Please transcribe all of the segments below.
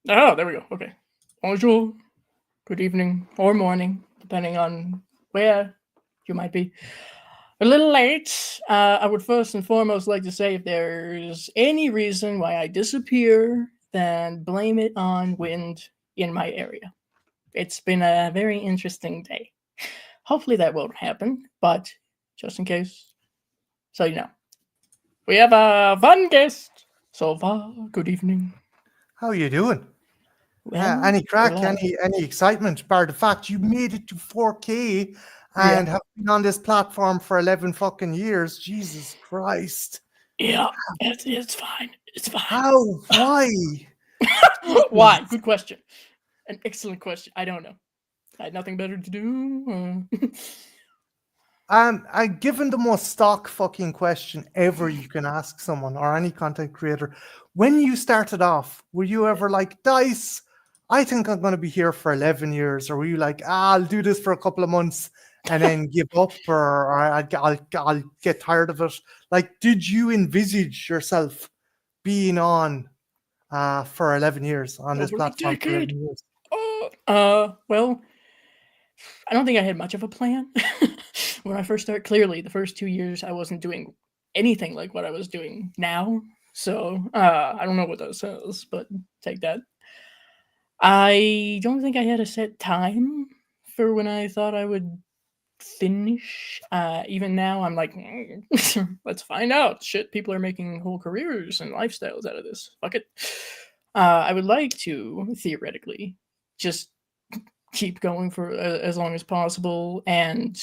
Oh, there we go. Okay. Bonjour. Good evening or morning, depending on where you might be. A little late. I would first and foremost like to say if there's any reason why I disappear, then blame it on wind in my area. It's been a very interesting day. Hopefully that won't happen, but just in case, so you know. We have a fun guest so far. Good evening. How you doing? Well, Any crack? relax. Any excitement? Bar the fact you made it to 4K Yeah, and have been on this platform for 11 fucking years. Jesus Christ! yeah, it's fine. It's fine. How? Why? Why? Jesus. Good question. An excellent question. I don't know. I had nothing better to do. I given the most stock fucking question ever you can ask someone or any content creator. When you started off, were you ever like, Dice, I think I'm going to be here for 11 years? Or were you like, I'll do this for a couple of months and then give up, or I'll get tired of it? Like, did you envisage yourself being on for 11 years, on this Over a platform for decade. 11 years? Well, I don't think I had much of a plan when I first started. Clearly, the first 2 years I wasn't doing anything like what I was doing now. So I don't know what that says, but take that. I don't think I had a set time for when I thought I would finish. Even now, I'm like, let's find out. Shit, people are making whole careers and lifestyles out of this. Fuck it. I would like to theoretically just keep going for as long as possible and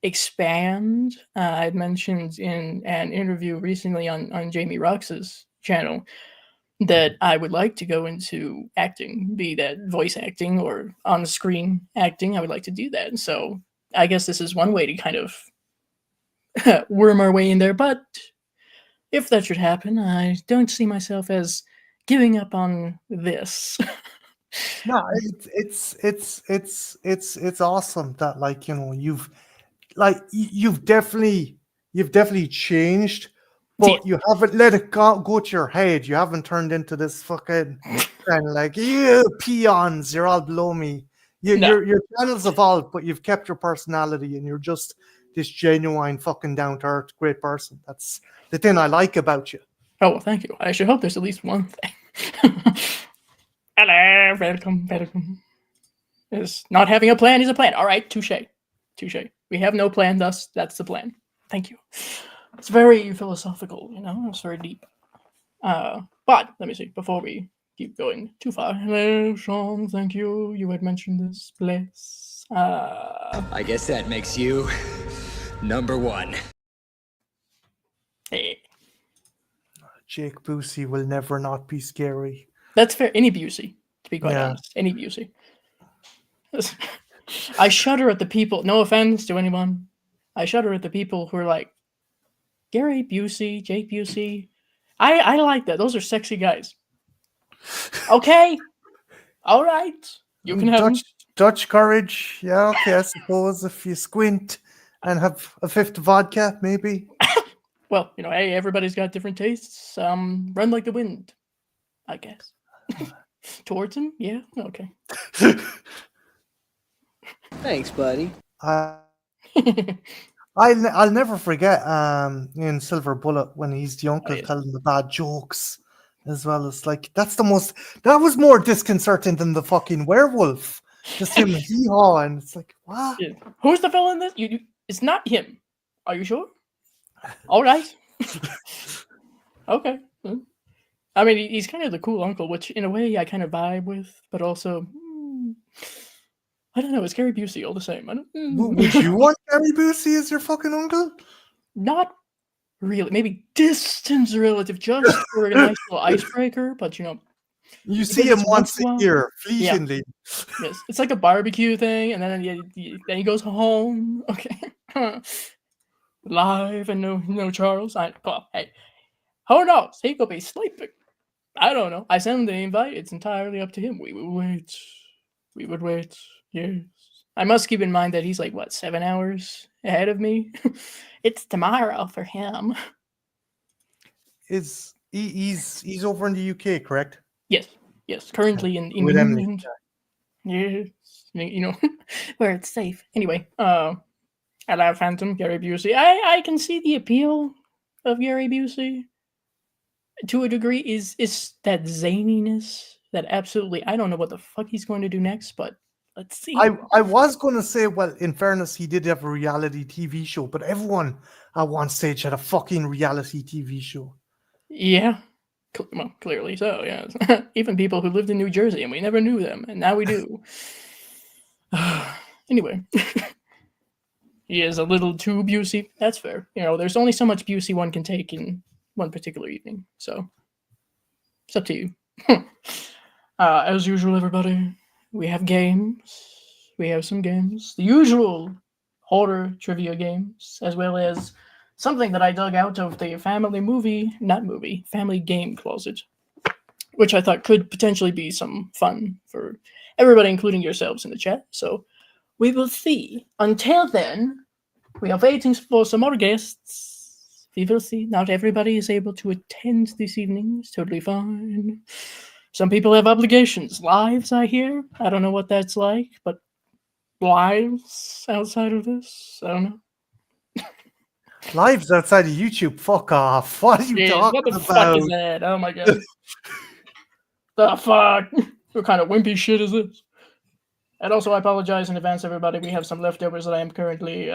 expand. I'd mentioned in an interview recently on Jamie Rox's channel that I would like to go into acting, be that voice acting or on screen acting. I would like to do that. So I guess this is one way to kind of worm our way in there. But if that should happen, I don't see myself as giving up on this. No, it's awesome that, like, you've definitely changed, See, but you haven't let it go to your head. You haven't turned into this fucking kind of like, you peons, you're all below me. You, no. your channel's evolved, but you've kept your personality, and you're just this genuine fucking down to earth great person. That's the thing I like about you. Oh, well, thank you. I should hope there's at least one thing. Hello, welcome, welcome. Is not having a plan is a plan. All right, touche. Touche. We have no plan, thus, that's the plan. Thank you. It's very philosophical, you know, it's very deep. But let me see, before we keep going too far. Hello, Sean, thank you. You had mentioned this place. I guess that makes you number one. Hey, Jake Busey will never not be scary. that's fair. Any Busey, to be quite Yeah. honest. Any Busey. I shudder at the people, no offense to anyone. I shudder at the people who are like, Gary Busey, Jake Busey. I like that. Those are sexy guys. Okay. All right. You can have them. Dutch courage. Yeah, okay, I suppose if you squint and have a fifth of vodka, maybe. Well, you know, hey, everybody's got different tastes. Run like the wind, I guess. Towards him? Yeah. Okay. Thanks, buddy. I'll never forget in Silver Bullet when he's the uncle yes. telling the bad jokes as well. As like that was more disconcerting than the fucking werewolf. Just him hee-haw, and it's like, what? Yeah. Who's the villain in this? It's not him. Are you sure? All right. Okay. I mean, he's kind of the cool uncle, which in a way I kind of vibe with, but also, I don't know. It's Gary Busey all the same. Would you want Gary Busey as your fucking uncle? Not really. Maybe distant relative, just for a nice little icebreaker. But you know, You see him once in a while. year, Yeah. fleetingly. Yes, it's like a barbecue thing, and then then he goes home. Okay, live and no Charles. Hey, who knows? He could be sleeping. I don't know. I send him the invite. It's entirely up to him. We would wait. We would wait. Yes. I must keep in mind that he's like what 7 hours ahead of me. It's tomorrow for him. He's over in the UK, correct? Yes. Yes, currently in With Emily. England. Yes, where it's safe. Anyway, I love Phantom, Gary Busey. I can see the appeal of Gary Busey to a degree. Is that zaniness that absolutely I don't know what the fuck he's going to do next, but let's see. I was going to say, well, in fairness, he did have a reality TV show, but everyone at one stage had a fucking reality TV show. Yeah, well, clearly so. Yeah, even people who lived in New Jersey and we never knew them, and now we do. Anyway, he is a little too Busey. That's fair. There's only so much Busey one can take in one particular evening, so it's up to you. As usual, everybody, we have games. We have some games. The usual horror trivia games, as well as something that I dug out of the family game closet, which I thought could potentially be some fun for everybody, including yourselves in the chat. So we will see. Until then, we are waiting for some more guests. We will see. Not everybody is able to attend this evening. It's totally fine. Some people have obligations. Lives, I hear. I don't know what that's like, but lives outside of this, I don't know. Lives outside of YouTube, fuck off. What are you Jeez, what talking the fuck is about? that? Oh my god. The fuck? What kind of wimpy shit is this? And also, I apologize in advance, everybody. We have some leftovers that I am currently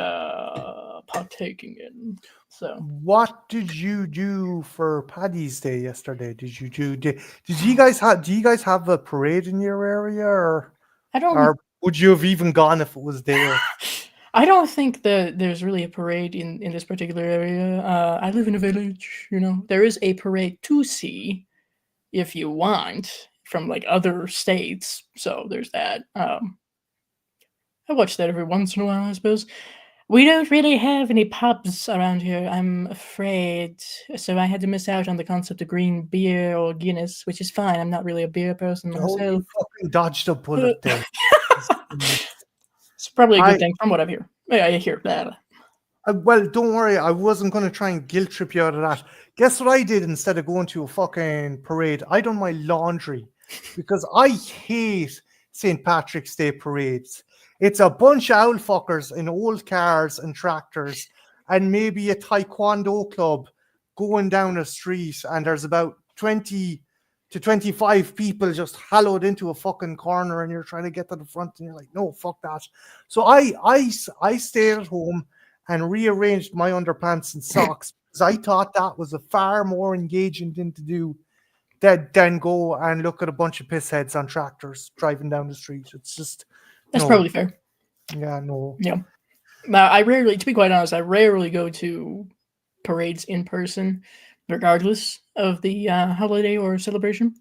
partaking in. So, What did you do for Paddy's Day yesterday? Did you guys have a parade in your area, or I don't. or would you have even gone if it was there? I don't think that there's really a parade in this particular area. I live in a village. There is a parade to see if you want from like other states. So there's that. I watch that every once in a while, I suppose. We don't really have any pubs around here, I'm afraid. So I had to miss out on the concept of green beer or Guinness, which is fine. I'm not really a beer person Oh, myself. you fucking dodged a bullet there. It's probably a good I- thing from what I hear. Yeah, I hear that. Well, don't worry. I wasn't going to try and guilt trip you out of that. Guess what I did instead of going to a fucking parade? I done my laundry because I hate St. Patrick's Day parades. It's a bunch of owl fuckers in old cars and tractors and maybe a taekwondo club going down a street, and there's about 20 to 25 people just hollowed into a fucking corner, and you're trying to get to the front and you're like, no, fuck that. So I stayed at home and rearranged my underpants and socks because I thought that was a far more engaging thing to do than go and look at a bunch of pissheads on tractors driving down the street. It's just That's no. probably fair. Yeah, no. Yeah. Now, to be quite honest, I rarely go to parades in person, regardless of the holiday or celebration.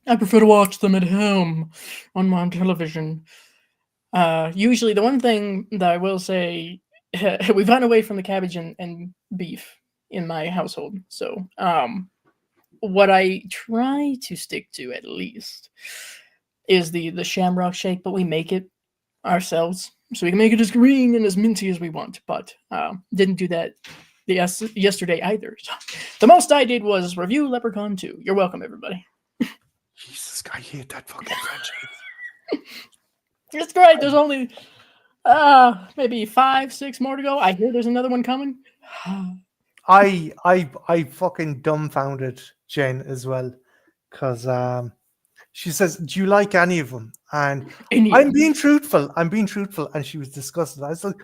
I prefer to watch them at home on my television. Usually, the one thing that I will say, we've gone away from the cabbage and beef in my household. So, what I try to stick to at least is the shamrock shake, but we make it ourselves, so we can make it as green and as minty as we want. But didn't do that yesterday either. So, the most I did was review Leprechaun 2. You're welcome, everybody. Jesus, I hate that fucking franchise. It's great. There's only maybe 5-6 more to go. I hear there's another one coming. I fucking dumbfounded Jen as well, because she says, "Do you like any of them?" And I'm being truthful. And she was disgusted. I was like,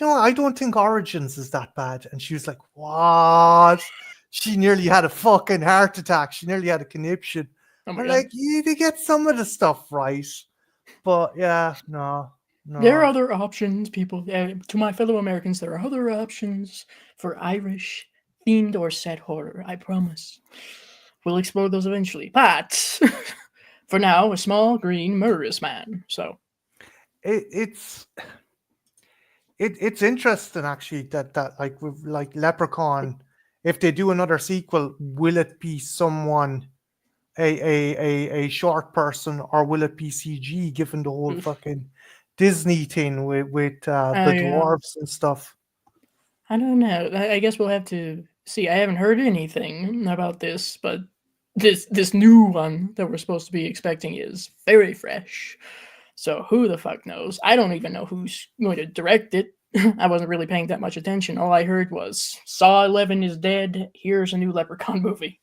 I don't think Origins is that bad. And she was like, "What?" She nearly had a fucking heart attack. She nearly had a conniption. Oh I'm like, you need to get some of the stuff right. But yeah, no. There are other options, people. To my fellow Americans, there are other options for Irish themed or set horror. I promise. We'll explore those eventually. But for now, a small, green, murderous man. So it's interesting actually that like with like Leprechaun, if they do another sequel, will it be someone a short person, or will it be CG, given the whole fucking Disney thing with the dwarves and stuff? I don't know. I guess we'll have to see. I haven't heard anything about this, but this new one that we're supposed to be expecting is very fresh. So who the fuck knows? I don't even know who's going to direct it. I wasn't really paying that much attention. All I heard was Saw 11 is dead. Here's a new Leprechaun movie.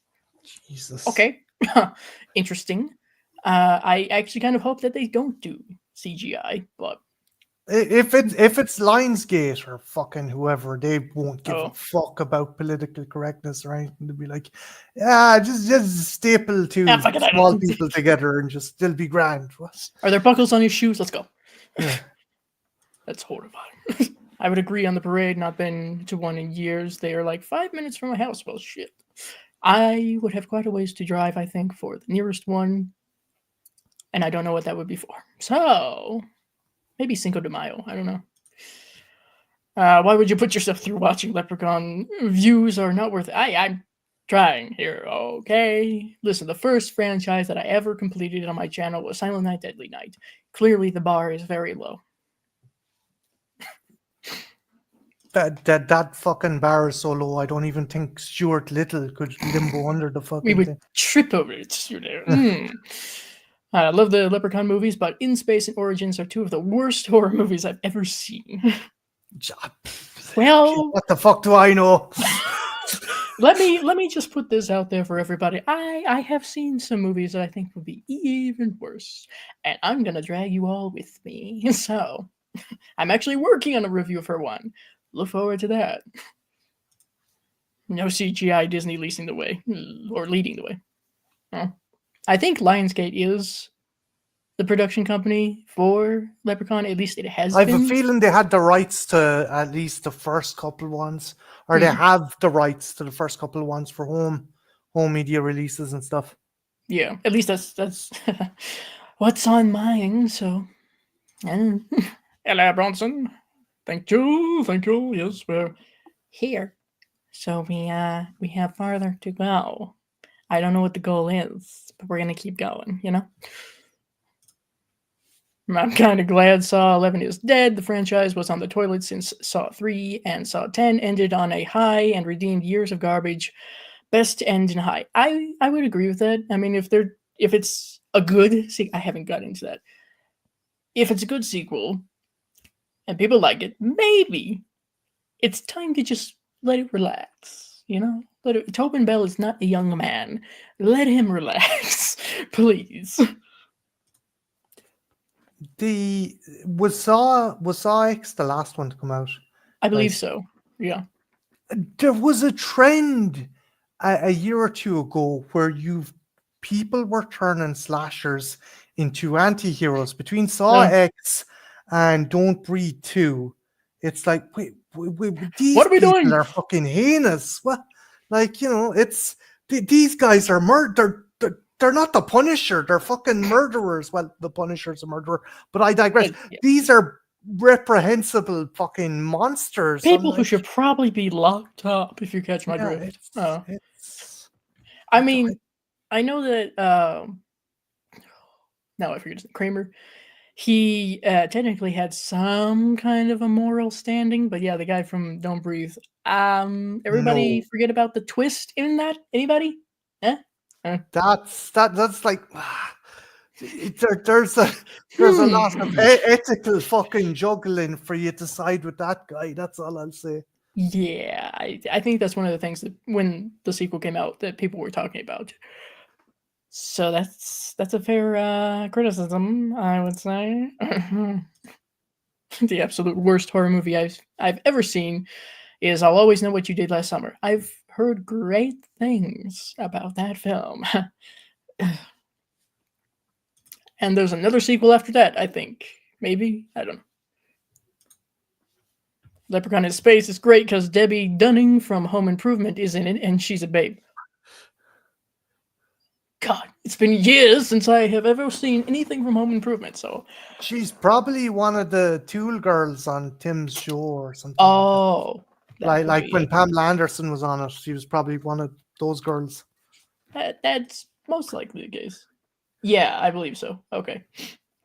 Jesus. Okay, interesting. I actually kind of hope that they don't do CGI, but If it's Lionsgate or fucking whoever, they won't give a Oh. fuck about political correctness or anything. They'll be like, yeah, just staple two fuck it, I small don't- people together and just still be grand. What? are there buckles on your shoes? Let's go. Yeah. That's horrifying. I would agree on the parade. Not been to one in years. They are like 5 minutes from my house. Well, shit. I would have quite a ways to drive, I think, for the nearest one. And I don't know what that would be for. So, maybe Cinco de Mayo. I don't know. Why would you put yourself through watching Leprechaun? Views are not worth it. I'm trying here, okay? Listen, the first franchise that I ever completed on my channel was Silent Night, Deadly Night. Clearly, the bar is very low. That fucking bar is so low. I don't even think Stuart Little could limbo under the We fucking would thing. trip over it. You know. I love the Leprechaun movies, but In Space and Origins are two of the worst horror movies I've ever seen. Well, What the fuck do I know? let me just put this out there for everybody. I have seen some movies that I think would be even worse, and I'm gonna drag you all with me. So, I'm actually working on a review for one. Look forward to that. No CGI Disney leading the way, or leading the way. Well, I think Lionsgate is the production company for Leprechaun. At least it has I have been. a feeling they had the rights to at least the first couple ones, or they Mhm. have the rights to the first couple of ones for home media releases and stuff. Yeah, at least that's what's on mine. So, Ella Bronson, thank you. Yes, we're here. So we have farther to go. I don't know what the goal is, but we're gonna keep going. You know. I'm kind of glad Saw 11 is dead. The franchise was on the toilet since Saw 3, and Saw 10 ended on a high and redeemed years of garbage. Best to end in high. I would agree with that. I mean, if it's a good I haven't got into that. If it's a good sequel and people like it, maybe it's time to just let it relax. You know, Tobin Bell is not a young man. Let him relax, please. Was Saw X the last one to come out? I believe Nice. so. Yeah. There was a trend a year or two ago where people were turning slashers into anti-heroes between Saw X and Don't Breathe 2. It's like, wait, these What are we people doing? are fucking heinous. What? Like, you know, it's these guys are they're not the Punisher. They're fucking murderers. Well, the Punisher's a murderer, but I digress. Yeah. These are reprehensible fucking monsters. People who should probably be locked up, if you catch my Yeah, drift. I I mean, I know that. Now I forget his name, Kramer. He technically had some kind of a moral standing, but yeah, the guy from Don't Breathe. Everybody No. forget about the twist in that. Anybody? That's like there's a lot of ethical fucking juggling for you to side with that guy. That's all I'll say. Yeah, I think that's one of the things that when the sequel came out that people were talking about. So that's a fair criticism, I would say. The absolute worst horror movie I've ever seen is I'll Always Know What You Did Last Summer. I've heard great things about that film. And there's another sequel after that, I think. Maybe? I don't know. Leprechaun in Space is great because Debbie Dunning from Home Improvement is in it, and she's a babe. God, it's been years since I have ever seen anything from Home Improvement, so... She's probably one of the Tool girls on Tim's show or something. Oh. Like when Pamela Anderson was on it, she was probably one of those girls. That's most likely the case. Yeah, I believe so. Okay.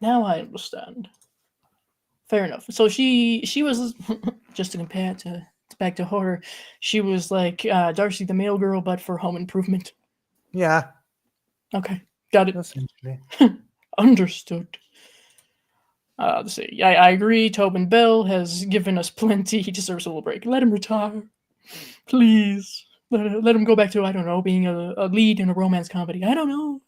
Now I understand. Fair enough. So she was, just to compare it to back to horror, she was like Darcy the Mail Girl, but for Home Improvement. Yeah. Okay, got it. Essentially. Understood. Let's see. I agree. Tobin Bell has given us plenty. He deserves a little break. Let him retire, please. Let him go back to, I don't know, being a lead in a romance comedy. I don't know.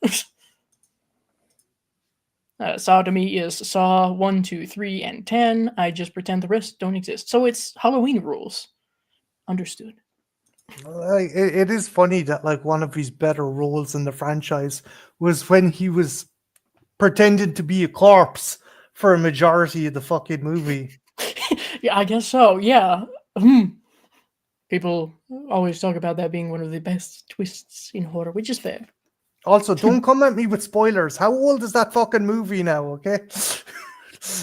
Saw to me is Saw 1, 2, 3, and 10. I just pretend the rest don't exist. So it's Halloween rules. Understood. It is funny that like one of his better roles in the franchise was when he was pretending to be a corpse for a majority of the fucking movie. Yeah, I guess so. Yeah. People always talk about that being one of the best twists in horror, which is fair. Also, don't come at me with spoilers. How old is that fucking movie now? Okay.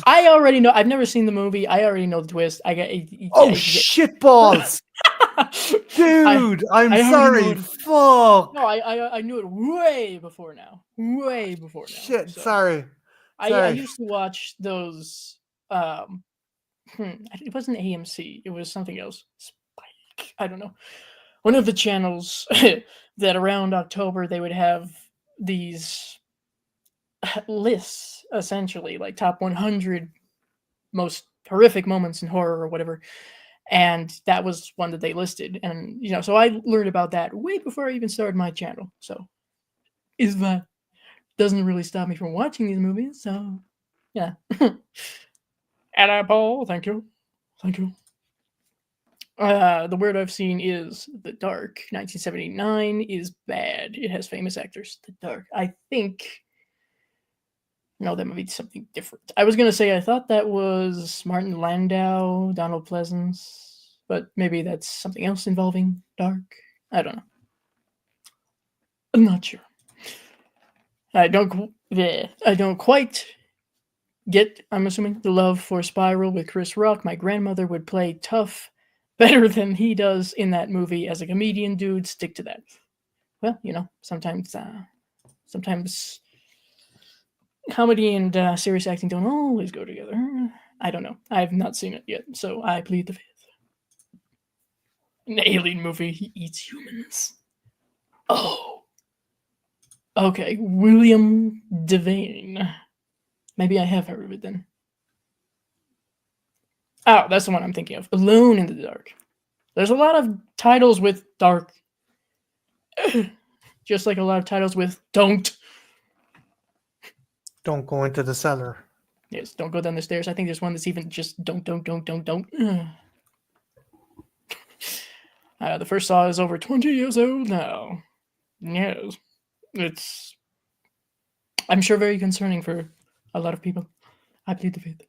I already know. I've never seen the movie. I already know the twist. I got. Oh shit balls, dude! I'm I already know sorry. it. Fuck. No, I knew it way before now. Way before now. Shit. So Sorry. I used to watch those. It wasn't AMC. It was something else. Spike. I don't know. One of the channels that around October they would have these lists, essentially like top 100 most horrific moments in horror or whatever, and that was one that they listed. And so I learned about that way before I even started my channel. So is that doesn't really stop me from watching these movies. So yeah. And Paul, thank you. The word I've seen is The Dark. 1979 is bad. It has famous actors. The Dark. I think. No, that might be something different. I was going to say I thought that was Martin Landau, Donald Pleasance, but maybe that's something else involving Dark. I don't know. I'm not sure. I don't quite get, I'm assuming, the love for Spiral with Chris Rock. My grandmother would play tough better than he does in that movie as a comedian, dude. Stick to that. Well, sometimes comedy and serious acting don't always go together. I don't know. I have not seen it yet, so I plead the fifth. An alien movie. He eats humans. Oh. Okay. William Devane. Maybe I have heard of it then. Oh, that's the one I'm thinking of. Alone in the Dark. There's a lot of titles with dark. Just like a lot of titles with don't. Don't go into the cellar. Yes, don't go down the stairs. I think there's one that's even just don't. The first Saw is over 20 years old now. Yes. It's, I'm sure, very concerning for a lot of people. I plead the fifth.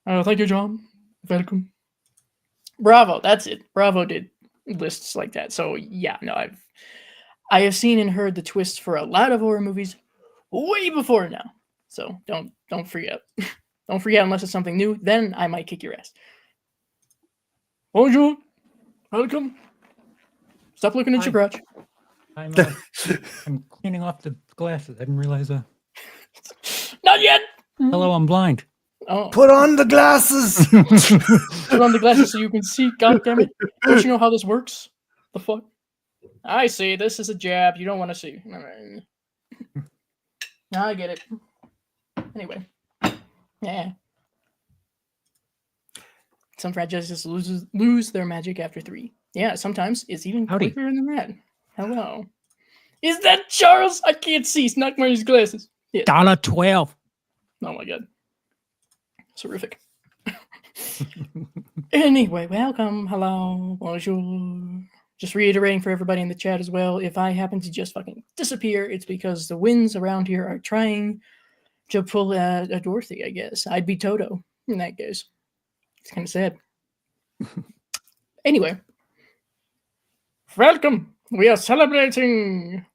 Thank you, John. Welcome. Bravo, that's it. Bravo did lists like that. So yeah, no, I have seen and heard the twists for a lot of horror movies way before now. So don't forget. Don't forget unless it's something new. Then I might kick your ass. Bonjour. Welcome. Stop looking at your crotch. I'm cleaning off the glasses. I didn't realize. Not yet. Hello, I'm blind. Oh. Put on the glasses. Put on the glasses so you can see. God damn it! Don't you know how this works? The fuck? I see. This is a jab. You don't want to see. I get it. Anyway, yeah. Some franchises lose their magic after 3. Yeah, sometimes it's even quicker than that. Hello. Is that Charles? I can't see. He's not wearing his glasses. Yes. $12. Oh my god. It's horrific. Anyway, welcome. Hello. Bonjour. Just reiterating for everybody in the chat as well, if I happen to just fucking disappear, it's because the winds around here are trying to pull a Dorothy, I guess. I'd be Toto in that case. It's kind of sad. Anyway. Welcome. We are celebrating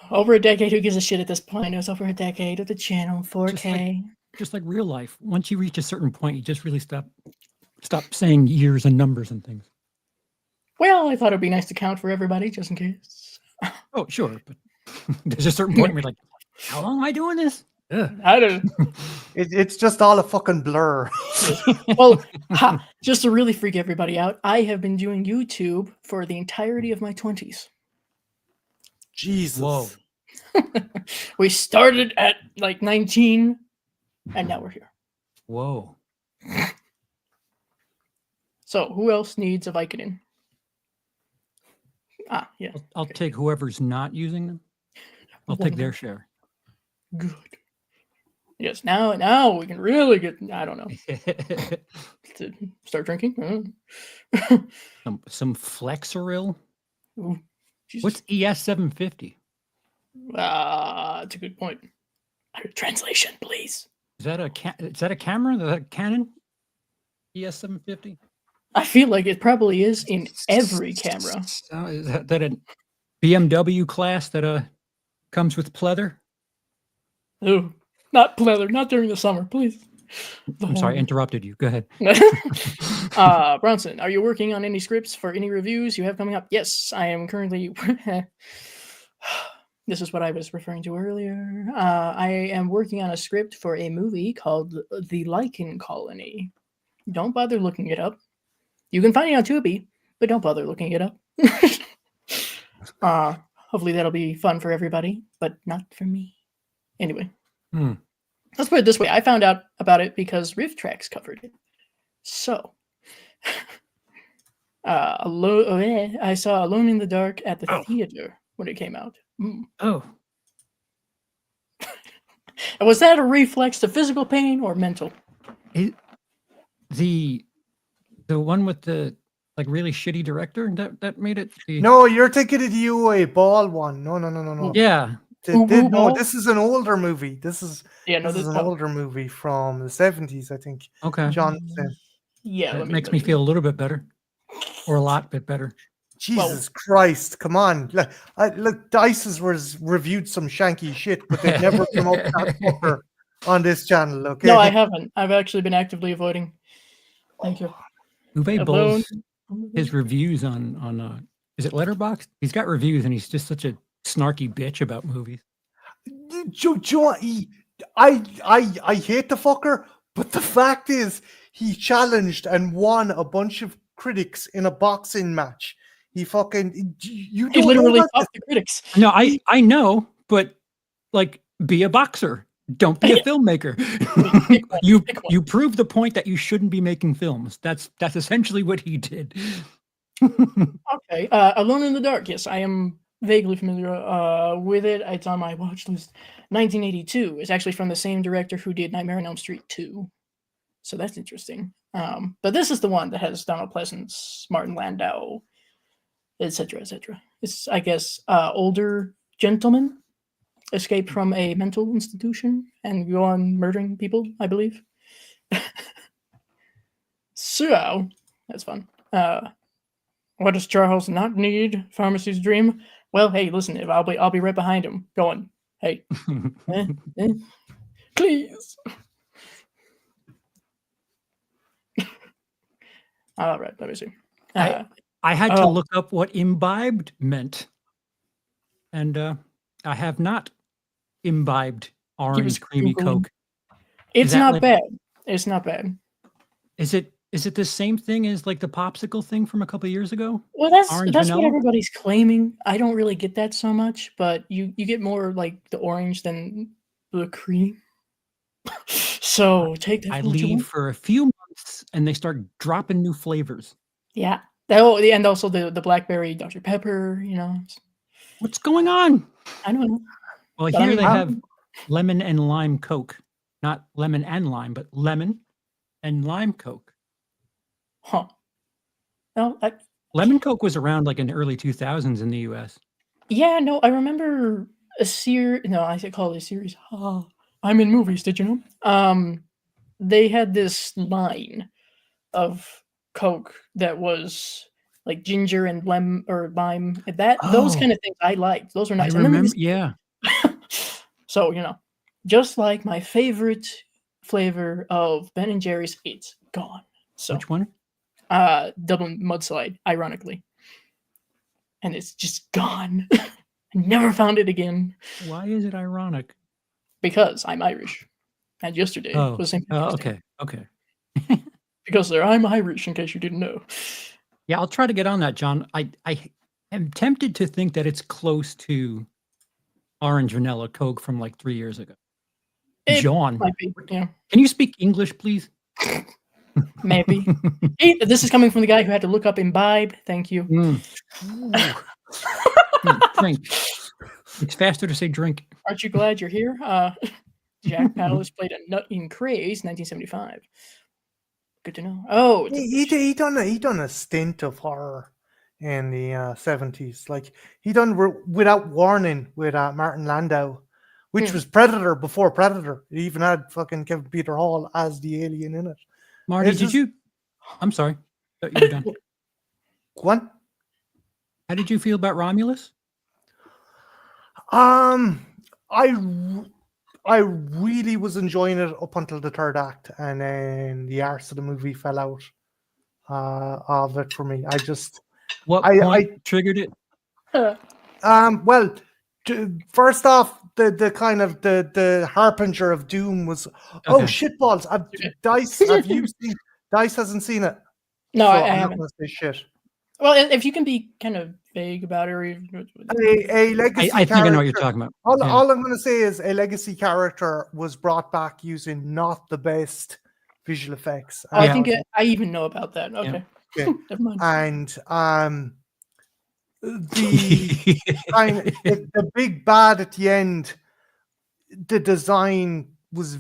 over a decade. Who gives a shit at this point? It was over a decade of the channel, 4K. Just like real life. Once you reach a certain point, you just really stop saying years and numbers and things. Well, I thought it'd be nice to count for everybody, just in case. Oh, sure, but there's a certain point where you're like, how long am I doing this? I don't know. It's just all a fucking blur. Well, just to really freak everybody out, I have been doing YouTube for the entirety of my 20s. Jesus. We started at like 19, and now we're here. Whoa. So who else needs a Vicodin? Ah, yeah. I'll take whoever's not using them. I'll take their share. Good. Yes, now we can really get. I don't know. To start drinking. some Flexeril. Ooh, Jesus. What's ES750? That's a good point. Translation, please. Is that a camera? Is that a Canon? ES750? I feel like it probably is in every camera. Is that a BMW class that comes with pleather? Ooh, not pleather, not during the summer, please. I'm sorry, I interrupted you. Go ahead. Bronson, are you working on any scripts for any reviews you have coming up? Yes, I am currently. This is what I was referring to earlier. I am working on a script for a movie called The Lichen Colony. Don't bother looking it up. You can find it on Tubi, but don't bother looking it up. Hopefully that'll be fun for everybody, but not for me. Anyway, let's put it this way. I found out about it because Riff Tracks covered it. So, I saw Alone in the Dark at the theater when it came out. Oh. Was that a reflex to physical pain or mental? The one with the like really shitty director that made it. No, you're thinking of the UA Ball one. No. Yeah. No, this is an older movie. This is an older older movie from the 70s, I think. Okay. John said. Yeah, that makes me feel a little bit better, or a lot bit better. Jesus Christ, come on. Look, Dice has reviewed some shanky shit, but they've never come up that fucker on this channel, okay? No, I haven't. I've actually been actively avoiding. Thank you. Uwe Boll's his reviews on is it Letterboxd? He's got reviews and he's just such a snarky bitch about movies. I hate the fucker, but the fact is he challenged and won a bunch of critics in a boxing match. He literally fought the critics. No, I know, but like, be a boxer. Don't be a filmmaker. You prove the point that you shouldn't be making films. That's essentially what he did. Okay. Alone in the Dark. Yes, I am vaguely familiar with it. It's on my watch list. 1982. It's actually from the same director who did Nightmare on Elm Street 2. So that's interesting. But this is the one that has Donald Pleasance, Martin Landau, etc., etc. It's, I guess, older gentlemen escape from a mental institution and go on murdering people, I believe. So that's fun. What does Charles not need? Pharmacy's dream. Well, hey, listen, if I'll be right behind him, going, hey, please. All right, let me see. I had to look up what imbibed meant, and I have not imbibed orange creamy Coke. It's not bad. It's not bad. Is it the same thing as like the popsicle thing from a couple of years ago? Well, that's what everybody's claiming. I don't really get that so much, but you get more like the orange than the cream. So take that. I leave for a few months and they start dropping new flavors. Yeah. And also the blackberry Dr. Pepper, you know. What's going on? I don't know. Well, here they have lemon and lime Coke. Not lemon and lime, but lemon and lime Coke. Huh. Well, lemon Coke was around like in the early 2000s in the US. Yeah, no, I remember a series. No, I should call it a series. Oh, I'm in movies, did you know? They had this line of Coke that was like ginger and lime. Those kind of things I liked. Those were nice. I remember, yeah. So, you know, just like my favorite flavor of Ben and Jerry's, it's gone. So which one? Double Mudslide, ironically. And it's just gone. I never found it again. Why is it ironic? Because I'm Irish. And yesterday was St. Patrick's Day. Okay. Because I'm Irish, in case you didn't know. Yeah, I'll try to get on that, John. I I'm tempted to think that it's close to Orange Vanilla Coke from like 3 years ago. It John, might be, yeah, can you speak English, please? maybe. This is coming from the guy who had to look up imbibe. Thank you. Drink. It's faster to say drink. Aren't you glad you're here? Jack Palance played a nut in Craze, 1975. Good to know. Oh, He done a stint of horror in the 70s. Like he done Without Warning with Martin Landau, which was Predator before Predator. It even had fucking Kevin Peter Hall as the alien in it. Marty, It's just- I'm sorry. Thought you were done. What? How did you feel about Romulus? I really was enjoying it up until the third act, and then the arse of the movie fell out of it for me. What I point triggered it? Well, first off, the kind of the harbinger of doom was oh shitballs. Dice. Have you seen? Dice hasn't seen it. No, so I I'm not haven't. gonna say shit. Well, if you can be kind of vague about it, or A legacy I think I know what you're character- talking about. All I'm going to say is a legacy character was brought back using not the best visual effects. I think I even know about that. Okay, Okay. never mind. And the big bad at the end, the design was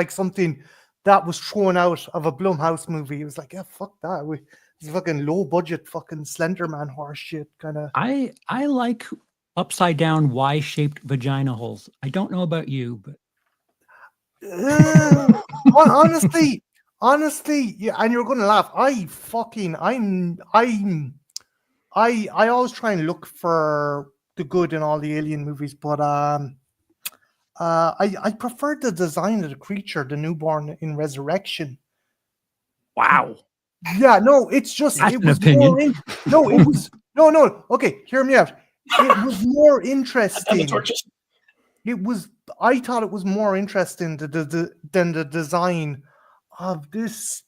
something that was thrown out of a Blumhouse movie. It was like, yeah, fuck that. It's fucking low budget, fucking Slender Man horse shit kind of. I like upside down Y-shaped vagina holes. I don't know about you, but honestly, yeah, and you're gonna laugh. I always try and look for the good in all the Alien movies, but I prefer the design of the creature, the newborn in Resurrection. wow. Yeah, no, it's just That's it an was opinion. no. Okay, hear me out. It was more interesting. I thought it was more interesting than the design of this.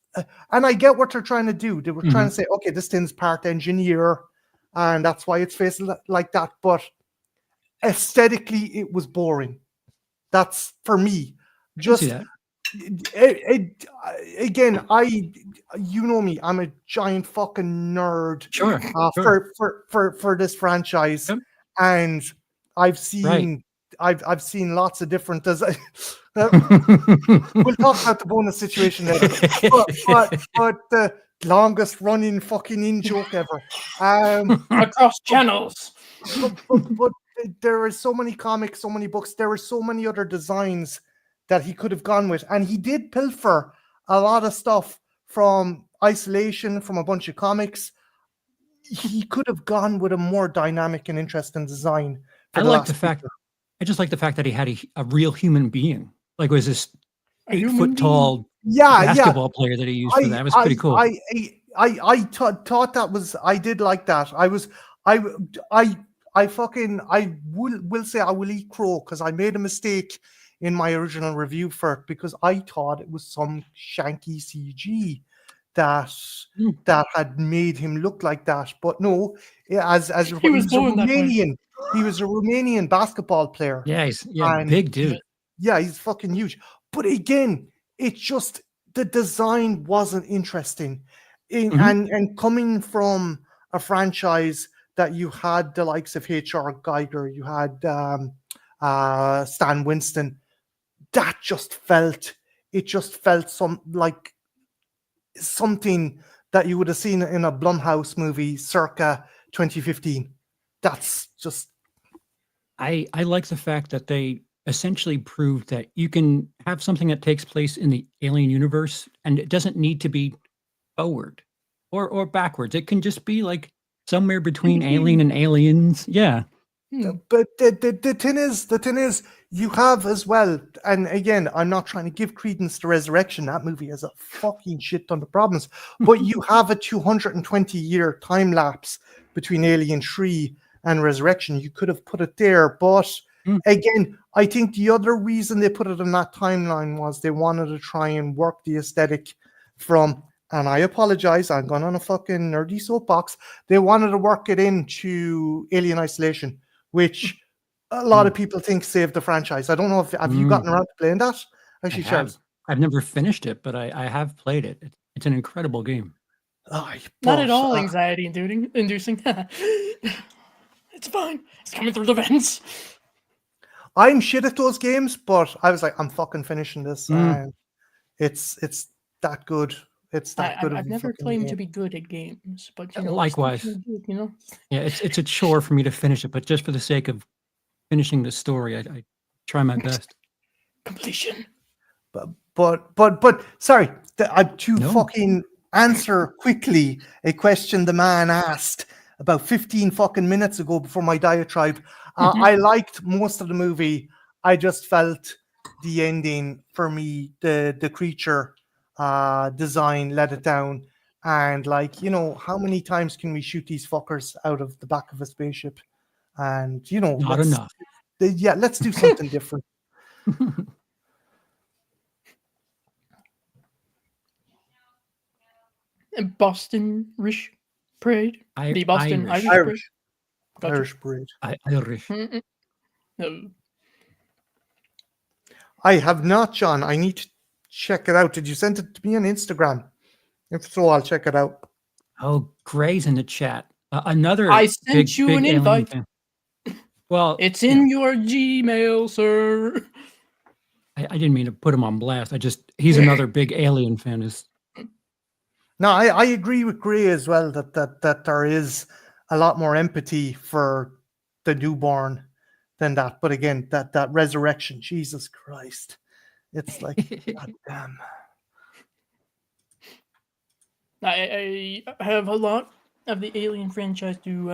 And I get what they're trying to do. They were trying to say, okay, this thing's part engineer, and that's why it's faced like that. But aesthetically, it was boring. That's for me. Just see that. Again, you know me, I'm a giant fucking nerd. Sure. For this franchise, Yep. and I've seen lots of different designs. We'll talk about the bonus situation later. but the longest running fucking in joke ever. Across channels. But there are so many comics, so many books. There are so many other designs that he could have gone with, and he did pilfer a lot of stuff from Isolation, from a bunch of comics. He could have gone with a more dynamic and interesting design. I just like the fact that he had a real human being. Like, was this 8-foot tall basketball player that he used for that? It was pretty cool. I thought that was. I did like that. I will say I will eat crow because I made a mistake in my original review for it because I thought it was some shanky CG that had made him look like that. But no, he was a Romanian. He was a Romanian basketball player. Yeah, he's big dude. Yeah, he's fucking huge. But again, it's just the design wasn't interesting. And coming from a franchise that you had the likes of H.R. Geiger, you had Stan Winston, that just felt something that you would have seen in a Blumhouse movie circa 2015. That's just. I like the fact that they essentially proved that you can have something that takes place in the Alien universe, and it doesn't need to be forward or backwards. It can just be like somewhere between Alien and Aliens. Yeah. But the thing is, you have as well, and again, I'm not trying to give credence to Resurrection. That movie has a fucking shit ton of problems. But you have a 220-year time lapse between Alien 3 and Resurrection. You could have put it there, but again, I think the other reason they put it in that timeline was they wanted to try and work the aesthetic from and I apologize, I'm going on a fucking nerdy soapbox. They wanted to work it into Alien Isolation, which a lot of people think saved the franchise. I don't know if have you gotten around to playing that? I Actually, have. Charles. I've never finished it, but I have played it. It's an incredible game. Not at all anxiety inducing. It's fine. It's coming through the vents. I'm shit at those games, but I was like, I'm fucking finishing this, and it's that good. It's that good of I've a never fucking claimed game. to be good at games, but you know, Likewise. still good, you know. Yeah, it's a chore for me to finish it, but just for the sake of finishing the story, I try my best. Completion. But sorry, to No. fucking answer quickly a question the man asked about 15 fucking minutes ago before my diatribe. I liked most of the movie. I just felt the ending for me, the creature design let it down. And like, you know, how many times can we shoot these fuckers out of the back of a spaceship? And you know, Not enough. let's do something different. Boston Irish Parade. The Boston Irish. Irish Parade. Gotcha. Irish Parade. Irish. No. I have not, John. I need to check it out. Did you send it to me on Instagram? If so, I'll check it out. Oh, Gray's in the chat. Another I sent you big an Alien invite. fan. Well, It's in your Gmail, sir. I didn't mean to put him on blast. He's another big Alien fan. No, I agree with Gray as well that there is a lot more empathy for the newborn than that. But again, that resurrection, Jesus Christ, it's like, God damn. I have a lot of the Alien franchise to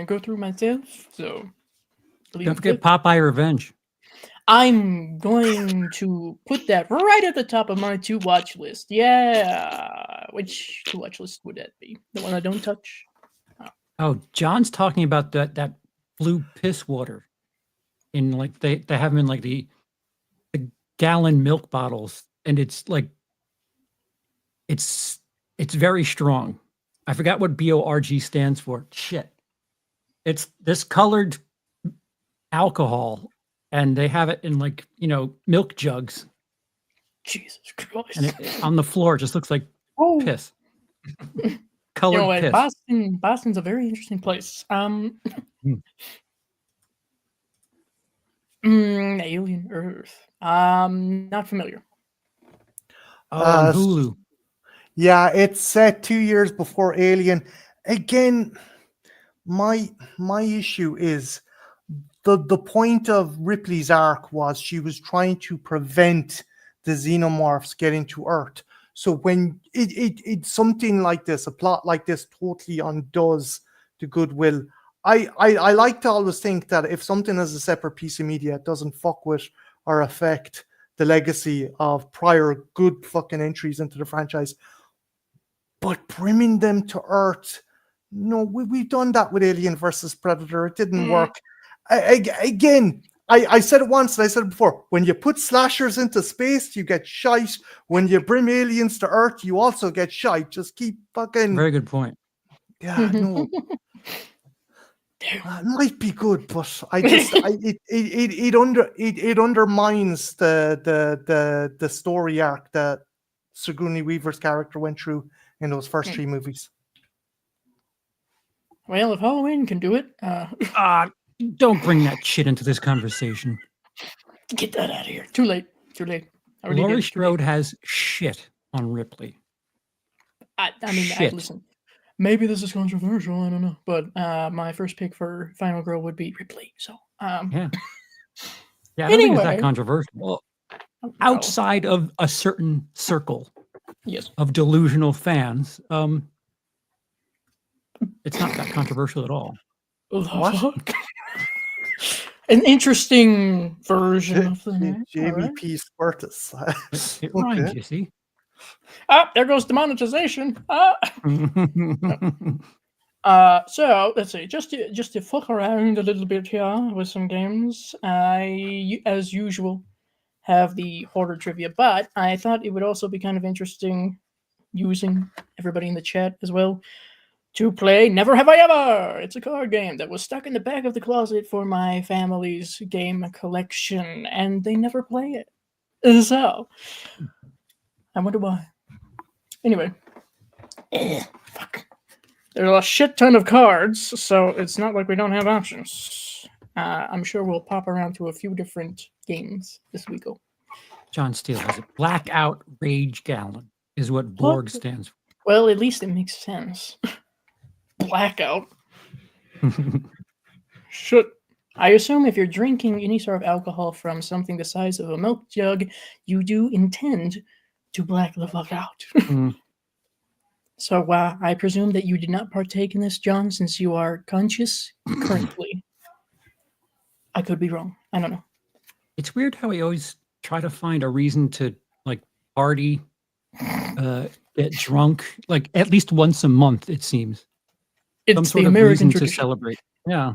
go through myself, so Don't forget Popeye Revenge. I'm going to put that right at the top of my to watch list. Yeah, which to watch list would that be? The one I don't touch? Oh, John's talking about that blue piss water. In like they have them in like the gallon milk bottles, and it's like it's very strong. I forgot what BORG stands for. Shit. It's this colored alcohol, and they have it in like, you know, milk jugs. Jesus Christ. And it on the floor, it just looks like piss. Colored You know what? piss. Boston's a very interesting place. Alien Earth. Not familiar. Oh, on Hulu. Yeah, it's set 2 years before Alien. Again, my issue is the point of Ripley's arc was she was trying to prevent the xenomorphs getting to Earth. So when it's something like this, a plot like this totally undoes the goodwill. I like to always think that if something is a separate piece of media, it doesn't fuck with or affect the legacy of prior good fucking entries into the franchise. But bringing them to Earth, no, we've done that with Alien versus Predator. It didn't work. Again, I said it once and I said it before. When you put slashers into space, you get shite. When you bring aliens to Earth, you also get shite. Just keep fucking. Very good point. Yeah, no. It might be good, but it undermines the story arc that Sigourney Weaver's character went through in those first 3 movies. Well, if Halloween can do it, don't bring that shit into this conversation. Get that out of here. Too late. Laurie Strode has shit on Ripley. I mean, listen. Maybe this is controversial. I don't know, but my first pick for Final Girl would be Ripley. So yeah. I don't think it's that controversial. Well, outside of a certain circle, of delusional fans, it's not that controversial at all. What? An interesting version of the name. Jamie P. Spartus. It rhymes, you see. There goes the monetization. So let's see. Just to fuck around a little bit here with some games. I, as usual, have the horror trivia, but I thought it would also be kind of interesting using, everybody in the chat as well, to play Never Have I Ever. It's a card game that was stuck in the back of the closet for my family's game collection, and they never play it. So, I wonder why. Anyway. Fuck. There's a shit ton of cards, so it's not like we don't have options. I'm sure we'll pop around to a few different games this week. John Steele has it. Blackout Rage Gallon is what Borg stands for. Well, at least it makes sense. Blackout. Should I assume if you're drinking any sort of alcohol from something the size of a milk jug, you do intend to black the fuck out. So I presume that you did not partake in this, John, since you are conscious currently. I could be wrong. I don't know. It's weird how we always try to find a reason to like party, get drunk, like at least once a month, it seems. It's Some sort the of American reason to tradition. celebrate. Yeah.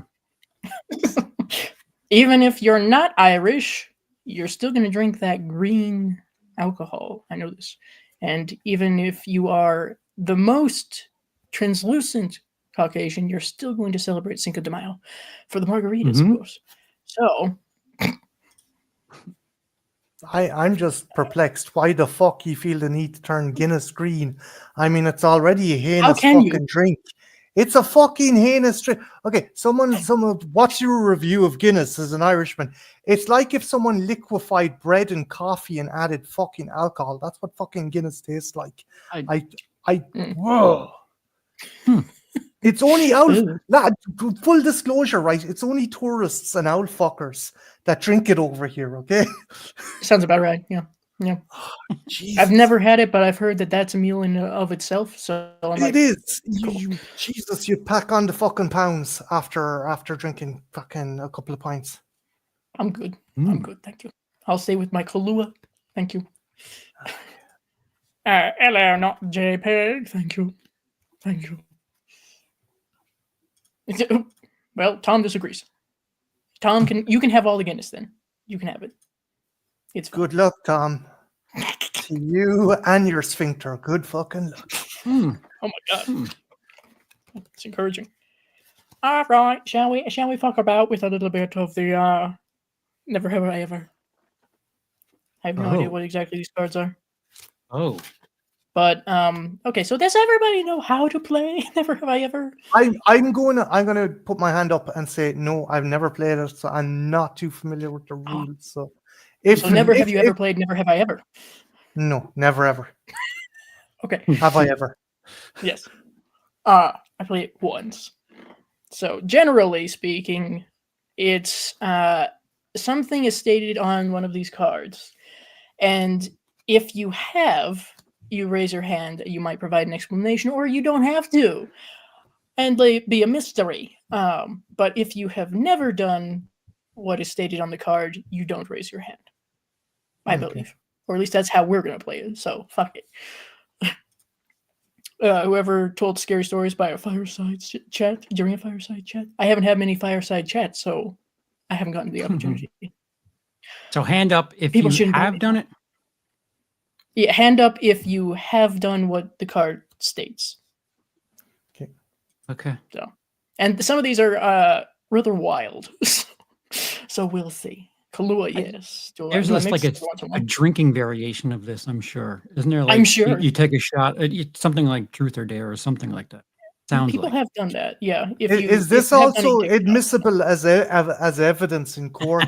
Even if you're not Irish, you're still going to drink that green alcohol. I know this. And even if you are the most translucent Caucasian, you're still going to celebrate Cinco de Mayo for the margaritas, of course. So I'm just perplexed. Why the fuck you feel the need to turn Guinness green? I mean, it's already a heinous fucking drink. It's a fucking heinous drink. Okay, someone, what's your review of Guinness as an Irishman? It's like if someone liquefied bread and coffee and added fucking alcohol. That's what fucking Guinness tastes like. Whoa. It's only full disclosure, right? It's only tourists and owl fuckers that drink it over here, okay? Sounds about right. Yeah. I've never had it, but I've heard that that's a meal in of itself. So it is. Jesus, you pack on the fucking pounds after drinking fucking a couple of pints. I'm good. I'm good. Thank you. I'll stay with my Kahlua. Thank you. Hello, not JPEG. Thank you. Well, Tom disagrees. Tom, you can have all the Guinness then. You can have it. It's fine. Good luck, Tom. To you and your sphincter. Good fucking luck. Oh my god. It's encouraging. All right, shall we fuck about with a little bit of the Never Have I Ever? I have no idea what exactly these cards are. But okay, so does everybody know how to play Never Have I Ever? I'm gonna put my hand up and say no, I've never played it, so I'm not too familiar with the rules. So never have you ever played Never Have I Ever? No, never ever. Okay. Have I ever? Yes. I played it once. So generally speaking, it's something is stated on one of these cards, and if you have, you raise your hand. You might provide an explanation, or you don't have to, and be a mystery. But if you have never done what is stated on the card, you don't raise your hand. I believe, or at least that's how we're gonna play it. So fuck it. Whoever told scary stories by a fireside chat during a fireside chat. I haven't had many fireside chats, so I haven't gotten the opportunity. So hand up if you have done it. Yeah, hand up if you have done what the card states. Okay. So, and some of these are rather wild. So we'll see. Kahlua, yes. There's like a drinking variation of this, I'm sure. Isn't there? Like, I'm sure. You take a shot, something like Truth or Dare or something like that. Sounds People like. have done that, yeah. Is this also admissible as evidence in court?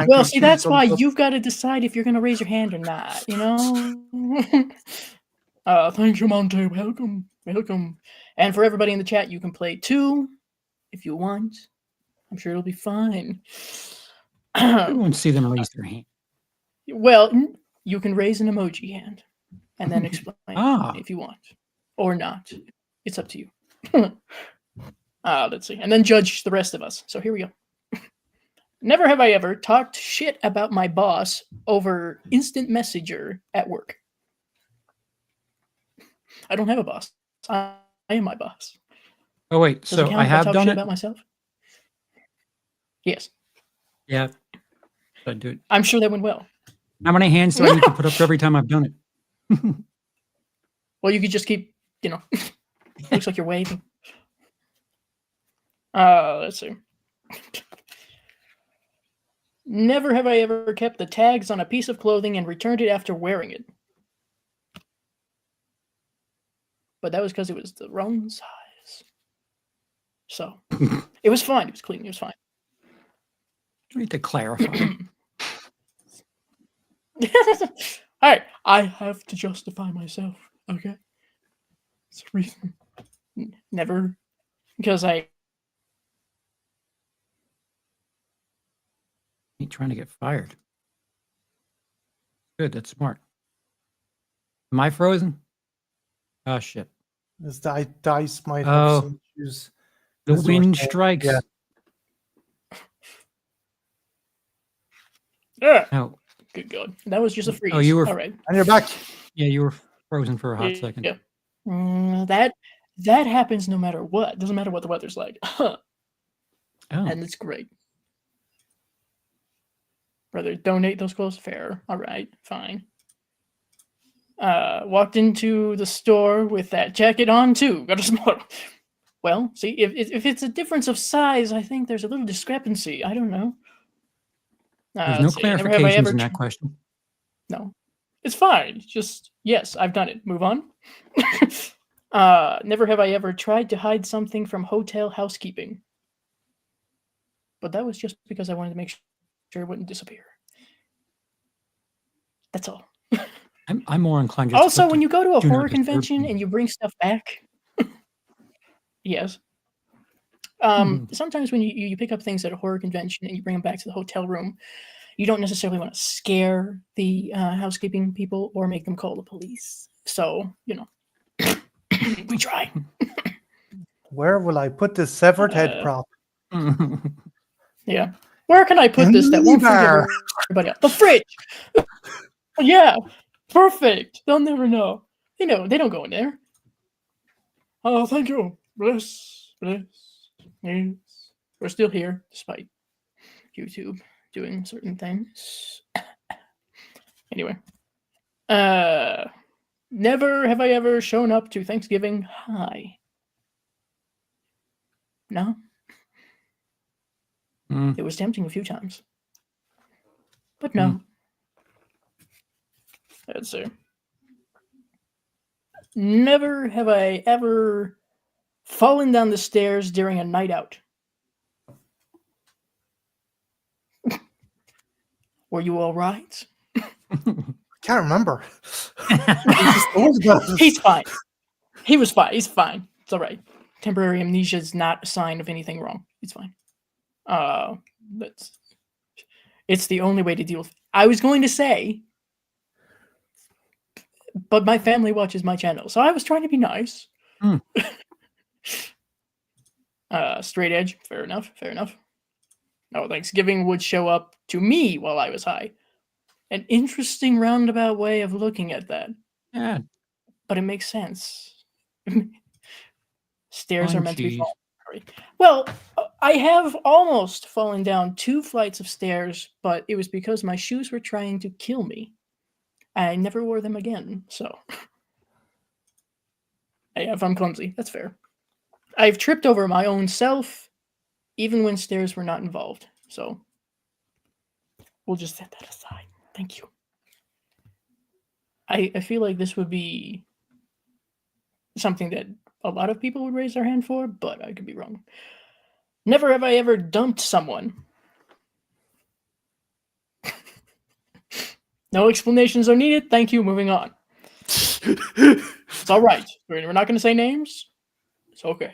Well, see, that's why you've got to decide if you're going to raise your hand or not, you know? Thank you, Monte. Welcome. And for everybody in the chat, you can play 2 if you want. I'm sure it'll be fine. I won't see them raise their hand. Well, you can raise an emoji hand and then explain if you want or not. It's up to you. Let's see. And then judge the rest of us. So here we go. Never have I ever talked shit about my boss over instant messenger at work. I don't have a boss. I am my boss. Oh, wait. So I have done it about myself? Yes. Yeah. I do it. I'm sure that went well. How many hands do I need to put up every time I've done it? Well, you could just keep, looks like you're waving. Let's see. Never have I ever kept the tags on a piece of clothing and returned it after wearing it. But that was because it was the wrong size. So, it was fine. It was clean. It was fine. We need to clarify. Alright, I have to justify myself, okay? It's a reason. Never, because I Ain't trying to get fired. Good, that's smart. Am I frozen? Oh shit. As dice might have Oh. some issues. The This is wind what- strikes. yeah. Oh, good God, that was just a freeze. you were- all right. And you're back. yeah, you were frozen for a hot second. Yeah. That happens no matter what. Doesn't matter what the weather's like, Oh, and it's great. Brother, donate those clothes. Fair. All right, fine. Walked into the store with that jacket on too. Got a small. Well, see, if it's a difference of size, I think there's a little discrepancy. I don't know. there's no let's see, never have I clarifications ever in that question. No, it's fine. It's just yes, I've done it. Move on. Never have I ever tried to hide something from hotel housekeeping. But that was just because I wanted to make sure it wouldn't disappear. That's all. I'm more inclined. Just to Also, put when the you go to a do not horror disturb convention thing. and you bring stuff back, yes. Sometimes when you pick up things at a horror convention and you bring them back to the hotel room, you don't necessarily want to scare the housekeeping people or make them call the police. So, we try. Where will I put this severed head prop? Yeah. Where can I put this that won't freak Bar. everybody out? The fridge! Yeah. Perfect. They'll never know. They don't go in there. Oh, thank you. Bless. Yes. We're still here, despite YouTube doing certain things. Anyway. Never have I ever shown up to Thanksgiving high. No. It was tempting a few times. But no. Let's see. Never have I ever fallen down the stairs during a night out. Were you all right? Can't remember. I just told you about this. He's fine. He was fine. He's fine. It's all right. Temporary amnesia is not a sign of anything wrong. It's fine. It's the only way to deal with it. I was going to say, but my family watches my channel, so I was trying to be nice. Straight edge. Fair enough. Fair enough. No, Thanksgiving would show up to me while I was high. An interesting roundabout way of looking at that. Yeah. But it makes sense. Stairs are meant to be cheese. fallen. Well, I have almost fallen down 2 flights of stairs, but it was because my shoes were trying to kill me. I never wore them again, so. If I'm clumsy, that's fair. I've tripped over my own self, even when stairs were not involved. So, we'll just set that aside. Thank you. I feel like this would be something that a lot of people would raise their hand for, but I could be wrong. Never have I ever dumped someone. No explanations are needed. Thank you. Moving on. It's all right. We're not going to say names. It's okay.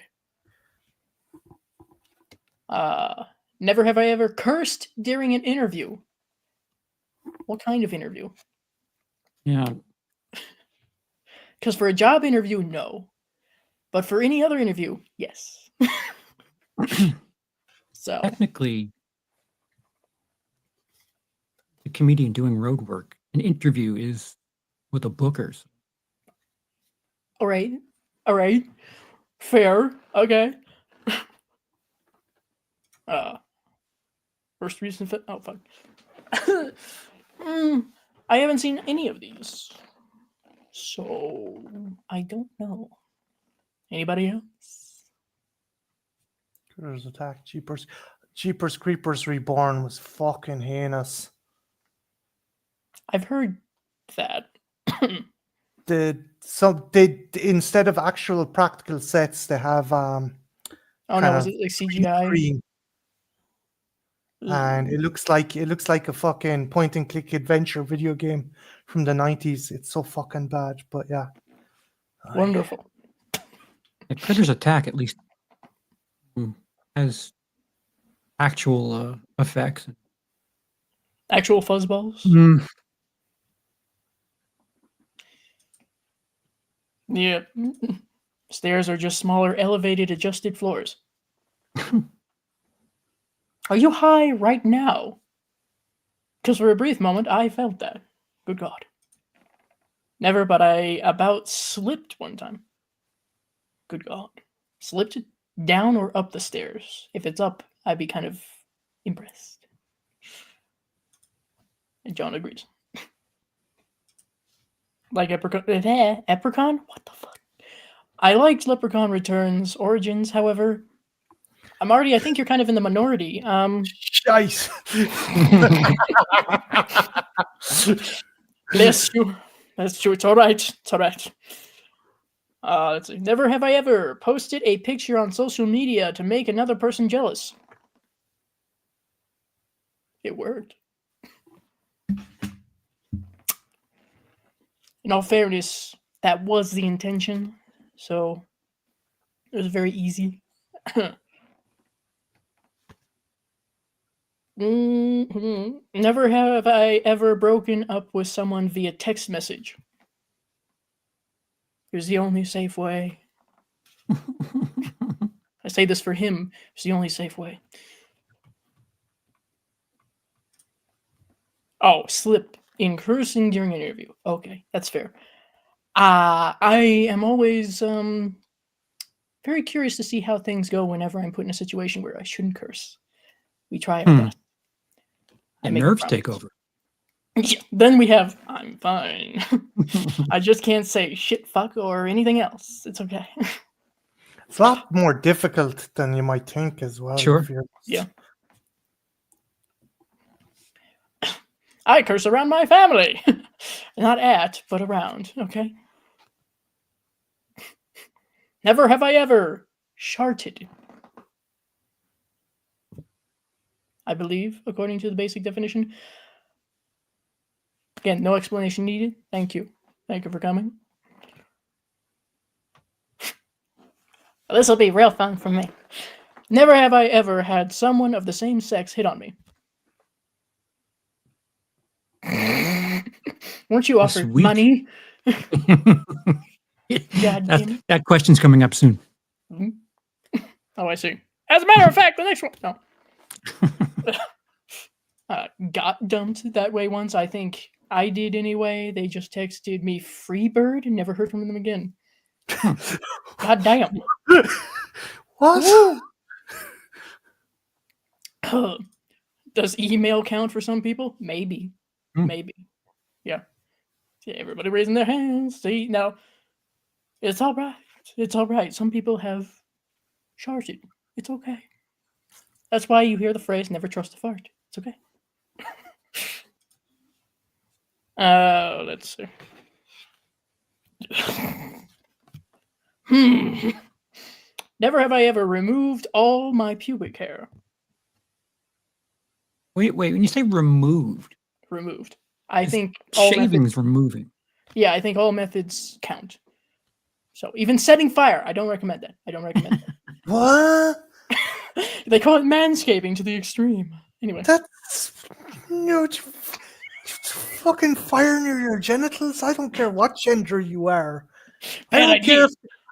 Never have I ever cursed during an interview. What kind of interview? Yeah. Because for a job interview, no. But for any other interview, yes. So Technically, a comedian doing road work, an interview is with a bookers. all right, fair, okay. First reason fit. Oh fuck. I haven't seen any of these, So I don't know. Anybody else? Critters Attack, Jeepers Creepers Reborn was fucking heinous. I've heard that. They instead of actual practical sets, they have Oh no, kind was of it like CGI? green, and it looks like a fucking point and click adventure video game from the 90s. It's so fucking bad, but yeah. Wonderful. Yeah, Critters Attack at least has actual effects. Actual fuzzballs. Mm, Yeah. Stairs are just smaller, elevated, adjusted floors. Are you high right now? Because for a brief moment, I felt that. Good God. Never, but I about slipped one time. Good God. Slipped down or up the stairs? If it's up, I'd be kind of impressed. And John agrees. Like Leprechaun? What the fuck? I liked Leprechaun Returns Origins, however. I think you're kind of in the minority. Shite. That's true. That's true. It's all right. It's all right. Let's see. Never have I ever posted a picture on social media to make another person jealous. It worked. In all fairness, that was the intention, so it was very easy. Never have I ever broken up with someone via text message. It was the only safe way. I say this for him. It's the only safe way. Oh, slip in cursing during an interview. Okay, that's fair. I am always very curious to see how things go whenever I'm put in a situation where I shouldn't curse. We try our best. I and make nerves a take promise. over. Yeah, then we have I'm fine. I just can't say shit, fuck, or anything else. It's okay. It's a lot more difficult than you might think as well. Sure. Yeah. I curse around my family. Not at, but around, okay? Never have I ever sharted. I believe, according to the basic definition. Again, no explanation needed. Thank you. Thank you for coming. This will be real fun for me. Never have I ever had someone of the same sex hit on me. Weren't you offered Sweet. money? God damn it. That question's coming up soon. Oh, I see. As a matter of fact, the next one. No. Got dumped that way once. I think I did anyway. They just texted me Freebird and never heard from them again. God damn. What? Does email count for some people? Maybe. Maybe. Yeah. Everybody raising their hands. See, now, it's all right. It's all right. Some people have sharted. It's okay. That's why you hear the phrase, never trust a fart. It's okay. Let's see. Never have I ever removed all my pubic hair. Wait. When you say removed, Removed. I think all shaving's removing. Yeah, I think all methods count. So even setting fire, I don't recommend that. I don't recommend that. What? They call it manscaping to the extreme. Anyway. That's fucking fire near your genitals. I don't care what gender you are. I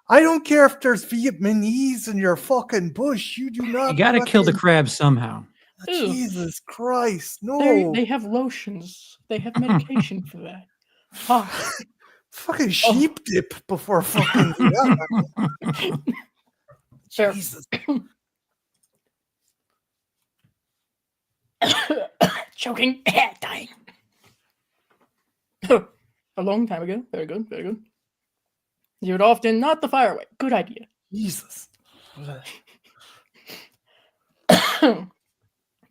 don't care if there's Vietnamese in your fucking bush. You do not. You gotta kill the crab somehow. Jesus Christ, no! They have lotions. They have medication for that. Oh. Fucking sheep dip before fucking. Sure. Jesus. Choking, dying. a long time ago. Very good, very good. You would often not the fire away. Good idea. Jesus.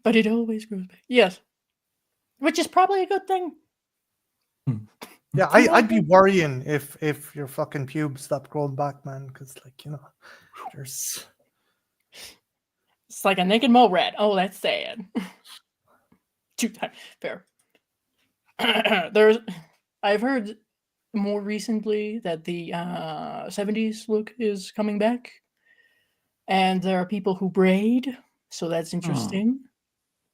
But it always grows back. Yes. Which is probably a good thing. Yeah, I'd be worrying if your fucking pubes stopped growing back, man, because like, you know, there's It's like a naked mole rat. Oh, that's sad. 2 times. Fair. I've heard more recently that the 70s look is coming back. And there are people who braid, so that's interesting.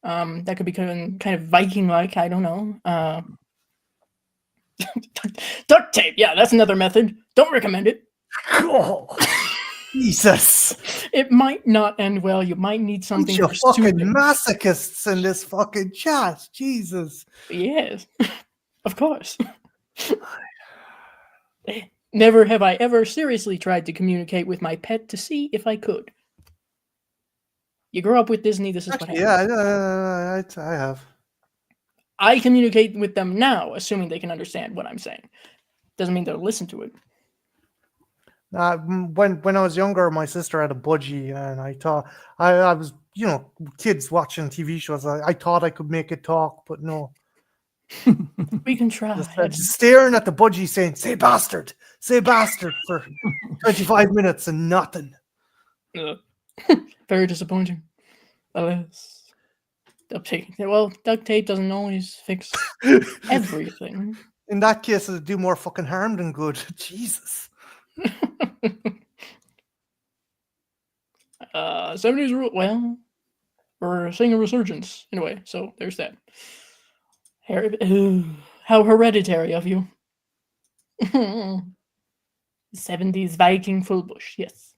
That could be kind of Viking-like, I don't know. Duct tape, yeah, that's another method. Don't recommend it. oh, Jesus. It might not end well. You might need something You for fucking soothing. masochists in this fucking chat. Jesus. Yes, of course. Never have I ever seriously tried to communicate with my pet to see if I could. You grow up with Disney, this is what Actually, happens. yeah, I have. I communicate with them now, assuming they can understand what I'm saying. Doesn't mean they'll listen to it. When I was younger, my sister had a budgie, and I thought I was, you know, kids watching TV shows. I thought I could make it talk, but no. We can try. Just staring at the budgie saying, say bastard for 25 minutes and nothing. Very disappointing. Alas. Duct tape doesn't always fix everything. In that case, it'd do more fucking harm than good. Jesus. 70s rule. Well, we're seeing a resurgence anyway, so there's that. How hereditary of you. 70s Viking full bush, yes.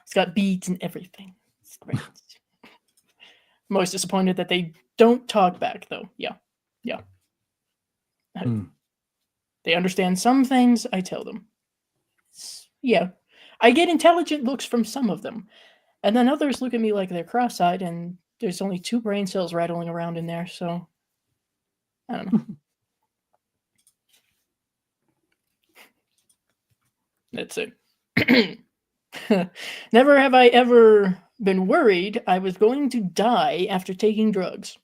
It's got beads and everything. It's great. Most disappointed that they don't talk back, though. Yeah. They understand some things I tell them. Yeah. I get intelligent looks from some of them. And then others look at me like they're cross-eyed, and there's only 2 brain cells rattling around in there, so I don't know. That's it. Never have I ever been worried I was going to die after taking drugs.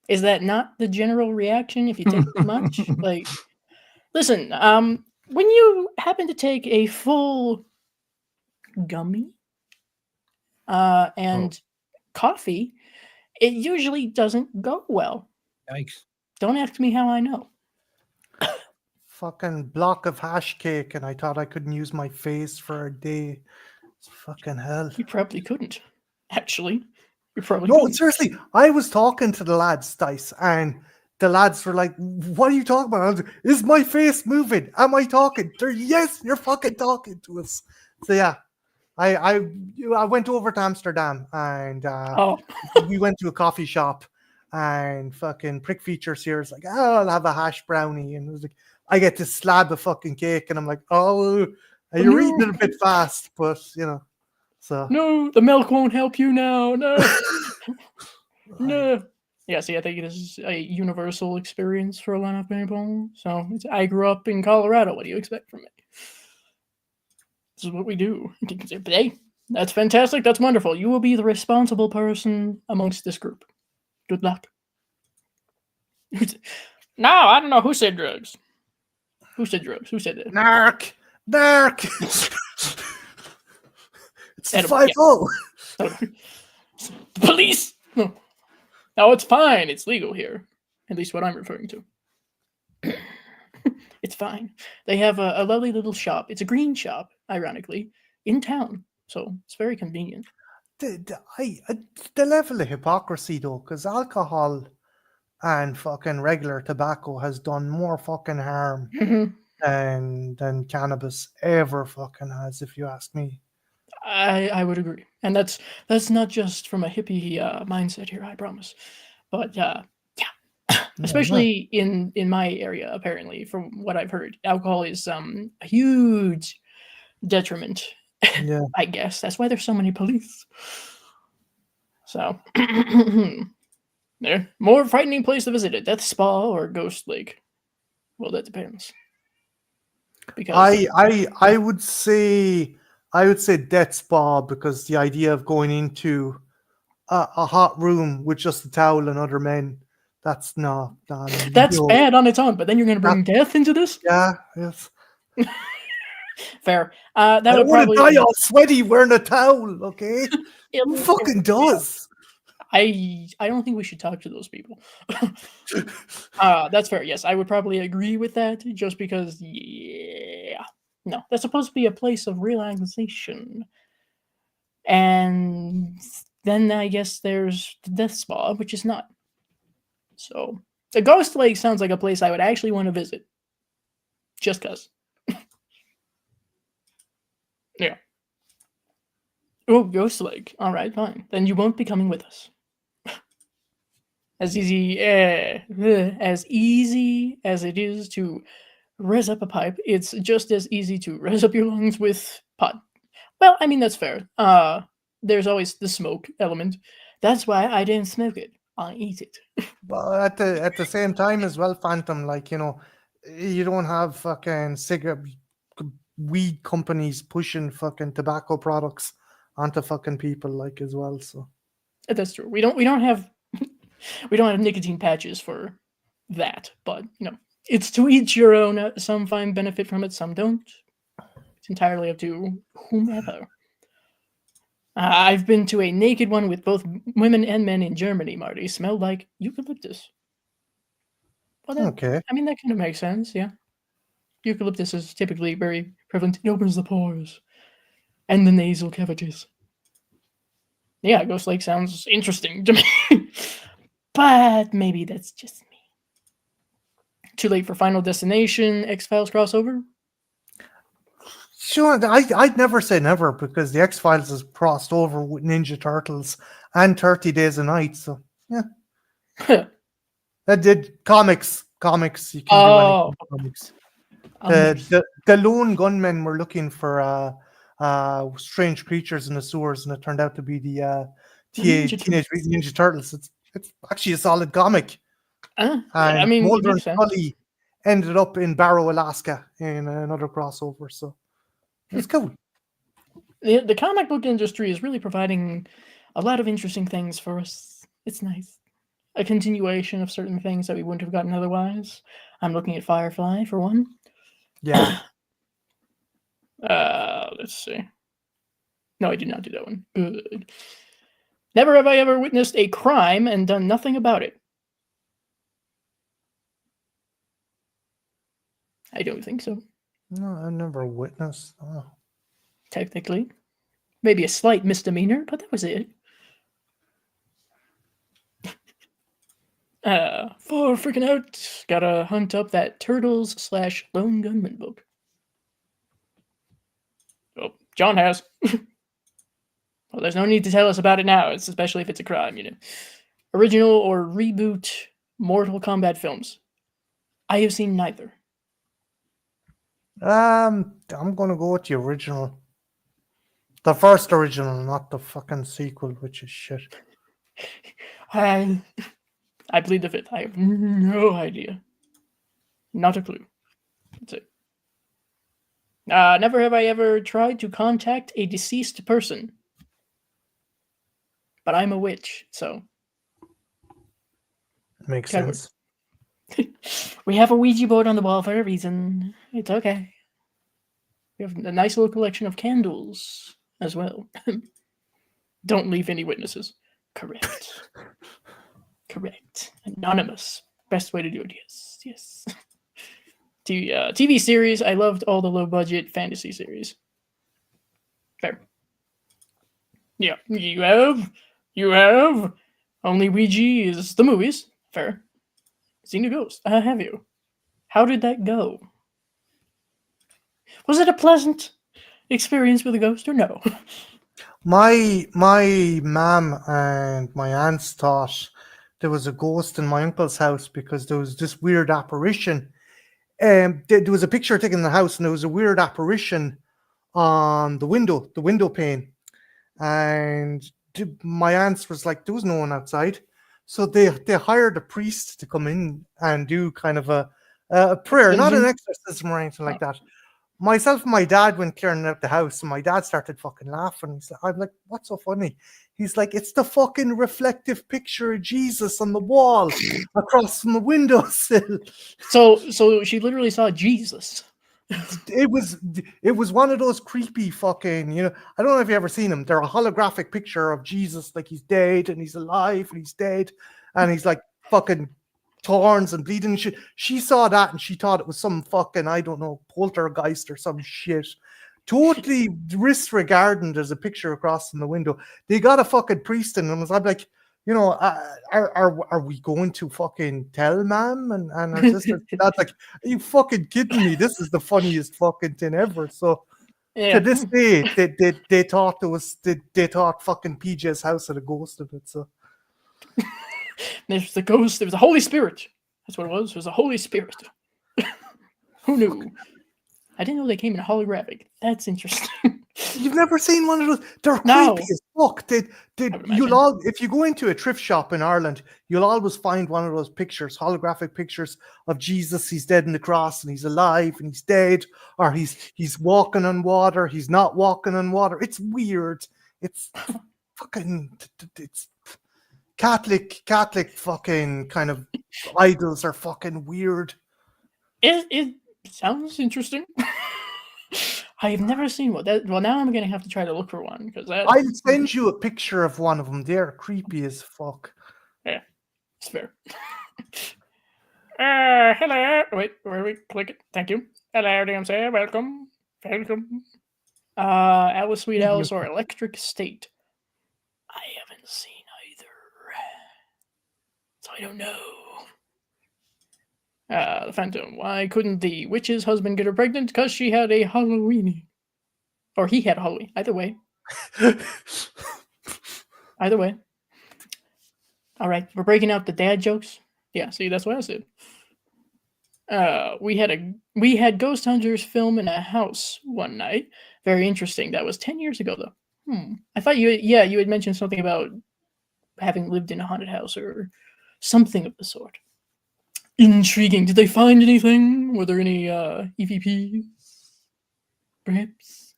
Is that not the general reaction if you take too much? Like, listen, when you happen to take a full gummy and coffee, it usually doesn't go well. Yikes. Don't ask me how I know. Fucking block of hash cake, and I thought I couldn't use my face for a day. It's fucking hell. You probably couldn't, actually. You probably No, couldn't. seriously, I was talking to the lads, Dice, and the lads were like, what are you talking about? I was like, is my face moving? Am I talking? They're, yes, you're fucking talking to us. So yeah, I went over to Amsterdam, and we went to a coffee shop, and fucking Prick Features here is like, oh, I'll have a hash brownie. And it was like, I get this slab of fucking cake, and I'm like, oh, you're eating it a bit fast, but you know, so. No, the milk won't help you now. No. No. Yeah, see, I think it is a universal experience for a lot of people. So I grew up in Colorado. What do you expect from me? This is what we do. Hey, that's fantastic. That's wonderful. You will be the responsible person amongst this group. Good luck. No, I don't know who said drugs. Who said drugs? Who said that? Narc. It's the 5-0. The police. No, it's fine. It's legal here. At least what I'm referring to. It's fine. They have a lovely little shop. It's a green shop, ironically, in town. So it's very convenient. The level of hypocrisy, though, because alcohol and fucking regular tobacco has done more fucking harm than cannabis ever fucking has, if you ask me. I would agree. And that's not just from a hippie mindset here, I promise. But yeah. Especially in my area, apparently, from what I've heard, alcohol is a huge detriment. Yeah. I guess that's why there's so many police. So There. More frightening place to visit: a death spa or a ghost lake? Well, that depends. Because I would say death spa, because the idea of going into a hot room with just a towel and other men, that's not that's no. bad on its own. But then you're gonna That, bring death into this. yeah, yes. Fair. I That would don't want to probably. die all sweaty wearing a towel, okay? Who fucking does? I don't think we should talk to those people. That's fair. Yes, I would probably agree with that, just because. Yeah, no, that's supposed to be a place of relaxation, and then I guess there's the death spa, which is not. So the ghost lake sounds like a place I would actually want to visit, just cause. Yeah. Oh, ghost lake. All right, fine. Then you won't be coming with us. As easy as it is to res up a pipe, it's just as easy to res up your lungs with pot. Well, I mean, that's fair. There's always the smoke element. That's why I didn't smoke it. I eat it. But at the same time as well, Phantom, like, you don't have fucking cigarette weed companies pushing fucking tobacco products onto fucking people, like, as well. So That's true. We don't have we don't have nicotine patches for that, but it's to each your own. Some find benefit from it, some don't. It's entirely up to whomever. I've been to a naked one with both women and men in Germany, Marty. Smelled like eucalyptus. Well, okay. I mean, that kind of makes sense, yeah. Eucalyptus is typically very prevalent. It opens the pores and the nasal cavities. Yeah, Ghost Lake sounds interesting to me. But maybe that's just me. Too late for Final Destination, X-Files crossover? Sure, I'd never say never, because the X-Files has crossed over with Ninja Turtles and 30 Days a Night. So yeah, that did comics. Comics, you can do anything with comics. The lone gunmen were looking for strange creatures in the sewers, and it turned out to be the Teenage Mutant Ninja Turtles. It's actually a solid comic. I And mean, Mulder it and makes sense. Scully ended up in Barrow, Alaska, in another crossover. So it's cool. The comic book industry is really providing a lot of interesting things for us. It's nice. A continuation of certain things that we wouldn't have gotten otherwise. I'm looking at Firefly, for one. Yeah. Let's see. No, I did not do that one. Good. Never have I ever witnessed a crime and done nothing about it. I don't think so. No, I never witnessed. Oh. Technically. Maybe a slight misdemeanor, but that was it. For freaking out, gotta hunt up that Turtles/Lone Gunman book. Oh, John has. Well, there's no need to tell us about it now, especially if it's a crime, Original or reboot Mortal Kombat films. I have seen neither. I'm gonna go with the original. The first original, not the fucking sequel, which is shit. I plead the fifth. I have no idea. Not a clue. That's it. Never have I ever tried to contact a deceased person. But I'm a witch, so. Makes sense. We have a Ouija board on the wall for a reason. It's okay. We have a nice little collection of candles as well. Don't leave any witnesses. Correct. Correct. Anonymous. Best way to do it. Yes. TV series. I loved all the low budget fantasy series. Fair. Yeah. You have. Only Ouija is the movies. Fair. Seen a ghost. Have you? How did that go? Was it a pleasant experience with a ghost or no? My mom and my aunts thought there was a ghost in my uncle's house because there was this weird apparition. There was a picture taken in the house, and there was a weird apparition on the window pane. And my aunts was like, there was no one outside. So they hired a priest to come in and do kind of a prayer, not an exorcism or anything like that. Myself and my dad went clearing out the house, and my dad started fucking laughing. I'm like, "What's so funny?" He's like, "It's the fucking reflective picture of Jesus on the wall across from the windowsill." So she literally saw Jesus. It was one of those creepy fucking, I don't know if you ever seen them. They're a holographic picture of Jesus, like he's dead and he's alive and he's dead and he's like fucking thorns and bleeding and shit. She saw that and she thought it was some fucking, I don't know, poltergeist or some shit. Totally disregarding there's a picture across from the window. They got a fucking priest in, and I'm like, are we going to fucking tell ma'am and her sister? That's like, are you fucking kidding me? This is the funniest fucking thing ever. So Yeah. to this day, they thought they thought fucking PJ's house had a ghost in it. So There's the ghost. There was the Holy Spirit. That's what it was. It was the Holy Spirit. Who knew? I didn't know they came in holographic. That's interesting. you've never seen one of those? They're No. creepy as fuck. imagine. If you go into a thrift shop in Ireland, you'll always find one of those pictures, holographic pictures of Jesus. He's dead in the cross, and he's alive, and he's dead, or he's walking on water. He's not walking on water. It's weird. It's fucking. It's Catholic fucking kind of idols are fucking weird. It sounds interesting. I have never seen one. Well, now I'm gonna have to try to look for one because I'll send you a picture of one of them. They're creepy as fuck. Yeah, it's fair. Hello. Wait, where we click it? Thank you. Hello, DMC. Welcome. Alice, Sweet Alice, or Electric State. I haven't seen either, so I don't know. The Phantom. Why couldn't the witch's husband get her pregnant? Because she had a Halloween. Or he had a Halloween. Either way. Either way. All right, we're breaking out the dad jokes. Yeah, see, that's what I said. We had ghost hunters film in a house one night. Very interesting. That was 10 years ago, though. I thought you had mentioned something about having lived in a haunted house or something of the sort. Intriguing. Did they find anything? Were there any EVPs? Perhaps?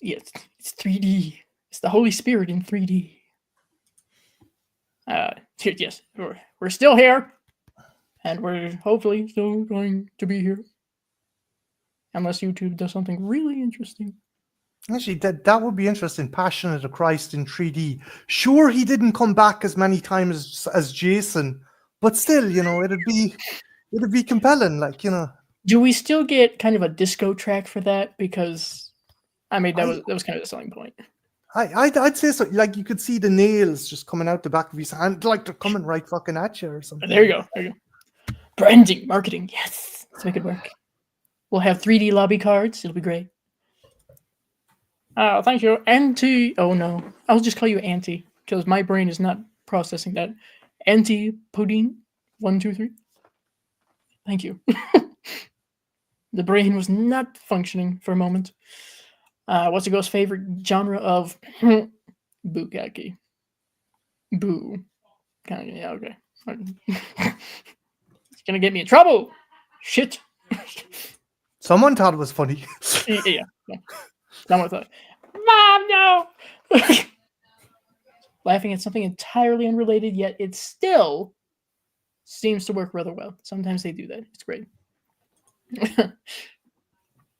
Yes, it's 3D. It's the Holy Spirit in 3D. Yes, we're still here. And we're hopefully still going to be here. Unless YouTube does something really interesting. Actually, that would be interesting. Passion of the Christ in 3D. Sure, he didn't come back as many times as Jason, but still, it'd be compelling. Like, Do we still get kind of a disco track for that? Because I mean, that was kind of the selling point. I'd say so. Like, you could see the nails just coming out the back of his hand, like they're coming right fucking at you or something. There you go. Branding, marketing. Yes, let's make it work. We'll have 3D lobby cards. It'll be great. Thank you, Auntie. Oh no, I'll just call you Auntie because my brain is not processing that. Auntie Pudding, 1, 2, 3. Thank you. The brain was not functioning for a moment. What's the ghost favorite genre of bukkake? Boo. Kind of, yeah, okay. It's gonna get me in trouble. Shit. Someone thought it was funny. Yeah. Someone thought, Mom, no. Laughing at something entirely unrelated, yet it still seems to work rather well. Sometimes they do that. It's great.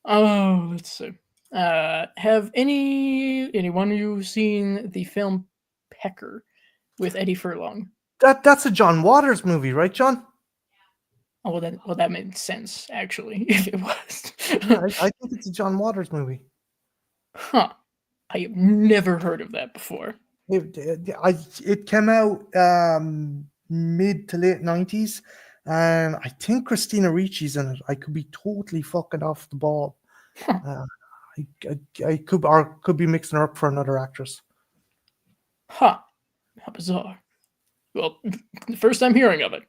Oh, let's see. Have anyone of you seen the film Pecker with Eddie Furlong? That's a John Waters movie, right, John? Oh, well, that made sense actually. If it was, I think it's a John Waters movie. Huh? I have never heard of that before. It came out mid to late 90s, and I think Christina Ricci's in it. I could be totally fucking off the ball. Huh. I could be mixing her up for another actress. Huh? How bizarre. Well, the first time hearing of it.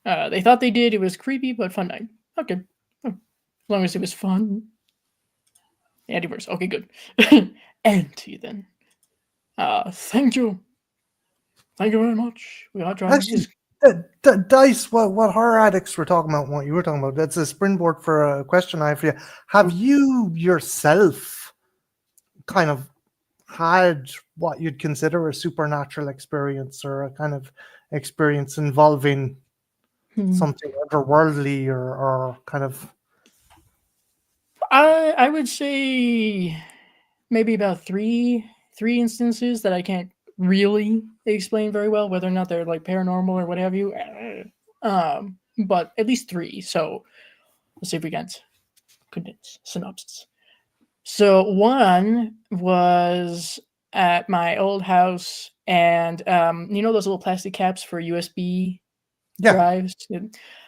They thought they did. It was creepy but fun night. Okay, as long as it was fun. Antiverse. Okay, good. Anti then. Thank you. Thank you very much. We are trying. Actually, Dice, what horror addicts were talking about, what you were talking about, that's a springboard for a question I have for you. Have you yourself kind of had what you'd consider a supernatural experience, or a kind of experience involving something otherworldly, or kind of... I would say maybe about three instances that I can't really explain very well, whether or not they're like paranormal or what have you. But at least three. So let's see if we can condense synopsis. So one was at my old house, and you know those little plastic caps for USB Yeah. drives?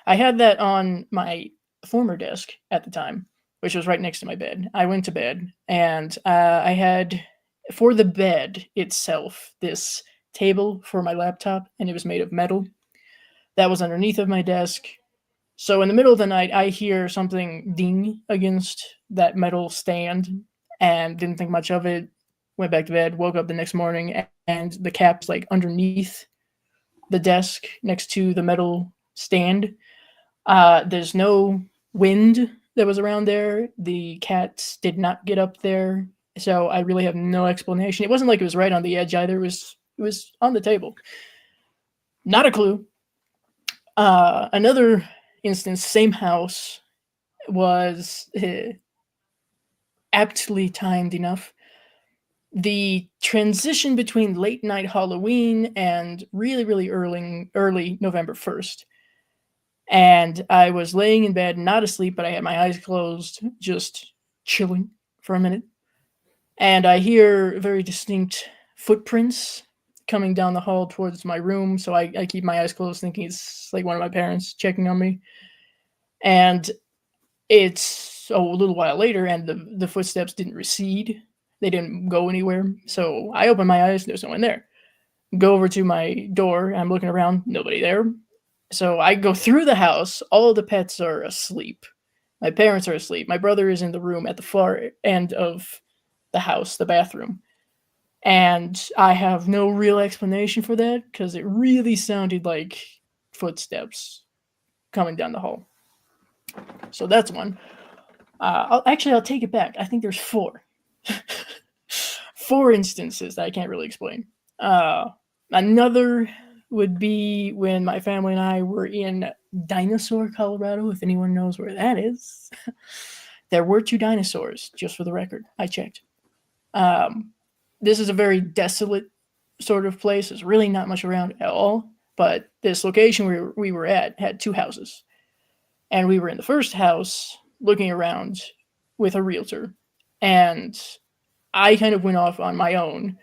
I had that on my former desk at the time, which was right next to my bed. I went to bed, and I had, for the bed itself, this table for my laptop, and it was made of metal. That was underneath of my desk. So in the middle of the night, I hear something ding against that metal stand, and didn't think much of it. Went back to bed, woke up the next morning, and the cap's like underneath the desk next to the metal stand. There's no wind that was around there. The cats did not get up there, so I really have no explanation. It wasn't like it was right on the edge either. It was on the table. Not a clue. Another instance, same house, was aptly timed enough. The transition between late night Halloween and really, really early November 1st. And I was laying in bed, not asleep, but I had my eyes closed, just chilling for a minute. And I hear very distinct footprints coming down the hall towards my room. So I keep my eyes closed, thinking it's like one of my parents checking on me. And it's a little while later, and the footsteps didn't recede. They didn't go anywhere. So I open my eyes, there's no one there. Go over to my door, I'm looking around, nobody there. So I go through the house, all of the pets are asleep. My parents are asleep. My brother is in the room at the far end of the house, the bathroom. And I have no real explanation for that, because it really sounded like footsteps coming down the hall. So that's one. I'll take it back. I think there's four. Four instances that I can't really explain. Another would be when my family and I were in Dinosaur, Colorado, if anyone knows where that is. There were 2 dinosaurs, just for the record. I checked. This is a very desolate sort of place. There's really not much around at all. But this location we were at had 2 houses. And we were in the first house looking around with a realtor. And I kind of went off on my own.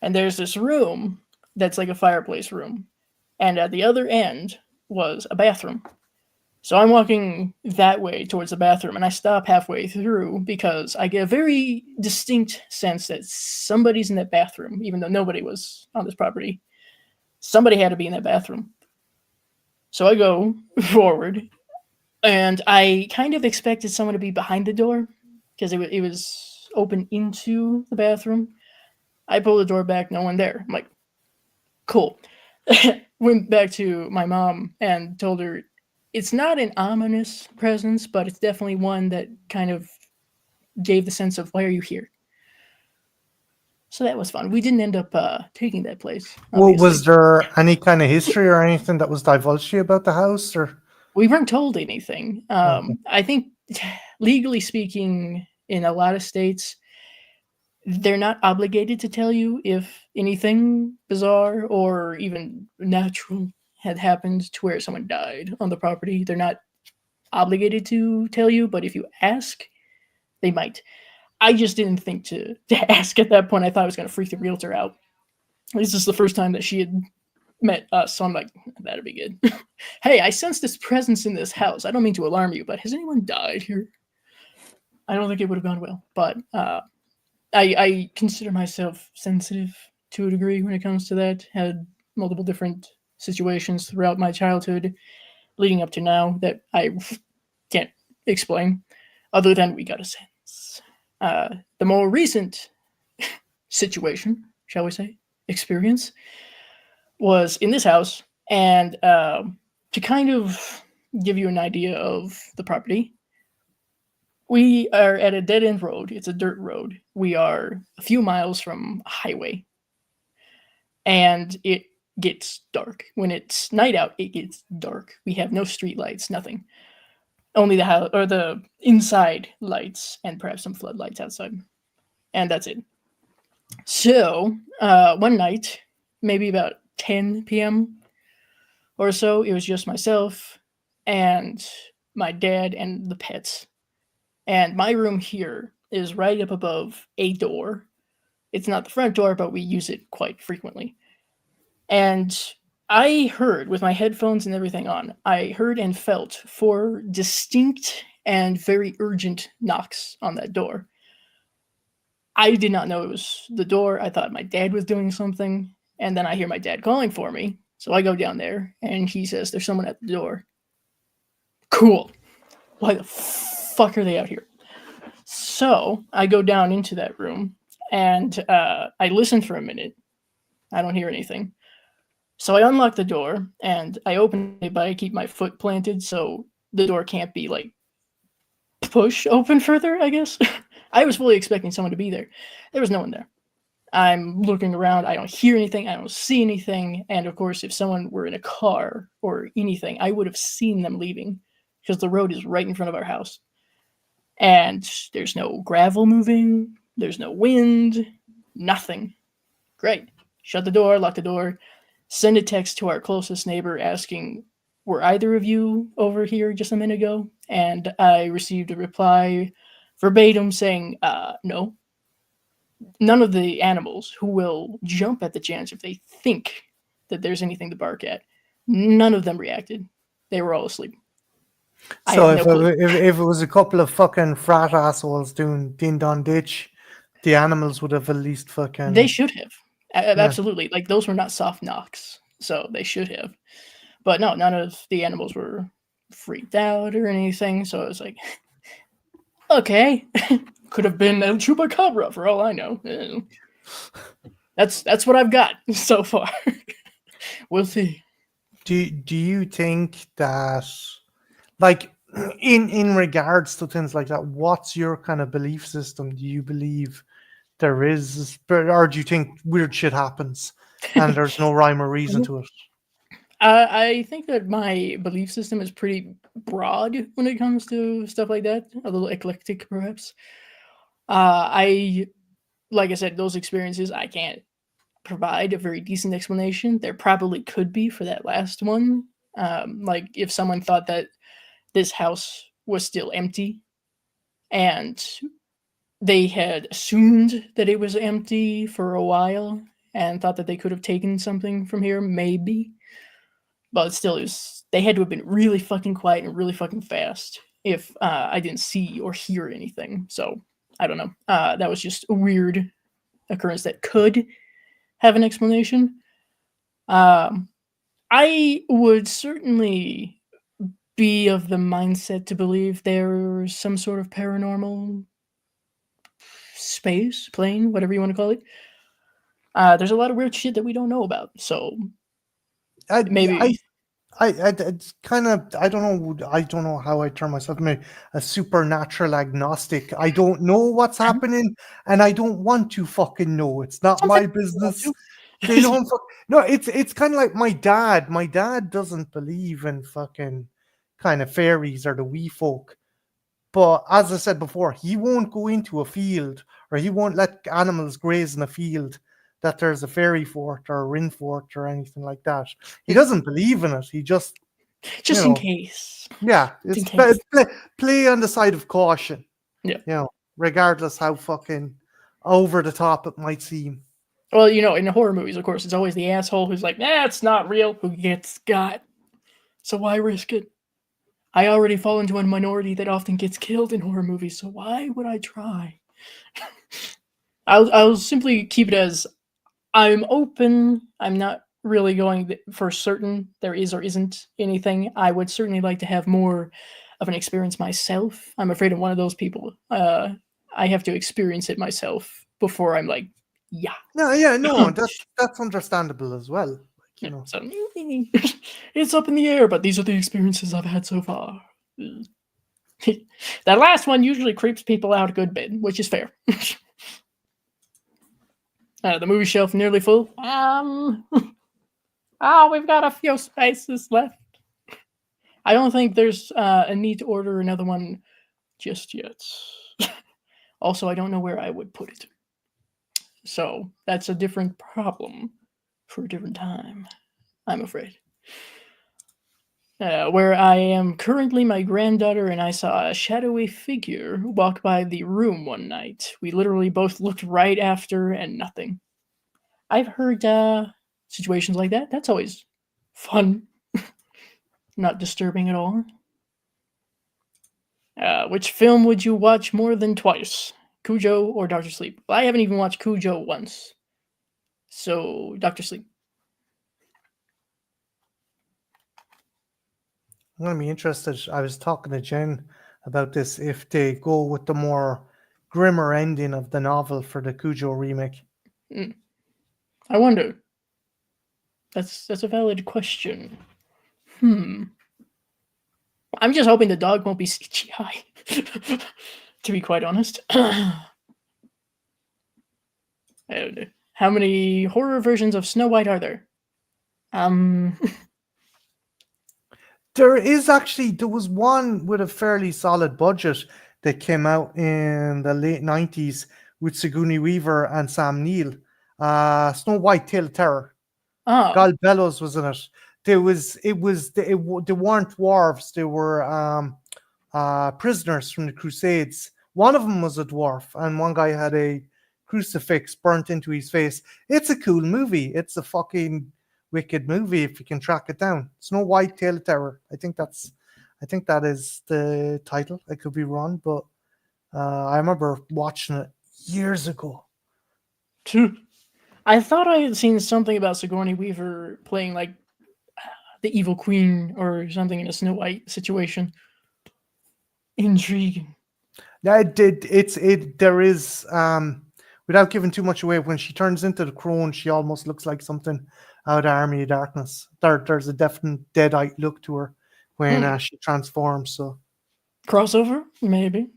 And there's this room that's like a fireplace room. And at the other end was a bathroom. So I'm walking that way towards the bathroom, and I stop halfway through because I get a very distinct sense that somebody's in that bathroom, even though nobody was on this property. Somebody had to be in that bathroom. So I go forward, and I kind of expected someone to be behind the door because it was open into the bathroom. I pull the door back, no one there. I'm like, cool. Went back to my mom and told her it's not an ominous presence, but it's definitely one that kind of gave the sense of, why are you here? So that was fun. We didn't end up taking that place. Well, was there any kind of history or anything that was divulged to you about the house, or? We weren't told anything. I think, legally speaking, in a lot of states, they're not obligated to tell you if anything bizarre or even natural had happened to where someone died on the property. They're not obligated to tell you, but if you ask, they might. I just didn't think to ask at that point. I thought I was going to freak the realtor out. This is the first time that she had met us, so I'm like, that'd be good. Hey, I sense this presence in this house. I don't mean to alarm you, but has anyone died here? I don't think it would have gone well, but I consider myself sensitive to a degree when it comes to that. Had multiple different situations throughout my childhood leading up to now that I can't explain, other than we got a sense. The more recent situation, shall we say, experience, was in this house, and to kind of give you an idea of the property, we are at a dead end road. It's a dirt road. We are a few miles from a highway, and it gets dark. When it's night out, it gets dark. We have no street lights, nothing. Only the house or the inside lights, and perhaps some floodlights outside, and that's it. So one night, maybe about 10 p.m. or so, it was just myself and my dad and the pets. And my room here is right up above a door. It's not the front door, but we use it quite frequently. And I heard, with my headphones and everything on, I heard and felt four distinct and very urgent knocks on that door. I did not know it was the door. I thought my dad was doing something. And then I hear my dad calling for me. So I go down there and he says, "There's someone at the door." Cool. Why the fuck are they out here? So I go down into that room and I listen for a minute. I don't hear anything. So I unlock the door and I open it, but I keep my foot planted so the door can't be like push open further, I guess. I was fully expecting someone to be there. There was no one there. I'm looking around. I don't hear anything. I don't see anything. And of course, if someone were in a car or anything, I would have seen them leaving because the road is right in front of our house. And there's no gravel moving. There's no wind. Nothing. Great. Shut the door, lock the door, send a text to our closest neighbor asking, "Were either of you over here just a minute ago?" And I received a reply verbatim saying, "No." None of the animals who will jump at the chance if they think that there's anything to bark at, none of them reacted. They were all asleep. I So have no clue. if it was a couple of fucking frat assholes doing Din Don Ditch, the animals would have at least fucking. They should have. Yeah. Absolutely. Like, those were not soft knocks, so they should have. But no, none of the animals were freaked out or anything, so it was like, okay. Could have been El Chupacabra for all I know. That's what I've got so far. We'll see. Do you think that, like, in regards to things like that, what's your kind of belief system? Do you believe there is a spirit, or do you think weird shit happens and there's no rhyme or reason to it? I think that my belief system is pretty broad when it comes to stuff like that. A little eclectic, perhaps. Like I said, those experiences, I can't provide a very decent explanation. There probably could be for that last one. Like, if someone thought that this house was still empty and they had assumed that it was empty for a while and thought that they could have taken something from here, maybe. But still, they had to have been really fucking quiet and really fucking fast if I didn't see or hear anything. So I don't know. That was just a weird occurrence that could have an explanation. I would certainly be of the mindset to believe there's some sort of paranormal space, plane, whatever you want to call it. There's a lot of weird shit that we don't know about. So maybe. It's kind of, I don't know how I term myself. I'm a supernatural agnostic. I don't know what's happening, and I don't want to fucking know. It's not my business. They don't no. It's kind of like my dad. My dad doesn't believe in fucking kind of fairies or the wee folk. But as I said before, he won't go into a field, or he won't let animals graze in a field that there's a fairy fort or a wren fort or anything like that. He doesn't believe in it. He just in case. Yeah, it's play on the side of caution. Yeah. Regardless how fucking over the top it might seem. Well, in the horror movies, of course, it's always the asshole who's like, "Nah, it's not real," who gets got. So why risk it? I already fall into a minority that often gets killed in horror movies, so why would I try? I'll simply keep it as, I'm open. I'm not really going for certain there is or isn't anything. I would certainly like to have more of an experience myself. I'm afraid I'm one of those people. I have to experience it myself before I'm like, yeah. No, that's understandable as well. you know. So it's up in the air, but these are the experiences I've had so far. That last one usually creeps people out a good bit, which is fair. The movie shelf nearly full. We've got a few spaces left. I don't think there's a need to order another one just yet. Also, I don't know where I would put it. So that's a different problem for a different time, I'm afraid. Where I am currently, my granddaughter and I saw a shadowy figure walk by the room one night. We literally both looked right after and nothing. I've heard situations like that. That's always fun. Not disturbing at all. Which film would you watch more than twice? Cujo or Doctor Sleep? Well, I haven't even watched Cujo once. So, Doctor Sleep. I'm going to be interested. I was talking to Jen about this if they go with the more grimmer ending of the novel for the Cujo remake. I wonder. That's a valid question. I'm just hoping the dog won't be CGI. To be quite honest. I don't know. How many horror versions of Snow White are there? There was one with a fairly solid budget that came out in the late 90s with Sigourney Weaver and Sam Neill. Snow White Tale of Terror. Oh, Gal Bellows was in it. They weren't dwarves. They were prisoners from the Crusades. One of them was a dwarf, and one guy had a crucifix burnt into his face. It's a cool movie. It's a fucking wicked movie if you can track it down. Snow White Tale of Terror. I think that is the title. I could be wrong, but I remember watching it years ago. I thought I had seen something about Sigourney Weaver playing like the evil queen or something in a Snow White situation. Intriguing. Yeah, there is without giving too much away, when she turns into the crone, she almost looks like something out of Army of Darkness. There's a definite deadite look to her when she transforms. So Crossover? Maybe.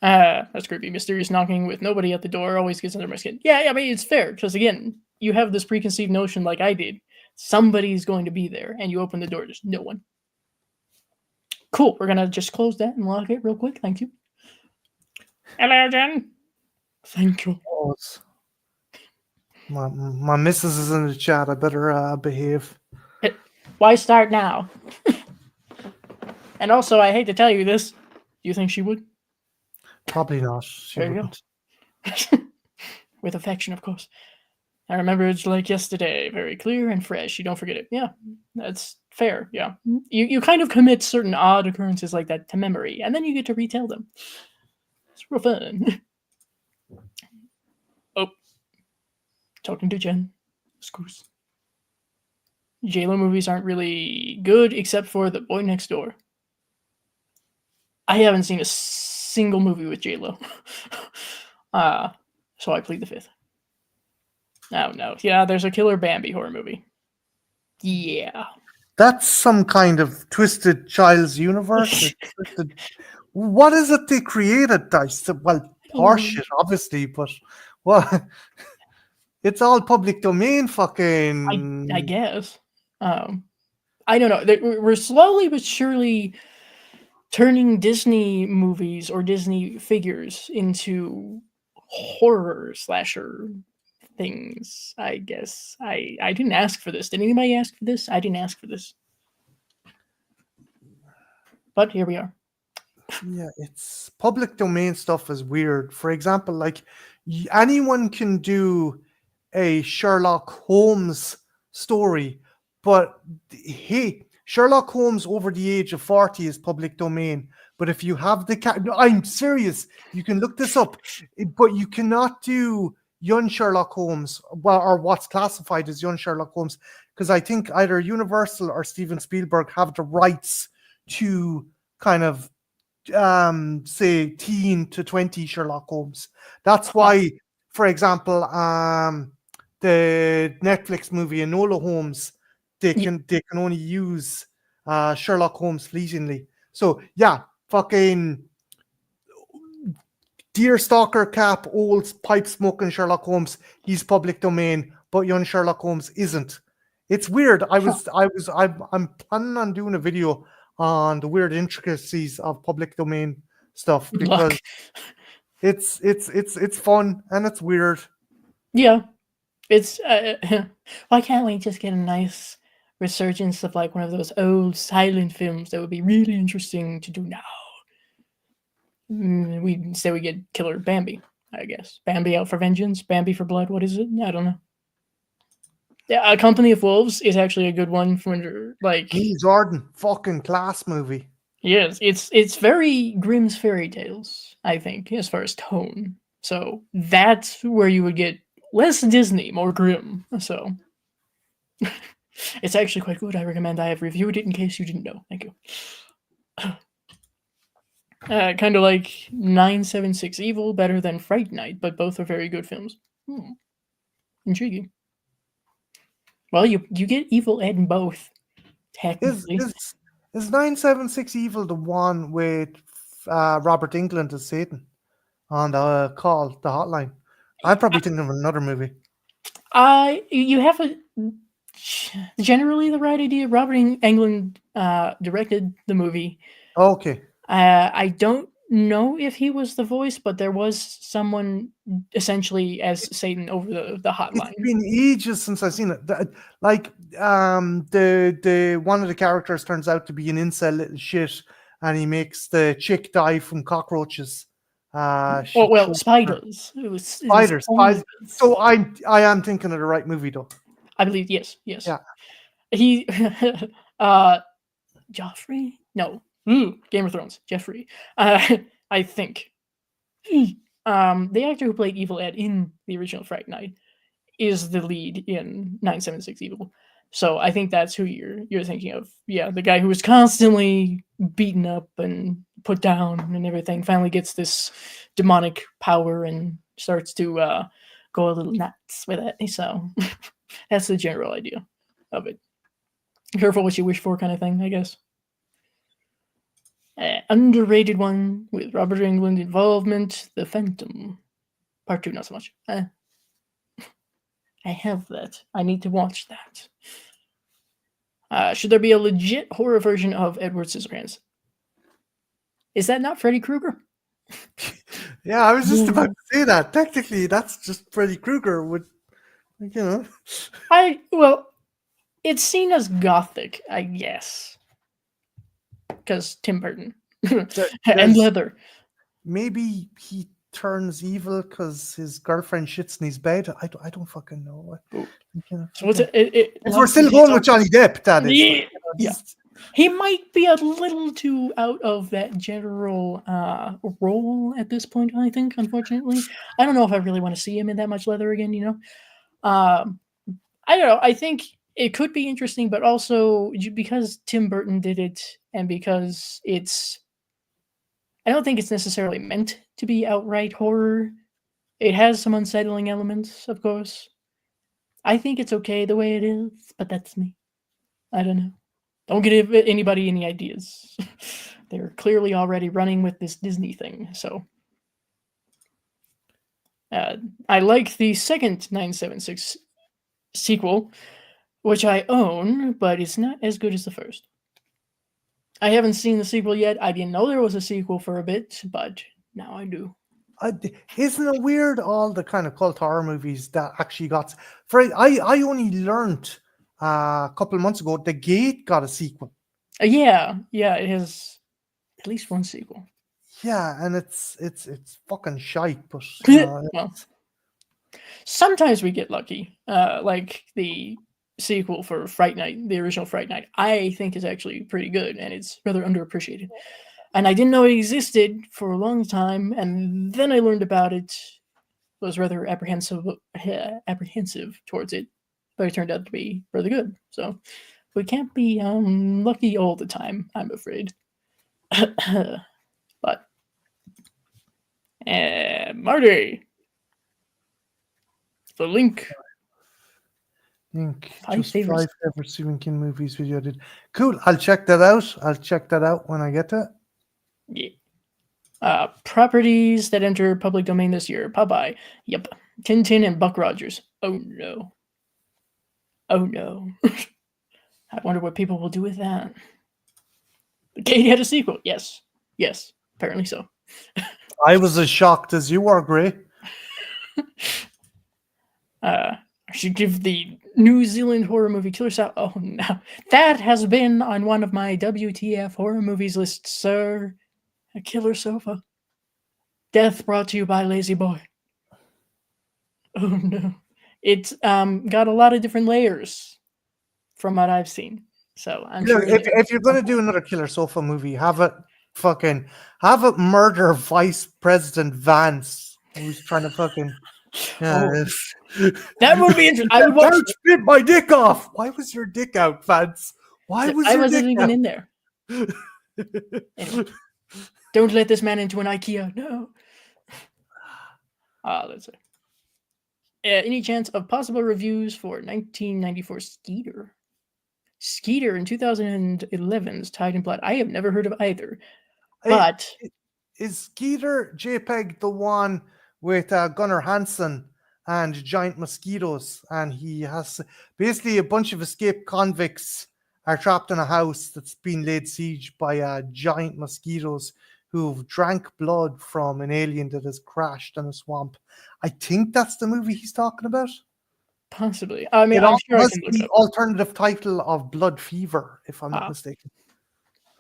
That's creepy. Mysterious knocking with nobody at the door always gets under my skin. Yeah, I mean, it's fair, because again, you have this preconceived notion like I did. Somebody's going to be there, and you open the door, there's no one. Cool, we're gonna just close that and lock it real quick. Thank you. Hello, Jen. Thank you. my missus is in the chat. I better behave. Why start now? And also, I hate to tell you this. Do you think she would? Probably not. She There you wouldn't. go. With affection, of course. I remember it's like yesterday, very clear and fresh. You don't forget it. Yeah, that's fair. Yeah, you kind of commit certain odd occurrences like that to memory, and then you get to retell them. It's real fun. Oh, talking to Jen. Screws. JLo movies aren't really good except for The Boy Next Door. I haven't seen a single movie with JLo. So I plead the fifth. Oh no. Yeah, there's a Killer Bambi horror movie. Yeah. That's some kind of twisted child's universe. What is it they created, Dice? Well, horseshit, obviously, but well, it's all public domain. Fucking. I guess. I don't know. We're slowly but surely turning Disney movies or Disney figures into horror slasher things, I guess. I didn't ask for this. Did anybody ask for this? I didn't ask for this. But here we are. Yeah, it's public domain stuff is weird. For example, like anyone can do a Sherlock Holmes story, but Sherlock Holmes over the age of 40 is public domain. But if you have I'm serious, you can look this up, but you cannot do young Sherlock Holmes, or what's classified as young Sherlock Holmes, because I think either Universal or Steven Spielberg have the rights to kind of say teen to 20 Sherlock Holmes. That's why, for example, the Netflix movie Enola Holmes, they can only use Sherlock Holmes fleetingly. So yeah, fucking Deerstalker Cap, old pipe smoking Sherlock Holmes, he's public domain, but young Sherlock Holmes isn't. It's weird. I'm planning on doing a video on the weird intricacies of public domain stuff Good because luck. it's fun and it's weird. Yeah, it's why can't we just get a nice resurgence of like one of those old silent films that would be really interesting to do now? Instead we get Killer Bambi, I guess. Bambi Out for Vengeance, Bambi for Blood. What is it? I don't know. Yeah, A Company of Wolves is actually a good one for like. Neil Jordan, fucking class movie. Yes, it's very Grimm's fairy tales, I think, as far as tone. So that's where you would get less Disney, more Grimm. So it's actually quite good. I recommend. I have reviewed it in case you didn't know. Thank you. Kind of like 976 Evil, better than Fright Night, but both are very good films. Intriguing. Well, you get Evil Ed in both, Is technically. is 976 Evil the one with Robert England as Satan on the call, the hotline? I'm probably thinking of another movie. You have generally the right idea. Robert Englund directed the movie. Okay. I don't know if he was the voice, but there was someone essentially as Satan over the hotline. It's been ages since I've seen it. Like the one of the characters turns out to be an incel little shit, and he makes the chick die from cockroaches. She choked her. Spiders. It was Spiders. So I am thinking of the right movie though. I believe yes. Yeah. He Joffrey? No. Game of Thrones. Jeffrey. I think. The actor who played Evil Ed in the original Fright Night is the lead in 976 Evil. So I think that's who you're thinking of. Yeah, the guy who was constantly beaten up and put down and everything finally gets this demonic power and starts to go a little nuts with it. So that's the general idea of it. Careful what you wish for, kind of thing, I guess. Underrated one with Robert Englund involvement, The Phantom. Part 2, not so much. I have that. I need to watch that. Should there be a legit horror version of Edward Scissorhands? Is that not Freddy Krueger? Yeah, I was just about to say that. Technically, that's just Freddy Krueger with, Well, it's seen as gothic, I guess. Because Tim Burton. And leather. Maybe he turns evil because his girlfriend shits in his bed. I don't fucking know. So what's it? If we're still going with Johnny Depp, that is. Yeah. He might be a little too out of that general role at this point, I think, unfortunately. I don't know if I really want to see him in that much leather again, I don't know. I think it could be interesting, but also because Tim Burton did it and because I don't think it's necessarily meant to be outright horror. It has some unsettling elements, of course. I think it's okay the way it is, but that's me. I don't know. Don't give anybody any ideas. They're clearly already running with this Disney thing, so. I like the second 976 sequel, which I own, but it's not as good as the first. I haven't seen the sequel yet. I didn't know there was a sequel for a bit, but now I do. Isn't it weird, all the kind of cult horror movies that actually got... I only learned a couple of months ago The Gate got a sequel. Yeah, it has at least one sequel. Yeah, and it's fucking shite, but well, sometimes we get lucky. Like the sequel for Fright Night, the original Fright Night, I think is actually pretty good, and it's rather underappreciated. And I didn't know it existed for a long time, and then I learned about it. Was rather apprehensive towards it, but it turned out to be really good. So we can't be lucky all the time, I'm afraid. But Marty, the link think 5 just favorites. 5 favorite Stephen King movies video did. Cool. I'll check that out. I'll check that out when I get to it. Yeah. Properties that enter public domain this year. Popeye. Yep. Tintin and Buck Rogers. Oh no. Oh no. I wonder what people will do with that. Katie had a sequel. Yes. Yes. Apparently so. I was as shocked as you are, Gray. I should give the New Zealand horror movie Killer Sofa. Oh no. That has been on one of my WTF horror movies lists, sir. A Killer Sofa. Death brought to you by Lazy Boy. Oh no. It's got a lot of different layers from what I've seen. So I'm Look, sure if you're gonna do another Killer Sofa movie, have it murder Vice President Vance, who's trying to fucking that would be interesting. I would watch. Don't spit my dick off. Why was your dick out, Vance? Why was I your wasn't dick even out? in there. Anyway, don't let this man into an IKEA. No. Let's see. Any chance of possible reviews for 1994 Skeeter? Skeeter in 2011's Tied in Blood. I have never heard of either. But Is Skeeter JPEG the one with Gunnar Hansen and giant mosquitoes? And he has basically a bunch of escaped convicts are trapped in a house that's been laid siege by giant mosquitoes who've drank blood from an alien that has crashed in a swamp. I think that's the movie he's talking about. possibly. I mean, It I'm sure I has can look the it up. alternative title of Blood Fever, if I'm not mistaken.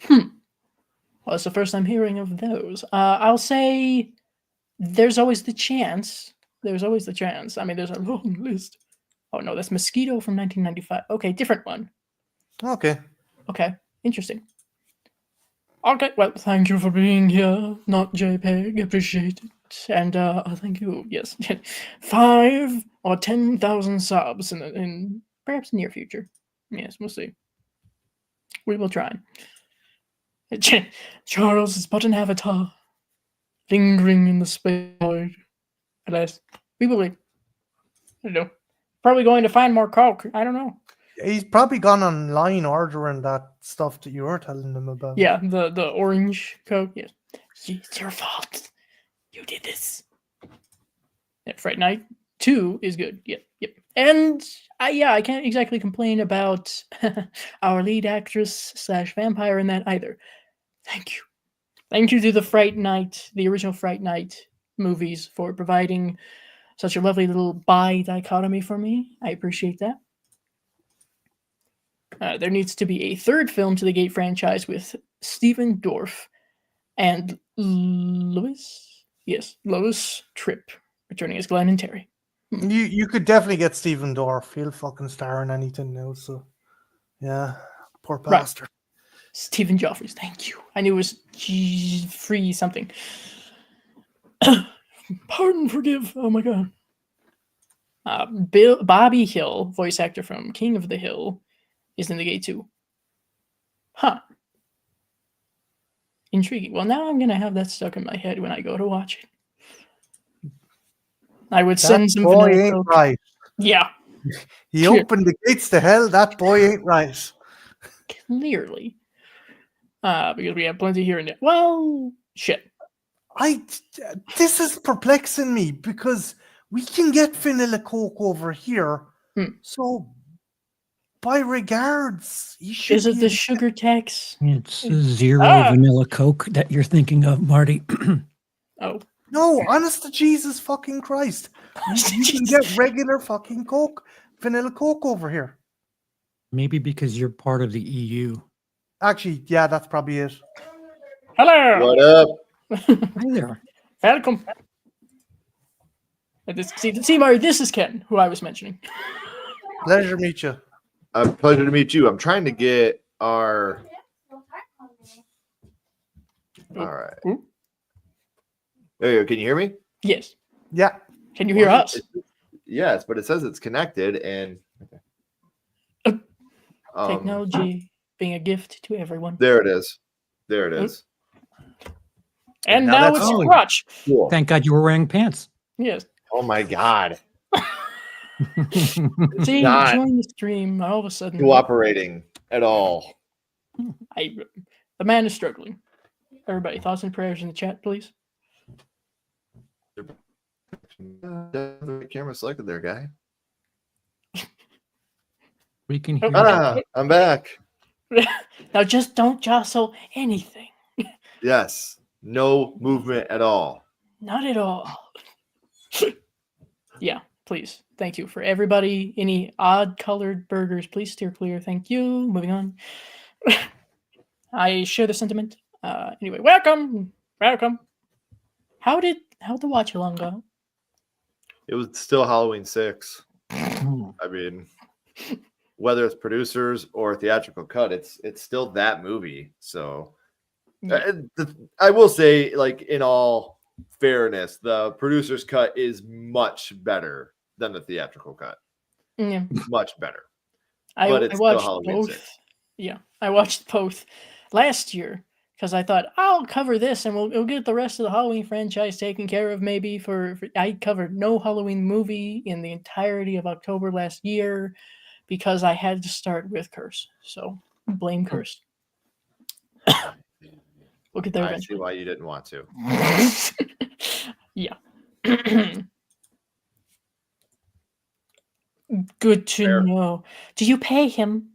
Well, it's the first I'm hearing of those. I'll say there's always the chance. There's always the chance. I mean, there's a long list. Oh no, that's Mosquito from 1995. Okay, different one. Okay. Okay, interesting. Okay, well, thank you for being here, not JPEG. Appreciate it. And thank you. Yes, 5 or 10,000 subs in perhaps near future. Yes, we'll see. We will try. Charles is but an avatar, lingering in the space void. Alas, we believe. I don't know. Probably going to find more coke. I don't know. He's probably gone online ordering that stuff that you were telling him about. Yeah, the orange coke. Yes, it's your fault. You did this. Yeah, Fright Night 2 is good. Yep. And I can't exactly complain about our lead actress / vampire in that either. Thank you. Thank you to the original Fright Night movies for providing such a lovely little bi-dichotomy for me. I appreciate that. There needs to be a third film to the Gate franchise with Stephen Dorff and Lois Tripp returning as Glenn and Terry. You could definitely get Stephen Dorff. He'll fucking star in anything now. So, yeah, poor bastard. Stephen Joffreys, thank you. I knew it was free something. Pardon, forgive. Oh my god. Bobby Hill, voice actor from King of the Hill, is in the Gate too. Huh. Intriguing. Well, now I'm gonna have that stuck in my head when I go to watch it. I would send some boy vanilla ain't Coke. right. Yeah, He opened the gates to hell. That boy ain't right. clearly. Because we have plenty here and there. Well, shit. This is perplexing me because we can get vanilla Coke over here. So, by regards, you should. Is it the sugar tax? It's zero vanilla Coke that you're thinking of, Marty. Oh. No, honest to Jesus fucking Christ. You can get regular fucking Coke, vanilla Coke over here. Maybe because you're part of the EU. Actually, yeah, that's probably it. Hello. What up? Hi there. Welcome. See, Mario, this is Ken, who I was mentioning. Pleasure to meet you. Pleasure to meet you. I'm trying to get our. All right. There you go. Can you hear me? Yes. Yeah. Can you hear us? Yes, but it says it's connected and. Technology being a gift to everyone. There it is. There it is. And now it's oh, crotch. Cool. Thank God you were wearing pants. Yes. Oh my God. See, not join the stream. All of a sudden, cooperating at all. the man is struggling. Everybody, thoughts and prayers in the chat, please. The camera selected there, guy. We can Oh, hear. Ah, I'm back. Now just don't jostle anything. Yes, no movement at all. Not at all. Yeah, please. Thank you for everybody. Any odd colored burgers, please steer clear. Thank you. Moving on. I share the sentiment. Anyway, welcome. How'd the watch along go? It was still Halloween 6. I mean, whether it's producers or theatrical cut, it's still that movie. So I will say, like, in all fairness, the producer's cut is much better than the theatrical cut. Yeah. Much better. I But it's still watched Halloween both. 6. Yeah, I watched both last year because I thought I'll cover this and we'll get the rest of the Halloween franchise taken care of. Maybe for I covered no Halloween movie in the entirety of October last year because I had to start with Curse. So blame Curse. We'll get there I see eventually. why you didn't want to. Yeah. Good to Fair. know. Do you pay him?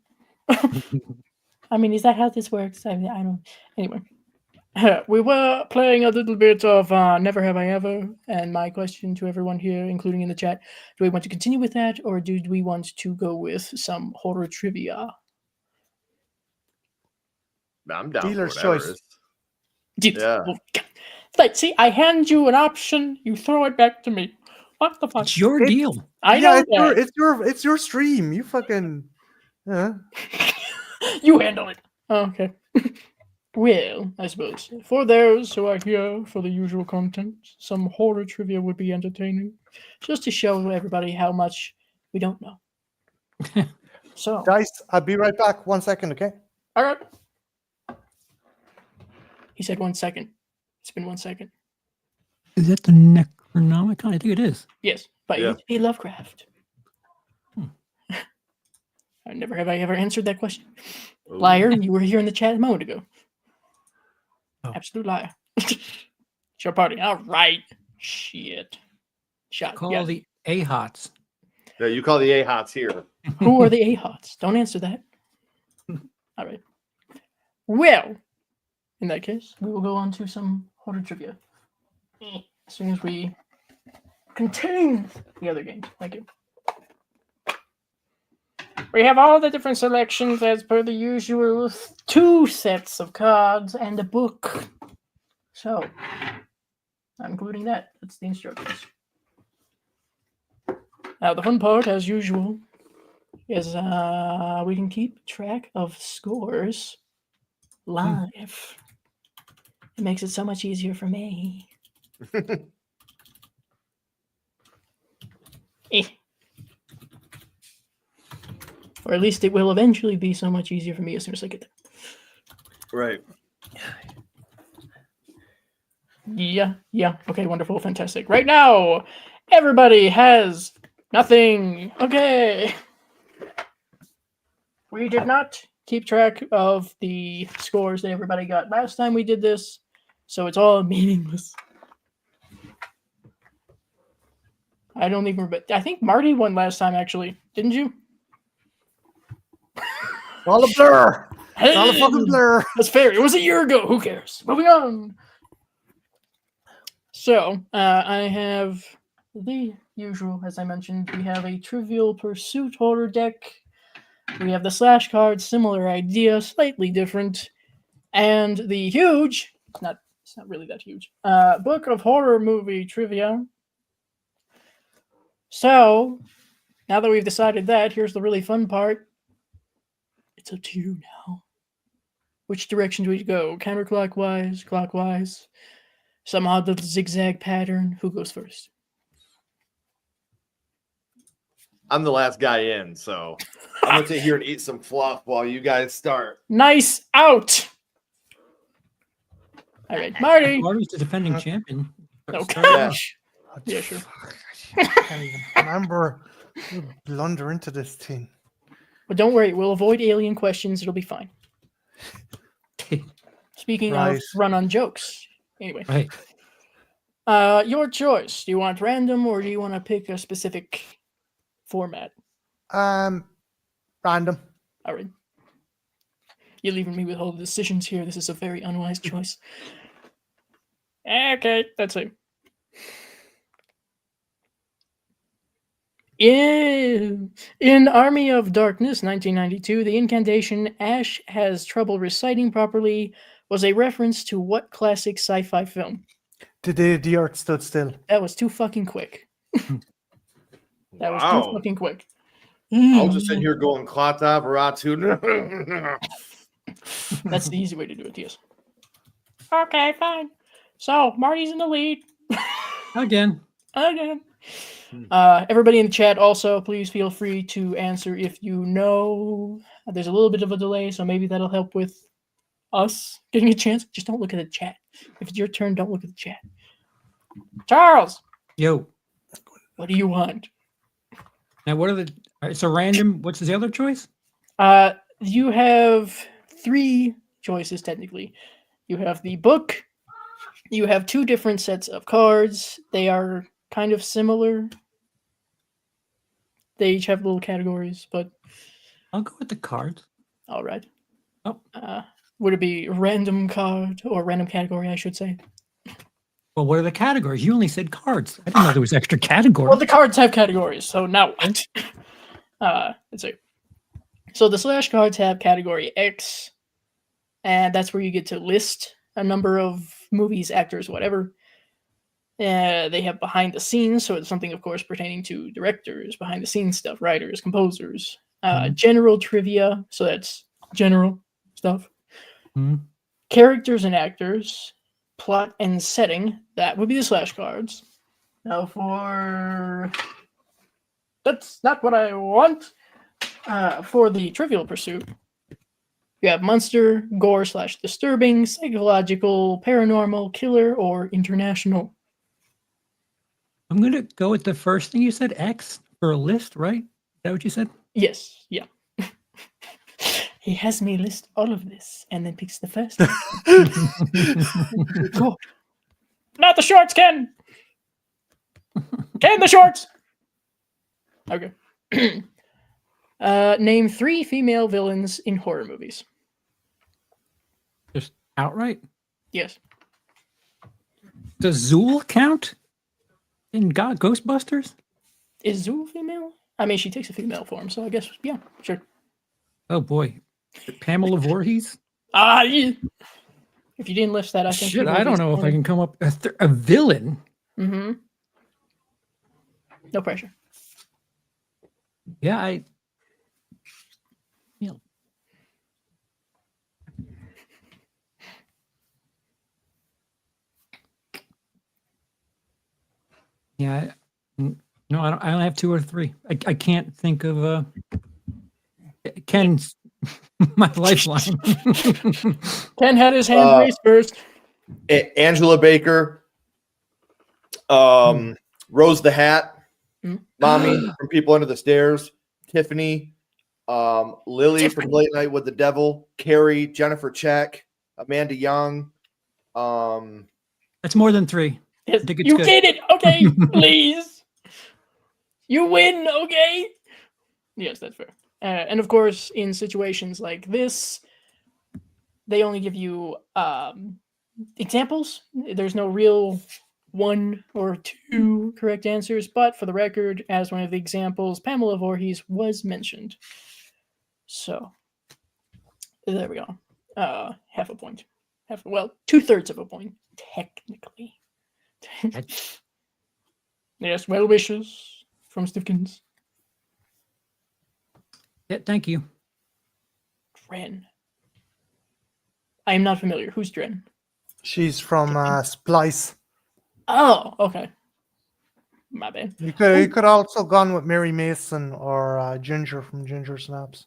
I mean, is that how this works? I don't. Anyway, we were playing a little bit of Never Have I Ever, and my question to everyone here, including in the chat, do we want to continue with that, or do we want to go with some horror trivia? I'm down Dealer's for whatever. choice. Yeah. Like, see, I hand you an option, you throw it back to me. What the fuck? It's your It's- deal. I know that. It's your stream. You fucking You handle it. Okay. Well, I suppose for those who are here for the usual content, some horror trivia would be entertaining, just to show everybody how much we don't know. So, Dice, I'll be right back. 1 second, okay? all right. He said 1 second. It's been 1 second. Is that the Necronomicon? I think it is. Yes, by Yeah. H.P. Lovecraft. Never have I ever answered that question. Ooh. Liar, you were here in the chat a moment ago. Oh. Absolute liar. It's your party. All right. Shit. Shot. Call Yeah. the AHOTs. Yeah, you call the AHOTs here. Who are the AHOTs? Don't answer that. All right. Well, in that case, we will go on to some horror trivia. As soon as we contain the other games. Thank you. We have all the different selections as per the usual 2 sets of cards and a book. So, I'm including that. That's the instructions. Now, the fun part, as usual, is we can keep track of scores live. It makes it so much easier for me. Or at least it will eventually be so much easier for me as soon as I get there. Right. Yeah. Okay, wonderful, fantastic. Right now, everybody has nothing. Okay. We did not keep track of the scores that everybody got last time we did this, so it's all meaningless. I don't even remember. I think Marty won last time, actually. Didn't you? All a blur. It's all a fucking blur. That's fair. It was a year ago. Who cares? Moving on. So, I have the usual, as I mentioned. We have a Trivial Pursuit horror deck. We have the slash cards, similar idea, slightly different. And the huge, it's not really that huge, book of horror movie trivia. So, now that we've decided that, here's the really fun part. It's up to you now. Which direction do we go? Counterclockwise, clockwise, some odd little zigzag pattern. Who goes first? I'm the last guy in, so I'm going to sit here and eat some fluff while you guys start. Nice out! All right, Marty. Marty's the defending champion. Okay. Yeah. Yeah, sure. I can't even remember. You blunder into this thing. But don't worry, we'll avoid alien questions. It'll be fine. Speaking of Right. run-on jokes. Anyway. Right. Your choice. Do you want random or do you want to pick a specific format? Random. All right. You're leaving me with all the decisions here. This is a very unwise choice. Okay, that's it. In Army of Darkness, 1992, the incantation Ash has trouble reciting properly was a reference to what classic sci-fi film? The day the earth stood still. That was too fucking quick. That was too fucking quick. I'll just sit here going Klata Baratu. That's the easy way to do it, yes. Okay, fine. So, Marty's in the lead. Again. Everybody in the chat also, please feel free to answer if you know. There's a little bit of a delay, so maybe that'll help with us getting a chance. Just don't look at the chat. If it's your turn, don't look at the chat. Charles, Yo. what do you want? Now, what are the... It's a random... What's the other choice? You have 3 choices, technically. You have the book. You have 2 different sets of cards. They are kind of similar. They each have little categories, but... I'll go with the cards. All right. Oh. Would it be random card or random category, I should say? Well, what are the categories? You only said cards. I didn't know there was extra categories. Well, the cards have categories, so now what? Let's see. So the slash cards have category X, and that's where you get to list a number of movies, actors, whatever. They have behind the scenes, so it's something, of course, pertaining to directors, behind the scenes stuff, writers, composers. General trivia, so that's general stuff. Characters and actors, plot and setting, that would be the slash cards. Now that's not what I want. For the Trivial Pursuit, you have monster, gore / disturbing, psychological, paranormal, killer, or international. I'm going to go with the first thing you said, X, for a list, right? Is that what you said? Yes, yeah. He has me list all of this and then picks the first one. Cool. Not the shorts, Ken! Ken, the shorts! Okay. Name 3 female villains in horror movies. Just outright? Yes. Does Zool count in Ghostbusters? Is Zool female? I mean, she takes a female form, so I guess, yeah, sure. Oh, boy. Pamela Voorhees? Yeah. If you didn't list that, I think... Shit, I don't know if I can come up... A villain? Mm-hmm. No pressure. Yeah, Yeah. No, I don't have 2 or 3. I can't think of Ken's my lifeline. Ken had his hand raised first. Angela Baker, Rose the Hat, Mommy from People Under the Stairs, Tiffany, Lily from Late Night with the Devil, Carrie, Jennifer Check, Amanda Young. That's more than 3. Yes, you good. did it. Okay, please. You win. Okay. Yes, that's fair. And of course, in situations like this, they only give you examples. There's no real 1 or 2 correct answers, but for the record, as one of the examples, Pamela Voorhees was mentioned. So there we go. Half a point. 2/3 of a point, technically. Yes, well wishes from Stivkins. Yeah, thank you. Dren. I am not familiar. Who's Dren? She's from Splice. Oh, okay. My bad. You could also gone with Mary Mason or Ginger from Ginger Snaps.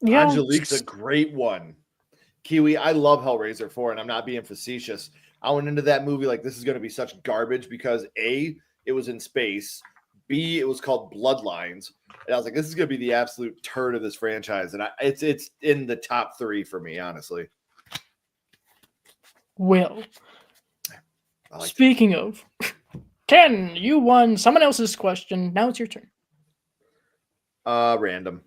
Yeah. Angelique's a great one. Kiwi, I love Hellraiser 4, and I'm not being facetious. I went into that movie like this is going to be such garbage because A, it was in space. B, it was called Bloodlines. And I was like, this is going to be the absolute turd of this franchise. And it's in the top 3 for me, honestly. Well, I like speaking of, Ken, you won someone else's question. Now it's your turn. Random.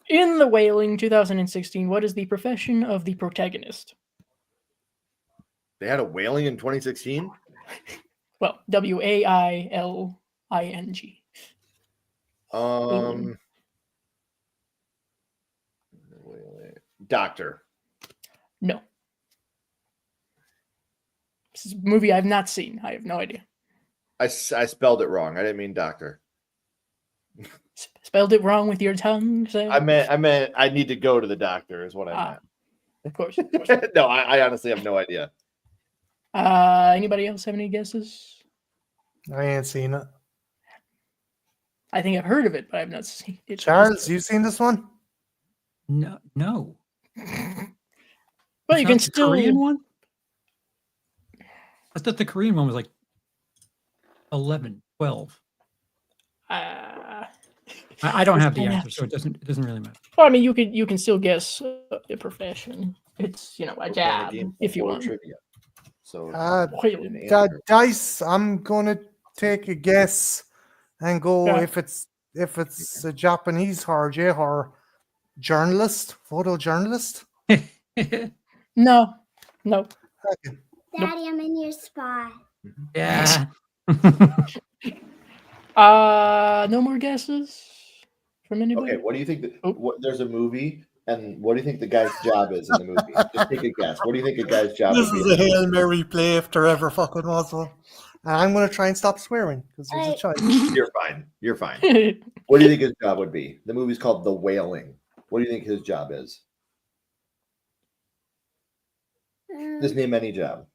In The Wailing 2016, what is the profession of the protagonist? They had a whaling in 2016? Well, Wailing. Doctor. No. This is a movie I've not seen. I have no idea. I spelled it wrong. I didn't mean doctor. Spelled it wrong with your tongue? So? I meant I need to go to the doctor is what I meant. Of course. Of course. No, I honestly have no idea. Anybody else have any guesses? I ain't seen it. I think I've heard of it, but I've not seen it. Charles, you seen this one? No. Well, It's you not can the still. Korean one? I thought the Korean one was like 11, 12. I don't have the answer, so it doesn't really matter. Well, I mean, you can still guess a profession. It's a job if you want. Trivia. So Dice, I'm gonna take a guess and go Yeah. if it's a Japanese horror, J horror journalist, photojournalist. No. Okay. Daddy, I'm in your spot. Yeah. No more guesses from anybody. okay, what do you think? Oh. There's a movie, and what do you think the guy's job is in the movie? Just take a guess. What do you think a guy's job This would is be? a Hail Mary play if there ever fucking was one. And I'm gonna try and stop swearing because there's a child. You're fine. You're fine. What do you think his job would be? The movie's called The Wailing. What do you think his job is? Just name any job.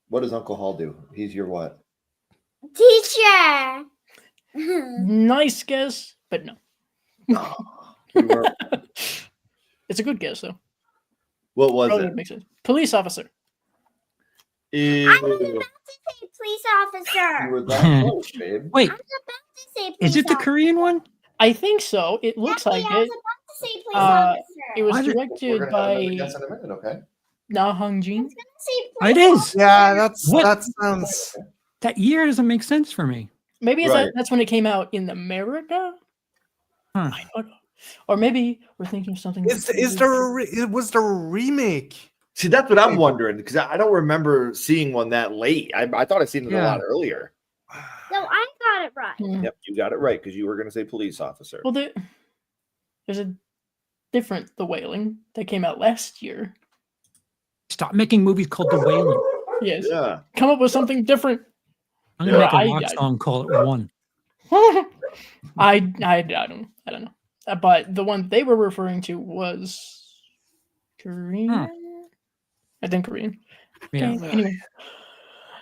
What does Uncle Hall do? He's your what? Teacher. Nice guess, but no. You were- It's a good guess though. what was Probably it? would make sense. Police officer. Ew. I was about to say police officer. You were that close, babe. Wait, I was about to say police is it the officer. Korean one? I think so. It looks Daddy, like I was it. about to say police Uh, officer. It was Why did- We're directed gonna have by another guess in a minute, okay? Na Hung Jin. I was gonna say It police is. officer. Yeah, What? that sounds. That year doesn't make sense for me. Maybe Right. that's when it came out in America. Huh. I don't know. Or maybe we're thinking of something. Was there a remake? See, that's what I'm wondering because I don't remember seeing one that late. I thought I'd seen it a Yeah. lot earlier. No, I got it right. Hmm. Yep, you got it right because you were going to say police officer. Well, there's a different The Wailing that came out last year. Stop making movies called The Wailing. Yes. Yeah. Come up with something different. I'm gonna make a I- rock I- song, call it One. I don't know. But the one they were referring to was Korean. I think Korean. Yeah. Okay, anyway.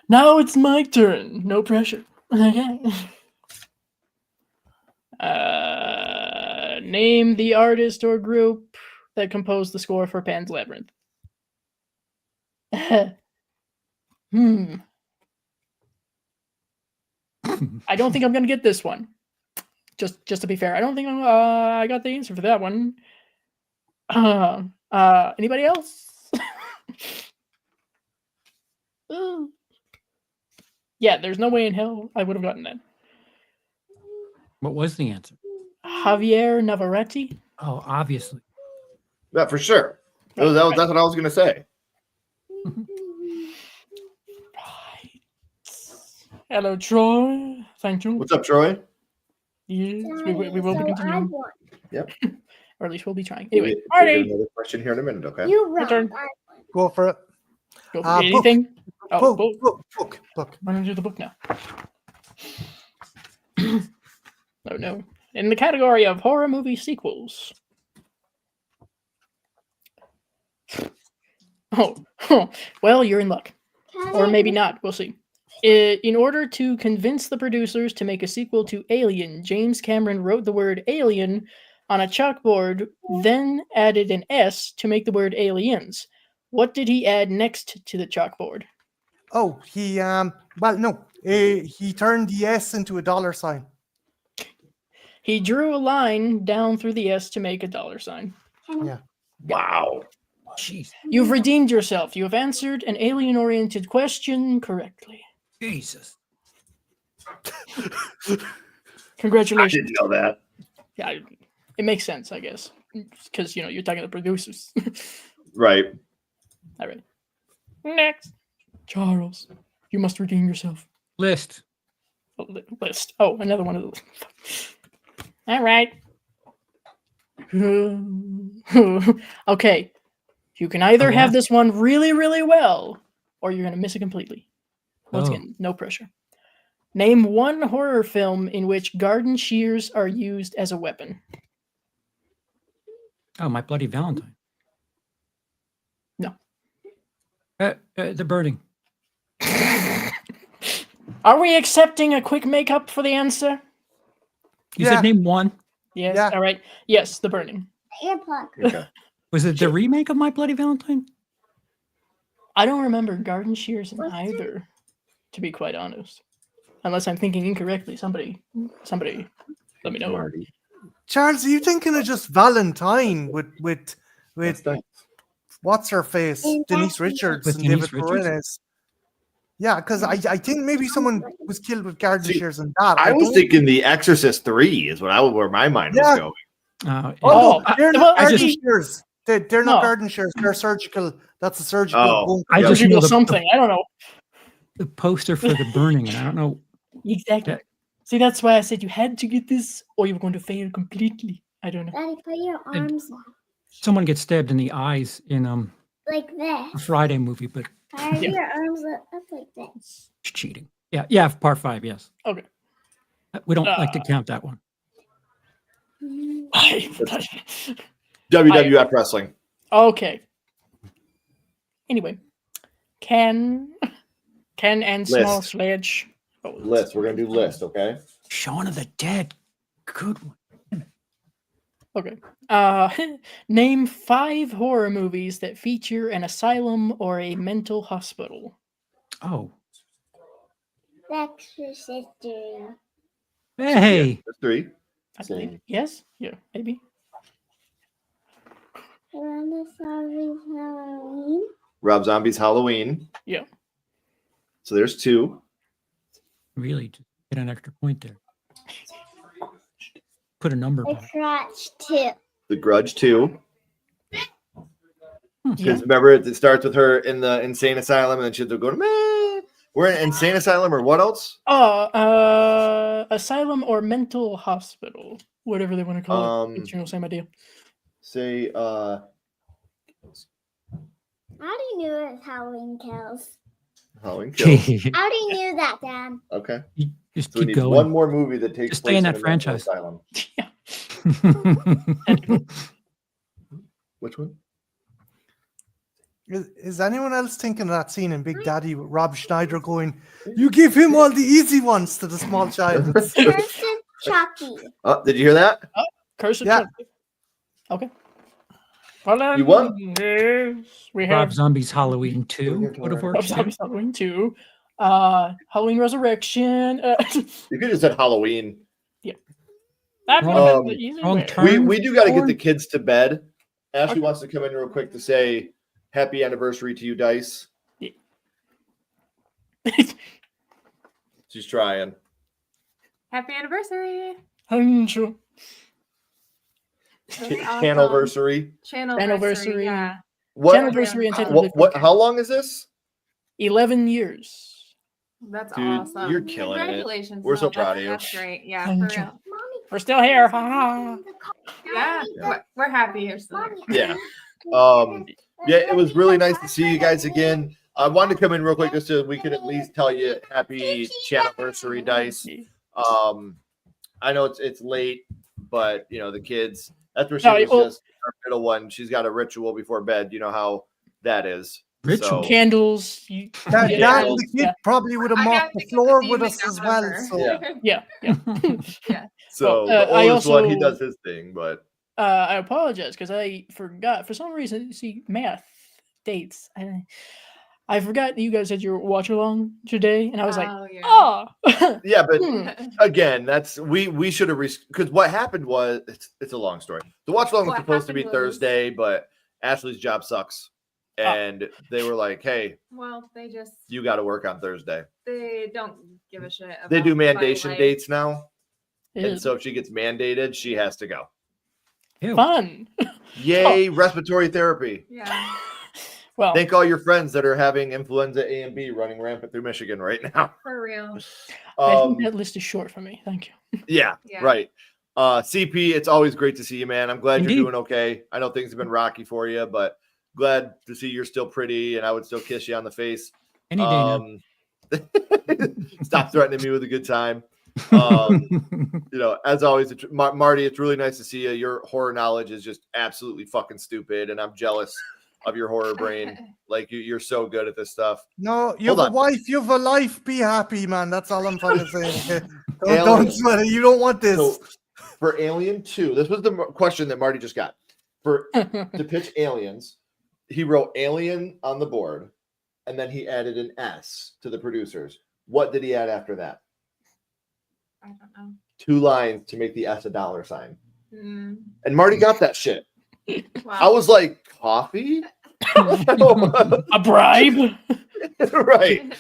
Now it's my turn. No pressure. Okay. Name the artist or group that composed the score for Pan's Labyrinth. I don't think I'm gonna get this one. Just to be fair, I don't think I got the answer for that one. Anybody else? Yeah, there's no way in hell I would have gotten that. What was the answer? Javier Navarrete. Oh, obviously. Yeah, for sure. That's what I was going to say. Right. Hello, Troy. Thank you. What's up, Troy? Yes, we will be So I continuing, won. or at least we'll be trying. Anyway, We'll get alrighty. another question here in a minute, okay? You My won. turn. I Go for it. Go for book. anything. Oh, Book. I'm gonna do the book now. Oh no! In the category of horror movie sequels. Oh, well, you're in luck, Can or I- maybe not. We'll see. In order to convince the producers to make a sequel to Alien, James Cameron wrote the word alien on a chalkboard, then added an S to make the word aliens. What did he add next to the chalkboard? Oh, he well, no, he turned the S into a dollar sign. He drew a line down through the S to make a dollar sign. Yeah. Wow. Jeez. You've redeemed yourself. You have answered an alien-oriented question correctly. Jesus. I Congratulations. didn't know that. Yeah, it makes sense, I guess, because you're talking to the producers. Right. All right. Next, Charles, you must redeem yourself. List. List. Oh, another one of those. All right. Okay. You can either have this one really, really well, or you're going to miss it completely. Once again, no pressure. Name one horror film in which garden shears are used as a weapon. Oh, My Bloody Valentine. No. The Birding. Are we accepting a quick makeup for the answer? You Yeah. said name one. Yes. Yeah. All right. Yes, The Burning. Earplug. Okay. Was it the remake of My Bloody Valentine? I don't remember garden shears in What's that? either, to be quite honest. Unless I'm thinking incorrectly. Somebody, let me know. Marty. Charles, are you thinking of just Valentine with That's nice. what's her face, Denise Richards With and Denise David Richards? Boreanaz? Yeah, because I think maybe someone was killed with garden See, shears and that. I was don't- thinking The Exorcist 3 is where my mind was Yeah. going. Oh, Oh, no, they're well, not I garden just- shears. They're No. not garden shears. They're surgical. That's a surgical. Oh. bone. I Yeah. just Surgical know something. I don't know. the poster for The Burning, and I don't know. Exactly. Yeah. See, that's why I said you had to get this, or you were going to fail completely. I don't know. Daddy, put your arms up Someone gets stabbed in the eyes in like a this. Friday movie, but Have Yeah. your arms up like this. it's cheating. Yeah, part 5, yes. Okay. We don't like to count that one. WWF Wrestling. Okay. Anyway, Ken and Small List. Sledge. Oh, List. We're going to do list, okay? Shaun of the Dead. Good one. Okay. Name 5 horror movies that feature an asylum or a mental hospital. Oh. Exorcist 3. Hey. There's 3. I believe. Same. Yes? Yeah, maybe. Halloween. Rob Zombie's Halloween. Yeah. So there's 2. Really, just get an extra point there. Put a number The by it. Crotch 2. The Grudge 2. Yeah. Because remember, it starts with her in the insane asylum, and then she'll go, meh. We're in insane asylum, or what else? Asylum or mental hospital, whatever they want to call it. It's same idea. Say, How do you know it's Halloween Kills? Halloween Kills. How do you know that, Dad? Okay. You just So we keep need going. one more movie that takes Just place stay in in that a mental franchise. asylum. Yeah. Which one? Is anyone else thinking of that scene in Big Daddy with Rob Schneider going, "You give him all the easy ones" to the small child? Kirsten Chucky. Oh, did you hear that? Curse of Yeah. Chucky. Okay. Well, then, You won. yes, we Rob have Zombie's Halloween 2 would have Rob worked. too. Zombie's Halloween 2, Halloween Resurrection. You could have said Halloween. That Wrong- one is the easy wrong way. turn. We do got to get Porn? the kids to bed. Ashley Okay. wants to come in real quick to say happy anniversary to you, Dice. She's trying. Happy anniversary. Huncho. That's awesome. Channelversary. Channelversary. Yeah. What? Channelversary and What? How long is this? 11 years. That's Dude, awesome. you're killing it. Congratulations. We're so Will. proud of you. That's great. Yeah, Thank for you. real. We're still here. Ha ha. Yeah, we're happy you're still here. Yeah. Yeah, it was really nice to see you guys again. I wanted to come in real quick just so we could at least tell you happy Channelversary, Dice. I know it's late, but the kids. That's where she No, was well- just our middle one. She's got a ritual before bed. You know how that is. Ritual. Candles. Dad, Yeah. the kid Yeah. probably would have I mopped got the to floor get with the us as evening well. number. So Yeah. Yeah. So Well, the I oldest one, he also- does his thing, but I apologize because I forgot for some reason. See, math dates. I forgot that you guys had your watch along today, and I was like, Oh, yeah. oh, Yeah, but hmm. again, that's we should have because what happened was it's a long story. The watch along was What supposed to be happened was- Thursday, but Ashley's job sucks, and they were like, "Hey, Well, they just you got to work on Thursday." they don't give a shit. They do about my mandation life. dates now, Ew. and so if she gets mandated, she has to go. Ew. Fun. Yay, respiratory therapy! Yeah. Well, Thank all your friends that are having influenza A and B running rampant through Michigan right now. For real. I think that list is short for me. Thank you. Yeah, Yeah. right. CP, it's always great to see you, man. I'm glad Indeed. you're doing okay. I know things have been rocky for you, but glad to see you're still pretty, and I would still kiss you on the face. Any day now. Stop threatening me with a good time. As always, Marty, it's really nice to see you. Your horror knowledge is just absolutely fucking stupid, and I'm jealous of your horror brain. Like you're so good at this stuff. No, you Hold have on. a wife, you have a life. Be happy, man. That's all I'm fucking saying. Okay? Alien. Don't sweat it. You don't want this. So for Alien 2, this was the question that Marty just got. To pitch Aliens, he wrote Alien on the board, and then he added an S to the producers. What did he add after that? I don't know. 2 lines to make the S a dollar sign. Mm. And Marty got that shit. Wow. I was like, coffee? A bribe. Right.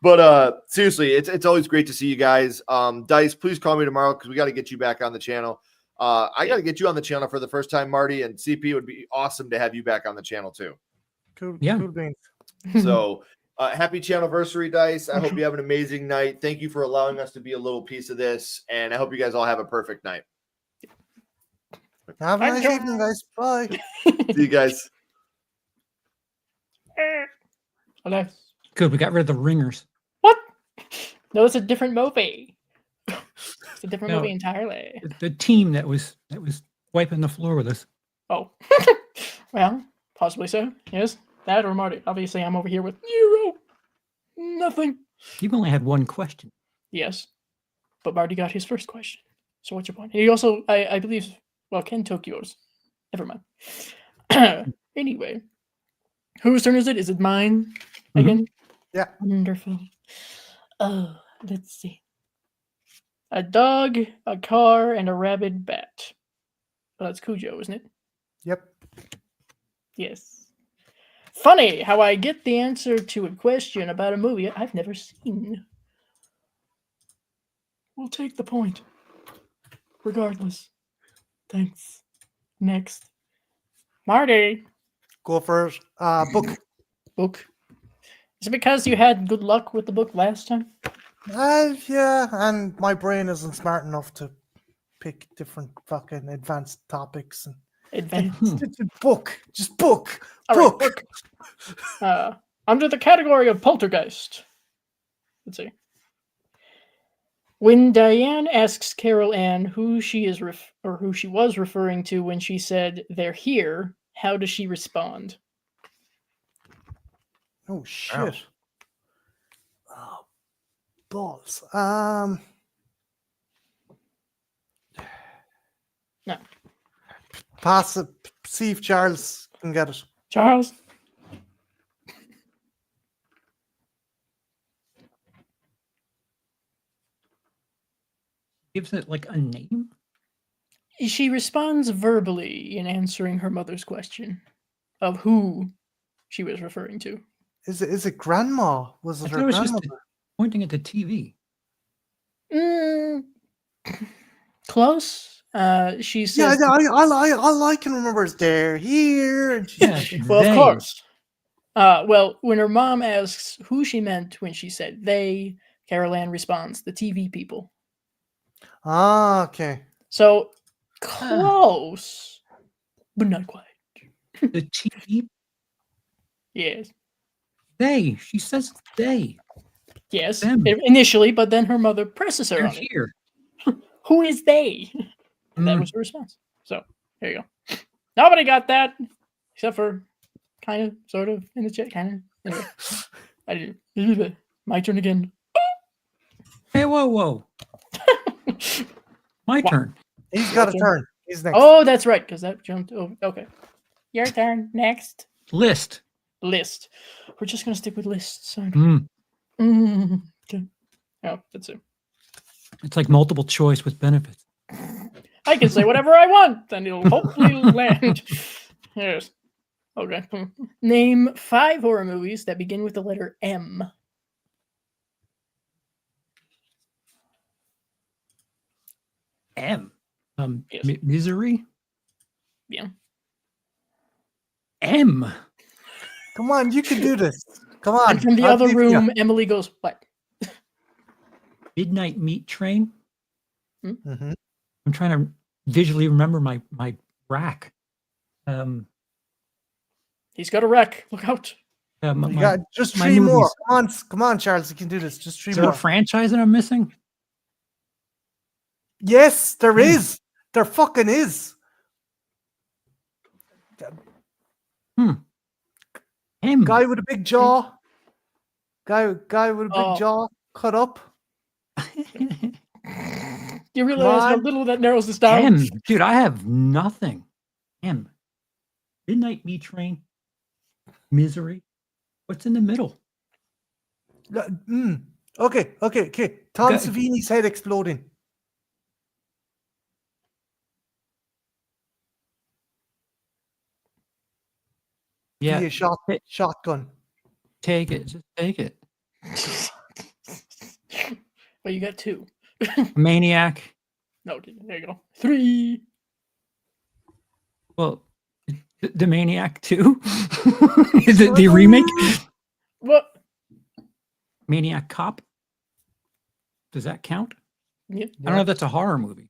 But seriously, it's always great to see you guys. Dice, please call me tomorrow because we got to get you back on the channel. I got to get you on the channel for the first time, Marty, and CP would be awesome to have you back on the channel too. Cool, Yeah. cool beans. So happy Channelversary, Dice. I hope you have an amazing night. Thank you for allowing us to be a little piece of this, and I hope you guys all have a perfect night. Have a Bye, nice Joe. evening, guys. Bye. See you guys. Okay. Good. We got rid of the ringers. What? No, it's a different movie. It's a different No. movie entirely. The team that was wiping the floor with us. Oh. Well, possibly so. Yes. That or Marty. Obviously, I'm over here with 0. Nothing. You've only had one question. Yes. But Marty got his first question. So what's your point? He also, I believe, well, Ken took yours. Never mind. Anyway. Whose turn is it? Is it mine again? Yeah. Wonderful. Oh, let's see. A dog, a car, and a rabid bat. Well, that's Cujo, isn't it? Yep. Yes. Funny how I get the answer to a question about a movie I've never seen. We'll take the point. Regardless. Thanks. Next. Marty. Go for it. Book. Book. Is it because you had good luck with the book last time? Yeah, and my brain isn't smart enough to pick different fucking advanced topics. And Advanced. it's a book. Just book. All right, Book. under the category of poltergeist. Let's see. When Diane asks Carol Ann who she is who she was referring to when she said they're here, how does she respond? Oh shit. Ow. Oh, balls. No. Pass it. See if Charles can get it. Charles? Gives it like a name. She responds verbally in answering her mother's question of who she was referring to. Is it grandma? Was I it thought her it was just grandmother? pointing at the TV. Mm, close. She Yeah, says, all I can remember is they're here. And she, Yeah. well, they. of course. Well, when her mom asks who she meant when she said they, Carol Ann responds, the TV people. okay. So close, but not quite. The TV. Yes. They. She says they. Yes. Them. Initially, but then her mother presses her They're on it. here. Who is they? And that Mm. was her response. So there you go. Nobody got that, except for kind of, sort of, in the chat. Kind of. Anyway, I did. My turn again. Hey, whoa. My What? turn. He's got a Okay. turn. He's next. Oh, that's right, because that jumped over. Okay. Your turn. Next. List. List. We're just gonna stick with lists. Aren't we? Okay. Oh, that's it. It's like multiple choice with benefits. I can say whatever I want, and it'll hopefully land. Yes. Okay. Name 5 horror movies that begin with the letter M. M. Yes. Misery. Yeah. M. Come on, you can do this. Come on. And from the I'll other believe ya. room, Emily goes, "What?" Midnight Meat Train. Mhm. I'm trying to visually remember my rack. He's got a wreck. Look out. You got just my 3 more. movies. Come on, Charles. You can do this. Just 3 Is there more. a franchise that I'm missing? Yes, there Hmm. is. There fucking is. M. Guy with a big jaw. Guy with a big Oh. jaw cut up. You realize how on. little that narrows this down? M. Dude, I have nothing. M. Midnight Meat Train. Misery. What's in the middle? Okay. Tom Go- Savini's head exploding. Yeah. Via shotgun. Take it. Just take it. Well, you got 2. Maniac. No, there you go. 3. Well, the Maniac 2? Is it the remake? What? Maniac Cop? Does that count? Yeah. I don't know if that's a horror movie.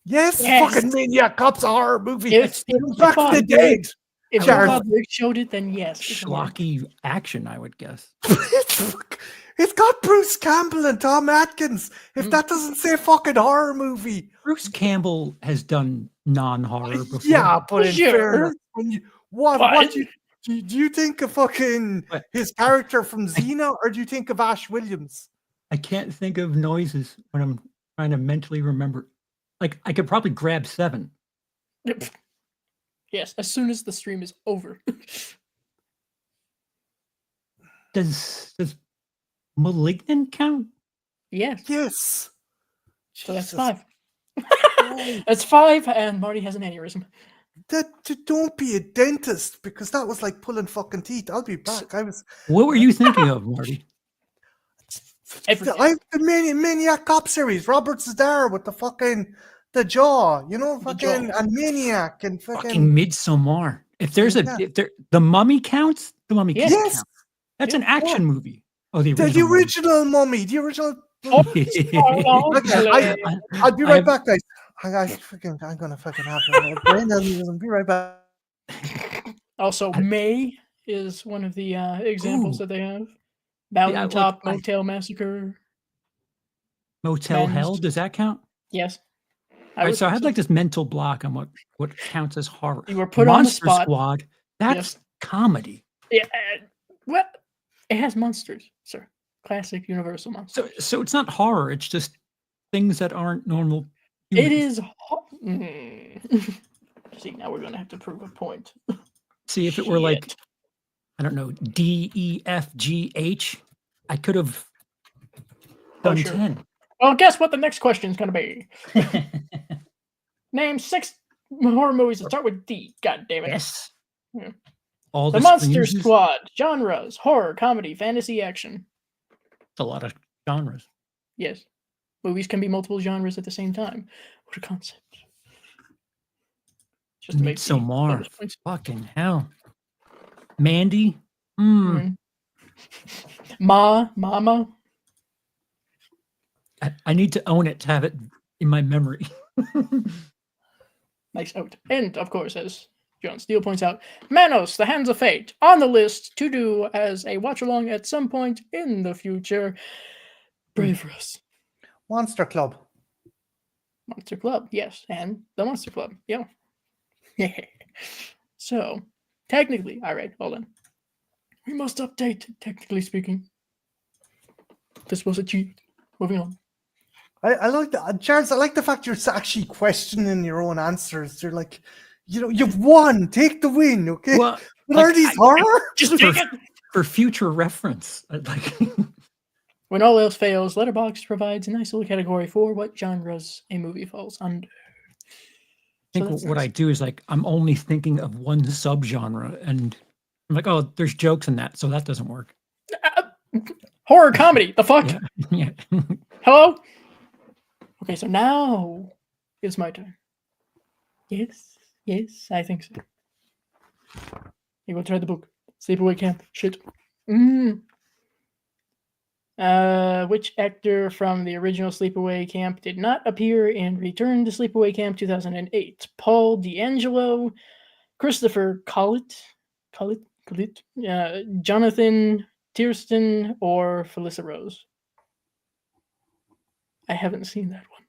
Yes, Yes. fucking Maniac Cop's a horror movie. If Back to the dead. If Charles. Bob Riggs showed it, then yes. it's a horror. Schlocky action, I would guess. It's got Bruce Campbell and Tom Atkins. If that doesn't say fucking horror movie. Bruce Campbell has done non-horror before. Yeah, but in Sure. fairness, what What? do you think of fucking What? his character from Xena, or do you think of Ash Williams? I can't think of noises when I'm trying to mentally remember. Like, I could probably grab 7. Yes, as soon as the stream is over. Does Malignant count? Yes. Yes. So that's Jesus 5. Christ. That's 5, and Marty has an aneurysm. Don't be a dentist, because that was like pulling fucking teeth. I'll be back. What were you thinking of, Marty? Everything. The Maniac Cop series, Robert Zadar with the jaw, The fucking jaw. and Maniac and Fucking fucking Midsommar. If there's Yeah. the Mummy counts, the Mummy Yes. can't Yes. count. That's Yeah. an action movie. Oh, the the original. original Mummy, the original. Oh, Okay, oh, I'll be I right have- back, guys. I'm gonna fucking have a brain aneurysm. Be right back. Also, May is one of the examples Ooh. that they have. Yeah, Mountaintop like, Motel Massacre. Motel Men's- Hell, does that count? Yes. All right, would so I think had like this mental block on what counts as horror. You were put on the Monster spot. Squad, that's comedy. Yeah. What? It has monsters, sir. Classic Universal monsters. So it's not horror, it's just things that aren't normal It humans. is. See, now we're going to have to prove a point. See, if it were like, Shit. I don't know, D, E, F, G, H, I could have done sure. 10. Well, guess what the next question is going to be? Name 6 horror movies that start with D. God damn it. Yes. Yeah. All The Monster screams, Squad. Genres: horror, comedy, fantasy, action. it's a lot of genres. Yes. Movies can be multiple genres at the same time. What a concept. Just to make the Midsommar. bonus points. Fucking hell. Mandy. Mhm. Mama. I need to own it to have it in my memory. Nice out. And of course, as John Steele points out, Manos, The Hands of Fate, on the list to do as a watch along at some point in the future. Pray for us. Monster Club. Monster Club, yes, and the Monster Club, yeah. So, technically, all right, hold on. We must update, technically speaking. This was achieved. Moving on. I like that, Charles. I like the fact you're actually questioning your own answers. You're like, you've won. Take the win, okay? Well, What are these horror? Just take it. For future reference. Like, When all else fails, Letterboxd provides a nice little category for what genres a movie falls under. I think what I do is like I'm only thinking of one subgenre, and I'm like, oh, there's jokes in that, so that doesn't work. Horror comedy. The fuck? Yeah. Hello? Okay, so now it's my turn. Yes, I think so. You go try the book. Sleepaway Camp. Shit. Which actor from the original Sleepaway Camp did not appear in Return to Sleepaway Camp 2008? Paul D'Angelo, Christopher Collett, Jonathan Tiersten, or Felissa Rose? I haven't seen that one.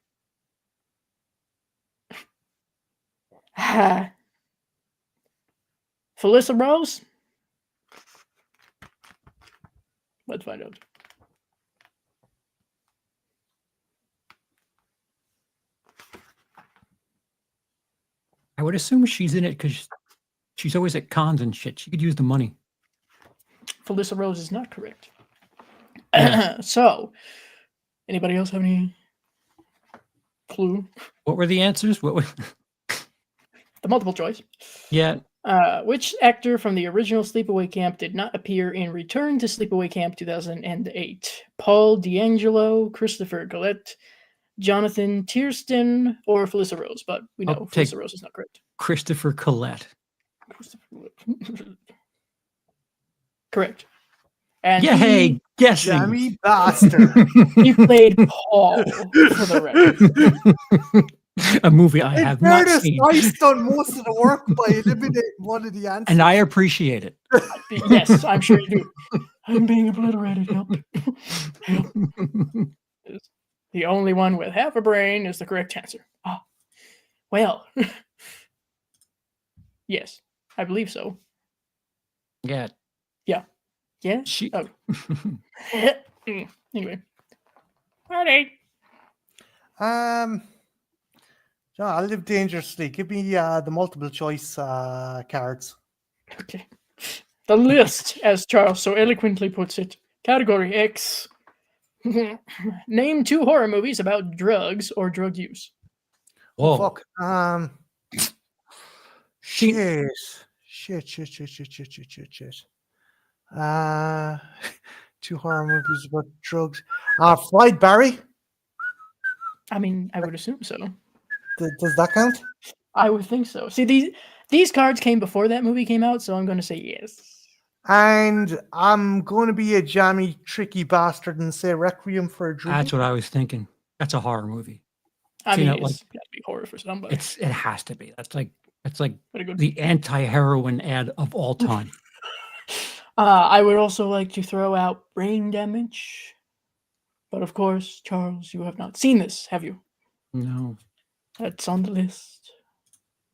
Felissa Rose? Let's find out. I would assume she's in it because she's always at cons and shit. She could use the money. Felissa Rose is not correct. Yeah. So, anybody else have any clue? What were the answers? What were The multiple choice. Yeah. Which actor from the original Sleepaway Camp did not appear in Return to Sleepaway Camp 2008? Paul D'Angelo, Christopher Collett, Jonathan Tiersten, or Felissa Rose? But we know Felissa Rose is not correct. Christopher Collett. Correct. And Yay! Guessing. Jammy bastard. He played Paul for the record. A movie I have not seen. I've done most of the work by eliminating one of the answers. And I appreciate it. Yes, I'm sure you do. I'm being obliterated. Help. The only one with half a brain is the correct answer. Oh, well. Yes, I believe so. Yeah. Yeah? She... Oh. Anyway. Alright. John, I'll live dangerously. Give me the multiple choice cards. Okay. The list, as Charles so eloquently puts it. Category X. Name 2 horror movies about drugs or drug use. Whoa. Fuck. Shit. 2 horror movies about drugs. Fried Barry. I mean, I would assume so. Does that count? I would think so. See, these cards came before that movie came out, so I'm going to say yes. And I'm going to be a jammy, tricky bastard and say Requiem for a Dream. That's what I was thinking. That's a horror movie. I mean, know, it's got to be horror for somebody. It has to be. That's like good. the anti-heroin ad of all time. I would also like to throw out Brain Damage. But of course, Charles, you have not seen this, have you? No. That's on the list.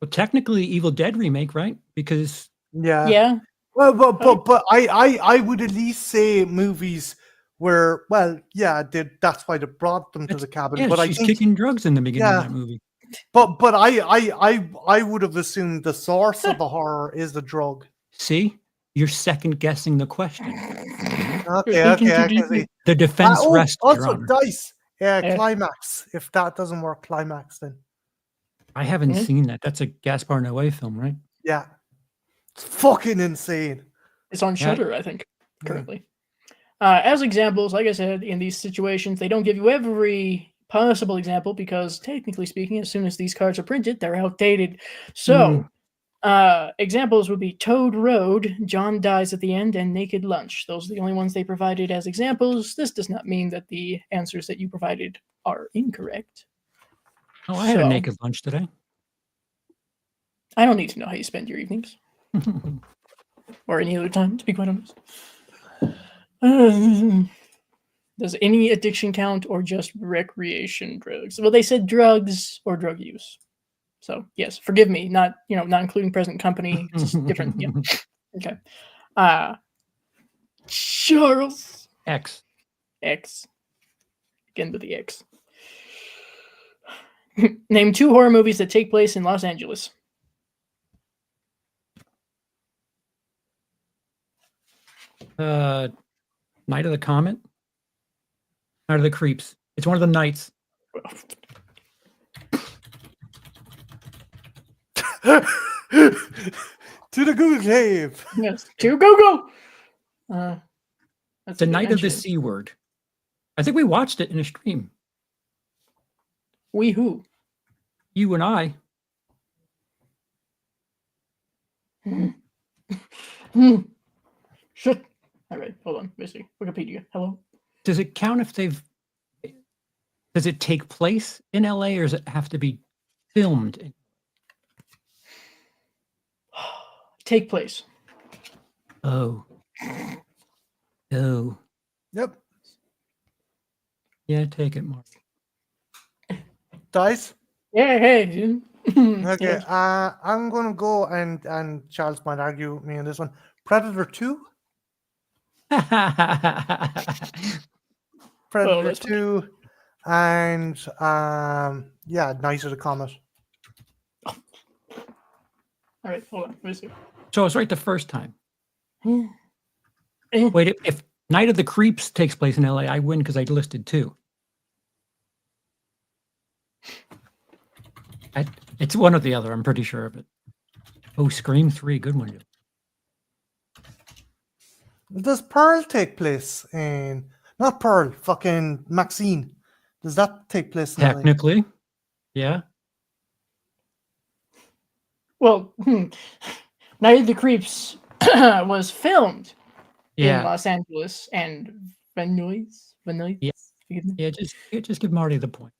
Well, technically, Evil Dead remake, right? Because Yeah. Well, but I would at least say movies where, that's why they brought them to the cabin. Yeah, but she's I think, kicking drugs in the beginning of that movie. But I would have assumed the source of the horror is the drug. See, you're second guessing the question. Okay. I can see. The defense rests. Also, dice. Climax. If that doesn't work, Climax then. I haven't seen that. That's a Gaspar Noé film, right? Yeah. It's fucking insane. It's on Shudder, I think, currently. As examples, like I said, in these situations, they don't give you every possible example because, technically speaking, as soon as these cards are printed, they're outdated. So, examples would be Toad Road, John Dies at the End, and Naked Lunch. Those are the only ones they provided as examples. This does not mean that the answers that you provided are incorrect. Oh, I had a naked lunch today. I don't need to know how you spend your evenings. Or any other time, to be quite honest. Does any addiction count or just recreation drugs? Well, they said drugs or drug use. So, yes, forgive me, not including present company, just different. Yeah. Okay. Charles. X. Again with the X. Name 2 horror movies that take place in Los Angeles. Night of the Comet? Night of the Creeps. It's one of the nights. To the Google Cave. Yes, to Google. That's The a good Night of the mention. C Word. I think we watched it in a stream. We who? You and I. Shit. All right, hold on. Missy. Wikipedia. Hello. Does it count if they've... Does it take place in LA or does it have to be filmed? Take place. Oh. Oh. Yep. Yeah, take it, Mark. Dice. Yeah, hey. Okay. Yes. I'm gonna go and Charles might argue with me on this one. Predator 2. Predator that's 2. And yeah, Night of the Comet. All right, hold on. Let me see. So I was right the first time. Eh. Wait, if Night of the Creeps takes place in LA, I win because I listed 2. It's one or the other. I'm pretty sure of it. Oh, Scream 3, good one. Does Pearl take place in not Pearl, fucking Maxine? Does that take place in LA? Technically, yeah. Well, Night of the Creeps was filmed in Yeah, Los Angeles and Venice. Yeah. Forgive me. just give Marty the point.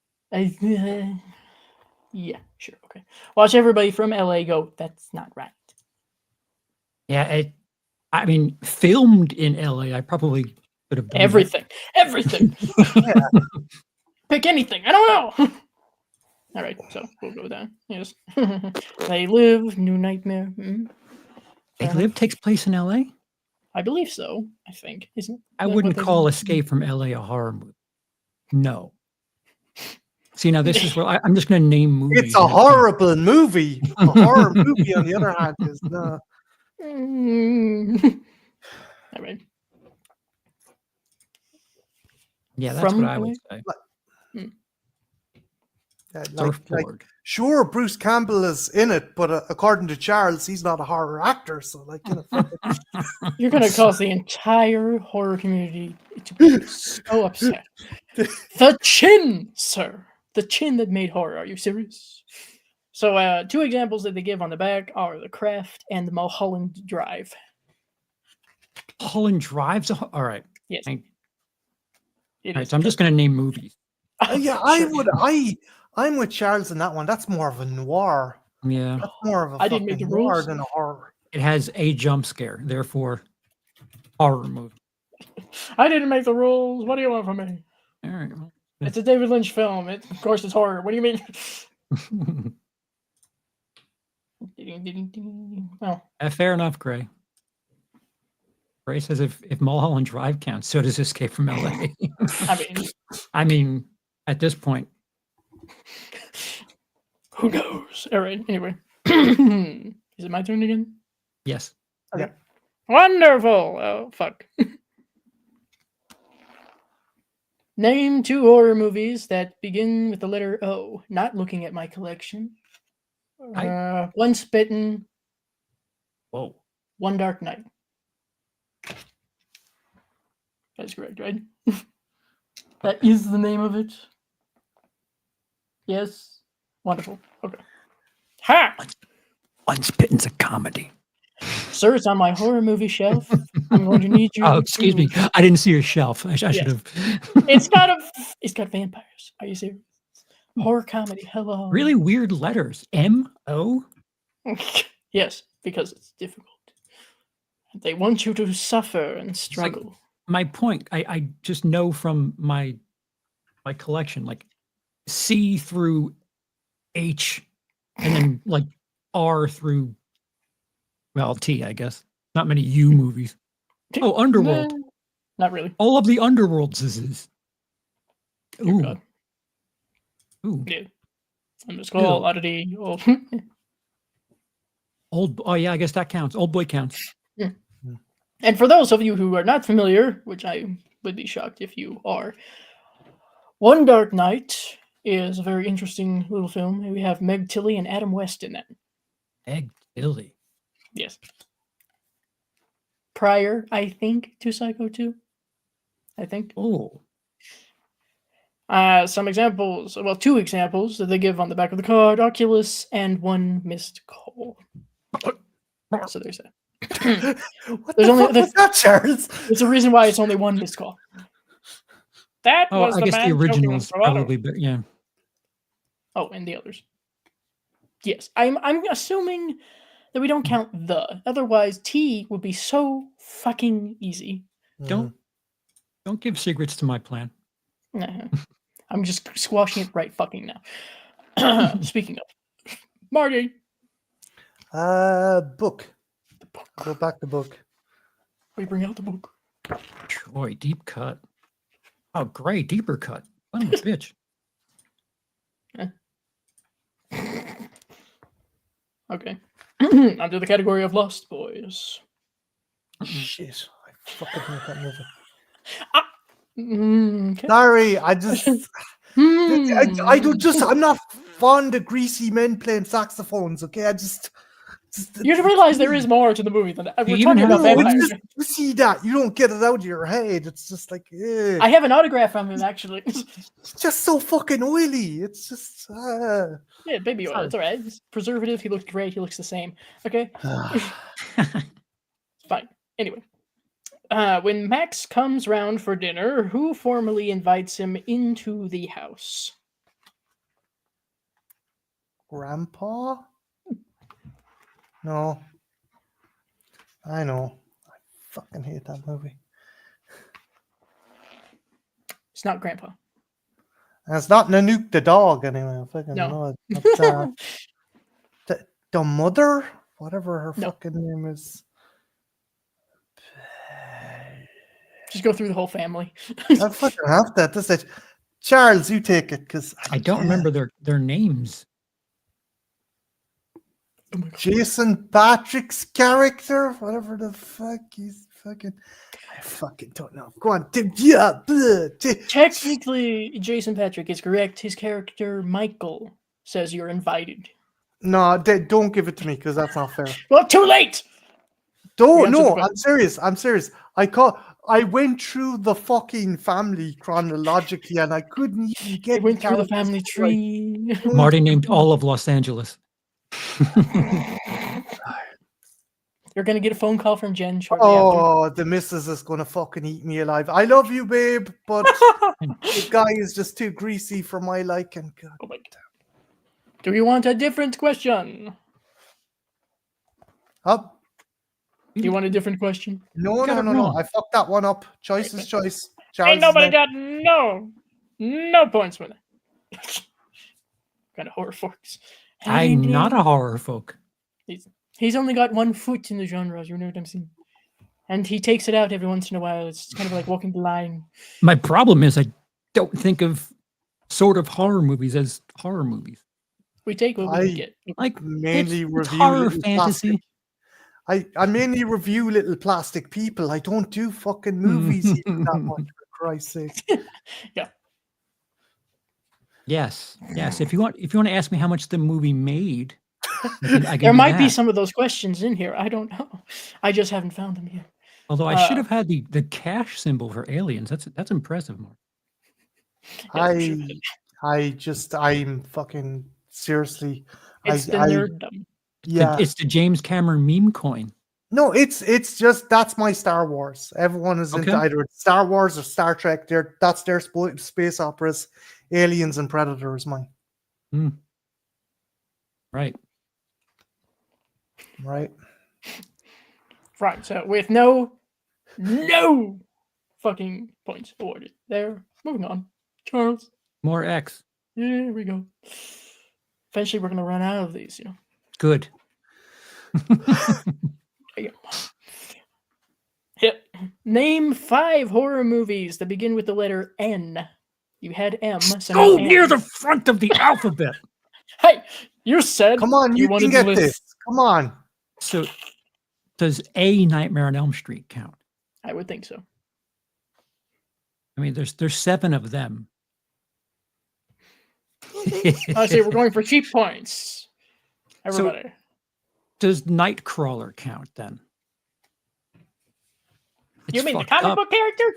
Yeah, sure, okay. Watch everybody from LA go, that's not right. Yeah, I mean, filmed in LA, I probably could have done Everything. Yeah. Pick anything. I don't know. All right, so we'll go with that. Yes. They Live, New Nightmare. They Live takes place in LA? I believe so, I think. Isn't I that what wouldn't they call do? Escape from LA a horror movie. No. See, now this is where I'm just going to name movies. It's a horrible movie. A horror movie, on the other hand, is no. All right. Yeah, that's From what I would LA? say. Yeah, like, Surfboard. sure, Bruce Campbell is in it, but according to Charles, he's not a horror actor. So, like, you know, You're going to cause the entire horror community to be so upset. The chin, sir. The chin that made horror. Are you serious? So, 2 examples that they give on the back are The Craft and the Mulholland Drive. Holland Drive's all right. Yes. All It right, is so I'm just going to name movies. yeah, I'm with Charles in that one. That's more of a noir. Yeah. That's more of a I didn't make fucking the noir rules. than a horror. It has a jump scare, therefore horror movie. I didn't make the rules. What do you want from me? All right. Well, It's a David Lynch film. Of course, it's horror. What do you mean? Well, fair enough, Gray. Gray says if Mulholland Drive counts, so does Escape from LA. I mean, at this point, who knows? All right. Anyway, is it my turn again? yes. Okay. Wonderful. Oh fuck. Name 2 horror movies that begin with the letter O. Not looking at my collection. One Spittin'. Whoa. One Dark Night. That's correct, right? That is the name of it. Yes. Wonderful. Okay. Ha! One Spittin's a comedy. Sir, it's on my horror movie shelf. I'm going to need you. Oh, excuse me. I didn't see your shelf. I should have. It's got vampires. Are you serious? Horror comedy. Hello. Really weird letters. M-O? Yes, because it's difficult. They want you to suffer and struggle. My point, I just know from my collection, like C through H and then like R through, well, T, I guess. Not many U movies. Oh, Underworld. Not really. All of the Underworlds is. Dear Ooh. God. Ooh. Yeah. Underscore, oddity. Oh yeah, I guess that counts. Old Boy counts. Yeah. And for those of you who are not familiar, which I would be shocked if you are, One Dark Night is a very interesting little film. We have Meg Tilly and Adam West in that. Egg Tilly. Yes. Prior, I think, to Psycho 2. I think. Oh. Some examples, well, 2 examples that they give on the back of the card: Oculus and one missed call. So there's that. What There's the only fuck was that, Charles? There's a reason why it's only one missed call. That Oh, was I the guess man the choking on original's bravado. probably better. Yeah. Oh, and the others. Yes, I'm assuming that we don't count the. Otherwise, T would be so fucking easy. Don't give secrets to my plan. Nah. I'm just squashing it right fucking now. Speaking of, Marty. Book. The book. Go back to book. We bring out the book. Troy, deep cut. Oh, great, deeper cut. Son of a bitch. Okay. Under the category of Lost Boys. Shit, I fucking hate that movie. Okay. Sorry, I just, I don't just, I'm not fond of greasy men playing saxophones. Okay, I just You realize there is more to the movie than that. We're even talking about have no, it's vampires. just, you see that, you don't get it out of your head. It's just like, I have an autograph from him, actually. it's just so fucking oily. It's just, Yeah, baby oil. Sorry. It's all right. It's preservative. He looked great. He looks the same. Okay, fine. Anyway, when Max comes round for dinner, who formally invites him into the house? Grandpa? No. I know. I fucking hate that movie. It's not Grandpa. And it's not Nanook the dog, anyway. I fucking No. know it. But, the mother? Whatever her No. fucking name is. Just go through the whole family. I fucking have that. This is Charles, you take it, because I don't remember their names. Oh my God. Jason Patrick's character, whatever the fuck he's fucking. I fucking don't know. Go on, Technically, Jason Patrick is correct. His character, Michael, says you're invited. No, don't give it to me because that's not fair. Well, too late! We Don't. answered the No, question. I'm serious. I'm serious. I went through the fucking family chronologically, and I couldn't even They get. went through the characters family right. tree. Marty named all of Los Angeles. You're gonna get a phone call from Jen shortly Oh, the missus is gonna fucking eat me alive. I love you, babe, but after. the guy is just too greasy for my liking. God. Oh my God. Do you want a different question? Up. Do you want a different question? No, got no, it no, no. wrong. I fucked that one up. Choice is choice. Ain't Charles' nobody name. got no points for that. Kind of horror folks. I'm not a horror folk. He's only got one foot in the genre, you know what I'm saying? And he takes it out every once in a while. It's kind of like walking the line. My problem is I don't think of sort of horror movies as horror movies. We take what we I- can get. Like Mainly it's review horror little fantasy. I mainly review little plastic people. I don't do fucking movies even that much, for Christ's sake. Yes, yes. If you want to ask me how much the movie made, I can There do might be that. some of those questions in here. I don't know. I just haven't found them yet. Although I should have had the cash symbol for aliens. That's impressive, Mark. Yes, we should. I'm fucking seriously. It's the nerddom. Yeah. It's the James Cameron meme coin. No, it's just that's my Star Wars. Everyone is into Okay. either Star Wars or Star Trek. That's their space operas. Aliens and Predator is mine. Right. Right. Right, so with no fucking points awarded. There. Moving on. Charles. More X. Here we go. Eventually we're gonna run out of these, you know. Good. There you go. Yep. Name 5 horror movies that begin with the letter N. You had M. So Go now near N. the front of the alphabet. Hey, you said Come on, you wanted can to get list. this. Come on. So does a Nightmare on Elm Street count? I would think so. I mean, there's 7 of them. I say we're going for cheap points. Everybody. Does Nightcrawler count then? You It's mean the fucked comic up. book character?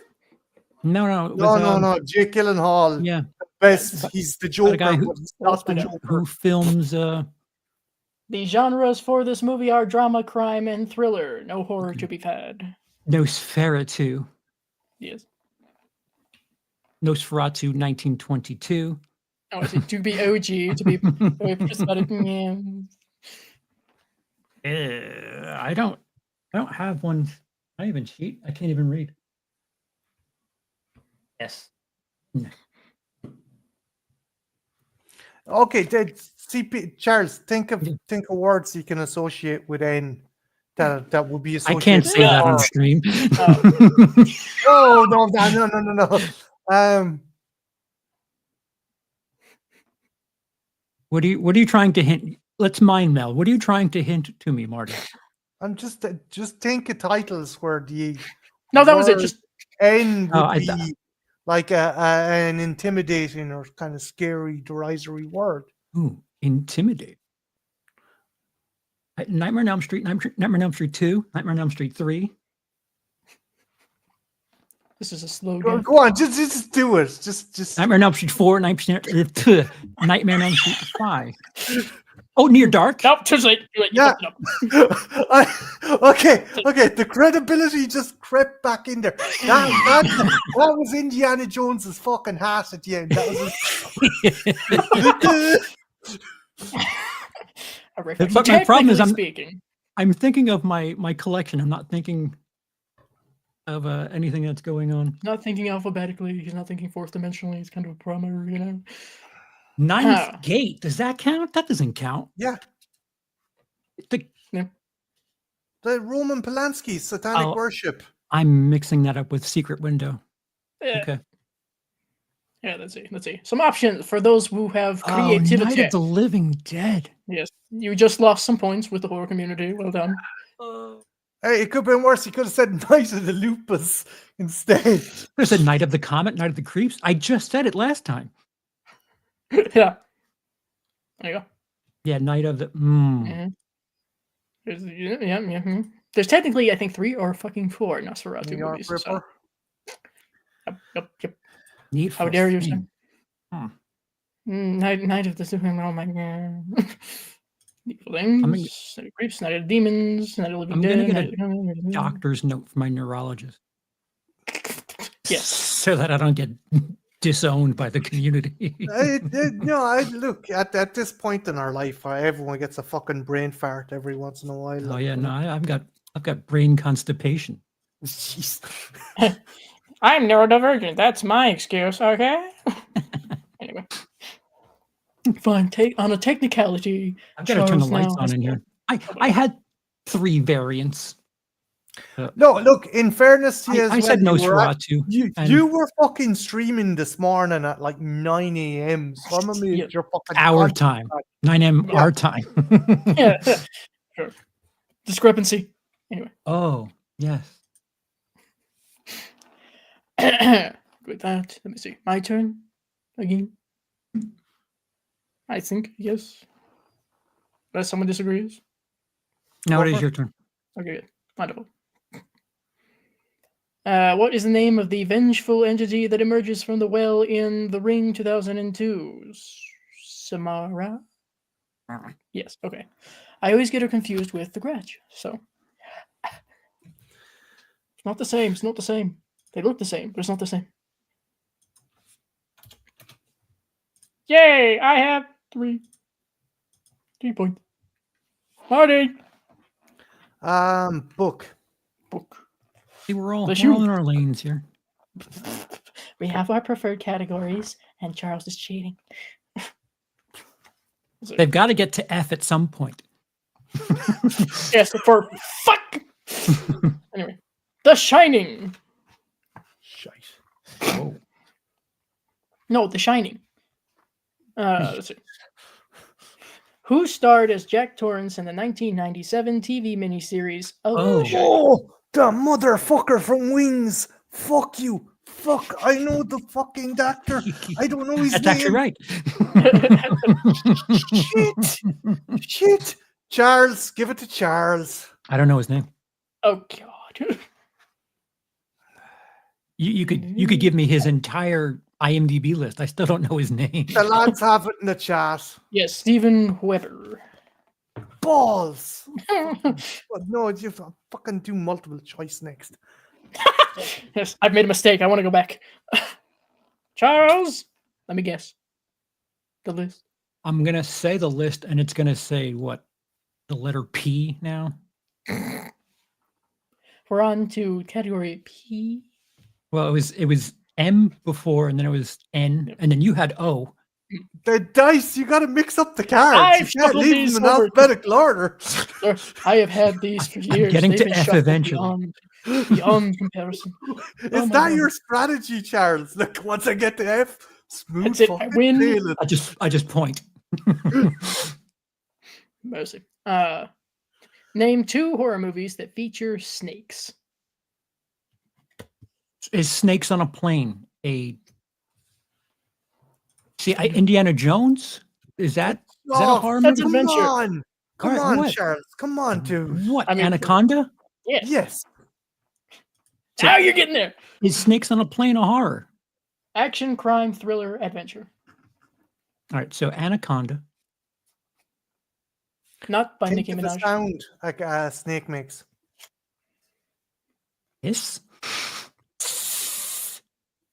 No, no, it No, was, no. Jake Gyllenhaal. Yeah, Best. He's the Joker. guy who- but he's not the I know. Joker. who films? The genres for this movie are drama, crime, and thriller. No horror to be had. Nosferatu. Yes. Nosferatu 1922. Oh, is it to be OG, to be prismatic? Yeah. I don't have one. I even cheat. I can't even read. Yes. Okay, CP Charles, think of words you can associate with N that would be I associated. can't say that on with stream. Oh, no. What are you trying to hint? Let's mind meld. What are you trying to hint to me, Marty? I'm just think of titles where the No, that was it. word Just N Oh, would be like an intimidating or kind of scary, derisory word. Ooh, intimidate. Nightmare on Elm Street, Nightmare on Elm Street 2, Nightmare on Elm Street 3. this is a slow Go, game. go on, just do it. Just Nightmare on Elm Street 4, Nightmare on Elm Street 5. Oh, Near Dark. Nope, too late. Too late. You Yeah. fucked it up. Okay. The credibility just crept back in there. That was Indiana Jones's fucking hat at the end. That was A reference. But my problem is Technically speaking. I'm thinking of my collection. I'm not thinking of anything that's going on. Not thinking alphabetically. He's not thinking fourth dimensionally. He's kind of a plumber, you know. Ninth Gate. Does that count? That doesn't count. yeah. The- The Roman Polanski satanic worship. I'm mixing that up with Secret Window. Yeah. Okay. Yeah, let's see. Some options for those who have Oh, creativity. Night of the Living Dead. Yes. You just lost some points with the horror community. Well done. Hey, it could have been worse. You could have said Night of the Lupus instead. There's a Night of the Comet, Night of the Creeps. I just said it last time. Yeah. There you go. Yeah, Night of the. Mhm. Yeah. There's technically, I think, 3 or fucking 4 Nosferatu New York movies. So. Ripper. Yep. Needful How dare you, Thing. sir? Night of the Super. Oh my god. Needful Things. Night of Creeps. Night of the Demons. Night of the Living I'm Dead. gonna get a doctor's note from my neurologist. Yes. So that I don't get disowned by the community. Look, at this point in our life, everyone gets a fucking brain fart every once in a while. Oh yeah, no, I've got brain constipation. Jeez. I'm neurodivergent. That's my excuse, okay? Anyway. Fine, on a technicality. I've got to turn the Charles lights now on has in here. to- I had 3 variants. No, look, in fairness to you, I said Nosferatu. You were fucking streaming this morning at like 9 a.m. So I'm gonna Yeah. your fucking Our content time. back. 9 a.m. Yeah. our time. Yeah. Sure. Discrepancy. Anyway. Oh, yes. With that, let me see. My turn again. I think, yes. Unless someone disagrees. Now it Go is for your turn. Okay, good. Wonderful. What is the name of the vengeful entity that emerges from the well in The Ring 2002? Samara? Yes, okay. I always get her confused with the Gretch, so. It's not the same. They look the same, but it's not the same. Yay! I have 3 points. Marty! Book. See, we're all The shoe. in our lanes here. We have our preferred categories, and Charles is cheating. They've got to get to F at some point. Yes, for fuck! Anyway. The Shining! Shite. Oh. No, The Shining. Let's see. Who starred as Jack Torrance in the 1997 TV miniseries Alicia? Oh, the motherfucker from Wings. Fuck you. Fuck, I know the fucking doctor. I don't know his That's name. actually right. Shit. Charles, give it to Charles. I don't know his name. Oh God. You could give me his entire IMDb list. I still don't know his name. The lads have it in the chat. Yes, Steven Weber. Balls. No, you fucking do multiple choice next. Yes, I've made a mistake. I want to go back. Charles, let me guess. The list. I'm gonna say the list, and it's gonna say what? The letter P now. We're on to category P. Well, it was M before, and then it was N, and then you had O. The dice, you got to mix up the cards. I've You can't shuffled leave these them in over. alphabetical order. Sir, I have had these for years. getting They've to been F shuffled eventually. Beyond comparison. Is my that God. your strategy, Charles? Look, once I get to F, smooth That's it, I fucking win. sailing. I just point. Mercy. Name 2 horror movies that feature snakes. Is Snakes on a Plane a? See, Indiana Jones? Is that a Oh, horror that's movie? adventure. Come All right, on, what? Charles. Come on, dude. What? I mean, Anaconda? Yes. Yes. Now you're getting there. Is Snakes on a Plane a horror? Action, crime, thriller, adventure. All right, so Anaconda. Not by Think Nicki of the Minaj. sound like a snake makes. Hiss?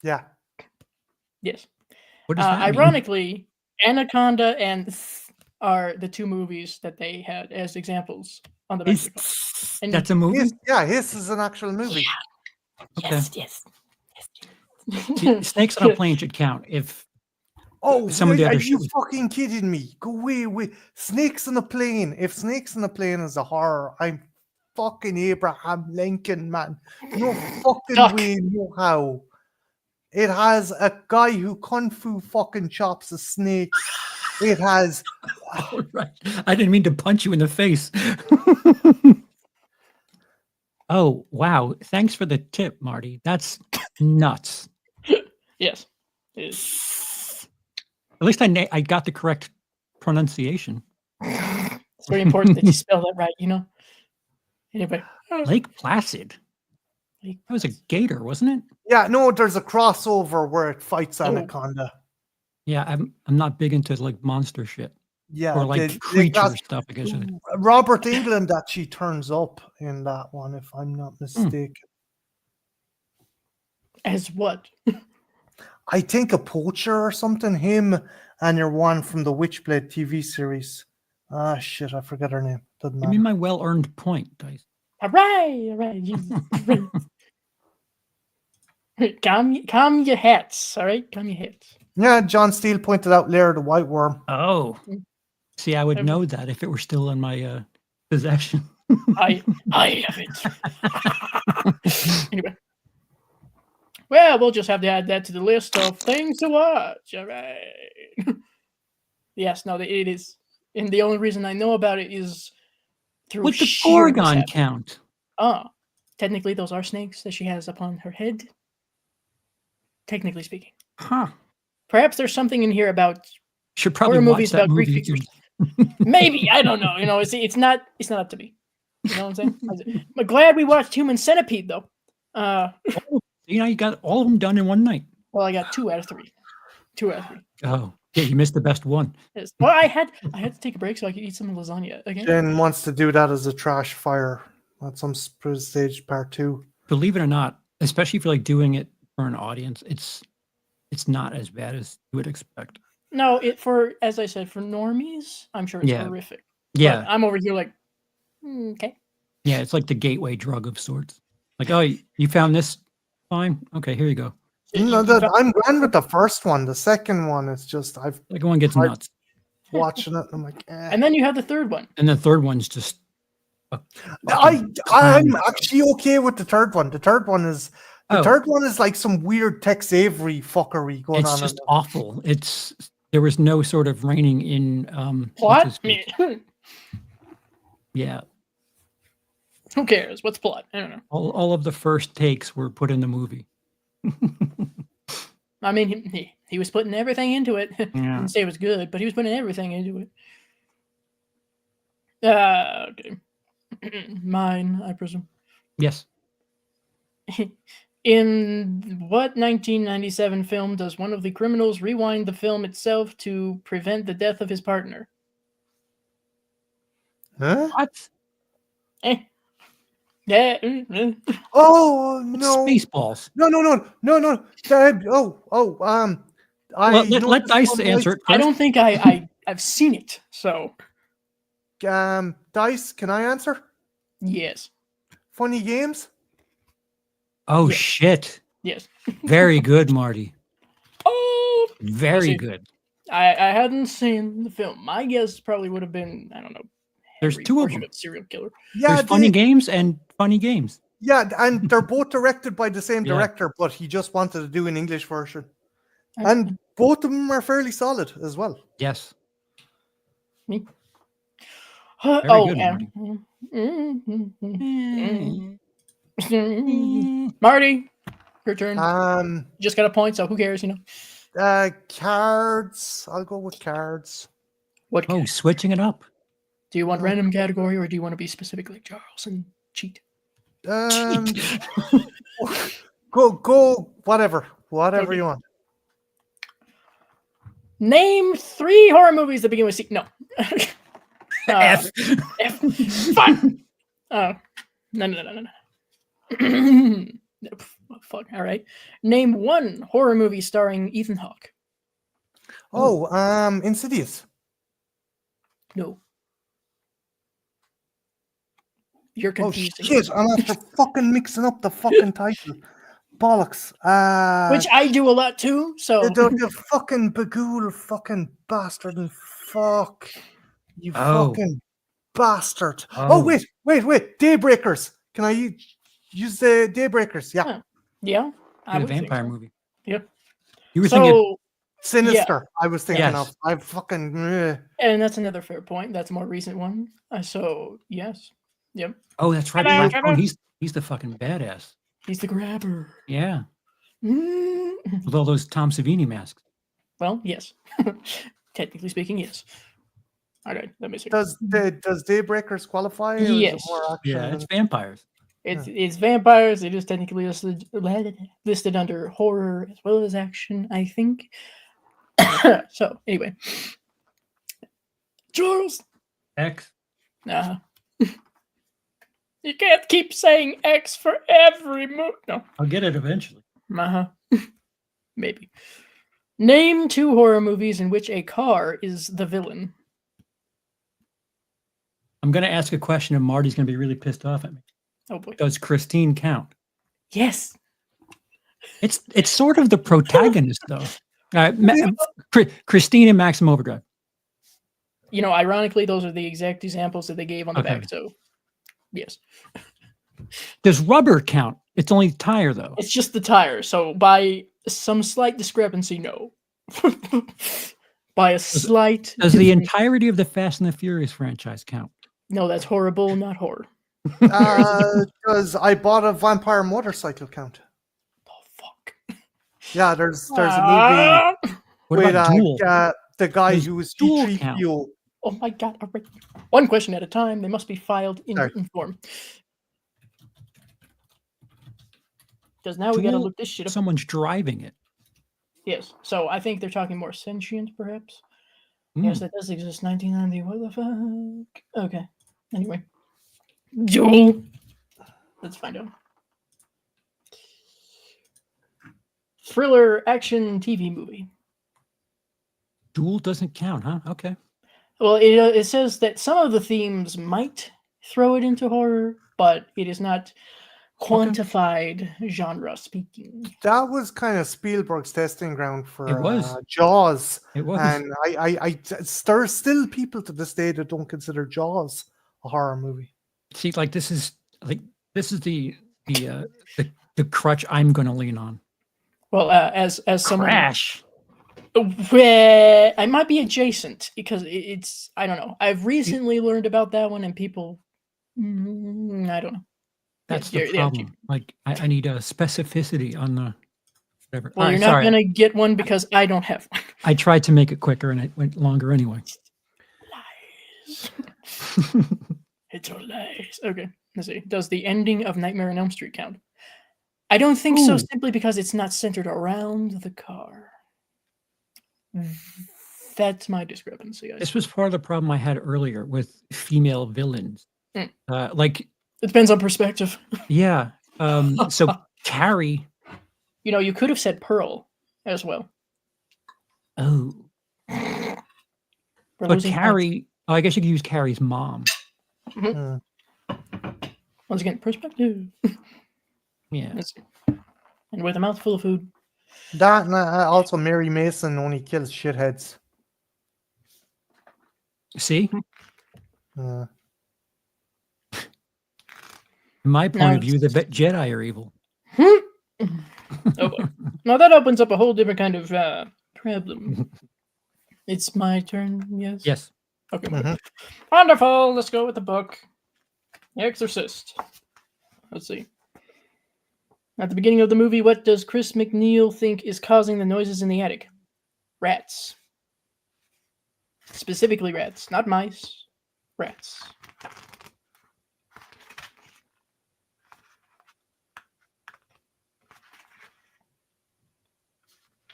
Yeah. Yes. What does that mean? Ironically, Anaconda and are the 2 movies that they had as examples on the back of the cover. And That's a movie? Hiss is an actual movie. Okay. Yes. See, Snakes on a Plane should count if Oh, Some of the are other you shit- fucking kidding me? Go away. Snakes on a Plane. If Snakes on a Plane is a horror, I'm fucking Abraham Lincoln, man. No fucking Duck. way, no how. It has a guy who kung fu fucking chops a snake. It has. All right. I didn't mean to punch you in the face. Oh, wow. Thanks for the tip, Marty. That's nuts. Yes. It is. At least I got the correct pronunciation. It's very important that you spell that right, you know? Anyway. Lake Placid. That was a gator, wasn't it? Yeah, no, there's a crossover where it fights Oh. Anaconda. Yeah, I'm not big into like monster shit Yeah, or like creature stuff. I guess. Robert England actually turns up in that one, if I'm not mistaken. As what? I think a poacher or something. Him and your one from the Witchblade TV series. Ah, shit, I forget her name. Doesn't Give matter. me my well-earned point, Dice. All right. Calm your hats, all right? Calm your hats. Yeah, John Steele pointed out Lair the White Worm. Oh, see, I would know that if it were still in my possession. I have it. Anyway. Well, we'll just have to add that to the list of things to watch. All right. Yes, no, it is. And the only reason I know about it is through Would the sheer Gorgon mishap. count? Technically, those are snakes that she has upon her head. Technically speaking. Huh. Perhaps there's something in here about Should probably horror watch movies that about Greek movie. figures. Maybe, I don't know. You know, it's not up to me. You know what I'm saying? I'm glad we watched Human Centipede though. You know, you got all of them done in one night. Well, I got 2 out of 3. 2 out of 3. Oh, yeah, you missed the best one. Yes. Well, I had to take a break so I could eat some lasagna again. Jen wants to do that as a trash fire. That's some stage part 2. Believe it or not, especially if you're like doing it for an audience, it's not as bad as you would expect. No, as I said, for normies, I'm sure it's horrific. Yeah. But I'm over here like, okay. Yeah, it's like the gateway drug of sorts. Like, oh, you found this? Fine. Okay, here you go. No, I'm grand with the first one. The second one is just Like one gets nuts. watching it. And I'm like, eh. And then you have the third one. And the third one's just I'm actually okay with the third one. The third one is like some weird Tex Avery fuckery going on. it's just awful. It's There was no sort of reining in what's his Plot? I face? mean, Yeah. who cares? What's plot? I don't know. All of the first takes were put in the movie. I mean, he was putting everything into it. Yeah. Didn't say it was good, but he was putting everything into it. Okay. Mine, I presume. Yes. In what 1997 film does one of the criminals rewind the film itself to prevent the death of his partner? Huh? What? Eh. Yeah. Oh It's no. Spaceballs. No. I Well, know let this Dice one, answer it I first. don't think I've seen it, so Dice, can I answer? yes. Funny Games? Oh, Yeah. shit. Yes. Very good, Marty. Oh, Very see. good. I hadn't seen the film. My guess probably would have been, I don't know. There's Henry two of Portrait them. Serial killer. Yeah, There's Funny Games and Funny Games. Yeah, and they're both directed by the same Yeah. director, but he just wanted to do an English version. Uh, And both of them are fairly solid as well. Yes. Me. Very Oh, good, yeah. Marty. Marty, your turn. Just got a point, so who cares, you know? Cards. I'll go with cards. What? Oh, switching it up. Do you want random category, or do you want to be specific like Charles and cheat? Go, whatever Okay. you want. Name 3 horror movies that begin with C. No. F. F. Fine. Oh. No. Oh, fuck. All right. Name 1 horror movie starring Ethan Hawke. Oh, Insidious. No. You're Oh confusing. shit! I'm after fucking mixing up the fucking title. Bollocks. Which I do a lot too. So the fucking Bagul fucking bastard and fuck. You fucking bastard. Oh, wait. Daybreakers. Can I use the Daybreakers? Yeah. yeah, I The would think vampire so. movie. Yep. You were thinking Sinister. I was thinking Yes. of. I fucking. And that's another fair point. That's a more recent one. So yes. Yep. Oh, that's right. Hello, Brad Trevor. Stone, he's the fucking badass. He's the grabber. Yeah. Mm. With all those Tom Savini masks. Well, yes. Technically speaking, yes. All right, let me see. Does Daybreakers qualify? Or is it Yes. more action Yeah, than- it's vampires. It's vampires. It is technically listed under horror as well as action, I think. So anyway, Charles. X. You can't keep saying X for every movie. No. I'll get it eventually. Maybe. Name 2 horror movies in which a car is the villain. I'm going to ask a question and Marty's going to be really pissed off at me. Oh boy. Does Christine count? Yes. It's sort of the protagonist though. Christine and Maximum Overdrive. You know, ironically, those are the exact examples that they gave on the back. So, yes. Does rubber count? It's only tire though. It's just the tire. So, by some slight discrepancy, no. By a slight. Does the entirety of the Fast and the Furious franchise count? No, that's horrible, not horror. Does I bought a vampire motorcycle count? Oh fuck. Yeah, there's a movie What with about Duel? the guy Does who was Duel C-3PO. Oh my god. All right. One question at a time. They must be filed in written form. Because now we got to Duel, look this shit up. Someone's driving it. Yes. So I think they're talking more sentient, perhaps. Yes, that does exist. 1990. What the fuck? Okay. Anyway. Joel. Let's find out. Thriller action TV movie. Duel doesn't count, huh? Okay. Well, it says that some of the themes might throw it into horror, but it is not quantified genre speaking. That was kind of Spielberg's testing ground for It was. Jaws. It was. And there's still people to this day that don't consider Jaws a horror movie. See, this is the crutch I'm going to lean on. Well, as someone Crash. Where I might be adjacent because it's I don't know. I've recently learned about that one, and people, I don't know. That's the Yeah, problem. Like, I need a specificity on the whatever. well, All you're right, not sorry. gonna get one because I don't have one. I tried to make it quicker and it went longer anyway. Lies. It's all lies. Okay, let's see. Does the ending of Nightmare on Elm Street count? I don't think so, Ooh. simply because it's not centered around the car. That's my discrepancy. I This was part of the problem I had earlier with female villains. Mm. Like, It depends on perspective. yeah. So Carrie. You know, you could have said Pearl as well. Oh, We're but losing points. Carrie. Oh, I guess you could use Carrie's mom. Hmm. Once again, perspective. Yeah. Let's see. And with a mouthful of food. That and also Mary Mason only kills shitheads. See, Uh, in my point Now of view, the Jedi are evil. Oh boy. Now that opens up a whole different kind of problem. It's my turn, yes? Yes. Okay. Mhm. Wonderful. Let's go with the book. The Exorcist. Let's see. At the beginning of the movie, what does Chris McNeil think is causing the noises in the attic? Rats. Specifically rats, not mice. Rats.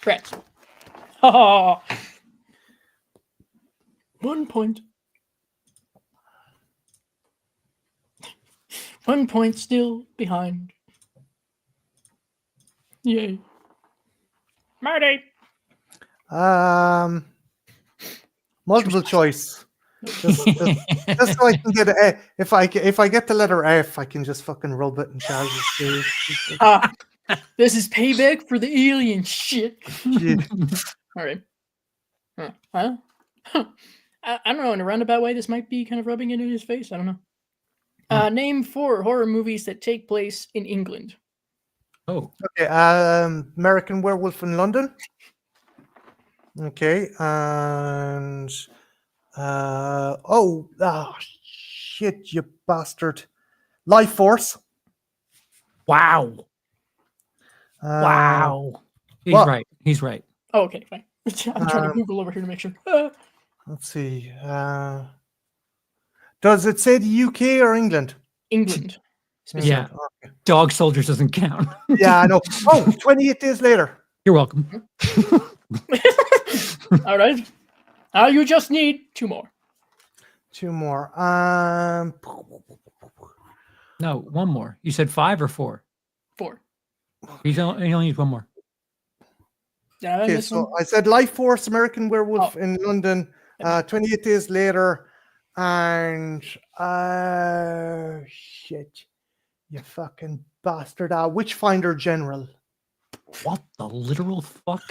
Rats. Ha ha. 1 point. 1 point still behind. Yay. Marty. Multiple choice. Just so I can get a. If I get the letter F, I can just fucking rub it and charge it. Ah, this is payback for the alien shit. Yeah. All right. Huh? I don't know. In a roundabout way, this might be kind of rubbing it in his face. I don't know. Name 4 horror movies that take place in England. Oh, Okay. American Werewolf in London. Okay, and shit, you bastard! Life Force. wow. Uh, Wow. He's what? right. He's right. Oh, okay, fine. I'm trying to Google over here to make sure. Let's see. Does it say the UK or England? England. Yeah. Okay. Dog Soldiers doesn't count. Yeah, I know. Oh, 28 days later. You're welcome. All right. Now you just need 2 more. 2 more. No, one more. You said 5 or 4? 4. He only needs one more. Did I Okay, miss so one? I said Life Force, American Werewolf Oh. in London, 28 days later, and shit, you fucking bastard! Witchfinder General. What the literal fuck?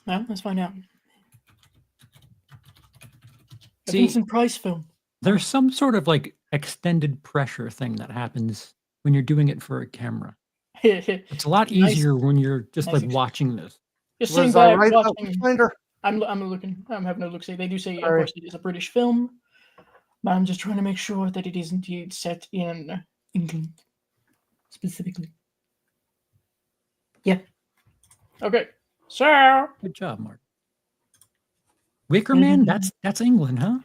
Well, let's find out. A See, Vincent Price film. there's some sort of like extended pressure thing that happens when you're doing it for a camera. It's a lot Nice- easier when you're just nice like ex- watching this. Just sitting Was I back right about watching. Witchfinder? I'm looking. I'm having a look. See, they do say, of Sorry. course, it is a British film, but I'm just trying to make sure that it is indeed set in England, specifically. Yeah. Okay. So Good job, Mark. Wicker Man? That's England, huh?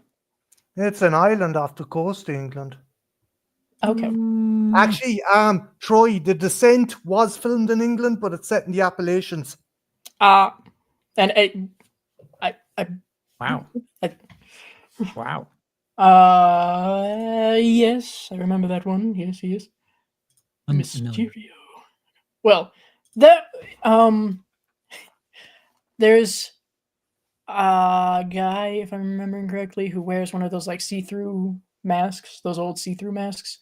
It's an island off the coast of England. okay. Mm, Actually, Troy, The Descent was filmed in England, but it's set in the Appalachians. And wow. I- Wow. yes, I remember that one. Yes, he is. Unfamiliar. Mysterio. Well, that there's a guy, if I'm remembering correctly, who wears one of those like see-through masks, those old see-through masks,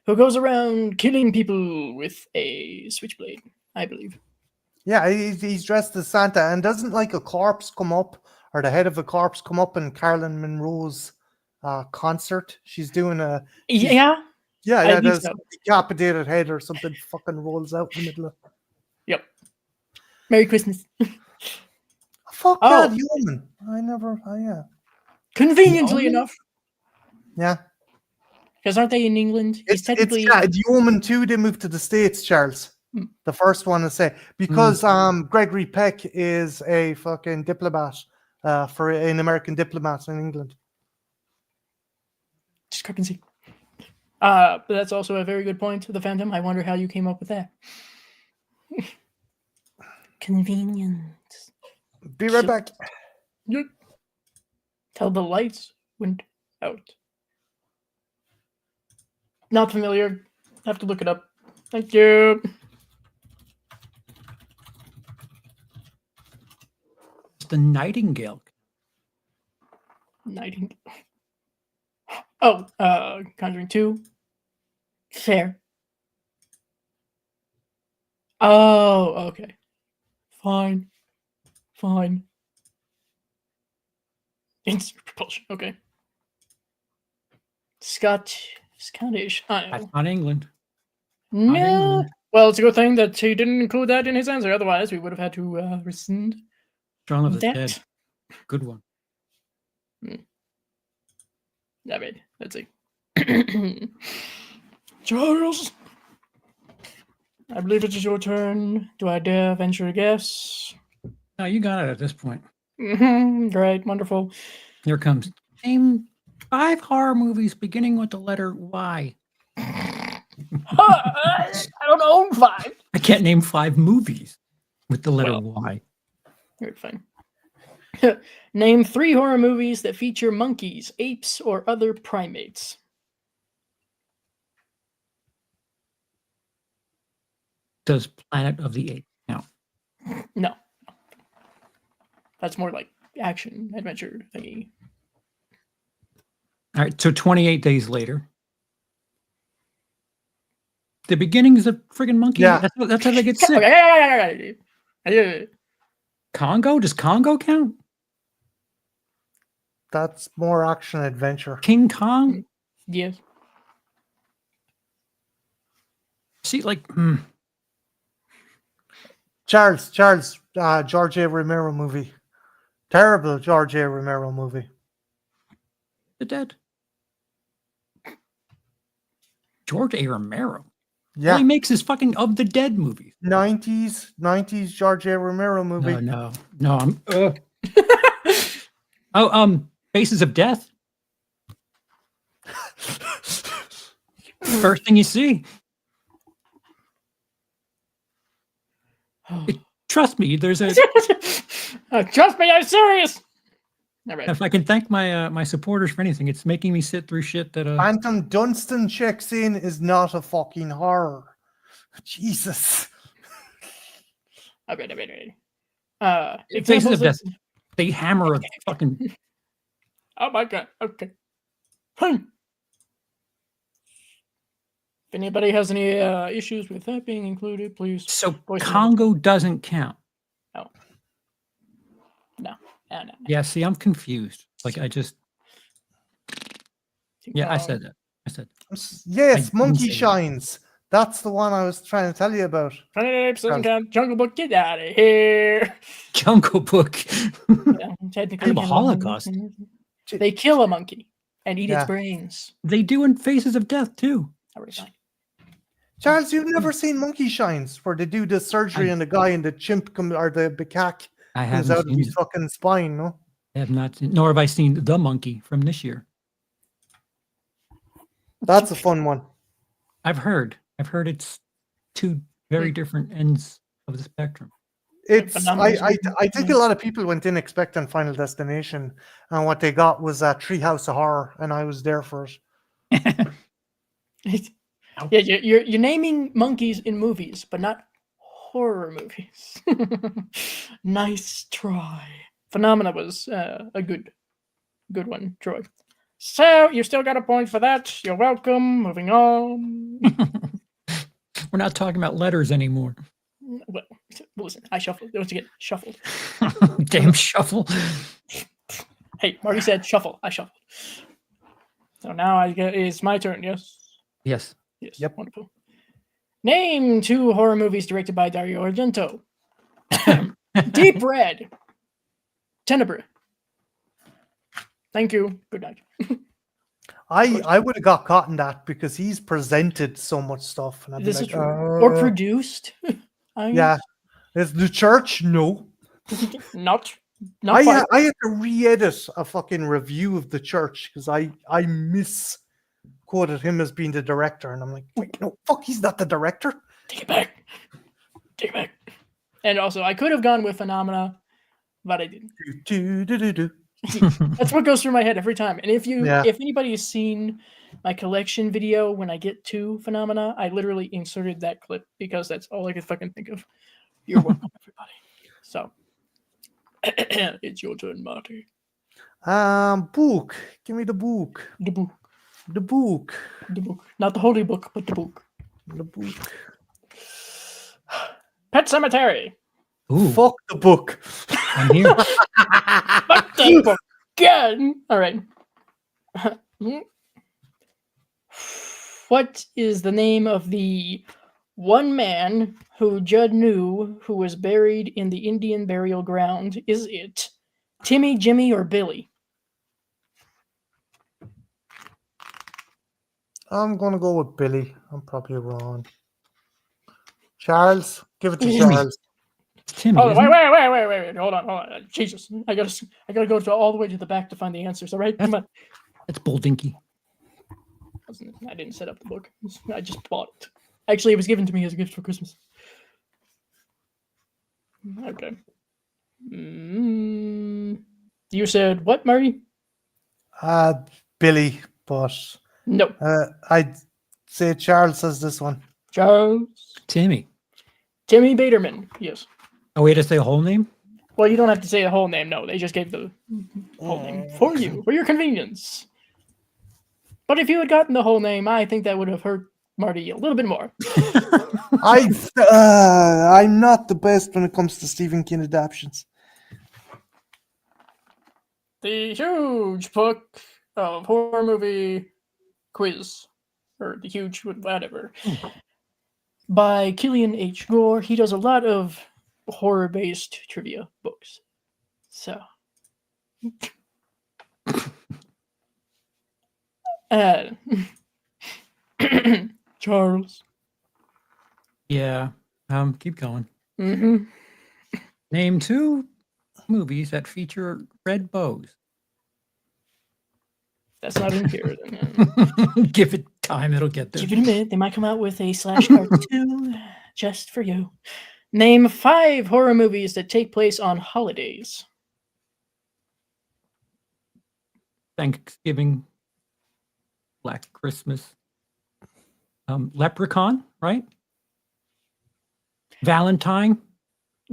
who goes around killing people with a switchblade, I believe. Yeah, he's dressed as Santa, and doesn't like a corpse come up, or the head of a corpse come up in Carolyn Monroe's concert? She's doing a Yeah. I think there's so. a decapitated head or something fucking rolls out in the middle of. Yep. Merry Christmas. fuck Oh. that, human. I never. Yeah. Conveniently Yeoman? enough, Yeah. because aren't they in England? He's It's technically. the Human 2, they moved to the States, Charles. Hmm. The first one to say. Because Gregory Peck is a fucking diplomat for an American diplomat in England. Discrepancy. But that's also a very good point to the Phantom. I wonder how you came up with that. Convenient. Be right back. Yep. Till the lights went out. Not familiar. Have to look it up. Thank you. It's the Nightingale. Nightingale. Oh, Conjuring 2. Fair. Oh, okay. Fine. Instant propulsion. Okay. Scottish. That's not England. No. England. Well, it's a good thing that he didn't include that in his answer. Otherwise, we would have had to rescind Shaun of the that. Dead. Good one. I mean, let's see. Charles, I believe it is your turn. Do I dare venture a guess? No, you got it at this point. Great, wonderful. Here it comes. Name 5 horror movies beginning with the letter Y. I don't own 5. I can't name 5 movies with the letter Well. Y. You're fine. Name 3 horror movies that feature monkeys, apes, or other primates. Does Planet of the Apes count? No. That's more like action adventure thingy. All right, so 28 days later. The beginning's a friggin' monkey. Yeah. That's how they get sick. Okay. Congo? Does Congo count? That's more action adventure. King Kong? Yes. See, like, Charles, George A. Romero movie. Terrible George A. Romero movie. the Dead. George A. Romero. Yeah. All he makes is fucking Of the Dead movies. 90s George A. Romero movie. No. I'm. Faces of Death. First thing you see. Trust me, there's a. Trust me, I'm serious. All right. If I can thank my my supporters for anything, it's making me sit through shit that. Phantom Dunstan checks in is not a fucking horror. Jesus. All right. Faces of examples Death. They hammer a fucking. Oh my god. Okay. If anybody has any issues with that being included, please. So voice them. Congo doesn't count. No. Yeah, see, I'm confused. Like I just. Yeah, I said that. Yes, I Monkey didn't say that. Shines. That's the one I was trying to tell you about. Jungle Book, get out of here. Jungle Book. Yeah, technically, Kind of a Holocaust. They kill a monkey and eat Yeah. its brains. They do in Faces of Death too. Already fine. Charles, you've never seen Monkey Shines, where they do the surgery on the guy and the chimp or the macaque I comes haven't out of seen his it. fucking spine, no? I have not seen, nor have I seen The Monkey from this year. That's a fun one. I've heard it's 2 very different ends of the spectrum. It's Phenomenal. I think a lot of people went in expecting Final Destination, and what they got was a Treehouse of Horror, and I was there for it. Yeah, you're naming monkeys in movies, but not horror movies. Nice try. Phenomena was a good one, Troy. So you still got a point for that. You're welcome. Moving on. We're not talking about letters anymore. Well, listen, I shuffled. Once again, shuffled. Damn shuffle. Hey, Marty said shuffle. I shuffled. So now it's my turn. Yes. Yes. Yes. Yep. Wonderful. Name 2 horror movies directed by Dario Argento. Deep Red Tenebrae. Thank you. Good night. I would have got caught in that because he's presented so much stuff, and I'd be This is like, true. Or produced. yeah. Is the church? No. Not I quite. I had to re-edit a fucking review of the church because I misquoted him as being the director, and I'm like, wait, no, fuck, he's not the director. Take it back. Take it back. And also, I could have gone with Phenomena, but I didn't. Do, do, do, do. That's what goes through my head every time. And if Yeah. anybody has seen my collection video when I get to Phenomena, I literally inserted that clip because that's all I could fucking think of. You're welcome, everybody. So it's your turn, Marty. Book. Give me the book. The book. The book. The book. Not the holy book, but the book. The book. Pet Cemetery. Ooh, Fuck the book. I'm here. Fuck the book again. All right. What is the name of the one man who Judd knew who was buried in the Indian burial ground? Is it Timmy, Jimmy, or Billy? I'm gonna go with Billy. I'm probably wrong. Charles, give it to Timmy. Charles. Timmy. Oh, isn't it? wait. Hold on. Jesus. I gotta go all the way to the back to find the answers. All right? Come on. That's Bull Dinky. I didn't set up the book. I just bought it. Actually, it was given to me as a gift for Christmas. Okay. You said what, Marty? Billy, but No. I'd say Charles says this one. Charles. Timmy. Timmy Baterman. Yes. Oh, wait, to say a whole name? Well, you don't have to say the whole name. No, they just gave the whole name for you, for your convenience. But if you had gotten the whole name, I think that would have hurt Marty a little bit more. I'm not the best when it comes to Stephen King adaptations. The huge book of horror movie quiz, or the huge whatever, by Killian H. Gore. He does a lot of horror-based trivia books. So, Charles. Yeah. Keep going. Mm-hmm. Name 2 movies that feature red bows. That's not in here. Then. Give it time, it'll get there. Give it a minute. They might come out with a slash cartoon just for you. Name 5 horror movies that take place on holidays. Thanksgiving, Black Christmas, Leprechaun, right? Valentine.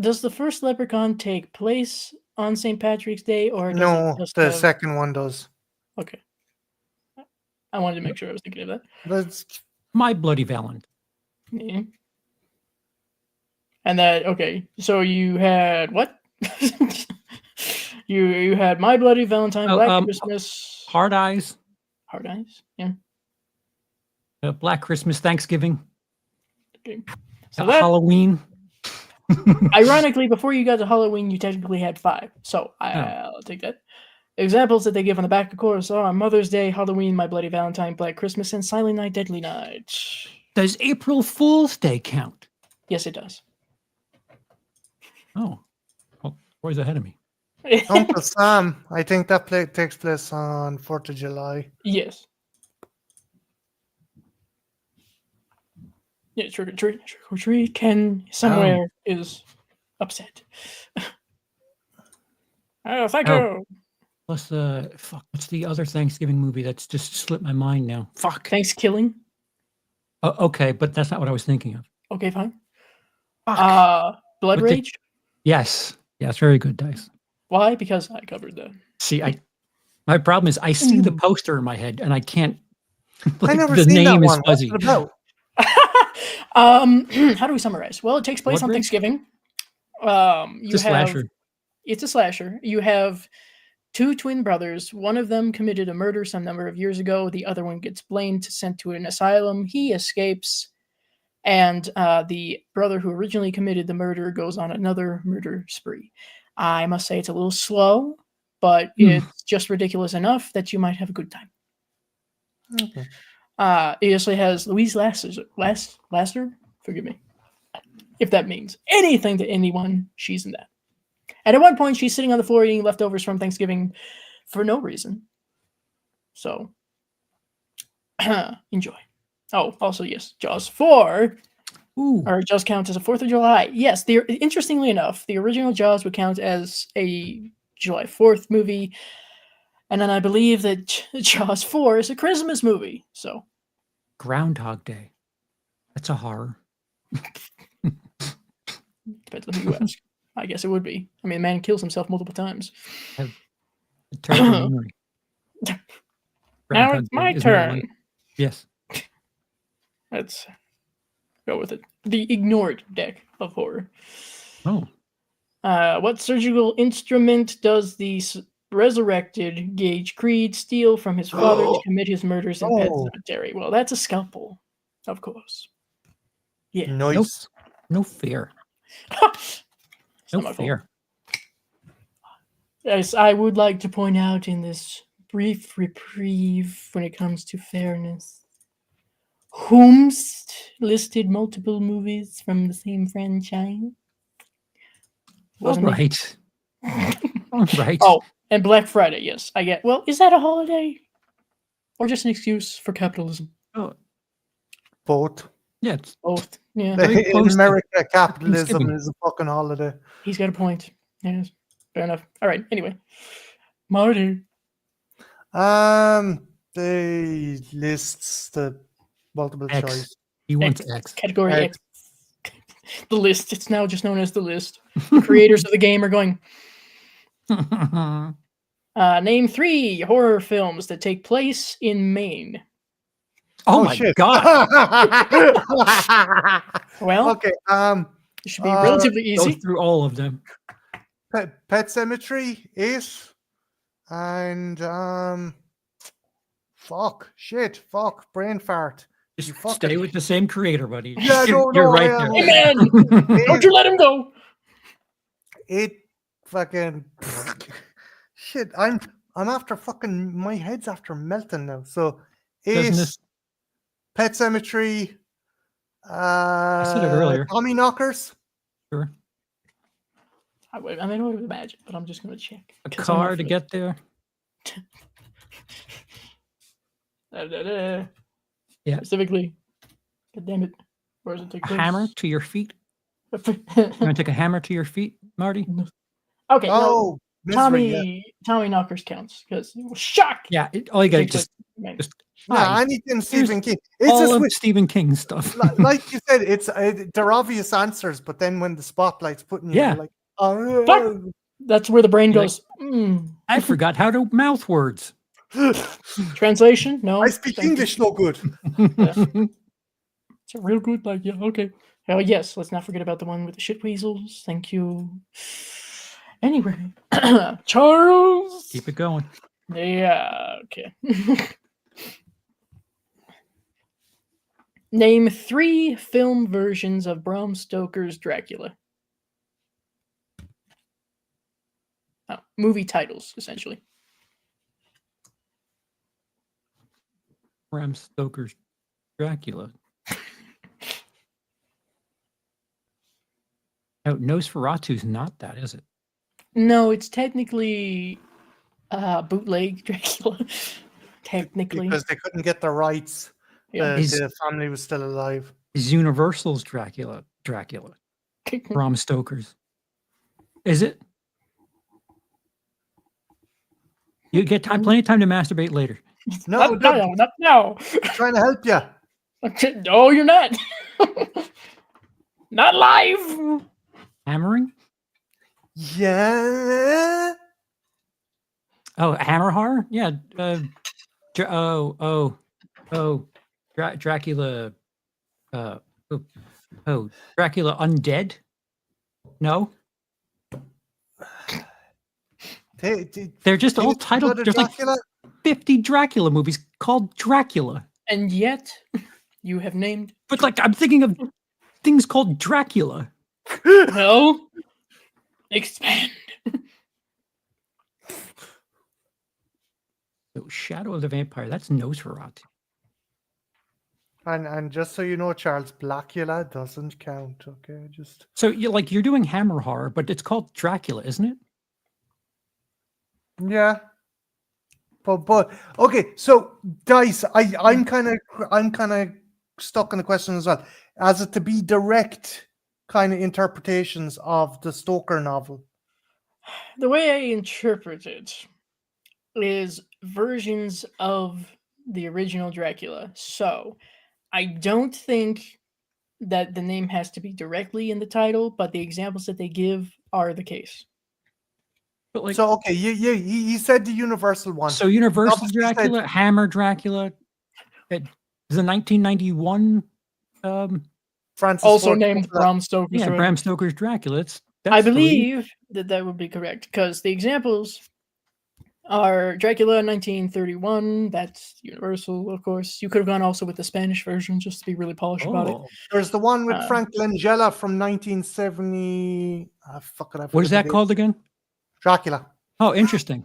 Does the first Leprechaun take place on St. Patrick's Day, or does No, it just the have... second one does. Okay. I wanted to make sure I was thinking of that. That's My Bloody Valentine. Yeah. And that, okay, so you had what? you had My Bloody Valentine, Black Christmas, Hard Eyes, Hard Eyes, yeah. Black Christmas, Thanksgiving, Okay. So that, Halloween. ironically, before you got to Halloween, you technically had 5. So I'll take that. Examples that they give on the back, of course, are Mother's Day, Halloween, My Bloody Valentine, Black Christmas, and Silent Night, Deadly Night. Does April Fool's Day count? Yes, it does. Oh, well, Roy's ahead of me. Uncle Sam. I think that takes place on 4th of July. Yes. Yeah, trick or treat. Ken somewhere is upset. Oh, thank you. Plus, fuck, what's the other Thanksgiving movie that's just slipped my mind now? Fuck. Thanksgiving. Okay, but that's not what I was thinking of. Okay, fine. Fuck. Blood With the- Rage. Yes, very good, Dice. Why? Because I covered that. See, my problem is I see the poster in my head and I can't. I never the seen that name is one. What's fuzzy. it about? How do we summarize? Well, it takes place Blood on Rage? Thanksgiving. It's a slasher. It's a slasher. You have 2 twin brothers. One of them committed a murder some number of years ago. The other one gets blamed, sent to an asylum. He escapes, and the brother who originally committed the murder goes on another murder spree. I must say it's a little slow, but it's just ridiculous enough that you might have a good time. Okay. It actually has Louise Lasser, forgive me, if that means anything to anyone, she's in that. And at one point, she's sitting on the floor eating leftovers from Thanksgiving for no reason. So, enjoy. Oh, also, yes, Jaws 4, or Jaws counts as a 4th of July. Yes, interestingly enough, the original Jaws would count as a July 4th movie. And then I believe that Jaws 4 is a Christmas movie. So, Groundhog Day. That's a horror. depends on who you ask. I guess it would be. I mean, man kills himself multiple times. I have a terrible memory. Now Groundhog it's my Day is not turn. one. Yes. Let's go with it. The ignored deck of horror. Oh. What surgical instrument does the resurrected Gage Creed steal from his father to commit his murders in Pet Cemetery? Well, that's a scalpel, of course. Yeah. Nice. No fear. No fear. Yes, I would like to point out in this brief reprieve when it comes to fairness, Whomst listed multiple movies from the same franchise. All right. All right. Oh, and Black Friday, yes. I get. Well, is that a holiday? Or just an excuse for capitalism? Oh. Both. Yeah. Both. Yeah. In America, capitalism Thanksgiving. is a fucking holiday. He's got a point. Yes. Fair enough. All right. Anyway. Marty. They lists the multiple X. choice. He wants X. Category X. X. The list. It's now just known as the list. The creators of the game are going, name 3 horror films that take place in Maine. Oh my shit. God. Well, Okay. it should be relatively Go easy. through all of them. Pet Cemetery, 8, and brain fart. Just You fucking- stay with the same creator, buddy. Yeah, You're no, right I am. there. Amen. Don't you let him go. It fucking shit. I'm after fucking my head's after melting now. So Doesn't Ace, this- Pet Cemetery, I said it earlier. Tommy Knockers. Sure. I mean, I would imagine, but I'm just going to check. A 'Cause I'm car not to for- get there. Yeah. Specifically. God damn it. Where does it take A place? hammer to your feet. You want to take a hammer to your feet, Marty? Okay. No, Oh, Misery, yeah. Tommy Knockers counts because shock. Yeah. All you got to Take just place- just Yeah, hi. anything Stephen King. It's all a of switch. Stephen King stuff. Like you said, it's they're obvious answers, but then when the spotlight's putting you, Yeah. you're like, oh, Fuck. That's where the brain Like- goes. "Hmm." I forgot how to mouth words. Translation? No. I speak Thank you. English no good. It's a real good, like, yeah, okay. Oh, yes, let's not forget about the one with the shit weasels. Thank you. Anyway, Charles. Keep it going. Yeah, okay. Name 3 film versions of Bram Stoker's Dracula. Oh, movie titles, essentially. Bram Stoker's Dracula. Oh, Nosferatu's not that, is it? No, it's technically bootleg Dracula. Technically. Because they couldn't get the rights. Yeah. The family was still alive. Is Universal's Dracula. Bram Stoker's. Is it? You get time, plenty of time to masturbate later. No, Not now. I'm trying to help you. No, you're not. Not live. Hammering? Yeah. Oh, Hammer Horror? Yeah. Dracula. Dracula Undead? No? They're just all titled. There's like 50 Dracula movies called Dracula. And yet, you have named. But like, I'm thinking of things called Dracula. Well, expand. So Shadow of the Vampire, that's Nosferatu. And just so you know, Charles, Blackula doesn't count. Okay, just So you're doing Hammer horror, but it's called Dracula, isn't it? yeah. But okay, so Dice, I'm kind of stuck in the question as well. As it to be direct kind of interpretations of the Stoker novel. The way I interpret it is versions of the original Dracula. So I don't think that the name has to be directly in the title, but the examples that they give are the case. But like, So okay, you said the Universal one. so Universal Obviously said- Dracula, Hammer Dracula, it is a 1991. Francis Also Ford named Coppola. Bram Stoker's Yeah, Dracula. Bram Stoker's Dracula. That's I three. believe that would be correct because the examples are Dracula 1931. That's Universal, of course. You could have gone also with the Spanish version just to be really polished about it. Oh, There's the one with Frank Langella from 1970. Fuck it, I what is forget that the called date. again? Dracula. Oh, interesting.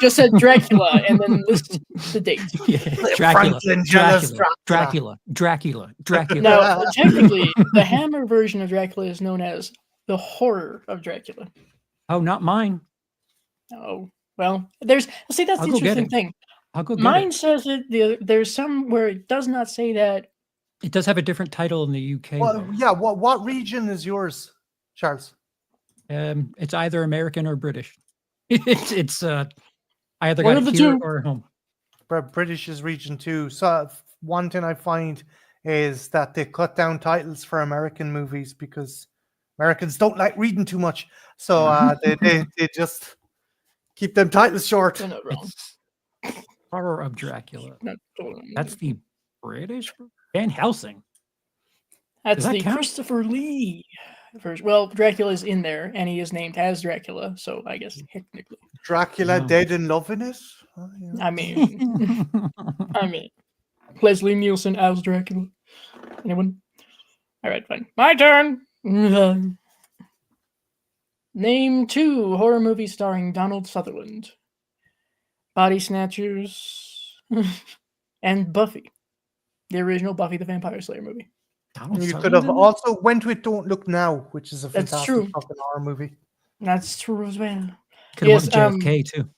Just said Dracula and then list the date. Yeah, Dracula, Frank Langella's Dracula. Now, technically, the Hammer version of Dracula is known as the Horror of Dracula. Oh, not mine. Oh, well, that's I'll the go get interesting it. thing. I'll go get Mine it. says it. There's some where it does not say that. It does have a different title in the UK. Well, yeah. What region is yours, Charles? It's either American or British. It's I either One got of it the here two. or at home. British is region 2. So one thing I find is that they cut down titles for American movies because Americans don't like reading too much. So they just keep them titles short. You're not wrong. It's Horror of Dracula. Not totally. That's the British Van Helsing. That's Does that the count? Christopher Lee version. Well, Dracula's in there, and he is named as Dracula, so I guess technically. Dracula Wow. dead and loving it. Oh, yeah. I mean, Leslie Nielsen as Dracula. Anyone? All right, fine. My turn. Name 2 horror movies starring Donald Sutherland: Body Snatchers and Buffy, the original Buffy the Vampire Slayer movie. Donald You could Sutherland have in it? also went with Don't Look Now, which is a That's fantastic true. fucking horror movie. That's true as well. Could have Yes, went with JFK too.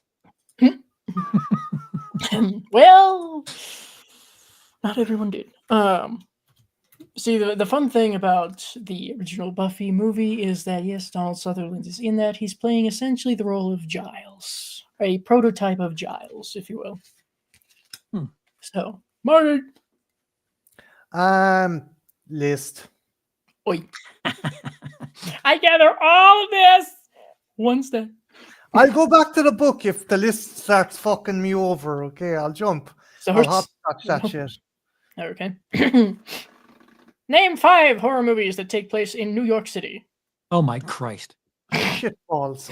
Well, not everyone did. See, the fun thing about the original Buffy movie is that, yes, Donald Sutherland is in that. He's playing essentially the role of Giles, a prototype of Giles, if you will. So, Marty. List. Oi. I gather all of this one step. I'll go back to the book if the list starts fucking me over. Okay, I'll jump. So I'll hopscotch that shit. Okay. Name 5 horror movies that take place in New York City. Oh my Christ. Shit balls.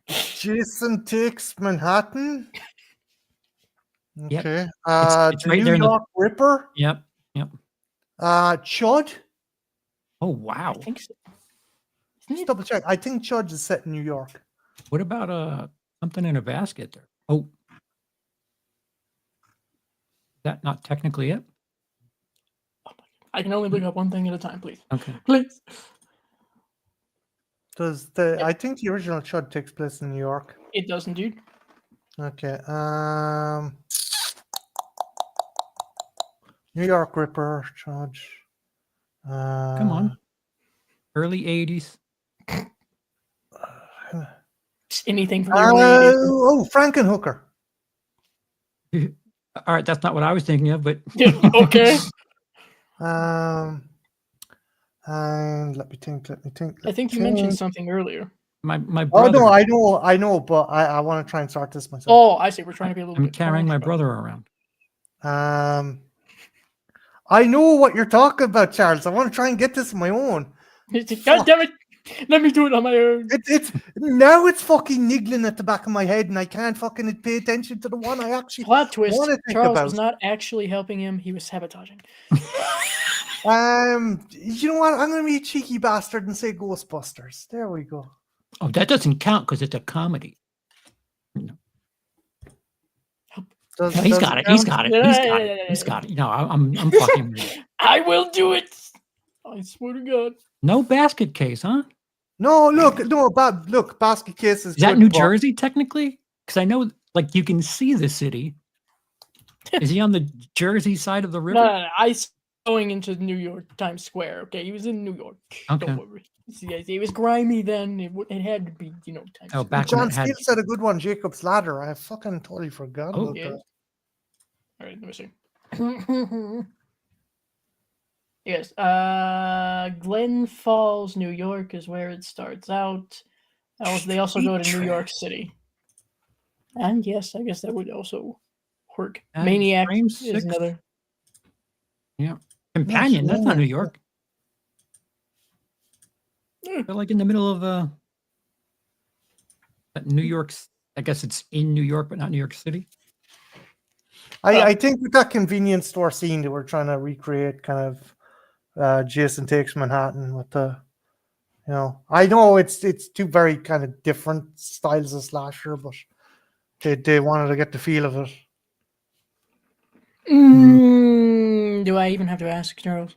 Jason Takes Manhattan. Yep. Okay. It's the right New there in the- York Ripper. Yep. Chud. Oh wow. I think so. Just double check. I think Chud is set in New York. What about something in a basket there? Oh. Is that not technically it? I can only look up one thing at a time, please. Okay. Please. I think the original Chud takes place in New York. It does indeed. Okay. New York Ripper, Chud. Come on. Early 80s. Just anything from the early 80s. Oh, Frankenhooker. All right, that's not what I was thinking of, but Okay. And let me think. I think you mentioned something earlier. my Oh brother. no, I know, but I want to try and start this myself. Oh, I see. We're trying to be a little I'm bit. carrying my harsh, but- brother around. I know what you're talking about, Charles. I want to try and get this on my own. God damn it! Let me do it on my own. It's fucking niggling at the back of my head, and I can't fucking pay attention to the one I actually Plot twist: want to think Charles about. was not actually helping him; he was sabotaging. You know what? I'm gonna be a cheeky bastard and say Ghostbusters. There we go. Oh, that doesn't count because it's a comedy. Does, No, he's does got it. count? He's got it. He's got it. He's got it. You know, I'm fucking with you. I will do it. I swear to God. No basket case, huh? No, look, basket case is Is that good, New but Jersey technically? Because I know, like, you can see the city. Is he on the Jersey side of the river? No. I saw going into New York Times Square. Okay, he was in New York. Okay. Don't worry. See, it was grimy then. It had to be, Times Oh, Square. back when John it had. Steele said a good one, Jacob's Ladder. I fucking totally forgot Oh, about Yeah. that. All right, let me see. Yes, Glen Falls, New York is where it starts out. They also go to New York City. And yes, I guess that would also work. Maniac frame is 6. another. Yeah. Companion, that's not New York. They're like in the middle of New York. I guess it's in New York, but not New York City. I think with that convenience store scene, they were trying to recreate kind of Jason Takes Manhattan with the, I know it's two very kind of different styles of slasher, but they wanted to get the feel of it. Do I even have to ask, Charles?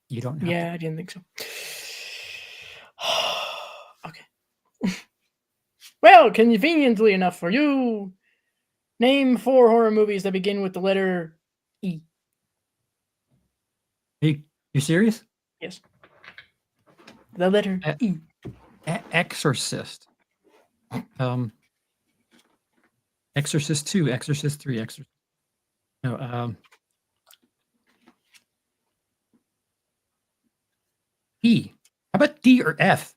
You don't have Yeah, to. I didn't think so. Okay. Well, conveniently enough for you, name 4 horror movies that begin with the letter E. Hey, you serious? Yes. The letter E. Exorcist. Exorcist 2, Exorcist 3, Exorcist. No, E. How about D or F?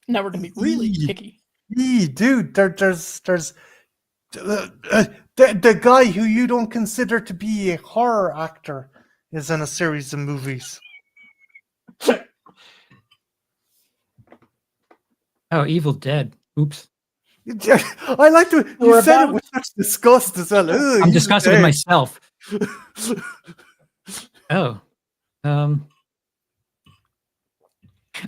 Now we're gonna be really picky. Dude, there's the guy who you don't consider to be a horror actor is in a series of movies. Oh, Evil Dead. Oops. I like to. You We're said it about- with such disgust as well. Ugh, I'm Evil disgusted with Dead. myself. Oh.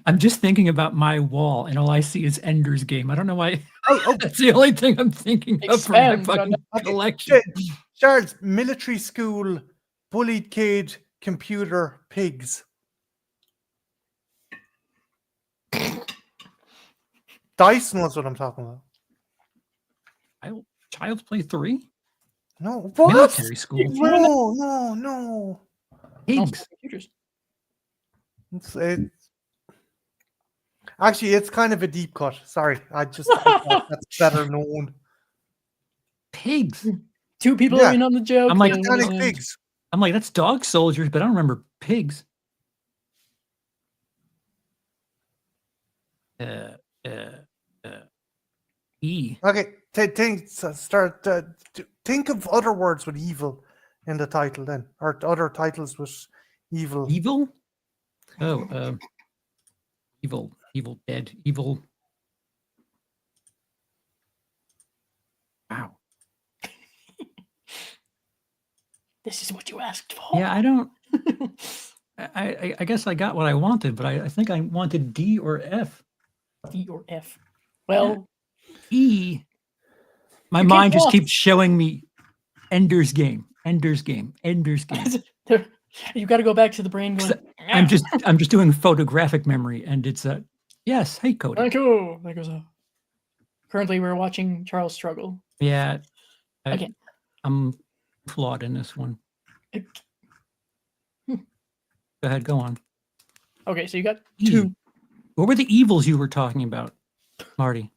I'm just thinking about my wall, and all I see is Ender's Game. I don't know why. Oh, That's the only thing I'm thinking of from my Expand, fucking okay. collection. Charles, military school, bullied kid, computer, pigs. Dice knows what I'm talking about. Child's Play 3? No, what? Military school. No. Pigs. Computers. Actually, it's kind of a deep cut. Sorry, I thought that's better known. Pigs. 2 people Yeah. are in on the joke. I'm like, the other Titanic one is- pigs. I'm like, that's dog soldiers, but I don't remember pigs. E. Okay, think of other words with evil in the title then, or other titles with evil. Evil? Oh, evil dead. Evil. Wow. This is what you asked for. Yeah, I don't. I guess I got what I wanted, but I think I wanted D or F. D or F. Well, E. My You mind can't just walk. keeps showing me Ender's Game. Ender's Game. Ender's Game. you got to go back to the brain. Going, I'm just doing photographic memory, and it's yes. Hey, Cody. Thank you. That goes. Currently, we're watching Charles struggle. Yeah, Again. I'm flawed in this one. Hmm. Go ahead, go on. Okay, so you got E. 2. What were the evils you were talking about, Marty?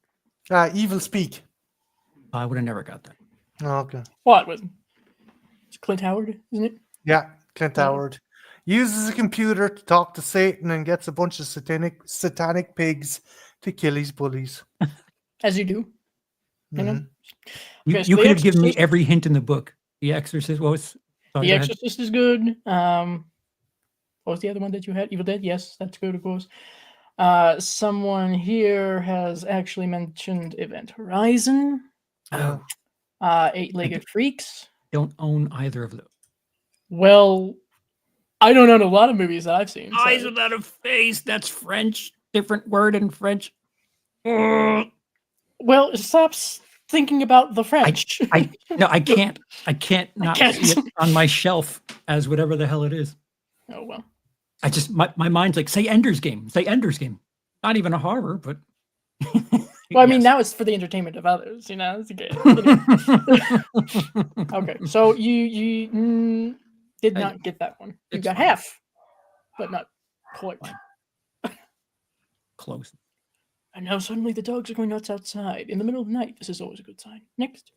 Evil speak. I would have never got that. Oh, okay. What was? It's Clint Howard, isn't it? Yeah, Clint Okay. Howard uses a computer to talk to Satan and gets a bunch of satanic pigs to kill his bullies. As you do. You know? Mhm. You, Okay, so you The could have given me Exorcist- every hint in the book. The Exorcist. What was? Sorry, The go ahead. Exorcist is good. What was the other one that you had? Evil Dead? Yes, that's good, of course. Someone here has actually mentioned Event Horizon. Oh, Eight-Legged Freaks. don't own either of those. Well, I don't own a lot of movies that I've seen. so- Eyes without a face. That's French. Different word in French. Well, stop thinking about the French. No, I can't not can't. see it on my shelf as whatever the hell it is. Oh well. I just my mind's like, say Ender's Game. Say Ender's Game. Not even a horror, but Well, I mean, yes. now it's for the entertainment of others. It's okay. Okay, so you did Hey, not get that one. You it's got fine. half, but not quite. Fine. Close. And now suddenly the dogs are going nuts outside in the middle of the night. This is always a good sign. Next.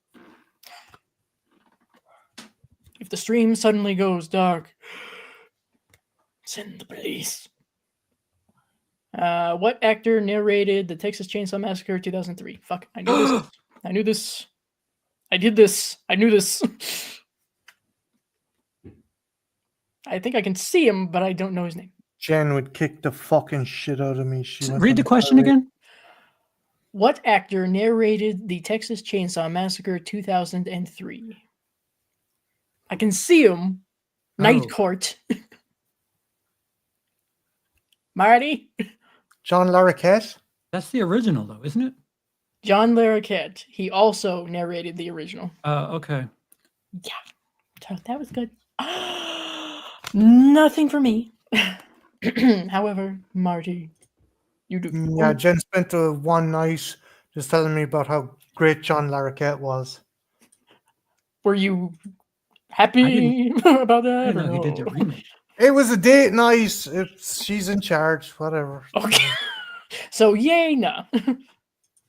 If the stream suddenly goes dark, send the police. What actor narrated the Texas Chainsaw Massacre 2003? Fuck, I knew this. I knew this. I did this. I knew this. I think I can see him, but I don't know his name. Jen would kick the fucking shit out of me. Read the question again. What actor narrated the Texas Chainsaw Massacre 2003? I can see him. Night Oh. Court. Marty? John Larroquette? That's the original, though, isn't it? John Larroquette. He also narrated the original. Okay. Yeah. So that was good. Nothing for me. However, Marty, you do. Yeah, Jen spent one night just telling me about how great John Larroquette was. Were you happy about that? I didn't know he did the or no? remake. It was a date night. She's in charge, whatever. Okay. So yay, nah.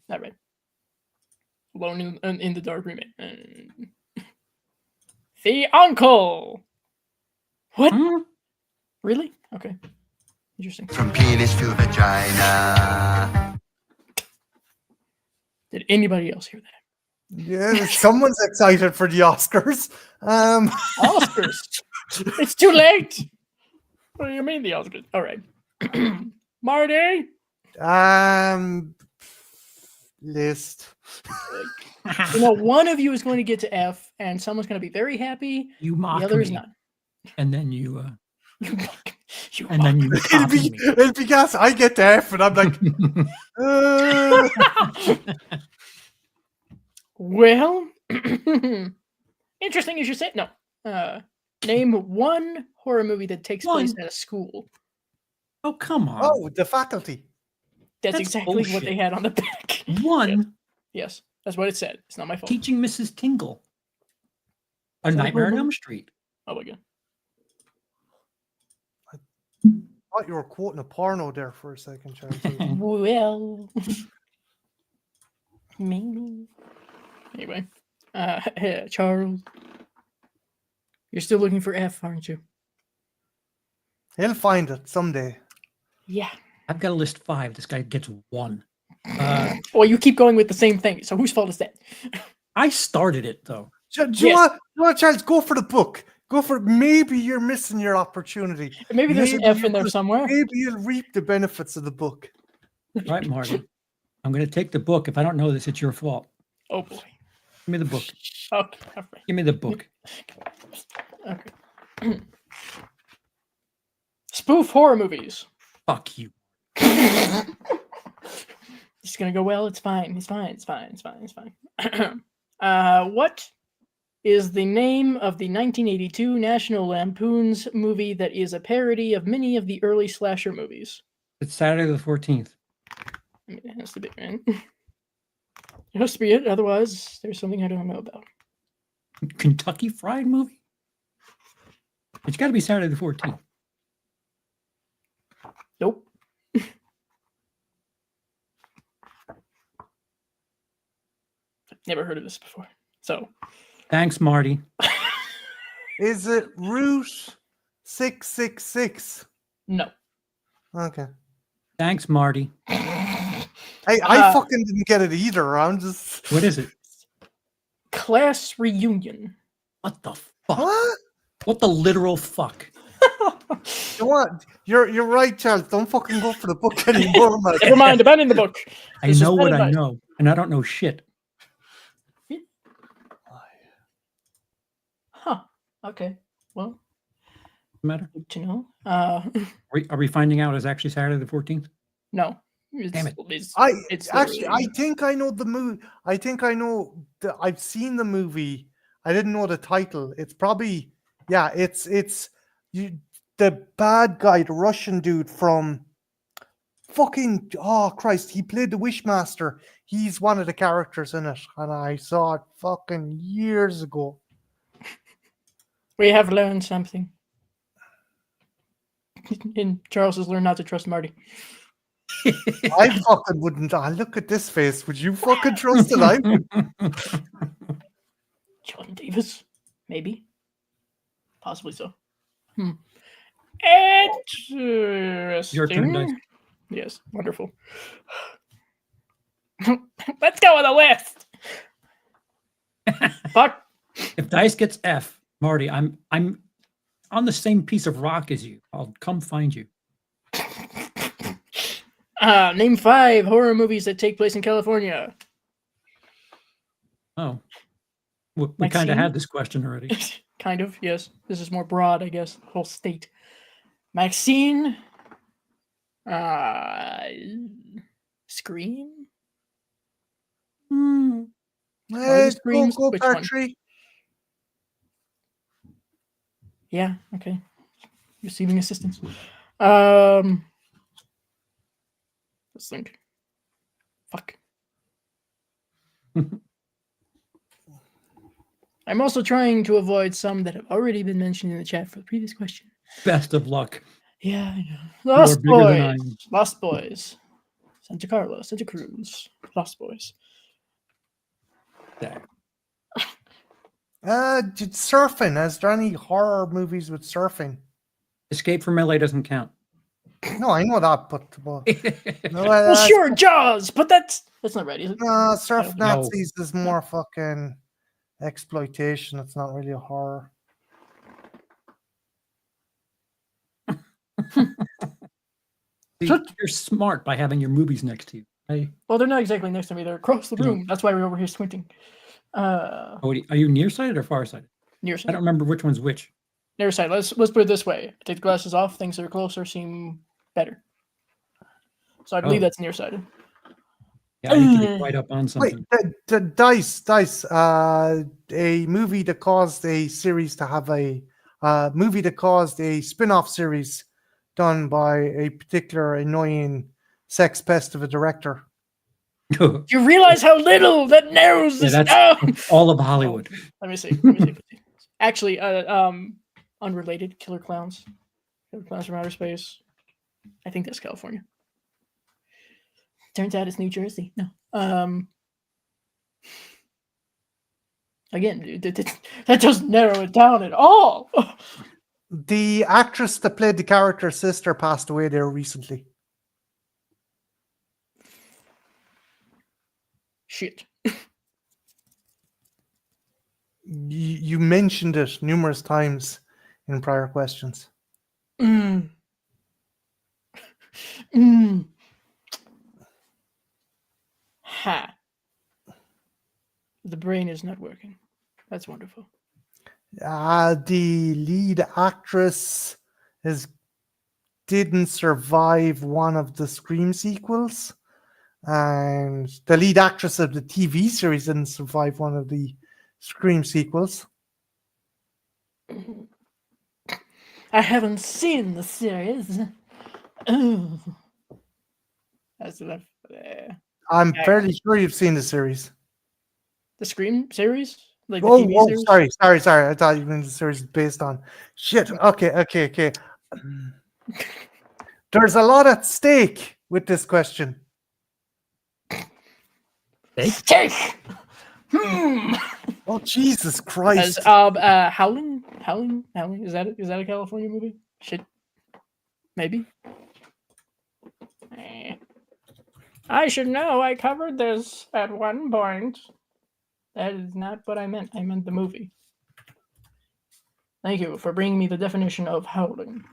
All right. Alone in the Dark remake. The Uncle. What? Huh? Really? Okay. Interesting. From penis to vagina. Did anybody else hear that? Yeah, someone's excited for the Oscars. Oscars. It's too late. What do you mean the Oscars? All right. Marty. List. One of you is going to get to F, and someone's going to be very happy. You mock The other me, is not. and then you You and then you It'll copy be, me. it'll be gas. I get to F, and I'm like, Well, interesting as you say. No. Name one horror movie that takes place at a school. Oh, come on. oh, The Faculty. That's That's exactly what bullshit. they had on the back. One, Yes, that's what it said. It's not my fault. Teaching Mrs. Tingle. A Is that a Nightmare on horror Elm movie? Street. Oh my god. Thought you were quoting a porno there for a second, Charles. Well, maybe. Anyway, Charles, you're still looking for F, aren't you? He'll find it someday. Yeah. I've got to list 5. This guy gets 1. Well, you keep going with the same thing. So whose fault is that? I started it, though. Do you want, Charles? Go for the book. Go for it. Maybe you're missing your opportunity. Maybe there's an F in there you'll- somewhere. Maybe you'll reap the benefits of the book. Right, Marty? I'm going to take the book. If I don't know this, it's your fault. Oh boy. Give me the book. Okay. All right. Give me the book. Okay. Spoof horror movies. Fuck you. It's gonna go well. It's fine. It's fine. It's fine. It's fine. It's fine. What is the name of the 1982 National Lampoon's movie that is a parody of many of the early slasher movies? It's Saturday the 14th. I mean, it has to be, right? It has to be it. Otherwise, there's something I don't know about. Kentucky Fried Movie? It's got to be Saturday the 14th. Nope. Never heard of this before. So, Thanks, Marty. Is it Route 666? no. Okay. Thanks, Marty. I fucking didn't get it either. I'm just. What is it? Class Reunion. What the fuck? What? What the literal fuck? You want? You're right, Charles. Don't fucking go for the book anymore, man. Never mind. Abandon the book. I This is know bad what I advice. know, and I don't know shit. Huh. Okay. Well, Matter? good to know. Are we finding out it's actually Saturday the 14th? No. Damn it. It's Actually, I literally- think I know the movie. I think I know. I've seen the movie. I didn't know the title. It's probably It's you. The bad guy, the Russian dude from fucking. Oh Christ! He played the Wishmaster. He's one of the characters in it, and I saw it fucking years ago. we have learned something. And Charles has learned not to trust Marty. I fucking wouldn't. Look at this face. Would you fucking trust it? I would. John Davis, maybe, possibly so. Interesting. Your turn, Dice. Yes, wonderful. Let's go with a list. Fuck. If Dice gets F, Marty, I'm on the same piece of rock as you. I'll come find you. Name 5 horror movies that take place in California. Oh, we kind of Maxine? had this question already. Kind of, yes. This is more broad, I guess. Whole state. Maxine. Scream. Hey, Screams, go which Part one? 3. Yeah. Okay. Receiving assistance. Let's think. Fuck. I'm also trying to avoid some that have already been mentioned in the chat for the previous question. Best of luck. Yeah, I know. You are Lost bigger than I Boys. am. Lost Boys. Santa Carla, Santa Cruz. Lost Boys. There. Did surfing? Is there any horror movies with surfing? Escape from LA doesn't count. No, I know that, but no, Well, sure, Jaws, but that's not right, is it? Surf No. Nazis is more fucking exploitation. It's not really a horror. See, you're smart by having your movies next to you. Well, they're not exactly next to me. They're across the No. room. That's why we're over here squinting. Oh, are you nearsighted or farsighted? Near I side. don't remember which one's which. Near side. Let's put it this way. Take the glasses off. Things that are closer seem better. So I believe Oh. that's nearsighted. Yeah, I need to be right up on something. Wait, the Dice. A movie that caused a series to have a movie that caused a spin-off series done by a particular annoying sex pest of a director. You realize how little that narrows this Yeah, down. that's all of Hollywood. Let me see. Actually, unrelated. Killer Clowns. Killer Clowns from Outer Space. I think that's California. Turns out it's New Jersey. No. Again, dude, that doesn't narrow it down at all. The actress that played the character's sister passed away there recently. Shit. You mentioned it numerous times in prior questions. Ha. The brain is not working. That's wonderful. The lead actress didn't survive one of the Scream sequels, and the lead actress of the TV series didn't survive one of the Scream sequels. I haven't seen the series. That's enough. I'm fairly sure you've seen the series. The Scream series? Like the Oh, TV series? sorry. I thought you meant the series is based on. Shit. Okay. There's a lot at stake with this question. Steak! Oh, Jesus As Christ. Howling? Is that a California movie? Shit. Maybe. I should know. I covered this at one point. That is not what I meant. I meant the movie. Thank you for bringing me the definition of howling.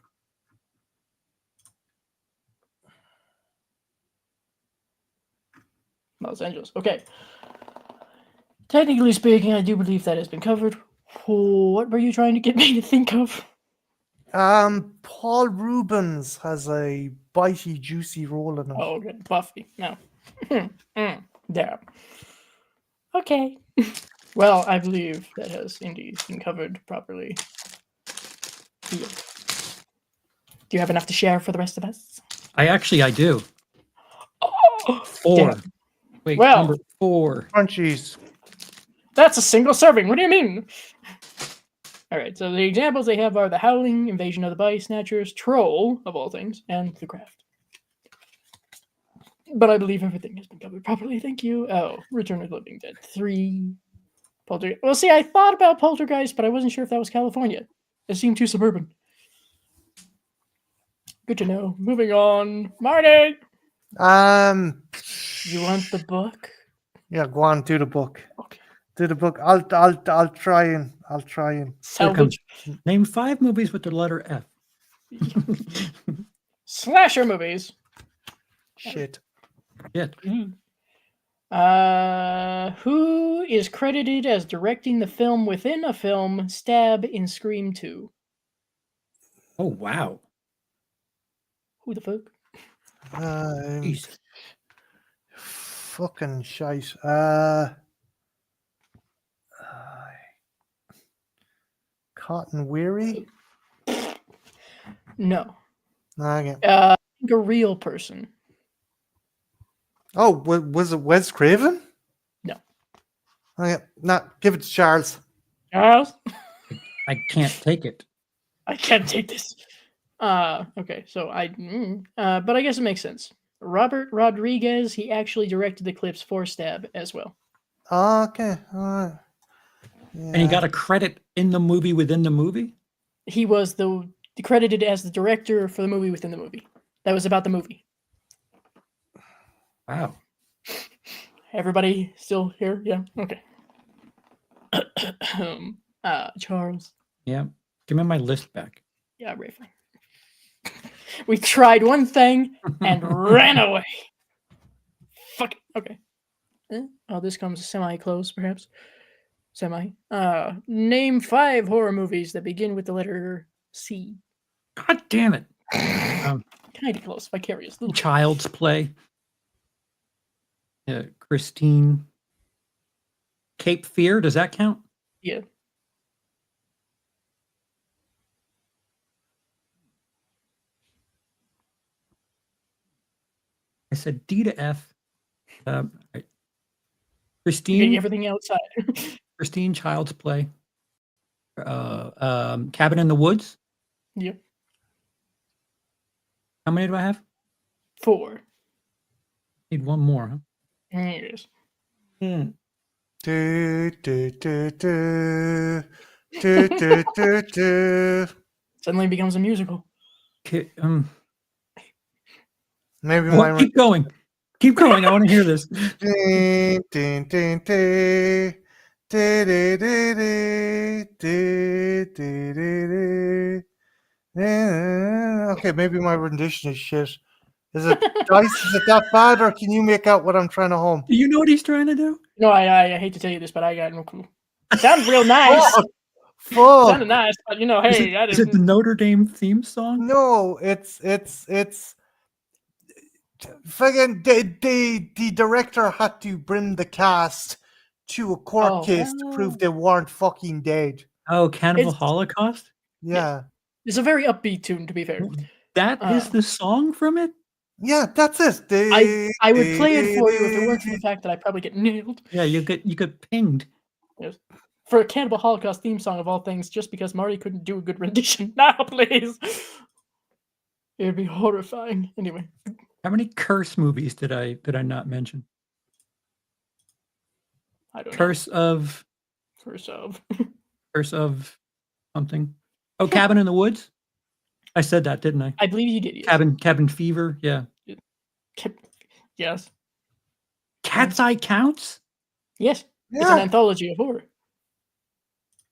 Los Angeles. Okay. Technically speaking, I do believe that has been covered. What were you trying to get me to think of? Paul Rubens has a bitey, juicy role in it. Oh, okay. Buffy. No. Yeah. Okay. Well, I believe that has indeed been covered properly. Yeah. Do you have enough to share for the rest of us? I do. Oh, 4. damn. Wait, Well, number 4. Crunchies. that's a single serving. What do you mean? All right, so the examples they have are The Howling, Invasion of the Body Snatchers, Troll, of all things, and The Craft. But I believe everything has been covered properly. Thank you. Oh, Return of the Living Dead 3. Poltergeist. Well, see, I thought about Poltergeist, but I wasn't sure if that was California. It seemed too suburban. Good to know. Moving on. Marty! You want the book? Yeah, go on, do the book. Okay. Do the book. I'll try and Salvage. Name 5 movies with the letter F. Slasher movies. shit. Shit. Who is credited as directing the film within a film Stab in Scream 2? Oh, wow. Who the fuck? Jeez. Fucking shite. Cotton Weary? No. Okay. I think a real person. Oh, was it Wes Craven? No. Okay. Give it to Charles. Charles? I can't take it. I can't take this. Okay, so but I guess it makes sense. Robert Rodriguez, he actually directed the clips for Stab as well. Okay, all right. Yeah. And he got a credit in the movie within the movie? He was credited as the director for the movie within the movie. That was about the movie. Wow. Everybody still here? Yeah. Okay. Charles. Yeah. Give me my list back. Yeah, Rafe. We tried one thing and ran away. Fuck it. Okay. Oh, this comes semi-close, perhaps. Semi. Name 5 horror movies that begin with the letter C. God damn it. Kind of close. Vicarious. Little Child's Play. Christine. Cape Fear. Does that count? Yeah. I said D to F. Right. You're Christine. getting everything outside. Christine, Child's Play. Cabin in the Woods. Yep. How many do I have? 4. Need one more, huh? Here it is. Do, do, do, do. Do, do, do, do. Suddenly becomes a musical. Maybe Well, mine. keep going. Keep going. I want to hear this. Ding, ding, ding, ding. Do, do, do, do. Do, do, do, do. Okay, maybe my rendition is shit. Is it Dice? Is it that bad, or can you make out what I'm trying to hum? Do you know what he's trying to do? No, I hate to tell you this, but I got no clue. It sounds real nice. Fuck. Sounded nice, but hey, I Is it the didn't. Notre Dame theme song? No, it's fucking the director had to bring the cast to a court case to prove they weren't fucking dead. Oh, Cannibal It's- Holocaust? Yeah. It's a very upbeat tune, to be fair. That is the song from it? Yeah, that's it. I would play it for you if it weren't for the fact that I probably get nailed. Yeah, you get pinged. Yes. For a Cannibal Holocaust theme song of all things, just because Marty couldn't do a good rendition. Now, please. It'd be horrifying. Anyway. How many curse movies did I not mention? I don't know. Curse of something. Oh, Cabin in the Woods? I said that, didn't I? I believe you did. Yes. Cabin Fever, yeah. Yes. Cat's Eye counts? Yes. It's an anthology of horror.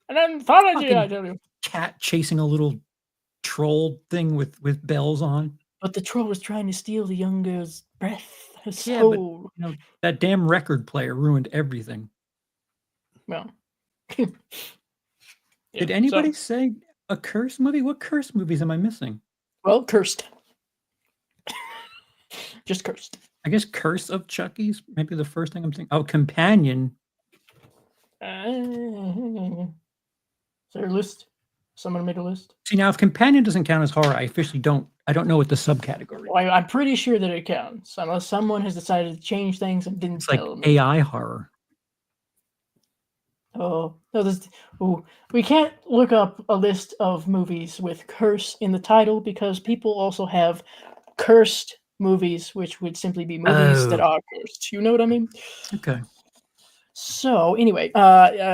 An anthology, I tell you. Cat chasing a little troll thing with bells on. But the troll was trying to steal the young girl's breath, her Yeah, but soul. that damn record player ruined everything. Well. Did anybody say a curse movie? What curse movies am I missing? Well, Cursed. Just cursed. I guess Curse of Chucky's maybe the first thing I'm thinking. Oh, Companion. Is there a list? Someone made a list. See, now if Companion doesn't count as horror, I officially don't. I don't know what the subcategory. Well, I'm pretty sure that it counts, unless someone has decided to change things and didn't It's like tell me. AI horror. Oh, no, we can't look up a list of movies with curse in the title because people also have cursed movies, which would simply be movies that Oh. are cursed. You know what I mean? Okay. So anyway,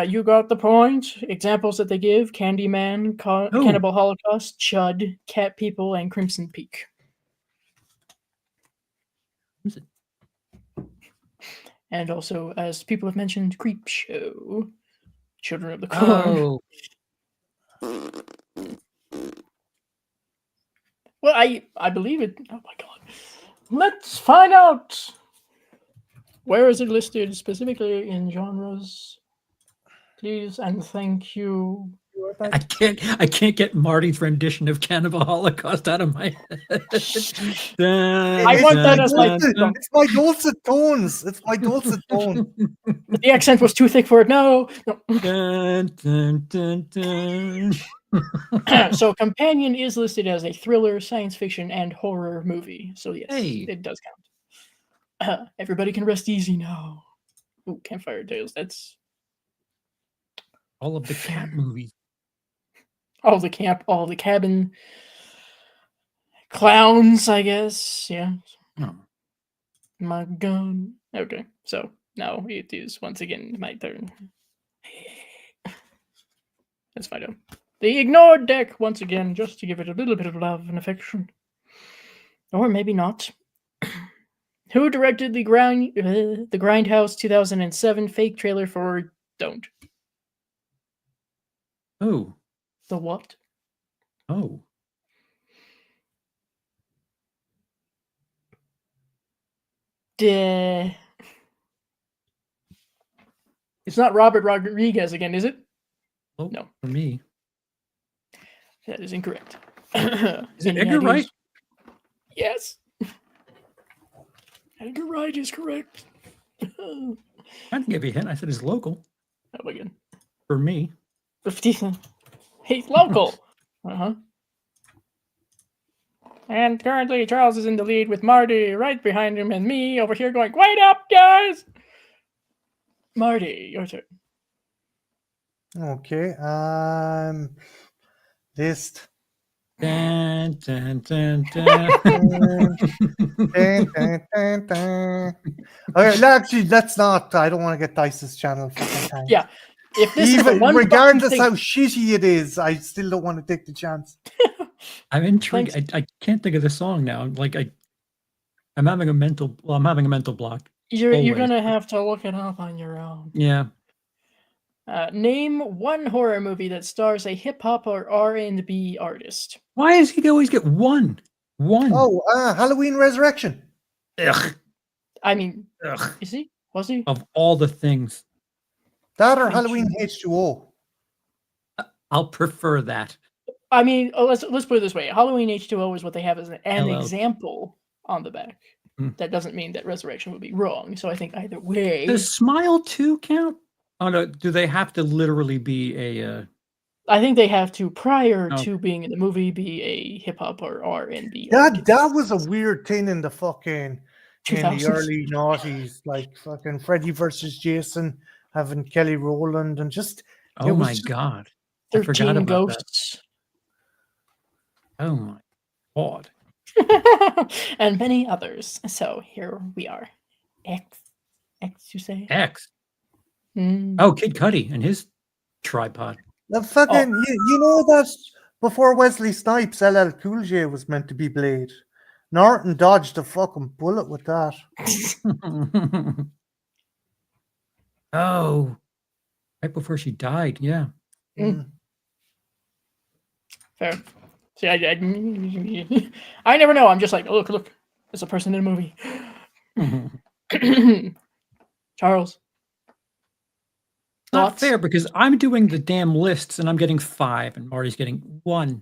you got the point. Examples that they give: Candyman, Cannibal Holocaust, Chud, Cat People, and Crimson Peak. Is it? And also, as people have mentioned, Creep Show, Children of the Corn. Oh, Well, I believe it. Oh my god. Let's find out. Where is it listed specifically in genres? Please and thank you. I can't get Marty's rendition of Cannibal Holocaust out of my head. I want that as my. It's my dulcet tones. It's my dulcet tone. The accent was too thick for it. No. Dun, dun, dun, dun. So, Companion is listed as a thriller, science fiction, and horror movie. So yes, Hey. it does count. Everybody can rest easy now. Ooh, Campfire Tales. That's All of the cat movies. all the cabin clowns, I guess. Yeah. Oh. My gun. Okay, so now it is once again my turn. Let's find out. The ignored deck once again, just to give it a little bit of love and affection, or maybe not. Who directed the Grindhouse 2007 fake trailer for Don't? Oh. The what? Oh. It's not Robert Rodriguez again, is it? Oh, No. for me. That is incorrect. Is it Any Edgar ideas? Wright? Yes. Edgar Wright is correct. Oh I didn't give you a hint. I said it's local my god. for me. 50. He's local. And currently Charles is in the lead with Marty right behind him and me over here going, wait up, guys! Marty, your turn. Okay. List. Dun, dun, dun, dun. Dun, dun, dun, dun. Okay, no, actually, let's not. I don't want to get Dice's channel. fucking tanked. Yeah. If this is the Even one regardless fucking how thing, shitty it is, I still don't want to take the chance. I'm intrigued. I can't think of the song now. Like I'm having a mental block. you're always. gonna have to look it up on your own. Yeah. Name one horror movie that stars a hip hop or R&B artist. Why does he always get one? One. Oh, Halloween Resurrection. Ugh. I mean, Ugh. is he? Was he? Of all the things, That or Thank Halloween you. H2O. I'll prefer that. I mean, let's put it this way: Halloween H2O is what they have as an Hello. example on the back. Hmm. That doesn't mean that Resurrection would be wrong. So I think either way, Does Smile 2 count? Oh no, do they have to literally be a I think they have to, prior Oh. to being in the movie, be a hip hop or R&B. That was a weird thing in the fucking in the 2000s. early noughties, like fucking Freddy versus Jason, having Kelly Rowland, and just Oh It was my just- god. I forgot 13 about that. Ghosts, Oh my god. and many others. So here we are. X, you say? X. Mm. Oh, Kid Cudi and his tripod. the fucking you know that before Wesley Snipes, LL Cool J was meant to be Blade. Norton dodged a fucking bullet with that. Oh. Right before she died, yeah. Mm. Fair. See, I never know. I'm just like, oh, look, there's a person in a movie. Charles. Not Thoughts? fair because I'm doing the damn lists and I'm getting 5 and Marty's getting 1.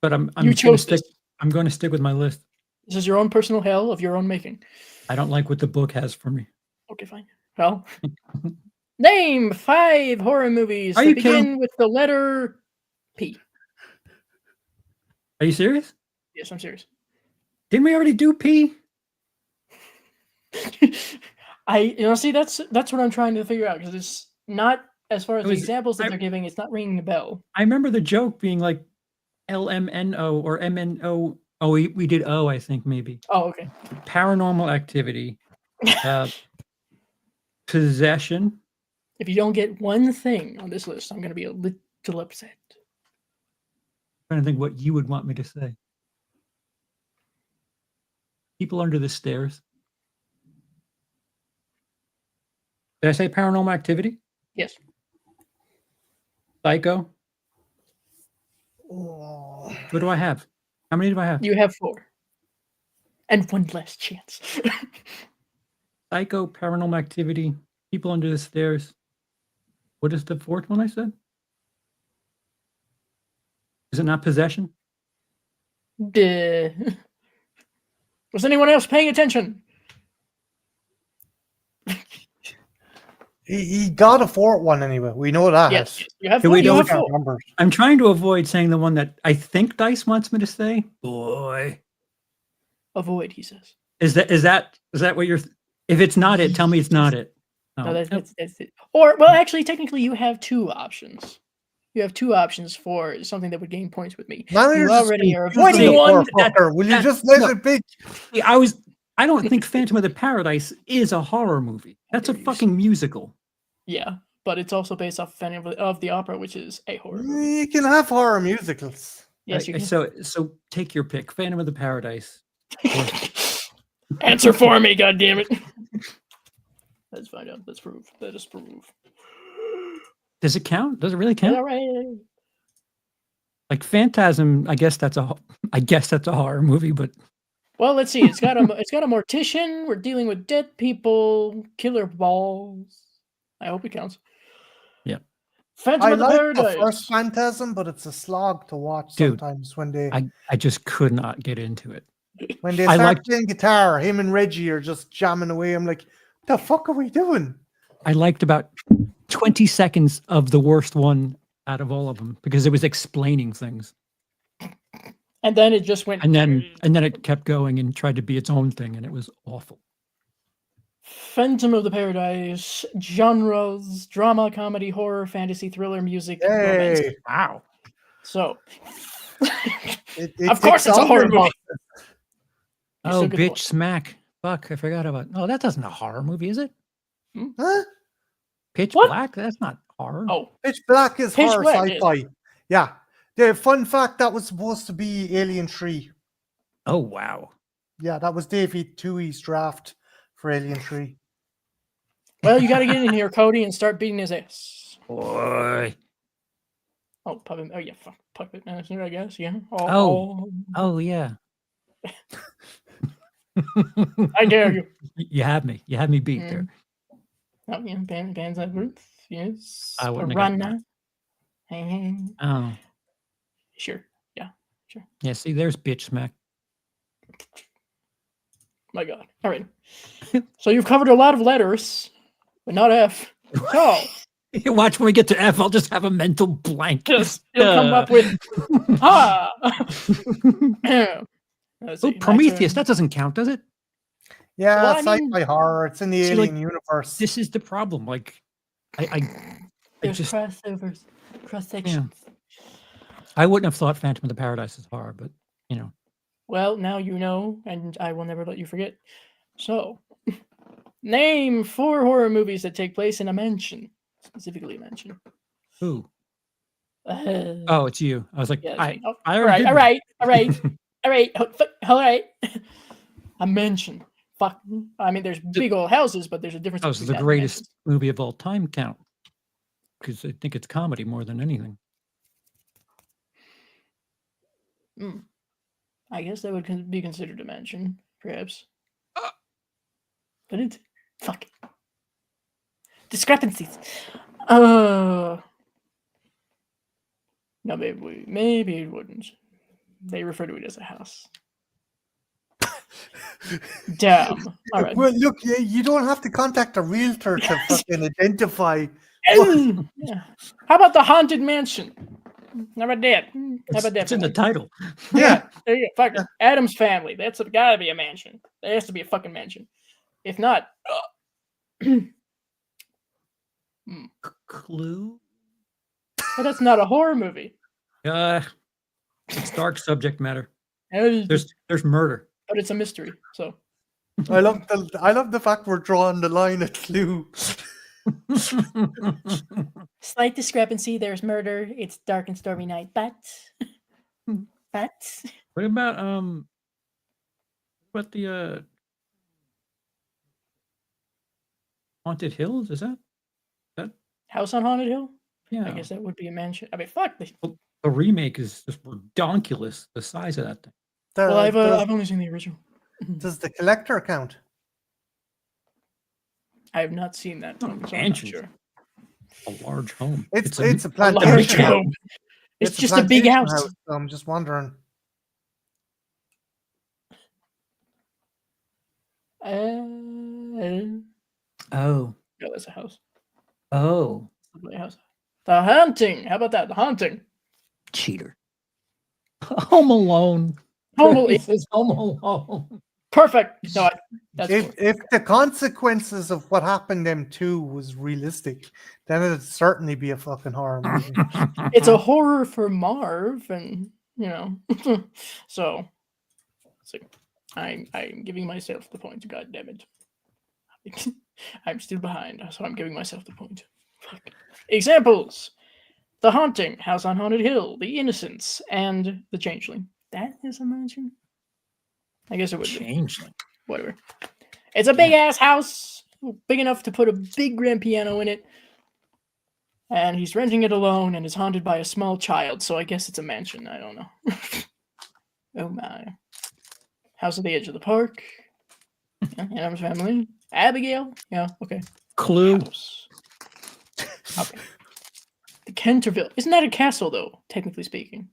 But I'm You gonna chose stick this. I'm going to stick with my list. This is your own personal hell of your own making. I don't like what the book has for me. Okay, fine. Well, name 5 horror movies Are that you begin kidding? with the letter P. Are you serious? Yes, I'm serious. Didn't we already do P? See, that's what I'm trying to figure out because it's not as far as It the was- examples that I- they're giving. It's not ringing a bell. I remember the joke being like LMNO or MNO. Oh, we did O, I think maybe. Oh, okay. Paranormal Activity, Possession. If you don't get one thing on this list, I'm going to be a little upset. Trying to think what you would want me to say. People Under the Stairs. Did I say Paranormal Activity? Yes. Psycho. Oh. What do I have? How many do I have? You have 4. And one last chance. Psycho, Paranormal Activity, People Under the Stairs. What is the 4th one I said? Is it not Possession? Duh. Was anyone else paying attention? He got a 4th one anyway. We know that. Yes. You have Do 4. we You know have which 4. Numbers. I'm trying to avoid saying the one that I think Dice wants me to say. Boy. Avoid, he says. Is that what you're if it's not it, tell me it's not it. No, Oh, that's it. Or, well, actually, technically, you have 2 options. You have 2 options for something that would gain points with me. Now You you're just already being are stupid, avoiding you one. poor fucker. Will you that- just let no. it be? See, I don't think Phantom of the Paradise is a horror movie. That's a dare you fucking musical. Yeah, but it's also based off Phantom of the Opera, which is a horror movie. You can have horror musicals. Yes, you can. So take your pick. Phantom of the Paradise. Answer for me, goddammit. Let's find out. Let's prove. Let us prove. Does it count? Does it really count? All right. Like Phantasm, I guess that's a horror movie, but Well, let's see. It's got a mortician. We're dealing with dead people, killer balls. I hope it counts. Yeah. Phantom I of the like Paradise. the first Phantasm, but it's a slog to watch Dude, sometimes when they I just could not get into it. when they I start liked- playing guitar. Him and Reggie are just jamming away. I'm like, the fuck are we doing? I liked about 20 seconds of the worst one out of all of them because it was explaining things. And then it just went. And then it kept going and tried to be its own thing and it was awful. Phantom of the Paradise genres: drama, comedy, horror, fantasy, thriller, music, romance. Hey, Wow. So, it Of course ticks it's a all horror your movie. boxes. you Oh, still get the bitch point. smack. Fuck, I forgot about. Oh, that doesn't a horror movie, is it? Huh? Pitch What? Black? That's not horror. Oh, Pitch Black is Pitch horror Black, sci-fi. Yeah. The fun fact that was supposed to be Alien 3. Oh, wow. Yeah, that was David Tui's draft for Alien 3. well, you got to get in here, Cody, and start beating his ass. Boy. Oh, puppet. Oh, yeah, fuck, puppet master, I guess. Yeah. Oh, yeah. I dare you. You had me. You had me beat there. Oh, yeah, bands of Ruth. Yes. I wouldn't have gotten that. Piranha. Hey. Oh, Sure. Yeah. Sure. yeah. See, there's bitch smack. My God. All right. So you've covered a lot of letters, but not F. So Watch when we get to F, I'll just have a mental blank. just you'll come up with Let's Oh, see, my Prometheus. turn. That doesn't count, does it? Yeah, Well, I sci-fi mean- horror. It's in the See, like, Alien universe. This is the problem. Like, I There's just, crossovers, cross sections. I wouldn't have thought Phantom of the Paradise is horror, but you know, Well, now you know, and I will never let you forget. So, name 4 horror movies that take place in a mansion, specifically a mansion. who? Uh, Oh, it's you. I was like, yeah, I oh, already all did right, that. all right, all right, all right. A mansion. Fuck. I mean, there's big old houses, but there's a difference. That was between the that and greatest movie of all time count. Because I think it's comedy more than anything. mansions. I guess that would be considered a mansion, perhaps. But it's fuck. Discrepancies. No, maybe it wouldn't. They refer to it as a house. Damn. All right. Well, look, you don't have to contact a realtor to fucking identify. Yeah. How about the haunted mansion? How about that? How about that? It's in the title. Yeah. There you go. Fuck it. Adam's Family. That's gotta be a mansion. There has to be a fucking mansion. If not, Clue. but that's not a horror movie. It's dark subject matter. But There's murder. it's a mystery. So I love the fact we're drawing the line at Clue. slight discrepancy. There's murder. It's dark and stormy night, but What about the Haunted Hills? Is that House on Haunted Hill? yeah? I guess that would be a mansion. I mean, fuck. The remake is just redonkulous. The size of that thing. Well, I've only seen the original. Does the collector count? I have not seen that one, so I'm not Mansion. sure. Mm. A large home. It's a A large plantation house. home. It's just a big plantation house. So I'm just wondering. Oh. No, that's a house. Oh. Lovely house. The Haunting. How about that? The Haunting. Cheater. Home Alone. Home Alone. It says Home Alone. Perfect. No, that's cool. If the consequences of what happened them two was realistic, then it'd certainly be a fucking horror movie. It's a horror for Marv, and so I'm giving myself the point. God damn it. I'm still behind, so I'm giving myself the point. Fuck. Examples: The Haunting, House on Haunted Hill, The Innocents, and The Changeling. That is a mansion. I guess it would be. Changeling. Whatever. It's a big ass house, big enough to put a big grand piano in it. And he's renting it alone and is haunted by a small child, so I guess it's a mansion. I don't know. Oh my. House at the Edge of the Park. Yeah, Adam's Family. Abigail. Yeah, okay. Clue. House. Okay. The Canterville. Isn't that a castle, though, technically speaking?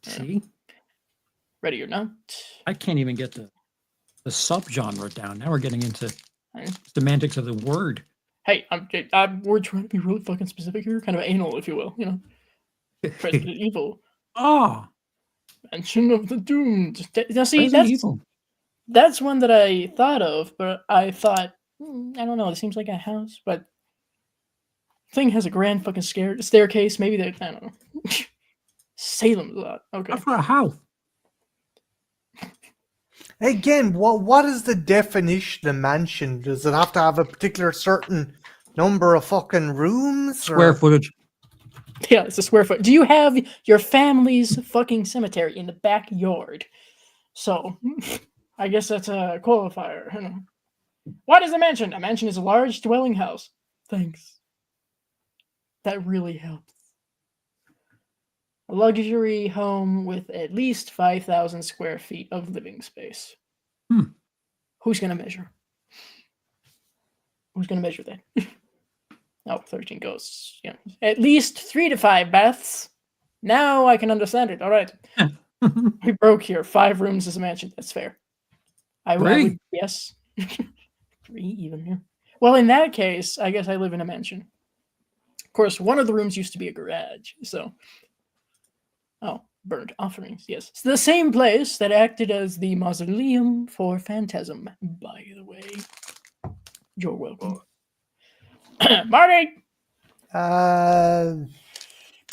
See? Ready or Not. I can't even get the subgenre down. Now we're getting into Right. semantics of the word. Hey, we're trying to be really fucking specific here, kind of anal, if you will. Resident Evil, Ah, Mansion of the Doomed. Now, see, Resident Evil. that's one that I thought of, but I thought, I don't know. It seems like a house, but thing has a grand fucking staircase. Maybe they, I don't know. Salem's Lot. Okay. Not for a house. Again, what is the definition of mansion? Does it have to have a particular certain number of fucking rooms? Square footage. Yeah, it's a square foot. Do you have your family's fucking cemetery in the backyard? So, I guess that's a qualifier. What is a mansion? A mansion is a large dwelling house. Thanks. That really helps. A luxury home with at least 5,000 square feet of living space. Who's going to measure? Who's going to measure that? Oh, 13 ghosts. Yeah. At least 3 to 5 baths. Now I can understand it. All right. We broke here. 5 rooms is a mansion. That's fair. I would yes. 3 even here. Well, in that case, I guess I live in a mansion. Of course, one of the rooms used to be a garage. So, burnt offerings. Yes. It's the same place that acted as the mausoleum for Phantasm, by the way. You're welcome. Marty!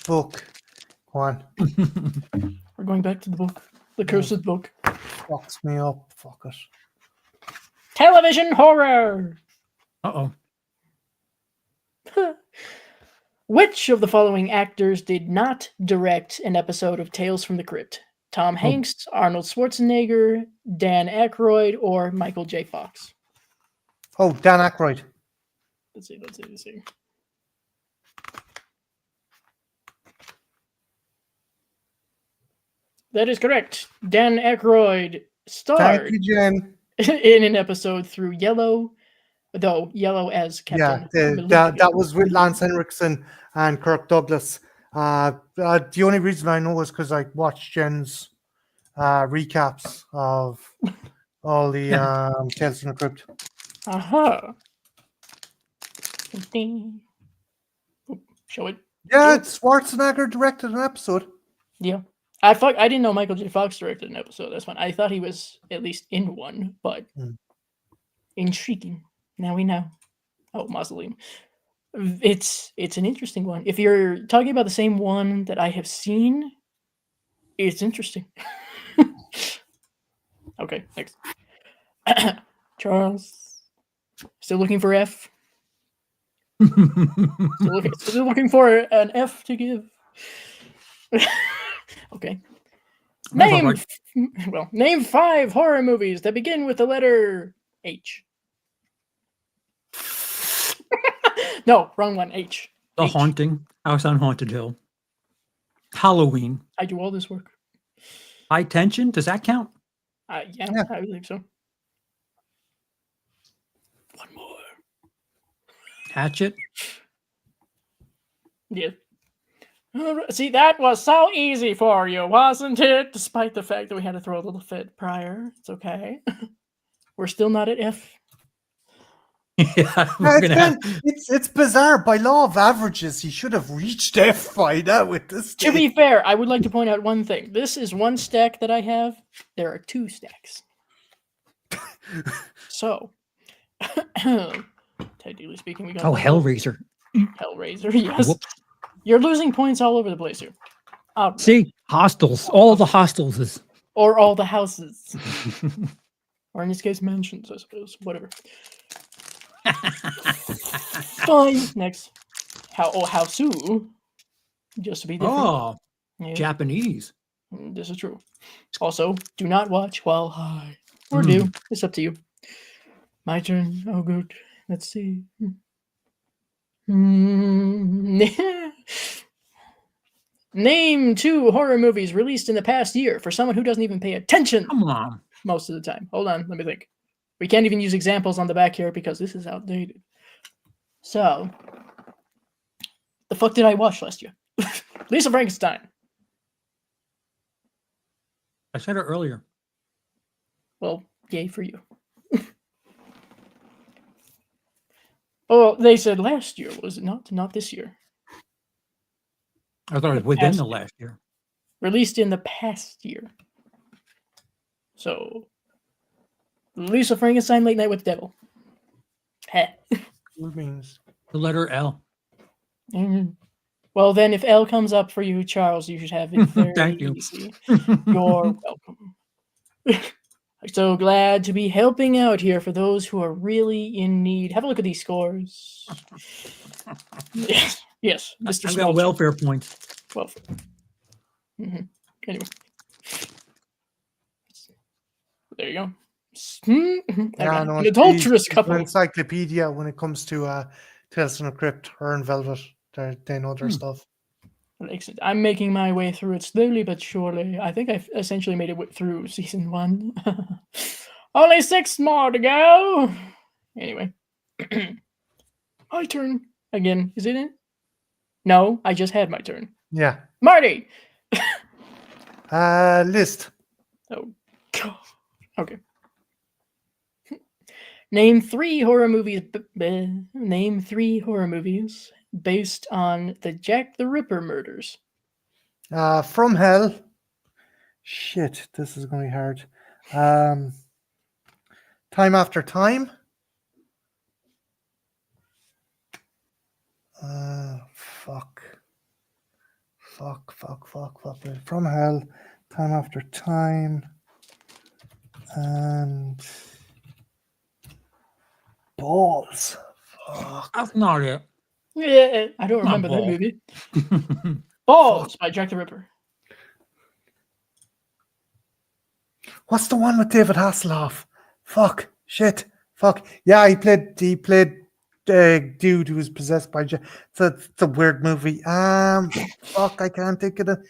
Book. Go on. We're going back to the book. The cursed book. Fucks me up. Fuck it. Television horror! Uh-oh. Which of the following actors did not direct an episode of Tales from the Crypt? Tom Hanks, Arnold Schwarzenegger, Dan Aykroyd, or Michael J. Fox? Oh, Dan Aykroyd. Let's see. That is correct. Dan Aykroyd starred Thank you, Jen. in an episode through Yellow, though Yellow as Captain. That was with Lance Henriksen and Kirk Douglas. The only reason I know is because I watched Jen's recaps of all the Tales from the Crypt. Aha. Show it. Yeah, Schwarzenegger directed an episode. Yeah. I didn't know Michael J. Fox directed an episode. That's fine. I thought he was at least in one, but intriguing. Now we know. Oh, mausoleum. It's an interesting one. If you're talking about the same one that I have seen, it's interesting. Okay, next. Charles. Still looking for F. Still looking for an F to give. Okay. Name 5 horror movies that begin with the letter H. No, wrong one. H. The H. Haunting, House on Haunted Hill, Halloween, I do all this work. High Tension. Does that count? Yeah, I believe so. One more. Hatchet. Yeah. See, that was so easy for you, wasn't it? Despite the fact that we had to throw a little fit prior. It's okay. We're still not at F. Yeah, we're gonna have. It's bizarre. By law of averages, he should have reached F by now with this. To be fair, I would like to point out one thing. This is one stack that I have. There are 2 stacks. So, technically speaking, we got Hellraiser. Hellraiser, yes. Whoops. You're losing points all over the place here. See, hostels. All the hostels is. Or all the houses. Or in this case, mansions, I suppose. Whatever. Fine. Next. Howsu. Just to be different. Oh, Yeah. Japanese. This is true. Also, do not watch while high. Or do. It's up to you. My turn. Oh, good. Let's see. Name 2 horror movies released in the past year for someone who doesn't even pay attention Come on. most of the time. Hold on, let me think. We can't even use examples on the back here because this is outdated. So, the fuck did I watch last year? Lisa Frankenstein. I said it earlier. Well, yay for you. Oh, they said last year, was it not? Not this year. I thought it was within the last year. Released in the past year. So, Lisa Frankenstein, Late Night with the Devil. Heh. What means? The letter L. Well, then, if L comes up for you, Charles, you should have it very Thank you. easy. You're welcome. I'm so glad to be helping out here for those who are really in need. Have a look at these scores. Yes, Mr. I've got welfare points. Welfare. Anyway. There you go. No, An adulterous the couple. encyclopedia when it comes to Tales from the Crypt, Her and Velvet. They know their stuff. Excellent. I'm making my way through it slowly but surely. I think I've essentially made it through season 1. Only 6 more to go. Anyway. My turn. Again. Is it in? No, I just had my turn. Yeah. Marty! List. Oh, God. Okay. Name 3 horror movies. Name 3 horror movies based on the Jack the Ripper murders. From Hell. Shit, this is going to be hard. Time After Time. Fuck. From Hell, Time After Time, and Balls. Fuck. That's not it. Yeah, I don't remember that movie. Balls by Jack the Ripper. What's the one with David Hasselhoff? Fuck. Shit. Fuck. Yeah, he played dude who was possessed by it's a weird movie. Fuck, I can't think of it.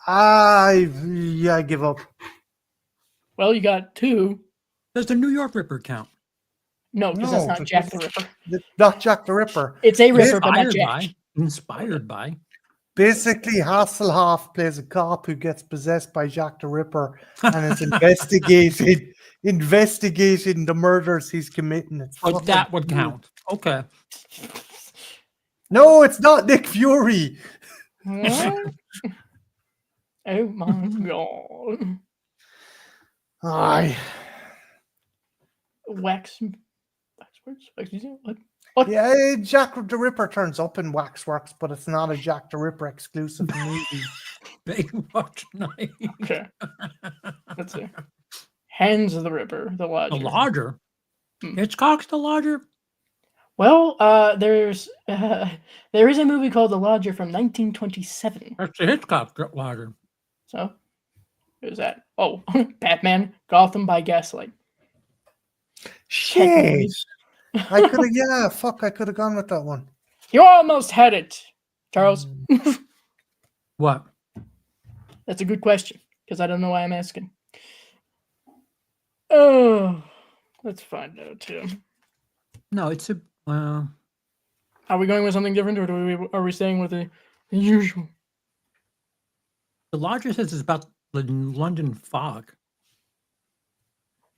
I give up. Well, you got 2. Does the New York Ripper count? No, because that's not Jack the Ripper. Not Jack the Ripper. It's a Ripper, but not Jack. Inspired by. Basically, Hasselhoff plays a cop who gets possessed by Jack the Ripper and is investigating the murders he's committing. It's Oh, fucking that would weird. count. Okay. No, it's not Nick Fury. What? Oh my god. Aye. Waxworks? What? Yeah, Jack the Ripper turns up in Waxworks, but it's not a Jack the Ripper exclusive movie. Baywatch Night. Okay. Let's see. Hands of the Ripper, the Lodger. The Lodger. Hmm. Hitchcock's The Lodger. Well, there is a movie called The Lodger from 1927. That's the Hitchcock Lodger. So, who's that? Oh, Batman, Gotham by Gaslight. Shit. I could have, I could have gone with that one. You almost had it, Charles. What? That's a good question, because I don't know why I'm asking. Oh, let's find out, too. No, it's a. Are we going with something different, or are we staying with the usual? The Lodger says it's about the London fog.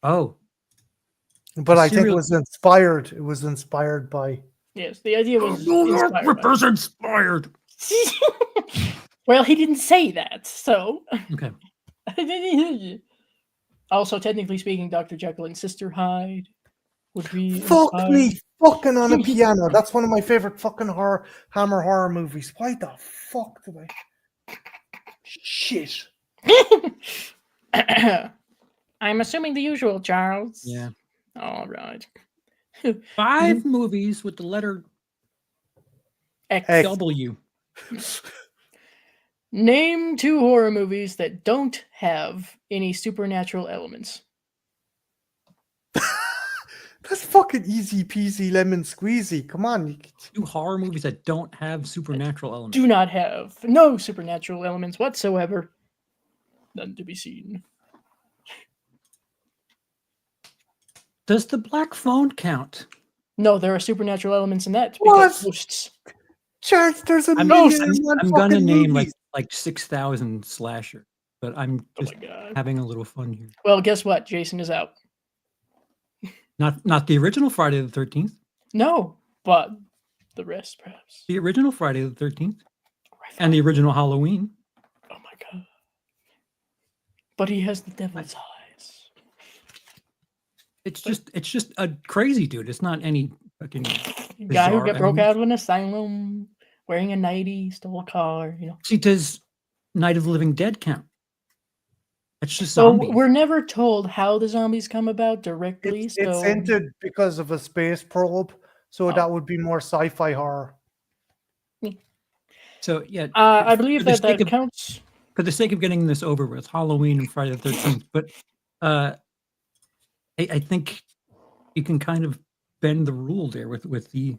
Oh. But I think it was inspired. It was inspired by. Yes, the idea was Ripper's inspired. Well, he didn't say that, so. Okay. Also, technically speaking, Dr. Jekyll and Sister Hyde would be. Fuck inspired. me, fucking on a piano. That's one of my favorite fucking Hammer horror movies. Why the fuck did I? Shit. I'm assuming the usual, Charles. Yeah. All right. 5 movies with the letter X. W. Name 2 horror movies that don't have any supernatural elements. That's fucking easy peasy lemon squeezy. Come on. 2 horror movies that don't have supernatural elements. Do not have no supernatural elements whatsoever. None to be seen. Does the Black Phone count? No, there are supernatural elements in that because ghosts. Charles, there's a I'm million gonna name movies. like 6,000 slasher, but I'm just having a little fun here. Well, guess what? Jason is out. Not the original Friday the 13th. No, but the rest perhaps. The original Friday the 13th. And the original Halloween. Oh my god. But he has the devil's eyes. It's just a crazy dude. It's not any fucking guy who bizarre broke element. out of an asylum, wearing a nightie, stole a car, you know. See, does Night of the Living Dead count? It's just So zombies. we're never told how the zombies come about directly. It's so hinted because of a space probe, so that would be more sci-fi horror. So yeah, I believe for the that sake of- counts. for the sake of getting this over with, Halloween and Friday the 13th. But I think you can kind of bend the rule there with the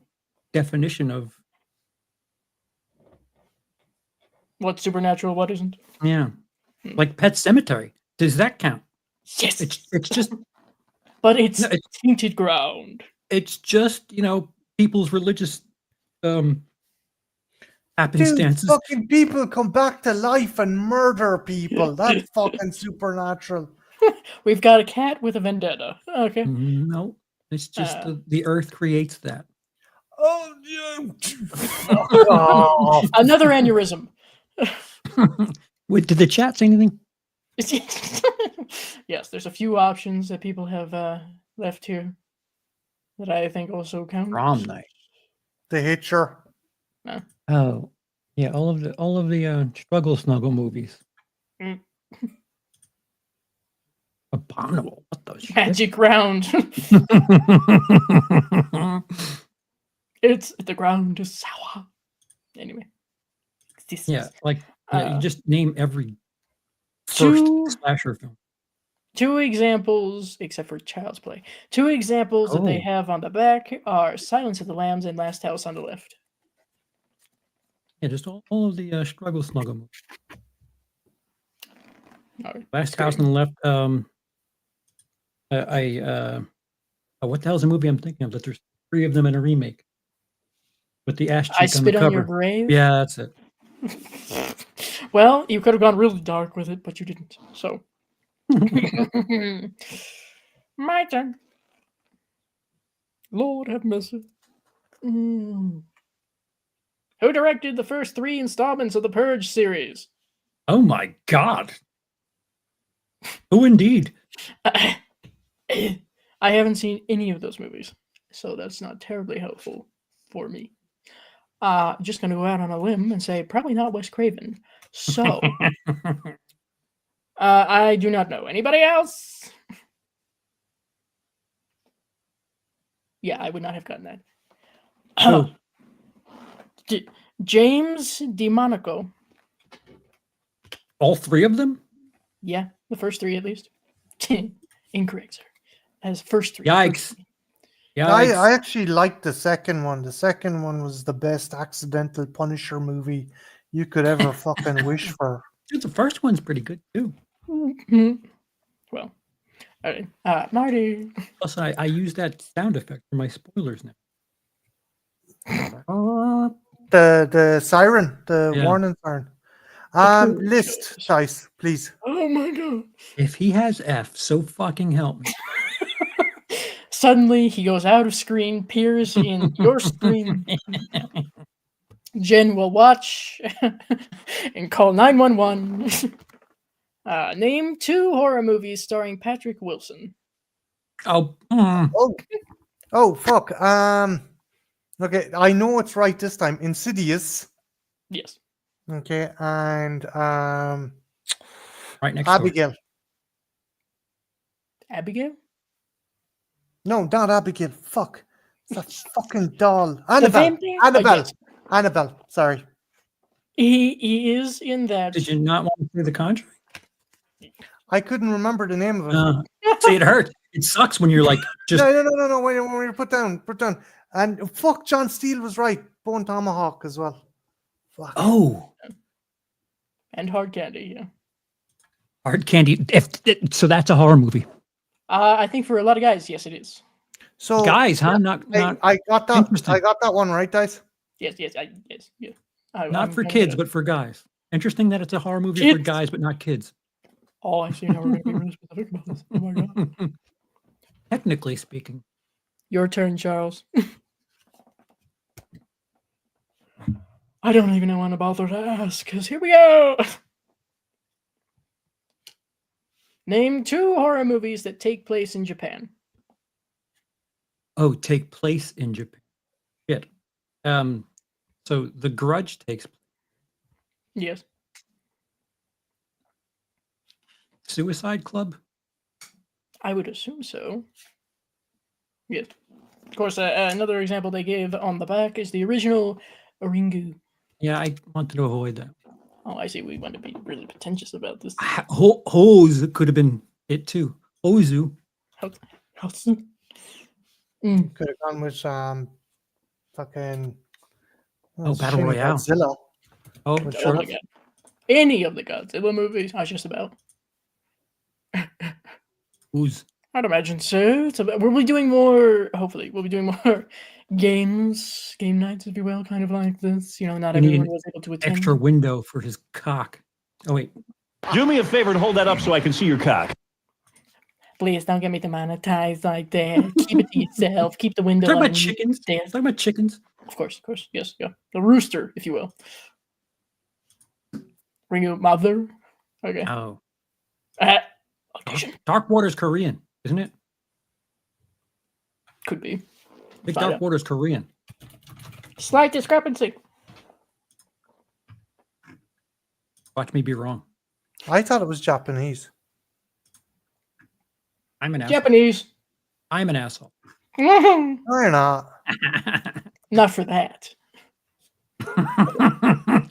definition of What's supernatural, what isn't? yeah, like Pet Cemetery. Does that count? Yes. It's just But it's No, it's- tainted ground. it's just people's religious happenstances. Dude, fucking people come back to life and murder people. That's fucking supernatural. We've got a cat with a vendetta. Okay. No, it's just the earth creates that. Oh, yeah. Oh, Another aneurysm. Wait, did the chat say anything? Yes, there's a few options that people have left here that I think also count. Prom night. The Hitcher. Oh, yeah, all of the struggle snuggle movies. Mm. Abominable. What the shit? Magic round. The ground is sour. Anyway. Yeah, like you just name every two- first slasher film. 2 examples, except for Child's Play. 2 examples that they Oh. have on the back are Silence of the Lambs and Last House on the Left. Yeah, just all of the struggle snuggle movies. All right. Last House on the Left. What the hell's the movie I'm thinking of? That there's 3 of them in a remake with the ass cheek I on the Spit on cover. Your Grave. Yeah, that's it. Well, you could have gone really dark with it, but you didn't. So, my turn. Lord have mercy. Mm. Who directed the first 3 installments of the Purge series? Oh my God. Who indeed? I haven't seen any of those movies, so that's not terribly helpful for me. Just going to go out on a limb and say probably not Wes Craven. So, I do not know. Anybody else? Yeah, I would not have gotten that. Who? James DeMonaco. All 3 of them? Yeah, the first 3 at least. Incorrect, sir. As first 3. Yikes. I actually liked the second one. The second one was the best accidental Punisher movie you could ever fucking wish for. Dude, the first one's pretty good too. Well, all right. Marty. Plus, I use that sound effect for my spoilers now. The siren, the Yeah. warning siren. List, Dice, please. Oh my god. If he has F, so fucking help me. Suddenly, he goes out of screen, peers in your screen. Jen will watch and call 911. Name 2 horror movies starring Patrick Wilson. Oh, Oh, fuck. Okay, I know it's right this time. Insidious. Yes. Okay, and right next door. Abigail. Abigail? No, not Abigail. Fuck. It's that fucking doll. The Annabelle. vampire? Oh, Annabelle. yes. Annabelle. Sorry. He is in that. Did you not want to play The Conjuring? I couldn't remember the name of it. See, it hurt. It sucks when you're like just. No. Wait, put down. And fuck, John Steele was right. Bone Tomahawk as well. Fuck. Oh, And Hard Candy, yeah. Hard Candy. So that's a horror movie. I think for a lot of guys, yes, it is. So Guys, huh? Not I got that. Interesting. I got that one right, Dice. Yes, yeah. not for kids, but for guys. Interesting that it's a horror movie for Kids. guys, but not kids. Oh, I see how we're going to be really specific about this. Oh my god. Technically speaking. Your turn, Charles. I don't even want to bother to ask, because here we go. Name 2 horror movies that take place in Japan. Oh, take place in Japan. Shit. So The Grudge takes place. Yes. Suicide Club? I would assume so. Yes. Of course, another example they gave on the back is the original Oringu. Yeah, I wanted to avoid that. Oh, I see. We want to be really pretentious about this. Hose could have been it too. Ozu. Mm. Could have gone with fucking. Battle Royale. Godzilla. Oh, Which sure. Oh my God. Any of the Godzilla movies, I was just about. Ooze. I'd imagine so. We'll be doing more, hopefully, we'll be doing more game nights, if you will, kind of like this. You know, not We need everyone an was able to attend. Extra window for his cock. Oh, wait. Do me a favor and hold that up so I can see your cock. Please don't get me demonetized like that. Keep it to yourself. Keep the window Talking on. about chickens. Dance. Talking about chickens. Of course. Yes, yeah. The rooster, if you will. Ring your mother. Okay. Oh. Audition. Dark Water's Korean, isn't it? Could be. Big Find Dark out. Water's Korean. Slight discrepancy. Watch me be wrong. I thought it was Japanese. I'm an asshole. Japanese. I'm an asshole. No, you're not. Not for that.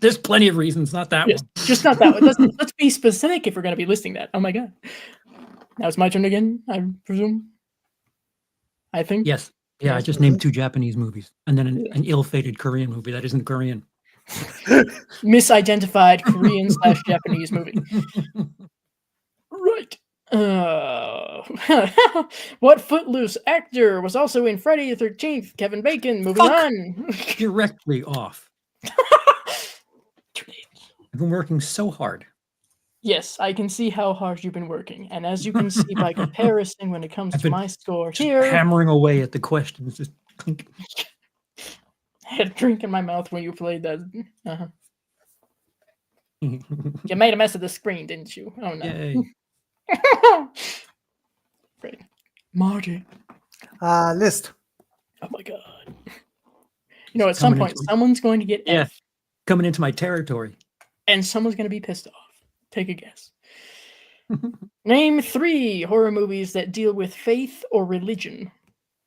There's plenty of reasons, not that Yes, one. just not that one. Let's be specific if we're going to be listing that. Oh my God. Now it's my turn again, I presume. I think. Yes. Yeah, I just named 2 Japanese movies and then an ill-fated Korean movie that isn't Korean. Misidentified Korean / Japanese movie. Right. What Footloose actor was also in Friday the 13th? Kevin Bacon. Moving Fuck. on. Directly off. I've been working so hard. Yes, I can see how hard you've been working. And as you can see by comparison, when it comes I've to been my score Just here, hammering away at the questions. Just clink. I had a drink in my mouth when you played that. Uh-huh. You made a mess of the screen, didn't you? Oh, no. Yay. Great. Marty. List. Oh, my God. You know, at Coming some point, into it. someone's going to get Yeah. F, Coming into my territory. and someone's going to be pissed off. Take a guess. Name 3 horror movies that deal with faith or religion.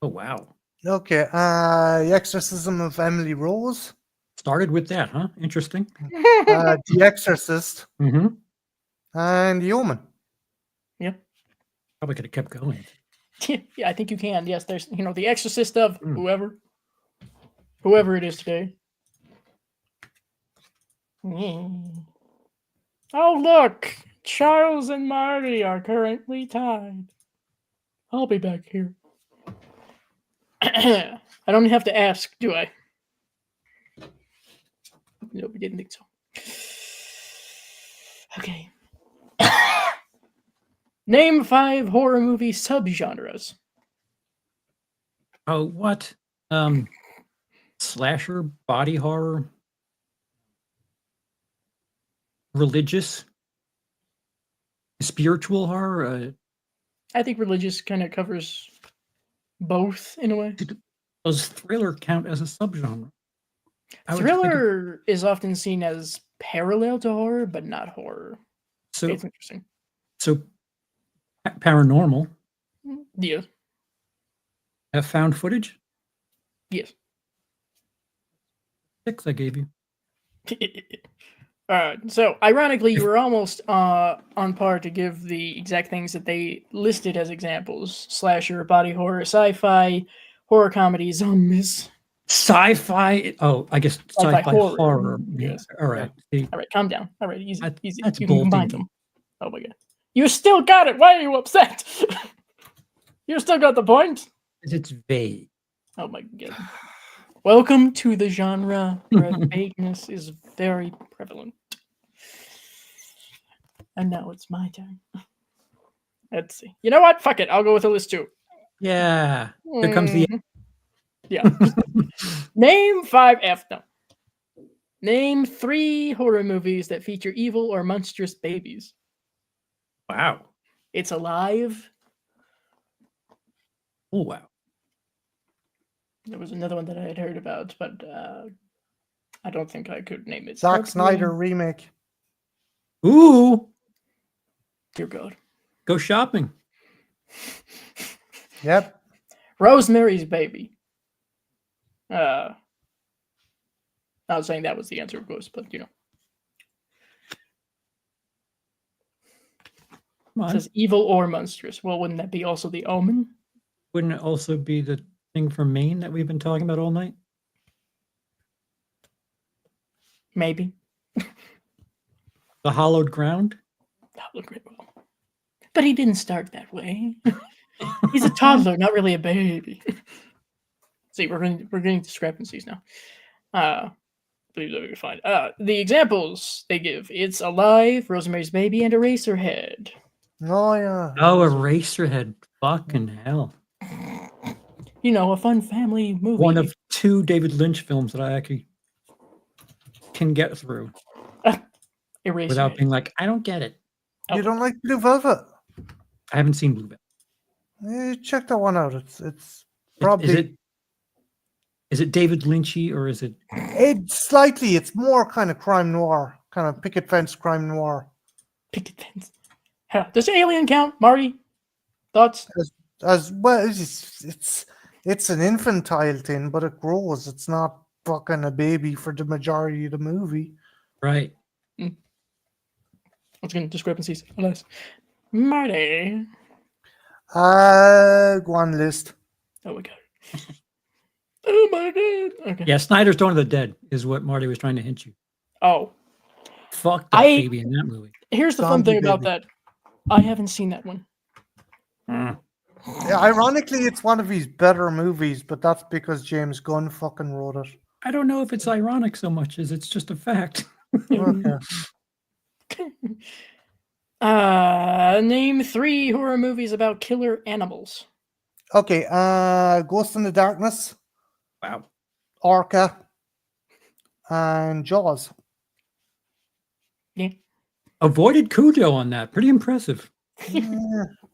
Oh, wow. Okay. The Exorcism of Emily Rose. Started with that, huh? Interesting. The Exorcist. Mm-hmm. And The Omen. Yep. Probably could have kept going. Yeah, I think you can. Yes, there's, The Exorcist of Mm. whoever it is today. Mm. Oh, look! Charles and Marty are currently tied. I'll be back here. I don't have to ask, do I? No, we didn't think so. Okay. Name 5 horror movie subgenres. Oh, what? Slasher, body horror, religious, spiritual horror. I think religious kind of covers both in a way. Does thriller count as a subgenre? I would think of- Thriller is often seen as parallel to horror, but not horror. So, It's interesting. so paranormal. Yes. Have found footage? Yes. 6 I gave you. So, ironically, you were almost on par to give the exact things that they listed as examples: slasher, body horror, sci-fi, horror comedy, zombies. Sci-fi. Oh, I guess Sci-fi sci-fi horror. horror. Yes. All right. See, All right, calm down. All right, easy, easy. that's You can combine bolting. them. Oh my god, you still got it. Why are you upset? You still got the point. It's vague. Oh my god. Welcome to the genre where vagueness is very prevalent. And now it's my turn. Let's see. You know what? Fuck it. I'll go with a list too. Yeah. Here comes the. Yeah. Name 5 F. No. Name 3 horror movies that feature evil or monstrous babies. Wow. It's Alive. Oh, wow. There was another one that I had heard about, but I don't think I could name it. Zack Snyder remake. Ooh. Dear God. Go shopping. Yep. Rosemary's Baby. Not saying that was the answer, of course, but Come It on. says evil or monstrous. Well, wouldn't that be also The Omen? Wouldn't it also be the thing from Maine that we've been talking about all night? Maybe. The Hollowed Ground? But he didn't start that way. He's a toddler, not really a baby. See, we're getting discrepancies now. I believe that we can find. The examples they give: It's Alive, Rosemary's Baby, and Eraserhead. Oh, yeah. Oh, Eraserhead. Fucking hell. A fun family movie. One of 2 David Lynch films that I actually can get through Eraserhead. without being like, I don't get it. You don't like Blue Velvet? I haven't seen Blue Velvet. Check that one out. It's probably Is it David Lynchy or is it? It's more kind of crime noir, kind of picket fence crime noir. Picket fence. Does Alien count, Marty? Thoughts? As well, it's an infantile thing, but it grows. It's not fucking a baby for the majority of the movie. Right. Once again, discrepancies. Alas. Marty. Go on list. Oh my god. Oh my god. Okay. Yeah, Snyder's Dawn of the Dead is what Marty was trying to hint you. Oh. Fuck that baby in that movie. Here's the fun Zombie thing about baby. that. I haven't seen that one. Yeah, ironically, it's one of his better movies, but that's because James Gunn fucking wrote it. I don't know if it's ironic so much as it's just a fact. Okay. Name 3 horror movies about killer animals. Okay, Ghost in the Darkness, Wow. Orca, and Jaws. Yeah. Avoided Cujo on that. Pretty impressive.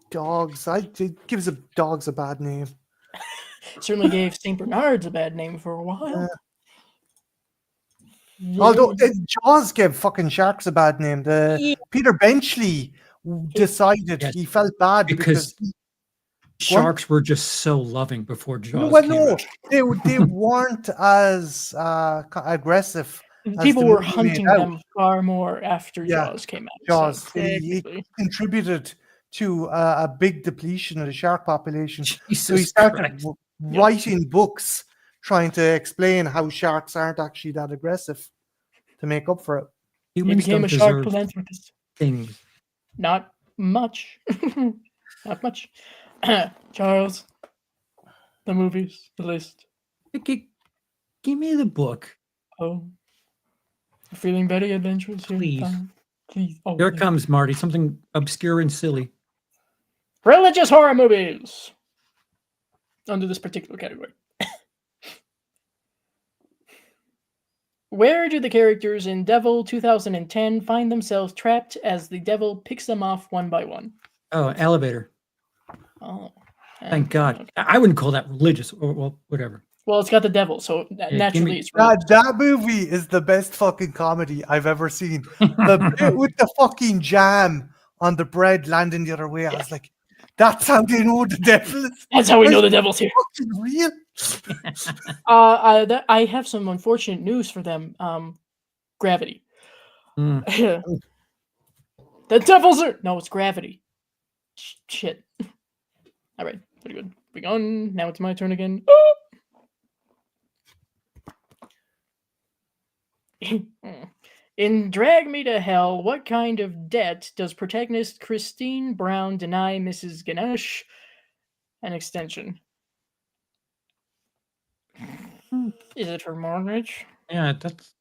Dogs. It gives dogs a bad name. Certainly gave St. Bernard's a bad name for a while. Although Jaws gave fucking sharks a bad name. Peter Benchley decided Yes, he felt bad because sharks were just so loving before Jaws well, came no, out. they weren't as aggressive. As people the were movie hunting made out. them far more after Yeah, Jaws came out. Jaws. So He technically. contributed to a big depletion of the shark population. So he Jesus started Christ. writing books trying to explain how sharks aren't actually that aggressive to make up for it. He Humans became don't a shark deserve philanthropist. things. Not much. Not much. Charles, the movies, the list. Give me the book. Oh, feeling very adventurous here. Please. Please. Oh, Here it please. comes, Marty. Something obscure and silly. Religious horror movies. Under this particular category. Where do the characters in Devil 2010 find themselves trapped as the devil picks them off one by one? Oh, elevator. Oh. Thank God. Okay. I wouldn't call that religious or well, whatever. Well, it's got the devil, so naturally it's religious. That movie is the best fucking comedy I've ever seen. The bit with the fucking jam on the bread landing the other way. I was like, that's how they know the devil is. That's how we know the devil's here. Fucking real. I have some unfortunate news for them. Gravity. Mm. The devil's are no, it's gravity. Shit. All right, pretty good. We gone. Now it's my turn again. In Drag Me to Hell, what kind of debt does protagonist Christine Brown deny Mrs. Ganesh? An extension. Is it her mortgage? Yeah, that's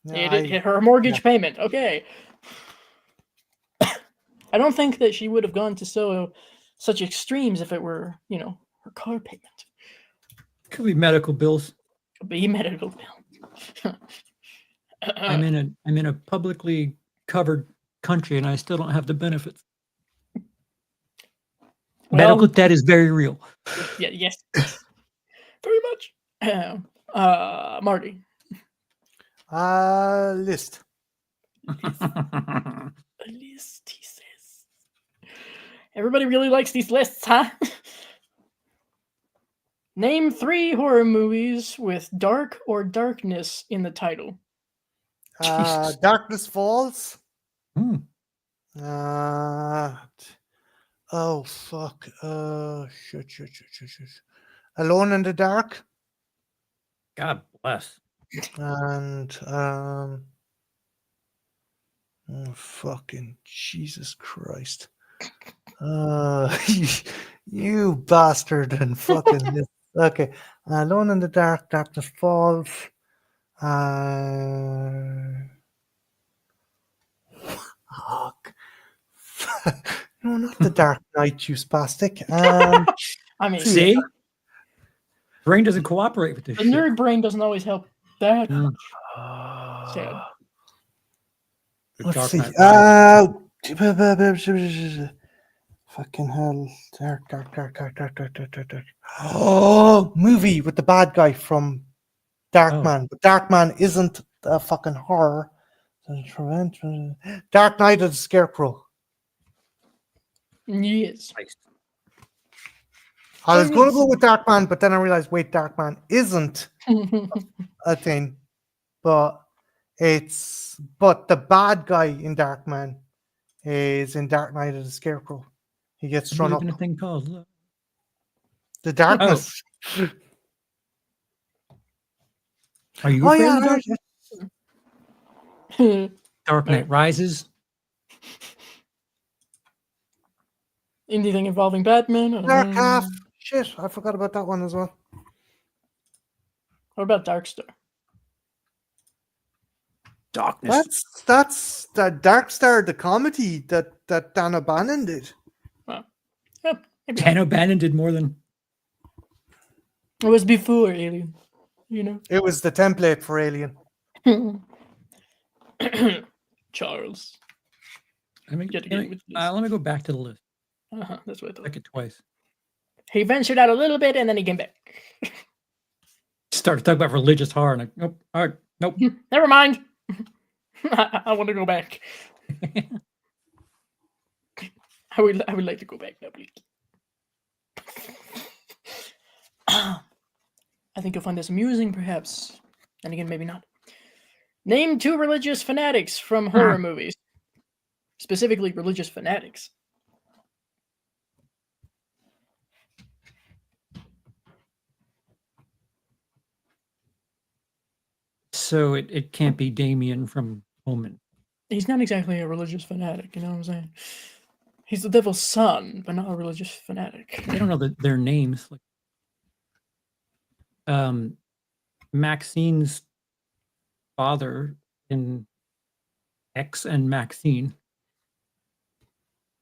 Her mortgage payment. Okay. I don't think that she would have gone to such extremes if it were, her car payment. could be medical bills. Could be medical bill. I'm in a publicly covered country and I still don't have the benefits. Medical debt is very real. Yeah, yes. Very much. Marty. List. A list, he says. Everybody really likes these lists, huh? Name 3 horror movies with dark or darkness in the title. Darkness Falls. Hmm. Oh fuck. Shit. Alone in the Dark. God bless. And fucking Jesus Christ. You bastard and fucking okay. Alone in the Dark, Darkness Falls. No, not the Dark Knight, you spastic. I mean, see, brain doesn't cooperate with this. The nerd brain doesn't always help that much. Sad. Let's see. Fucking hell. Dark. Oh, movie with the bad guy from Darkman. But Darkman isn't a fucking horror. Dark Knight of the Scarecrow. Yes. I was going to go with Darkman, but then I realized, wait, Darkman isn't a thing. But the bad guy in Darkman is in Dark Knight of the Scarecrow. He gets thrown up. A thing called love. The darkness. Are you afraid of the darkness? Dark Knight Rises. Anything involving Batman? Dark Half. Shit, I forgot about that one as well. What about Darkstar? Darkness. That's the Dark Star, the comedy that Dan O'Bannon did. Well, yep, maybe Dan O'Bannon did more than. it was before Alien, you know. It was the template for Alien. Charles. Let me, Get let me, with this. let me go back to the list. That's what I thought. Check it twice. He ventured out a little bit and then he came back. Started talking about religious horror, and nope. All right, nope. Never mind. I want to go back. I would like to go back now, please. I think you'll find this amusing, perhaps. And again, maybe not. Name 2 religious fanatics from horror movies. Specifically, religious fanatics. So it can't be Damien from Omen. He's not exactly a religious fanatic, you know what I'm saying? He's the devil's son, but not a religious fanatic. I don't know their names. Like, Maxine's father in X and Maxine.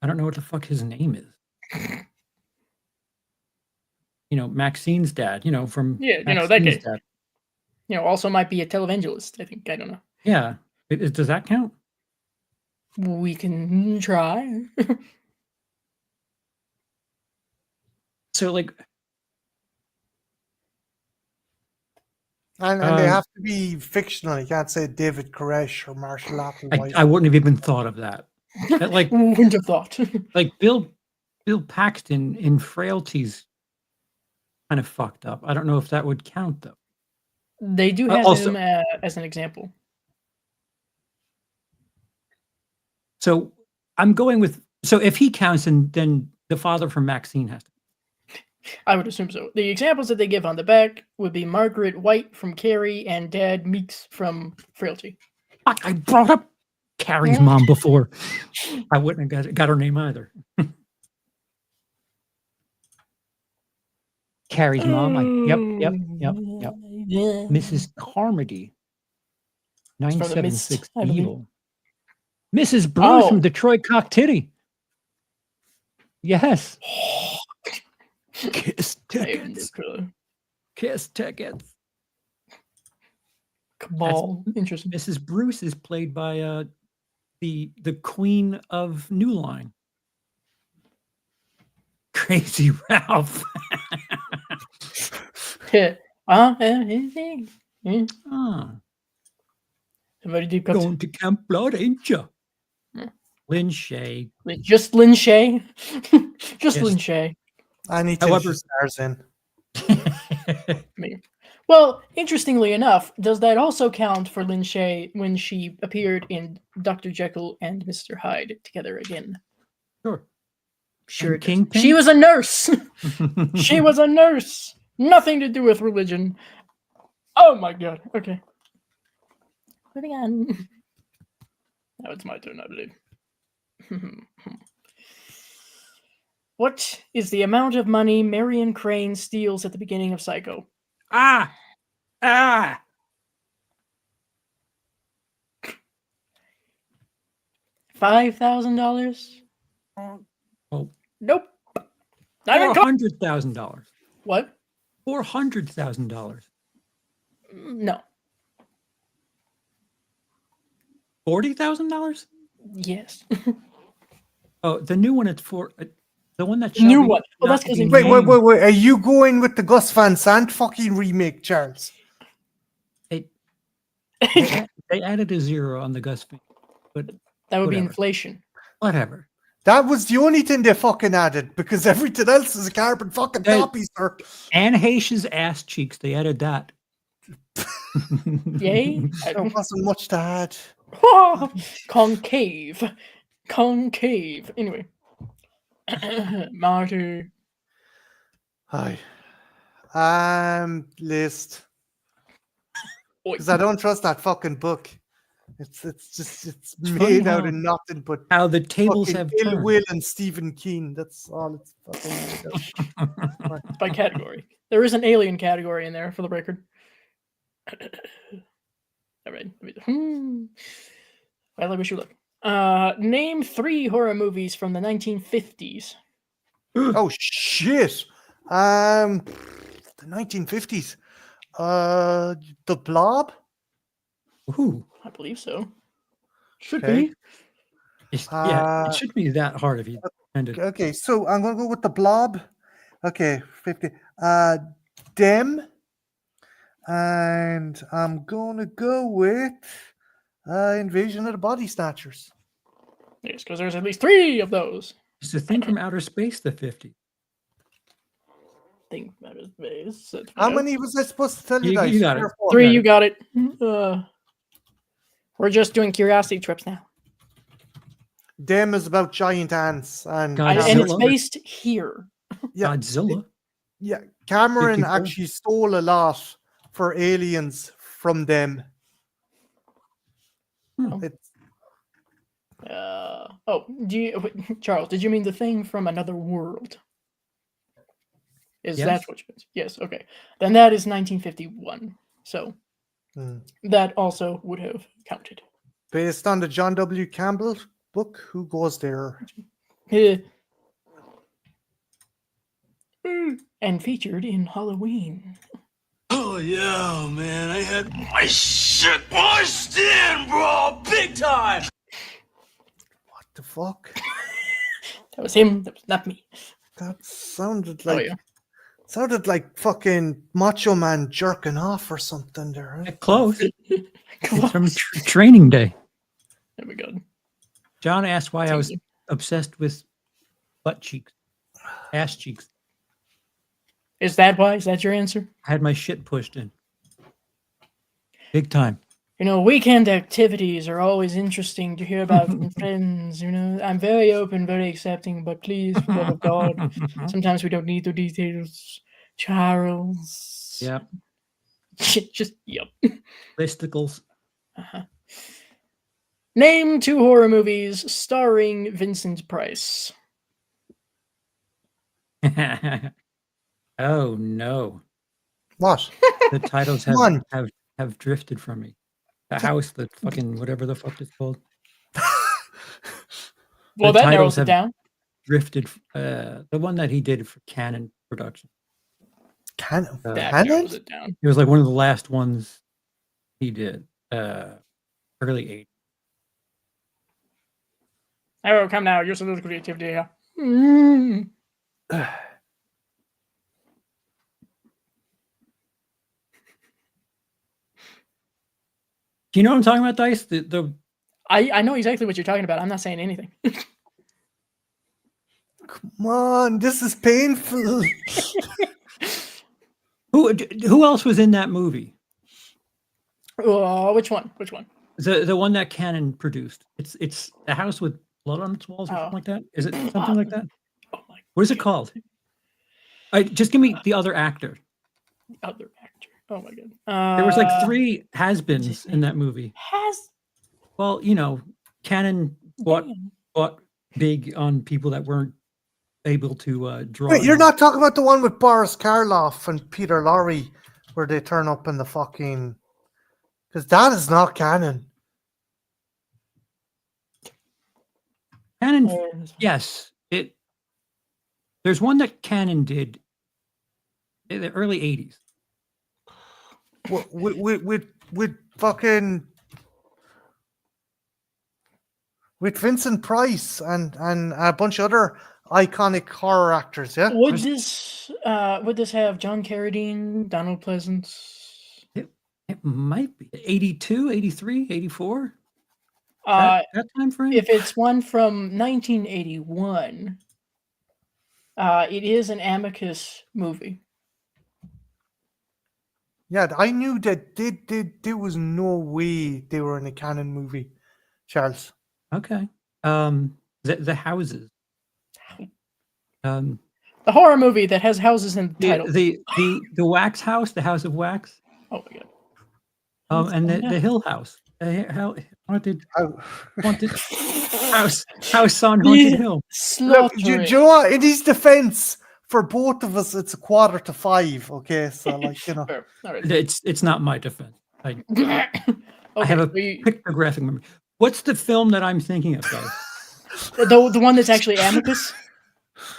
I don't know what the fuck his name is. Maxine's dad, from Yeah, that Maxine's guy. dad. Also might be a televangelist, I think. I don't know. Yeah. Does that count? We can try. So, like... And they have to be fictional. You can't say David Koresh or Marshall Applewhite. I wouldn't have even thought of that. Like, wouldn't have thought. Like Bill Paxton in Frailty's kind of fucked up. I don't know if that would count though. They do have him as an example. So I'm going with if he counts, then the father from Maxine has to. I would assume so. The examples that they give on the back would be Margaret White from Carrie and Dad Meeks from Frailty. Fuck, I brought up Carrie's mom before. I wouldn't have got her name either. Carrie's mom. Yep. Mrs. Carmody. 976 Evil. Mrs. Bruce from Detroit Cock Titty. Yes. Kiss tickets. Kiss tickets. Cabal. Interesting. Mrs. Bruce is played by the Queen of New Line. Crazy Ralph. Very deep cut. Going to Camp Blood, ain't you? Lynn Shay. Just Lynn Shay. Just Lynn Shay. I need to stars in. Well, interestingly enough, does that also count for Lynn Shay when she appeared in Dr. Jekyll and Mr. Hyde together again? Sure. Sure. She was a nurse. She was a nurse. Nothing to do with religion. Oh my god. Okay. Moving on. Now it's my turn, I believe. What is the amount of money Marion Crane steals at the beginning of Psycho? $5,000? Oh. Nope. $400,000. What? $400,000. No. $40,000? Yes. Oh, the new one is for the one that new one. Well, that's because wait. Are you going with the Gus Van Sant fucking remake, Charles? They added a 0 on the Gus Van, but that would be inflation. Whatever. That was the only thing they fucking added because everything else is a carbon fucking copy, sir. Anne Heche's ass cheeks, they added that. Yay? There wasn't much to add. Concave. Anyway. Martyr. Hi. List. Because I don't trust that fucking book. It's made out of nothing but how the tables have Ill turned. Will and Stephen King. That's all it's fucking made of. By category. There is an alien category in there for the record. All right. Well, I wish you luck. Name 3 horror movies from the 1950s. Oh shit. The 1950s. The Blob. Ooh. I believe so. Should Okay. be. Yeah, it shouldn't be that hard if you kind of. Okay, so I'm gonna go with the Blob. Okay, 50. Dem. And I'm gonna go with Invasion of the Body Snatchers. Yes, because there's at least 3 of those. It's the thing from outer space, the 50. Think about it, base. How many was I supposed to tell you guys? You got it. 3, you got it. We're just doing curiosity trips now. Dem is about giant ants and And it's based here. yeah, Godzilla. Yeah, Cameron 54. actually stole a lot for Aliens from them. It's, Charles, did you mean the thing from another world? Is that what you meant? Yes, okay. Then that is 1951. So that also would have counted. based on the John W. Campbell book, Who Goes There? And featured in Halloween. Oh yeah, man, I had my shit pushed in, bro, big time. What the fuck? That was him. That was not me. That sounded like fucking Macho Man jerking off or something there. Right? Close. It's from Training Day. There we go. John asked why I was obsessed with butt cheeks, ass cheeks. Is that why? Is that your answer? I had my shit pushed in. Big time. You know, weekend activities are always interesting to hear about from friends. You know, I'm very open, very accepting, but please, for the love of God, sometimes we don't need the details. Charles. Yep. Just, yep. Listicles. Name 2 horror movies starring Vincent Price. Oh no! What? The titles have drifted from me. The house, the fucking whatever the fuck it's called. Well, that narrows it down. Drifted. The one that he did for Canon Production. Canon. Narrows it down. It was like one of the last ones he did. Early 80s. Oh, come now. Use a little creativity here. Do you know what I'm talking about, Dice? I know exactly what you're talking about. I'm not saying anything. Come on, this is painful. Who else was in that movie? Oh, which one? Which one? The one that Canon produced. It's the house with blood on its walls or something like that. Is it something like that? Oh my! What is it called? Just give me the other actor. The other actor. Oh my god. There was like 3 has-beens in that movie. Well, you know, Canon bought big on people that weren't able to draw. Wait, you're not talking about the one with Boris Karloff and Peter Lorre where they turn up in the fucking... Because that is not canon. Canon, yes. There's one that Canon did in the early 80s. With fucking... With Vincent Price and a bunch of other iconic horror actors, yeah? Would this have John Carradine, Donald Pleasance? It might be 82, 83, 84. That time frame? If it's one from 1981, it is an Amicus movie. Yeah, I knew that there was no way they were in a canon movie, Charles. Okay. The houses. The horror movie that has houses in the title. The Wax House, the House of Wax. Oh my god. And the Hill House. Haunted house on Haunted Hill. Look, you know what? In his defense, for both of us, it's 4:45. Okay, so like you know, It's not my defense. I Okay, have a so you, pictographic memory. What's the film that I'm thinking of, guys? the one that's actually Amicus,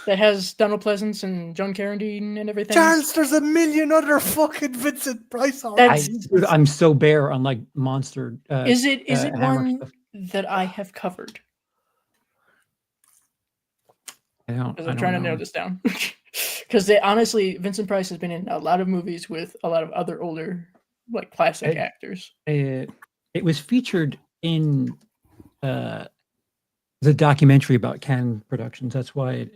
that has Donald Pleasance and John Carradine and everything. Charles, there's a million other fucking Vincent Price horror That's- movies. I'm so bare on like monster. Is it Hammer one stuff. that I have covered? I don't. Because I I'm don't trying to know. narrow this down. Because honestly, Vincent Price has been in a lot of movies with a lot of other older, like classic actors. It was featured in the documentary about Cannon Productions. That's why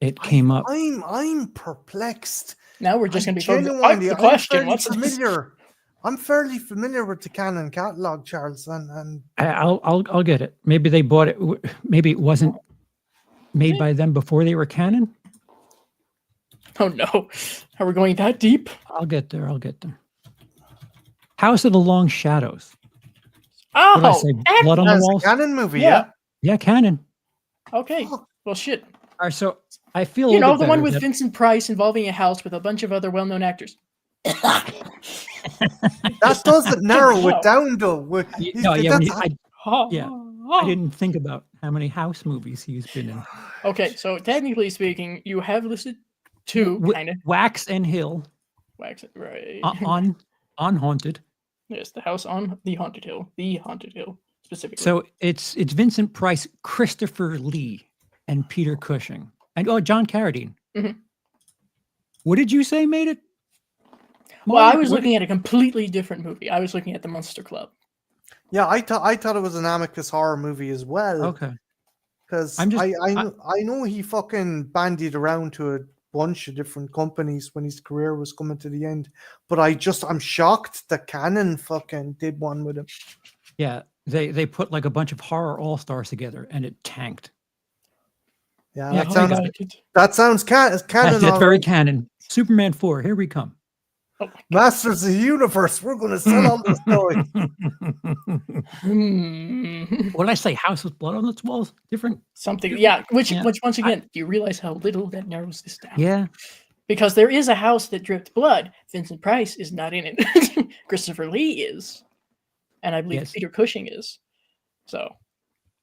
it came up. I'm perplexed. Now we're just I going to be focused. genuinely, The I'm question: fairly what's this? familiar. I'm fairly familiar with the Canon catalog, Charles, and I'll get it. Maybe they bought it. Maybe it wasn't made by them before they were Canon. Oh no, are we going that deep? I'll get there. House of the Long Shadows. Oh, What did I say? Blood on the that's a Walls. Canon movie, Yeah. yeah. Yeah, Canon. Okay. Well, shit. All right, so I feel a You little know, bit the one better with that- Vincent Price involving a house with a bunch of other well-known actors. That doesn't narrow Wow. it down, though. No, yeah, when That's- I didn't think about how many house movies he's been in. Okay, so technically speaking, you have listed two, kind of. Wax and Hill Wax it, right. on Haunted. Yes, the house on the Haunted Hill. The Haunted Hill, specifically. So it's Vincent Price, Christopher Lee, and Peter Cushing, and John Carradine. Mhm. What did you say made it? Well, I Marty? was What looking at a completely different movie. I was looking at the Monster Club. Yeah, I thought it was an Amicus horror movie as well. Okay. Because I'm just- I know he fucking bandied around to a bunch of different companies when his career was coming to the end. But I'm shocked that Canon fucking did one with him. Yeah, they put like a bunch of horror all stars together, and it tanked. Yeah, Yeah, that sounds Canon. That's all very right. Canon. Superman 4, here we come. Masters of the Universe. We're going to sell all this story. What did I say? House with Blood on its walls? Different. Something, yeah. Which Yeah. once again, do you realize how little that narrows this down? Yeah. Because there is a house that dripped blood. Vincent Price is not in it. Christopher Lee is, and I believe Yes. Peter Cushing is. So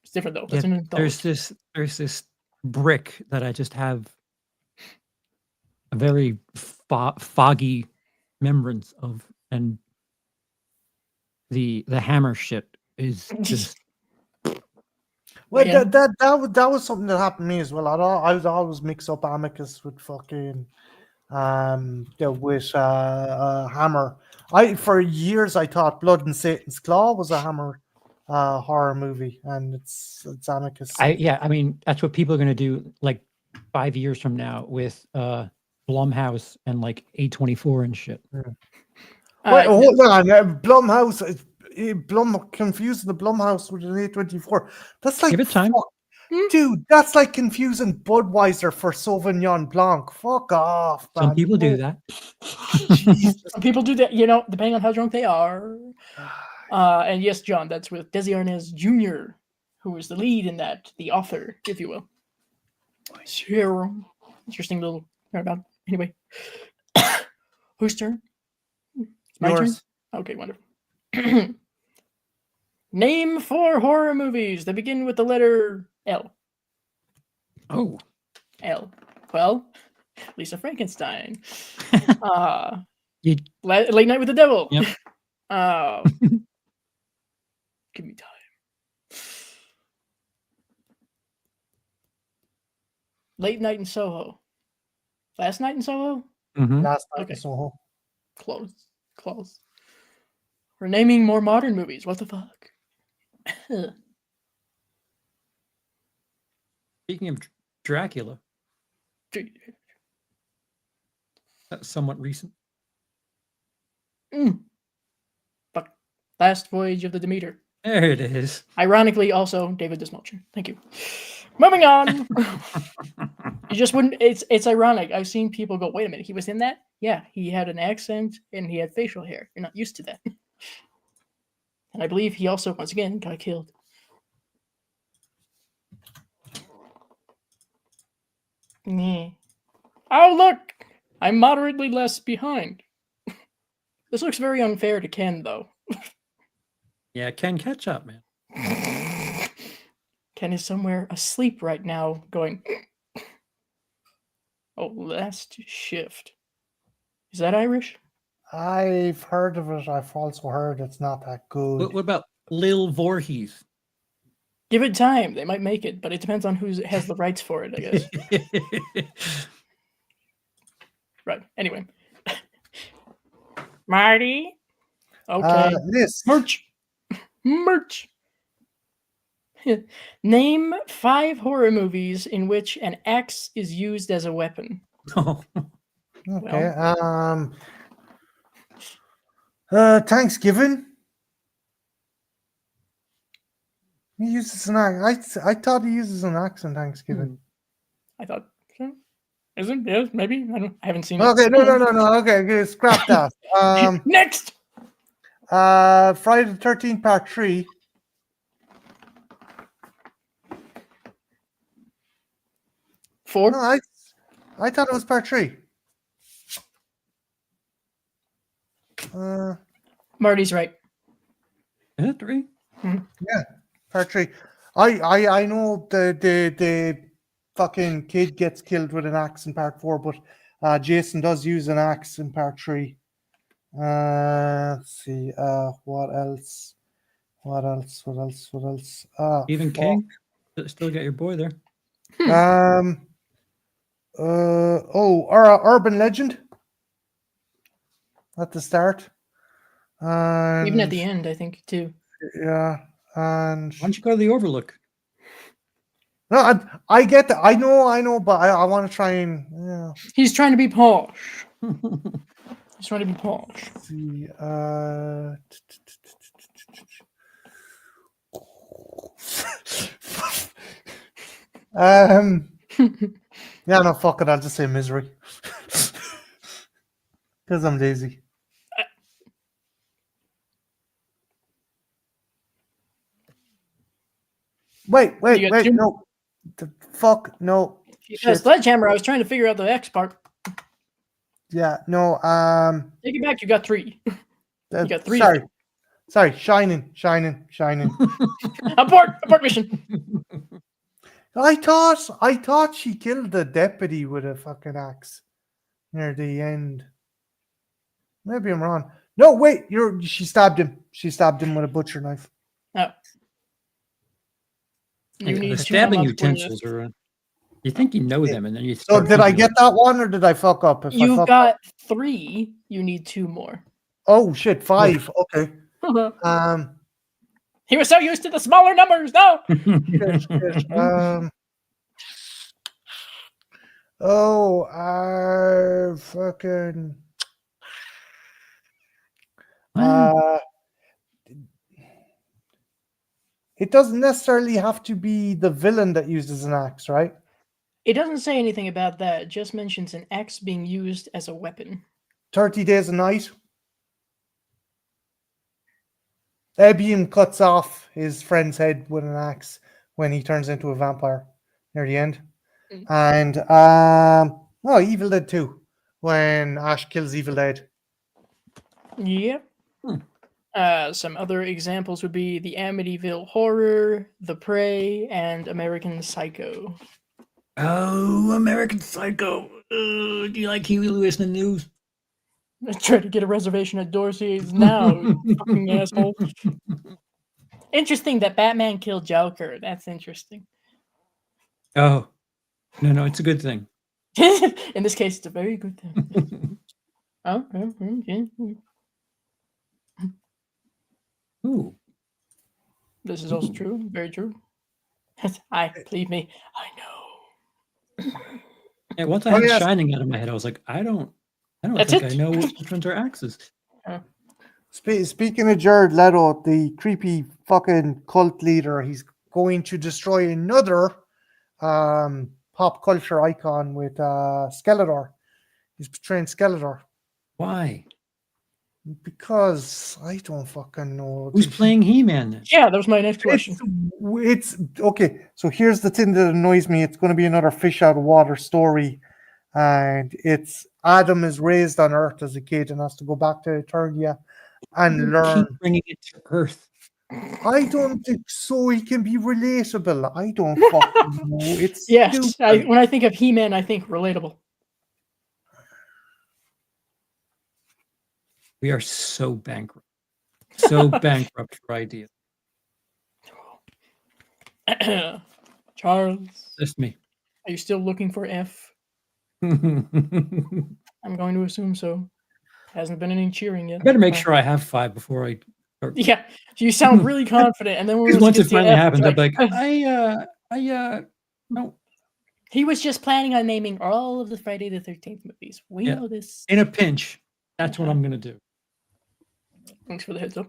it's different though. Yeah, That's an there's this brick that I just have a very foggy remembrance of, and the hammer shit is just Well, Yeah. that was something that happened to me as well. I would always mix up Amicus with fucking with Hammer. For years I thought Blood and Satan's Claw was a Hammer horror movie, and it's Amicus. I mean that's what people are gonna do like 5 years from now with Blumhouse and like A24 and shit. Wait, hold on, Blumhouse. Confusing the Blumhouse with an A24. That's like Give it time. dude. That's like confusing Budweiser for Sauvignon Blanc. Fuck off, man. Some people do that. Some people do that, you know, depending on how drunk they are. And yes, John, that's with Desi Arnaz Jr., who is the lead in that, the author, if you will. So, interesting little about. Anyway, whose turn? It's my Yours. turn. Okay, wonderful. Name 4 horror movies that begin with the letter L. Oh, L. Well, Lisa Frankenstein. You- Late Night with the Devil. Yep. Give me time. Late Night in Soho. Last Night in Soho? mhm. Last night Okay. in Soho. Close. We're naming more modern movies. What the fuck? Speaking of Dracula, that's somewhat recent. Fuck. Last Voyage of the Demeter. There it is. Ironically, also David Dismulcher. Thank you. Moving on. You just wouldn't. It's ironic. I've seen people go, "Wait a minute, he was in that." Yeah, he had an accent and he had facial hair. You're not used to that. And I believe he also, once again, got killed. Yeah. Oh look, I'm moderately less behind. This looks very unfair to Ken, though. Yeah, Ken, catch up, man. Ken is somewhere asleep right now, going. Oh, last shift. Is that Irish? I've heard of it. I've also heard it's not that good. What about Lil Voorhees? Give it time. They might make it, but it depends on who has the rights for it, I guess. Right. Anyway. Marty? Okay. List. Merch. Name 5 horror movies in which an axe is used as a weapon. Oh. Okay. Thanksgiving. He uses an axe. I thought he uses an axe on Thanksgiving. I thought so. Isn't? Yes, maybe. I haven't seen Okay, it. no. Okay, scrap that. Next. Friday the 13th, Part 3. Four? No, I thought it was Part 3. Marty's right. Is it 3? Yeah, Part 3. I know the fucking kid gets killed with an axe in Part 4, but Jason does use an axe in Part 3. Let's see. What else? Stephen King? Still got your boy there. Urban Legend at the start. Even at the end, I think, too. Yeah. And why don't you go to the Overlook? No, I get that. I know, but I want to try and. Yeah. He's trying to be posh. He's trying to be posh. Let's see. Yeah, no, fuck it. I'll just say Misery. Because I'm lazy. Wait, no. The fuck, no. Sledgehammer, I was trying to figure out the X part. Yeah, no, Take it back, you got 3. You got 3. Sorry, Shining. Abort mission. I thought she killed the deputy with a fucking axe near the end. Maybe I'm wrong. No, wait, she stabbed him. She stabbed him with a butcher knife. Oh. You need the stabbing utensils are. You think you know them, and then you. So did I get that one, or did I fuck up? You got 3. You need 2 more. Oh shit, 5. Okay. He was so used to the smaller numbers. No. Fucking. It doesn't necessarily have to be the villain that uses an axe, right? It doesn't say anything about that. It just mentions an axe being used as a weapon. 30 Days a Night. Ebium cuts off his friend's head with an axe when he turns into a vampire near the end. And Evil Dead 2, when Ash kills Evil Dead. Yep. Some other examples would be the Amityville Horror, The Prey, and American Psycho. Oh, American Psycho. Do you like Huey Lewis in the news? I tried to get a reservation at Dorsey's now, you fucking asshole. Interesting that Batman killed Joker. That's interesting. Oh. No, it's a good thing. In this case, it's a very good thing. Oh, okay. Ooh. This is also true. Very true. Believe me, I know. Yeah, once I had Shining out of my head, I was like, I don't think I know which ones are axes. Speaking of Jared Leto, the creepy fucking cult leader, he's going to destroy another pop culture icon with Skeletor. He's portraying Skeletor. Why? Because I don't fucking know. Who's playing He-Man then? Yeah, that was my next question. It's okay. So here's the thing that annoys me. It's going to be another fish out of water story. and it's Adam is raised on Earth as a kid and has to go back to Eternia and learn. Keep bringing it to Earth. I don't think so. He can be relatable. I don't fucking know. It's Yes, stupid. when I think of He-Man, I think relatable. We are so bankrupt. So bankrupt for ideas. Charles, Just me. are you still looking for F? I I'm going to assume so. Hasn't been any cheering yet. better make sure I have 5 before I. Yeah, you sound really confident, and then when Because we once get it to finally F, happens, it's I'll be like, no. he was just planning on naming all of the Friday the 13th movies. We Yeah. know this. In a pinch, that's what I'm gonna do. Thanks for the heads up.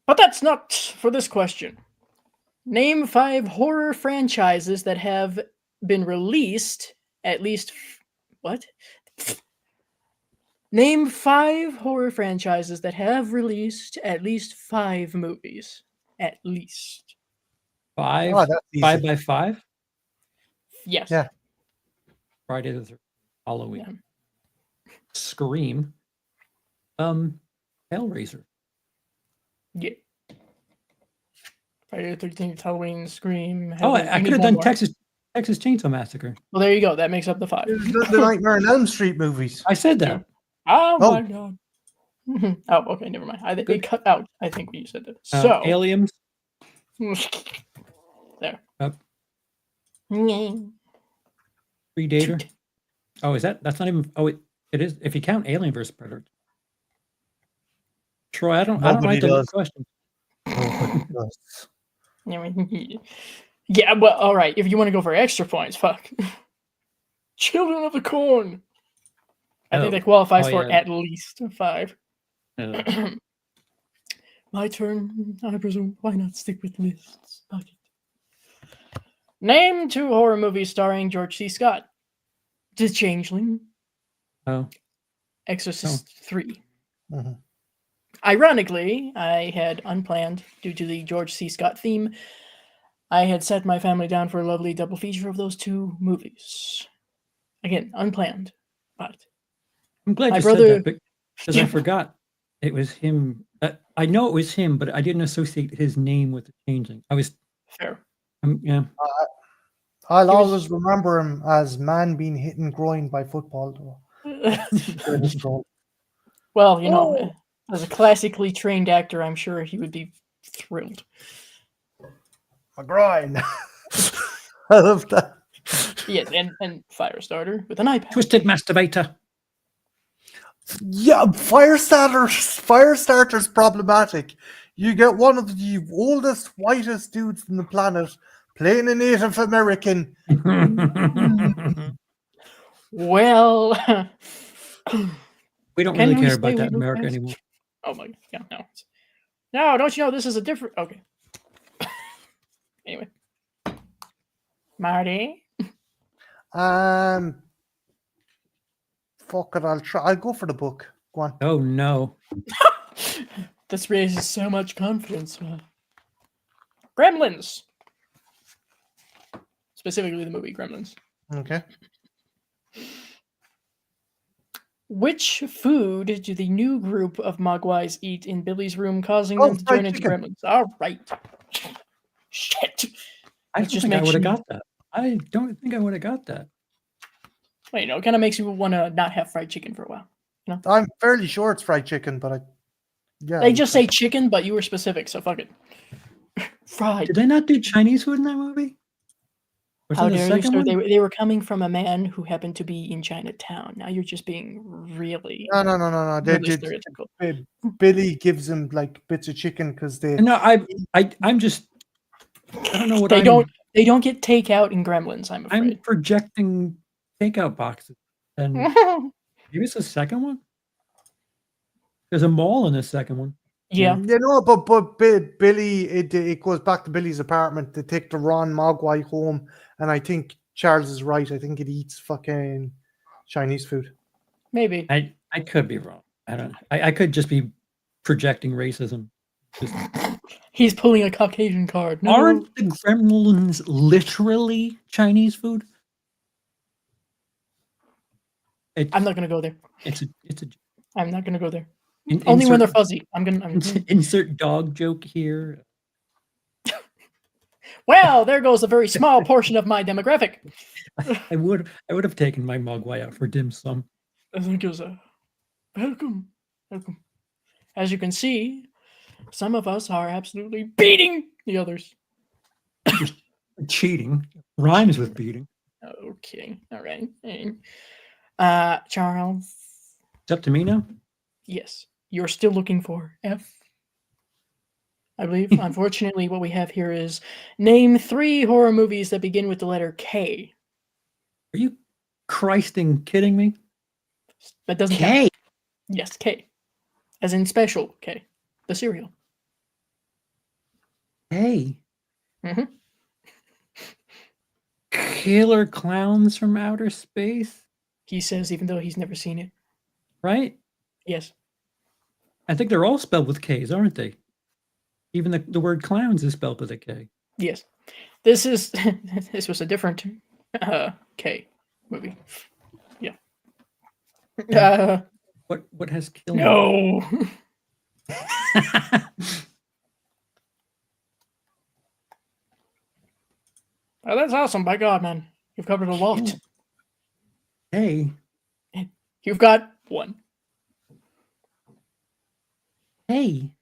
But that's not for this question. Name 5 horror franchises that have been released at least. What? Name 5 horror franchises that have released at least 5 movies. At least. 5, Oh, that's easy. 5 by 5. Yes. Yeah. Friday the 13th, Halloween, Yeah. Scream, Hellraiser. Yeah. Friday the 13th, Halloween, Scream. Oh, Hellraiser. I You could have need one done more. Texas Chainsaw Massacre. Well, there you go. That makes up the 5. The Nightmare on Elm Street movies. I said that. Oh, Oh. my god. Oh, okay, never mind. It Good. cut out, I think, when you said that. So, Aliens. there. Up. Mm. Predator. Oh, is that's not even? Oh, it is. If you count Alien versus Predator. Troy, I don't Nobody write the does. question. Nobody does. Yeah, well, all right. If you want to go for extra points, fuck. Children of the Corn. I think that qualifies for yeah. at least 5. Yeah. My turn, I presume. Why not stick with lists? Fuck it. Name 2 horror movies starring George C. Scott. The Changeling. Oh. Exorcist 3. Mhm. Ironically, I had unplanned, due to the George C. Scott theme, I had set my family down for a lovely double feature of those 2 movies. Again, unplanned, but I'm glad my you brother- said that because I forgot it was him. I know it was him, but I didn't associate his name with the Changeling. I was fair. yeah. I'll He was- always remember him as man being hit and groin by football. Though. Well, you know, as a classically trained actor, I'm sure he would be thrilled. My groin. I love that. Yes, and Firestarter with an iPad. Twisted masturbator. Yeah, Firestarter's problematic. You get one of the oldest, whitest dudes on the planet playing a Native American. Well, We don't Can really we care stay about that in legal, America guys? anymore. oh my god, no. No, don't you know this is a different. Okay. Anyway. Marty? Fuck it, I'll go for the book. Go on. Oh no. This raises so much confidence. Gremlins. Specifically the movie Gremlins. Okay. Which food do the new group of Mogwais eat in Billy's room, causing Oh, them to fried turn into chicken. gremlins? All right. Shit. I Let's don't just think I make would have sure- got that. I don't think I would have got that. Well, you know, it kind of makes you want to not have fried chicken for a while. I'm fairly sure it's fried chicken, but They just say chicken, but you were specific, so fuck it. Fried. Did they not do Chinese food in that movie? Was How it the dare you, second sir? one? They were coming from a man who happened to be in Chinatown. Now you're just being really, No. They really did. stereotypical. Billy gives him like bits of chicken because they. No, I'm just. I don't know what They don't get takeout in Gremlins, I'm I'm afraid. projecting takeout boxes. And maybe it's the second one. There's a mall in the second one. Yeah. You know, but Billy, it goes back to Billy's apartment. They take the Ron Mogwai home, and I think Charles is right. I think it eats fucking Chinese food. Maybe. I could be wrong. I don't. I could just be projecting racism. Just, He's pulling a Caucasian card. No. aren't the gremlins literally Chinese food? I'm not gonna go there. It's a I'm not gonna go there. in- Only when they're insert fuzzy. I'm gonna. insert dog joke here. Well, there goes a very small portion of my demographic. I would have taken my Mogwai out for dim sum. I think it was a welcome. As you can see, some of us are absolutely beating the others. Cheating rhymes with beating. Okay, all right. Charles. It's up to me now. Yes, you're still looking for F. I believe. Unfortunately, what we have here is name 3 horror movies that begin with the letter K. Are you Christing kidding me? That doesn't K. count. Yes, K. As in special K. The cereal. Hey. Mm-hmm. Killer Clowns from Outer Space? He says, even though he's never seen it. Right? Yes. I think they're all spelled with K's, aren't they? Even the word clowns is spelled with a K. Yes. This is this was a different K movie. Yeah. What has killed? No. Oh, that's awesome. By God, man. You've covered a lot. Hey. You've got 1. Hey.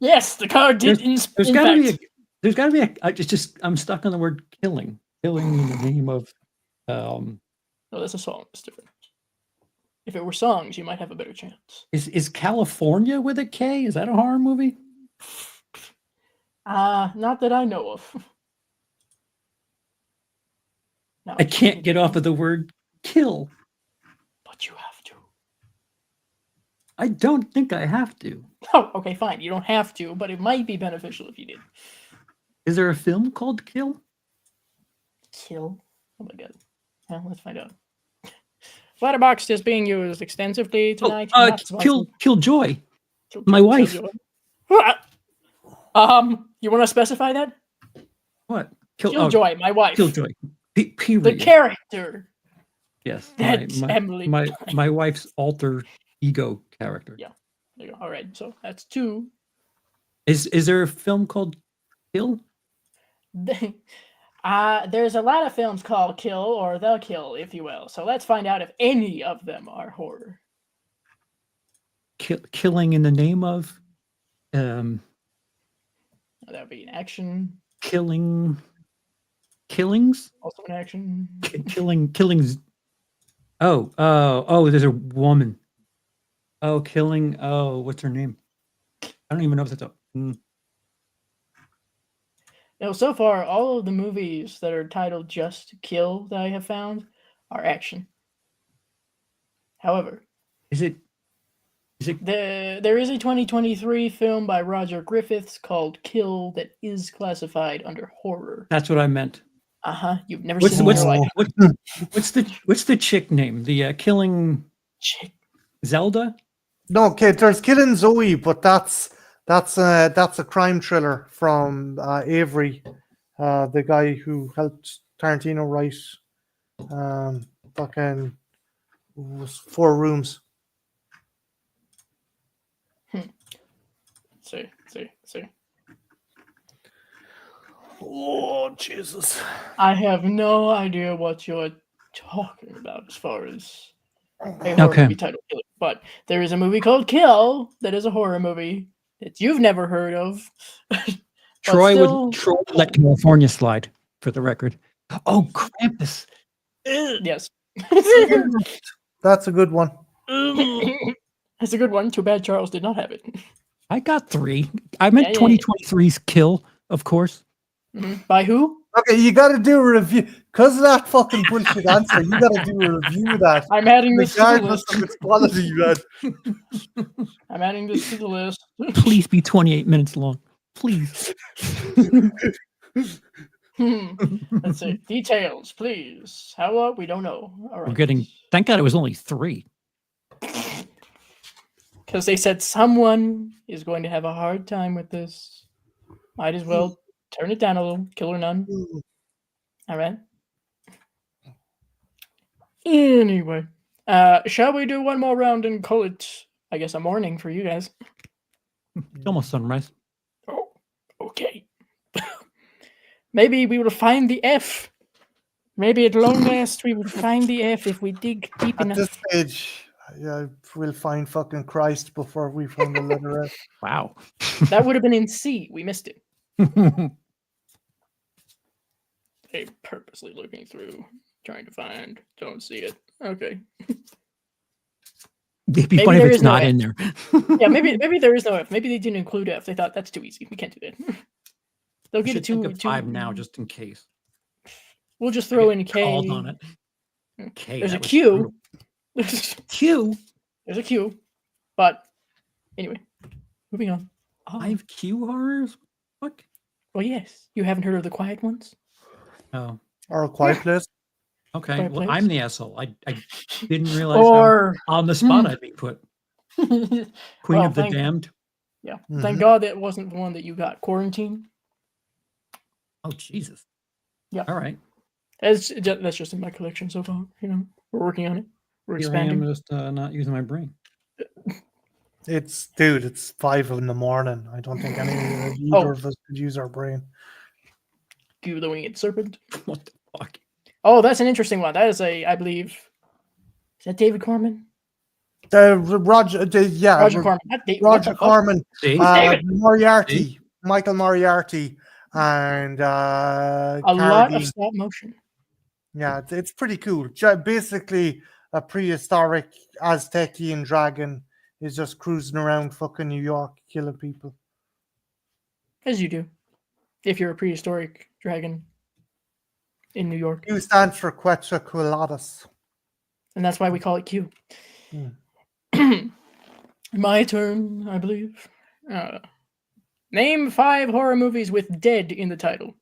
Yes, the card did. There's got to be a. I'm stuck on the word killing. Killing in the name of. No, that's a song. It's different. If it were songs, you might have a better chance. Is California with a K? Is that a horror movie? Not that I know of. No, I can't get off of the word kill. but you have to. I don't think I have to. Oh, okay, fine. You don't have to, but it might be beneficial if you did. Is there a film called Kill? Kill? Oh my God. Well, let's find out. Letterboxd is being used extensively tonight. Killjoy. My wife. Killjoy. You want to specify that? What? Killjoy, my wife. Killjoy. Period. The character. Yes. That's Emily. My wife's alter ego character. Yeah. There you go. All right. So that's 2. Is there a film called Kill? There's a lot of films called Kill or The Kill, if you will. So let's find out if any of them are horror. Killing in the name of. That would be an action. Killings. Also an action. Killings. Oh, there's a woman. Oh, killing. Oh, what's her name? I don't even know if that's a. Now, so far, all of the movies that are titled just Kill that I have found are action. However, Is it? there is a 2023 film by Roger Griffiths called Kill that is classified under horror. That's what I meant. You've never seen it in your life. What's the chick name? The killing Chick. Zelda? No, okay, there's Killing Zoe, but that's a crime thriller from Avery, the guy who helped Tarantino write fucking was 4 Rooms. See. Oh Jesus! I have no idea what you're talking about as far as a horror movie title, but there is a movie called Kill that is a horror movie that you've never heard of. Troy would let California slide, for the record. Oh, Krampus. Yes. That's a good one. That's a good one. Too bad Charles did not have it. I got 3. I meant 2023's Kill, of course. By who? Okay, you got to do a review because of that fucking bullshit answer. You got to do a review of that. I'm adding this to the list. Of its quality, man. I'm adding this to the list. Please be 28 minutes long. Please. Let's see. Details, please. How about we don't know? All right. We're getting. Thank God it was only 3. Because they said someone is going to have a hard time with this. Might as well turn it down a little. Kill or none. All right. Anyway, shall we do one more round and call it, I guess, a morning for you guys? It's almost sunrise. Oh, okay. Maybe we will find the F. Maybe at long last we will find the F if we dig deep At enough. this stage, we'll find fucking Christ before we find the letter F. Wow. That would have been in C. We missed it. They purposely looking through, trying to find. Don't see it. Okay. It'd be Maybe funny if there it's is no not F. in there. Yeah, maybe there is no F. Maybe they didn't include F. They thought that's too easy. We can't do that. They'll I get should it think of 5 now, just in case. We'll just I throw get in K. called on it. K. There's a that was Q. brutal. Q. There's a Q. But anyway, moving on. Oh, 5 Q horrors. What? well, yes. You haven't heard of the quiet ones? Oh. Or a quiet place. Okay. Quiet Well, Place? I'm the asshole. I didn't realize Or how on the spot I'd be put. Queen Well, of the thank- Damned. yeah. Mhm. Thank God that wasn't the one that you got. Quarantine. Oh Jesus. Yeah. All right. That's just in my collection so far. You know, we're working on it. We're Here I expanding. am, just not using my brain. It's 5 in the morning. I don't think either Oh. of us could use our brain. Goo the Winged Serpent. What the fuck? Oh, that's an interesting one. That is I believe, is that David Corman? Roger Corman. Not David. What Roger the fuck? Corman, See? David. Moriarty, Michael Moriarty, and A lot of Carradine. stop motion. Yeah, it's pretty cool. Basically, a prehistoric Aztecian dragon is just cruising around fucking New York, killing people. As you do. If you're a prehistoric dragon in New York. Q stands for Quetzalcoatlus. And that's why we call it Q. Hmm. My turn, I believe. Name 5 horror movies with dead in the title.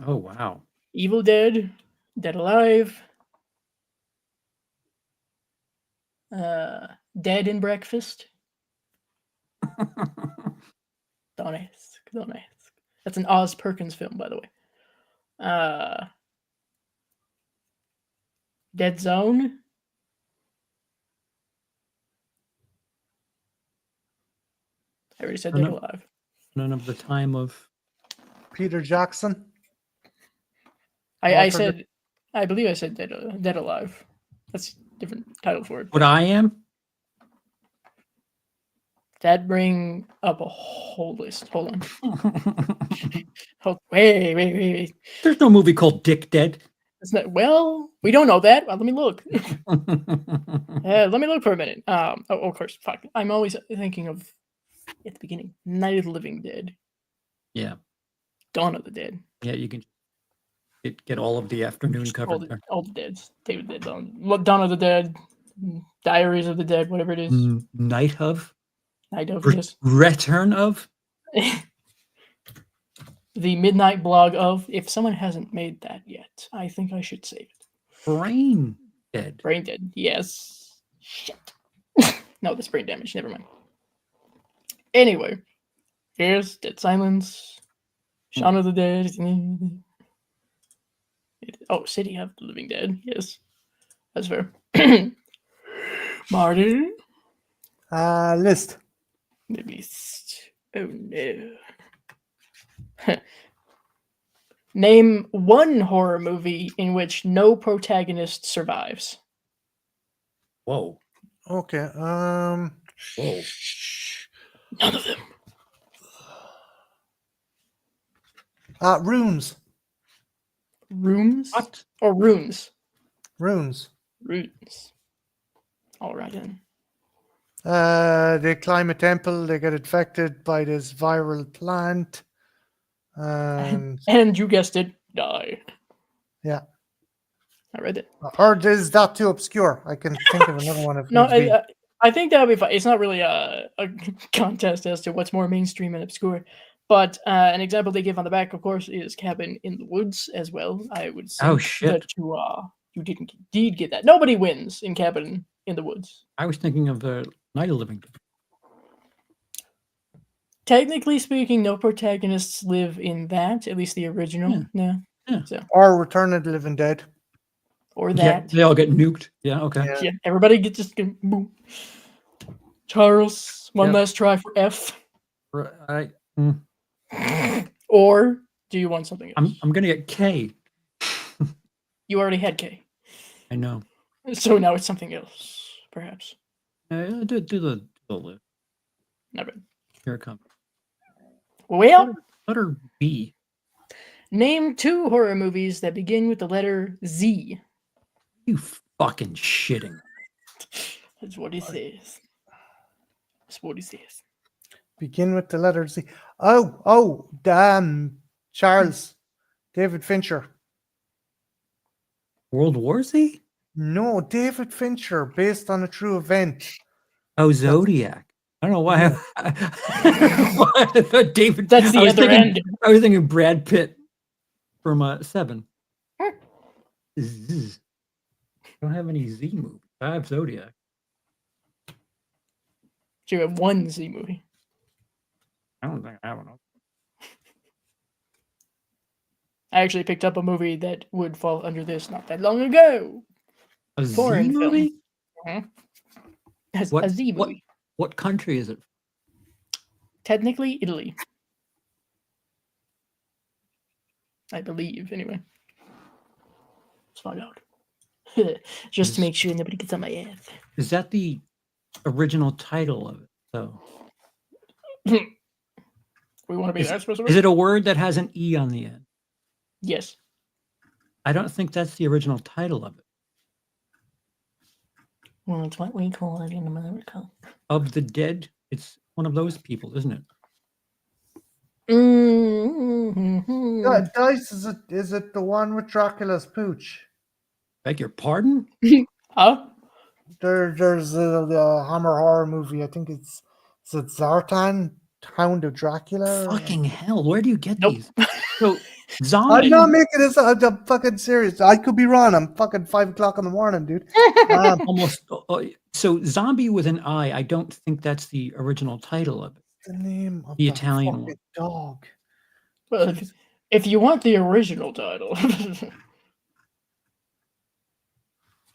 Oh wow. Evil Dead, Dead Alive, Dead in Breakfast. Don't ask. That's an Oz Perkins film, by the way. Dead Zone. I already said Oh, Dead no. Alive. None of the time of. Peter Jackson. I Walter said, I believe I said Dead Alive. That's a different title for it. What I am? That bring up a whole list. Hold on. Wait. There's no movie called Dick Dead. It's not, well, we don't know that. Well, let me look. Let me look for a minute. Of course, fuck. I'm always thinking of at the beginning. Night of the Living Dead. Yeah. Dawn of the Dead. Yeah, you can get all of the afternoon covered there. All the Deads. David Dead. Dawn of the Dead. Diaries of the Dead. Whatever it is. Night of. Night of yes. Return of. The Midnight Blog of. If someone hasn't made that yet, I think I should save it. Brain Dead. Brain Dead. Yes. Shit. No, that's brain damage. Never mind. Anyway, here's Dead Silence. Shaun of the Dead. City of the Living Dead. Yes, that's fair. Marty. List. The list. Oh no. Name 1 horror movie in which no protagonist survives. Whoa. Okay. Whoa. None of them. Runes. Rooms? What? Or runes? Runes. Runes. All right then. They climb a temple. They get infected by this viral plant. And you guessed it, die. Yeah. I read it. Or is that too obscure? I can think of another one. If No, needs be. I think that would be fine. It's not really a contest as to what's more mainstream and obscure. But an example they give on the back, of course, is Cabin in the Woods as well. I would say Oh, shit. that you didn't indeed get that. Nobody wins in Cabin in the Woods. I was thinking of the Night of the Living Dead. Technically speaking, no protagonists live in that, at least the original. Yeah. No. Yeah. So Or Return of the Living Dead. or Yeah, that. they all get nuked. Yeah, okay. Yeah. Yeah, everybody get just boom. Charles, one Yep. last try for F. Right. Or do you want something else? I'm gonna get K. You already had K. I know. So now it's something else, perhaps. Do the list. Not bad. Here it comes. Well, Letter B. name 2 horror movies that begin with the letter Z. You fucking shitting. That's what he says. That's what he says. Begin with the letter Z. Oh, damn. Charles. David Fincher. World War Z? No, David Fincher, based on a true event. Oh, Zodiac. I don't know why. Yeah. Why I thought David. That's the I was other thinking- end. I was thinking Brad Pitt from 7. Zzz. Don't have any Z movies. I have Zodiac. So you have one Z movie. I don't think I have enough. I actually picked up a movie that would fall under this not that long ago. A Foreign Z film. movie? As What- a Z movie. What country is it? Technically, Italy. I believe, anyway. Let's find out. Just to make sure nobody gets on my ass. Is that the original title of it? So We want to be that specific? is it a word that has an E on the end? Yes. I don't think that's the original title of it. Well, it's what we call it in America. Of the Dead? It's one of those people, isn't it? Mm-hmm. Dice, is it the one with Dracula's pooch? Beg your pardon? Huh? There's the Hammer horror movie. I think is it Zartan, Hound of Dracula? Fucking hell, where do you get Nope. these? So, I'm zombie. not making this. I'm fucking serious. I could be wrong. I'm fucking 5 o'clock in the morning, dude. Almost. So, zombie with an I don't think that's the original title of it. The name of The the Italian fucking dog. Well, if you want the original title,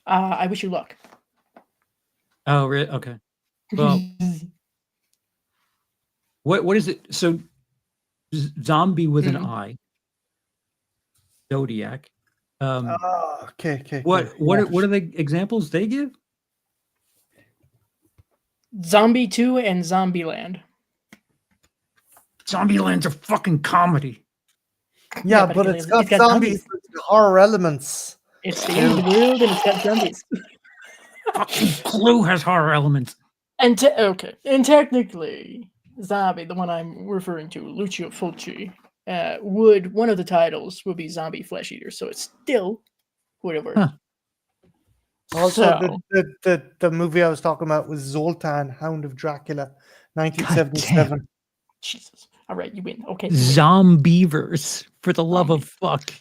I wish you luck. Oh, really? Okay. Well, what is it? So, zombie with an I. Zodiac. Okay. What are the examples they give? Zombie 2 and Zombieland. Zombieland's a fucking comedy. Yeah, but but it- it's got it's got zombies, zombies. with horror elements. It's the end of the world and it's got zombies. Fucking Clue has horror elements. And technically, Zombie, the one I'm referring to, Lucio Fulci, one of the titles would be Zombie Flesh Eater, so it still would have worked. Huh. Also, So- the movie I was talking about was Zoltan, Hound of Dracula, 1977. Jesus. All right, you win. Okay. you win. Zombievers, for the love of fuck.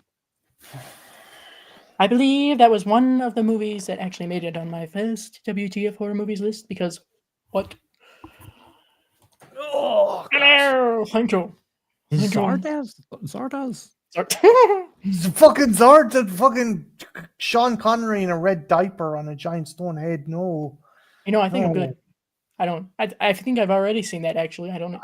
I believe that was one of the movies that actually made it on my first WTF horror movies list because what? Oh, Hello, thank you. Is Thank you. Zardoz? He's fucking Zard and fucking Sean Connery in a red diaper on a giant stone head. No. You know, I think I'm No. good. I think I've already seen that actually. I don't know.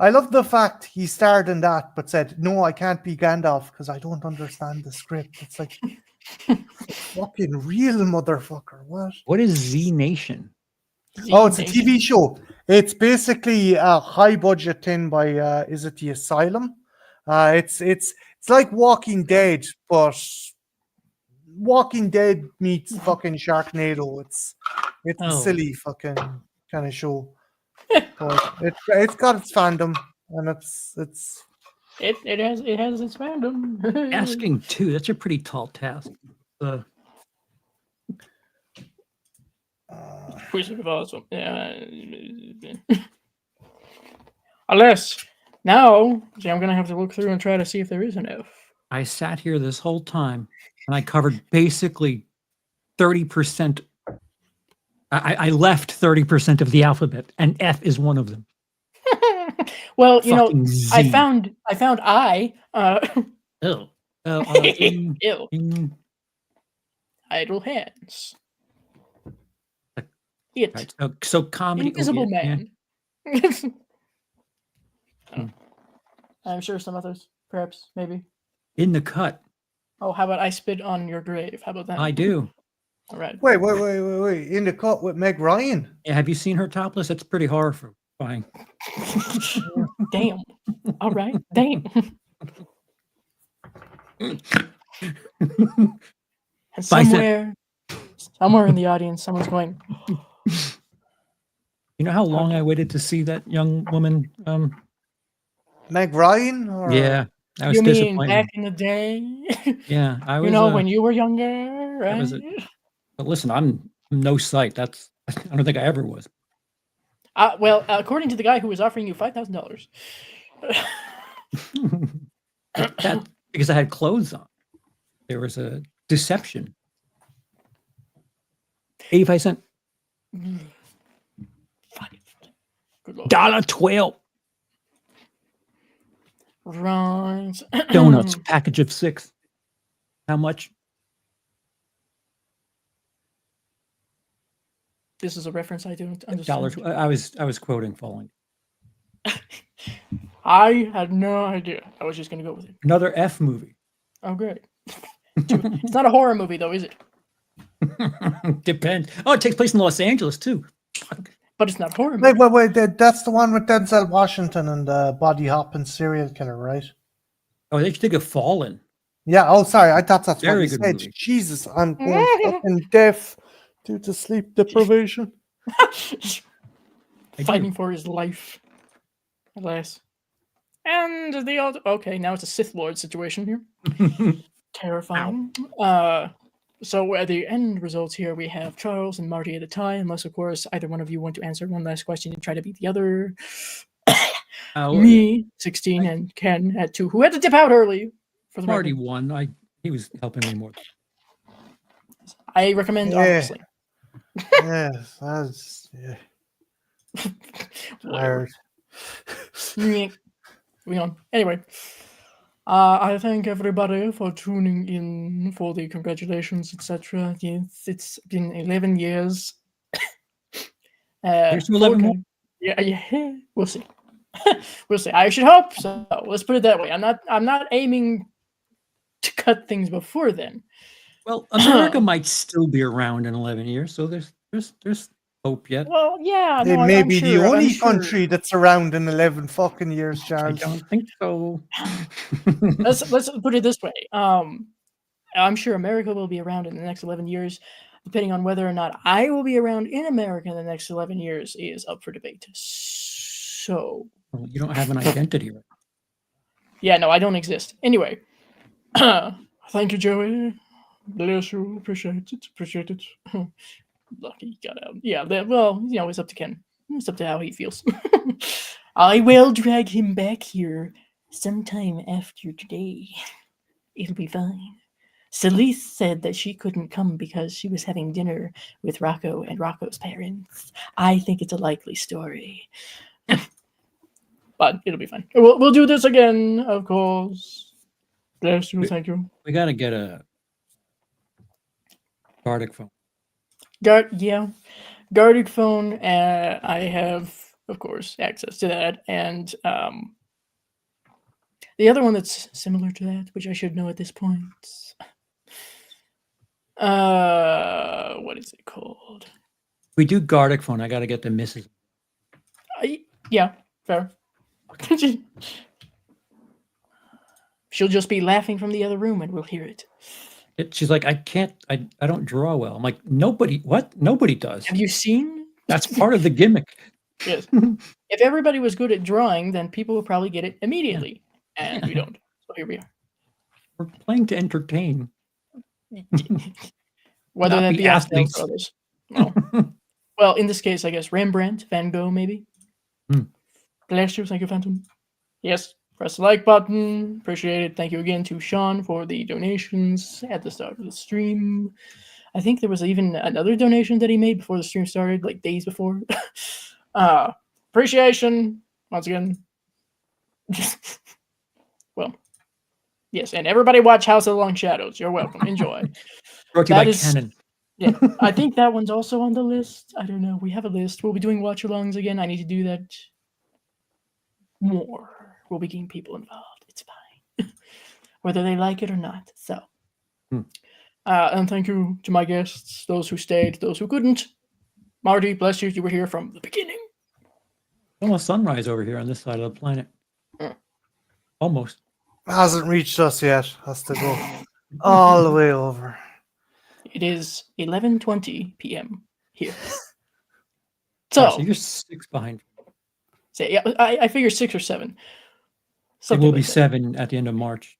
I love the fact he starred in that, but said, "No, I can't be Gandalf because I don't understand the script." It's like, fucking real motherfucker. What? What is Z Nation? Oh, it's a TV show. It's basically a high budget thing by is it the Asylum? It's like Walking Dead, but Walking Dead meets fucking Sharknado. It's a Oh. silly fucking kind of show. But it's got its fandom, and it's It has its fandom. Asking two. That's a pretty tall task. Wizard of Awesome. Yeah. Unless now, see, I'm gonna have to look through and try to see if there is an F. I sat here this whole time and I covered basically 30%. I left 30% of the alphabet, and F is one of them. Well, you know, Fucking Z. I found I. Ew. Ew. Idle Hands. It. Right. So comedy. Invisible oh, yeah, yeah. Man. Oh. I'm sure some others, perhaps, maybe. In the Cut. Oh, how about I Spit on Your Grave? How about that? I do. All right. Wait. In the Cut with Meg Ryan. Yeah, have you seen her topless? It's pretty horrifying. Damn. All right. Damn. And somewhere in the audience, someone's going. You know how long I waited to see that young woman? Meg Ryan? Or... Yeah, I was You mean disappointed. back in the day? Yeah, I was. When you were younger, right? But listen, I'm no sight. I don't think I ever was. Well, according to the guy who was offering you $5,000. That because I had clothes on. There was a deception. 85 cents. $1.12. Right. Donuts, package of 6. How much? This is a reference I don't understand. $1. I was quoting Falling. I had no idea. I was just gonna go with it. Another F movie. Oh, great. It's not a horror movie, though, is it? Depends. Oh, it takes place in Los Angeles too. But it's not horror movie. Wait. That's the one with Denzel Washington and the body hopping serial killer, right? Oh, they should think of Fallen. Yeah. Oh, sorry. I thought that's Very what you good said. movie. Jesus, I'm going fucking deaf due to sleep deprivation. Fighting for his life. Alas. And the old. Okay, now it's a Sith Lord situation here. Terrifying. So at the end results here, we have Charles and Marty at a tie, unless, of course, either one of you want to answer one last question and try to beat the other. Me, 16, and Ken at 2, who had to dip out early. For the Marty record. won. He was helping me more. I recommend honestly. Yes, that's tired. We on. Anyway, I thank everybody for tuning in for the congratulations, etc. Yes, it's been 11 years. Here's to 11 more. Yeah, we'll see. We'll see. I should hope so. Let's put it that way. I'm not aiming to cut things before then. Well, America might still be around in 11 years, so there's hope yet. Well, yeah. They no, may I'm be sure, the only I'm sure. country that's around in 11 fucking years, Charles. I don't think so. Let's put it this way. I'm sure America will be around in the next 11 years. Depending on whether or not I will be around in America in the next 11 years is up for debate. So Well, you don't have an identity, right? yeah, no, I don't exist. Anyway, thank you, Joey. Bless you. Appreciate it. Lucky got out. Yeah, well, it's up to Ken. It's up to how he feels. I will drag him back here sometime after today. It'll be fine. Celeste said that she couldn't come because she was having dinner with Rocco and Rocco's parents. I think it's a likely story. But it'll be fine. We'll do this again, of course. Bless you, thank you. We got to get a Gardic phone. Gardic phone. I have, of course, access to that, and the other one that's similar to that, which I should know at this point. What is it called? We do Gardic phone. I got to get the missus. Yeah, fair. She'll just be laughing from the other room, and we'll hear it. She's like, I don't draw well. I'm like, nobody does. Have you seen? That's part of the gimmick. Yes. If everybody was good at drawing, then people would probably get it immediately, and we don't. So here we are. We're playing to entertain. Whether Not that be be athletes. others. Well, in this case, I guess Rembrandt, Van Gogh, maybe. Bless you, thank you, Phantom. Yes, press the like button. Appreciate it. Thank you again to Sean for the donations at the start of the stream. I think there was even another donation that he made before the stream started, like days before. Appreciation once again. Well, yes, and everybody watch House of the Long Shadows. You're welcome. Enjoy. Brought to you That by is- Canon. Yeah, I think that one's also on the list. I don't know. We have a list. We'll be doing watch-alongs again. I need to do that more. We'll be getting people involved. It's fine, whether they like it or not. So, and thank you to my guests, those who stayed, those who couldn't. Marty, bless you. You were here from the beginning. Almost sunrise over here on this side of the planet. Almost. Hasn't reached us yet. Has to go all the way over. It is 11:20 p.m. here. So, So, you're 6 behind. say, yeah, I figure 6 or 7. It Something will be like that. 7 at the end of March.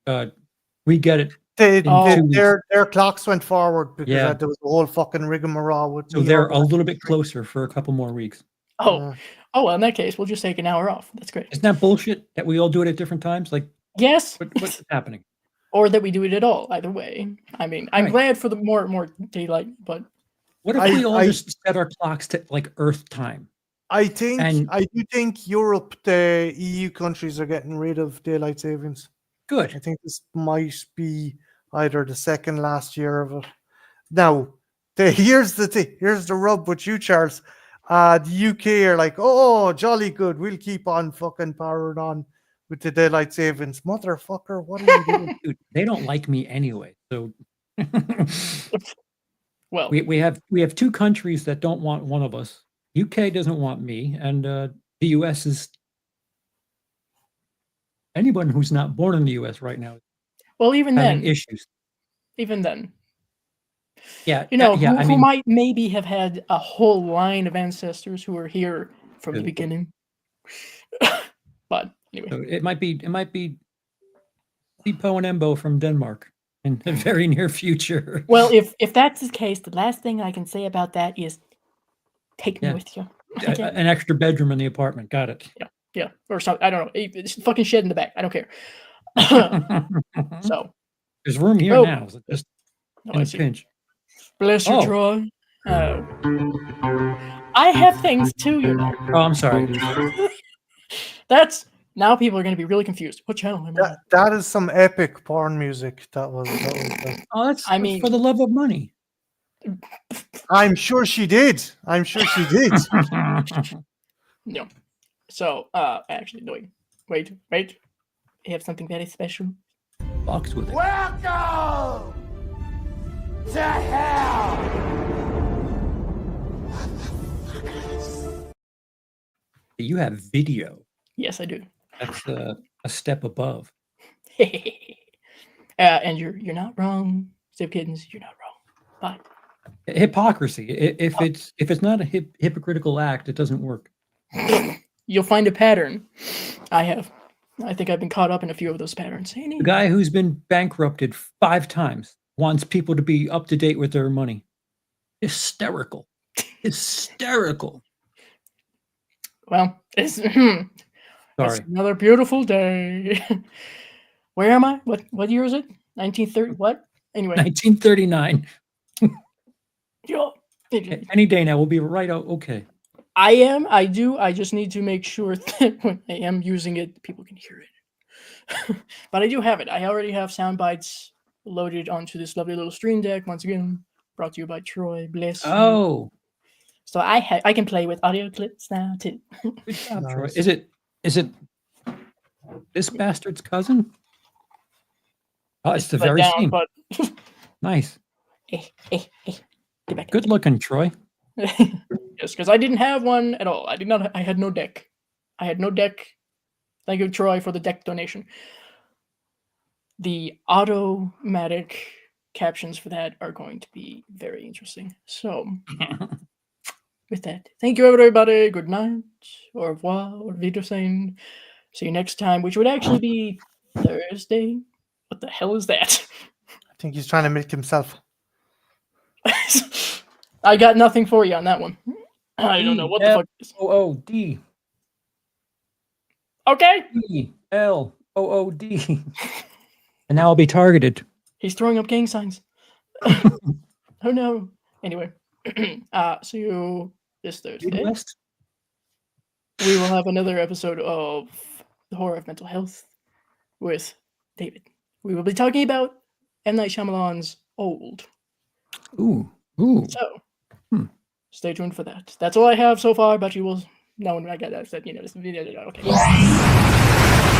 We get it. Their clocks went forward because Yeah. there was a whole fucking rigmarole with So New they're York. a little bit closer for a couple more weeks. Oh, well, in that case, we'll just take an hour off. That's great. Isn't that bullshit that we all do it at different times? Like, Yes, what's happening? or that we do it at all. Either way, I mean, I'm Right. glad for the more daylight, but What if we all just set our clocks to like Earth time? I do think Europe, the EU countries are getting rid of daylight savings. Good. I think this might be either the second last year of it. Now, here's the rub with you, Charles. The UK are like, oh, jolly good. We'll keep on fucking powering on with the daylight savings. Motherfucker, what are you doing? Dude, they don't like me anyway. So well, we have 2 countries that don't want one of us. UK doesn't want me, and the US is anyone who's not born in the US right now. Well, even having then, issues. Even then, yeah, who might maybe have had a whole line of ancestors who were here from the beginning. But anyway, so it might be Sipo and Embo from Denmark in the very near future. Well, if that's the case, the last thing I can say about that is take me with you. Okay? An extra bedroom in the apartment. Got it. Yeah, or something. I don't know. It's a fucking shed in the back. I don't care. So there's room here now. So just in I a see. pinch. Bless you, Troy. I have things too, you know. Oh, I'm sorry. That's now people are going to be really confused. What channel am I on? That is some epic porn music. That was Oh, that's for the love of money. I'm sure she did. No. So, actually, no, wait. I have something very special. Box with it. Welcome to hell! You have video. Yes, I do. That's a step above. And you're not wrong, Step Kittens. You're not wrong. Bye. Hypocrisy. If it's not a hypocritical act, it doesn't work. You'll find a pattern. I think I've been caught up in a few of those patterns. The guy who's been bankrupted 5 times wants people to be up to date with their money. Hysterical. Well, it's Sorry. another beautiful day. Where am I? What year is it? 1930? What? Anyway. 1939. Yo. Any day now, we'll be right out. Okay. I do. I just need to make sure that when I am using it, people can hear it. But I do have it. I already have sound bites loaded onto this lovely little stream deck. Once again, brought to you by Troy. Bless you. Oh. So I can play with audio clips now too. Good job, Troy. Is it this bastard's cousin? Oh, it's the very same. But Nice. Get back. Good looking, Troy. Yes, because I didn't have one at all. I had no deck. Thank you, Troy, for the deck donation. The automatic captions for that are going to be very interesting. So, with that, thank you, everybody. Good night, au revoir, or Wiedersehen. See you next time, which would actually be Thursday. What the hell is that? I think he's trying to make himself. I got nothing for you on that one. I don't know what the fuck it is. OOD. Okay. ELOOD. And now I'll be targeted. He's throwing up gang signs. Oh no. Anyway, see you this Thursday. Midwest? We will have another episode of The Horror of Mental Health with David. We will be talking about M. Night Shyamalan's Old. Ooh. Ooh. So, Hmm. stay tuned for that. That's all I have so far, but you will know when I get that. This video. Okay.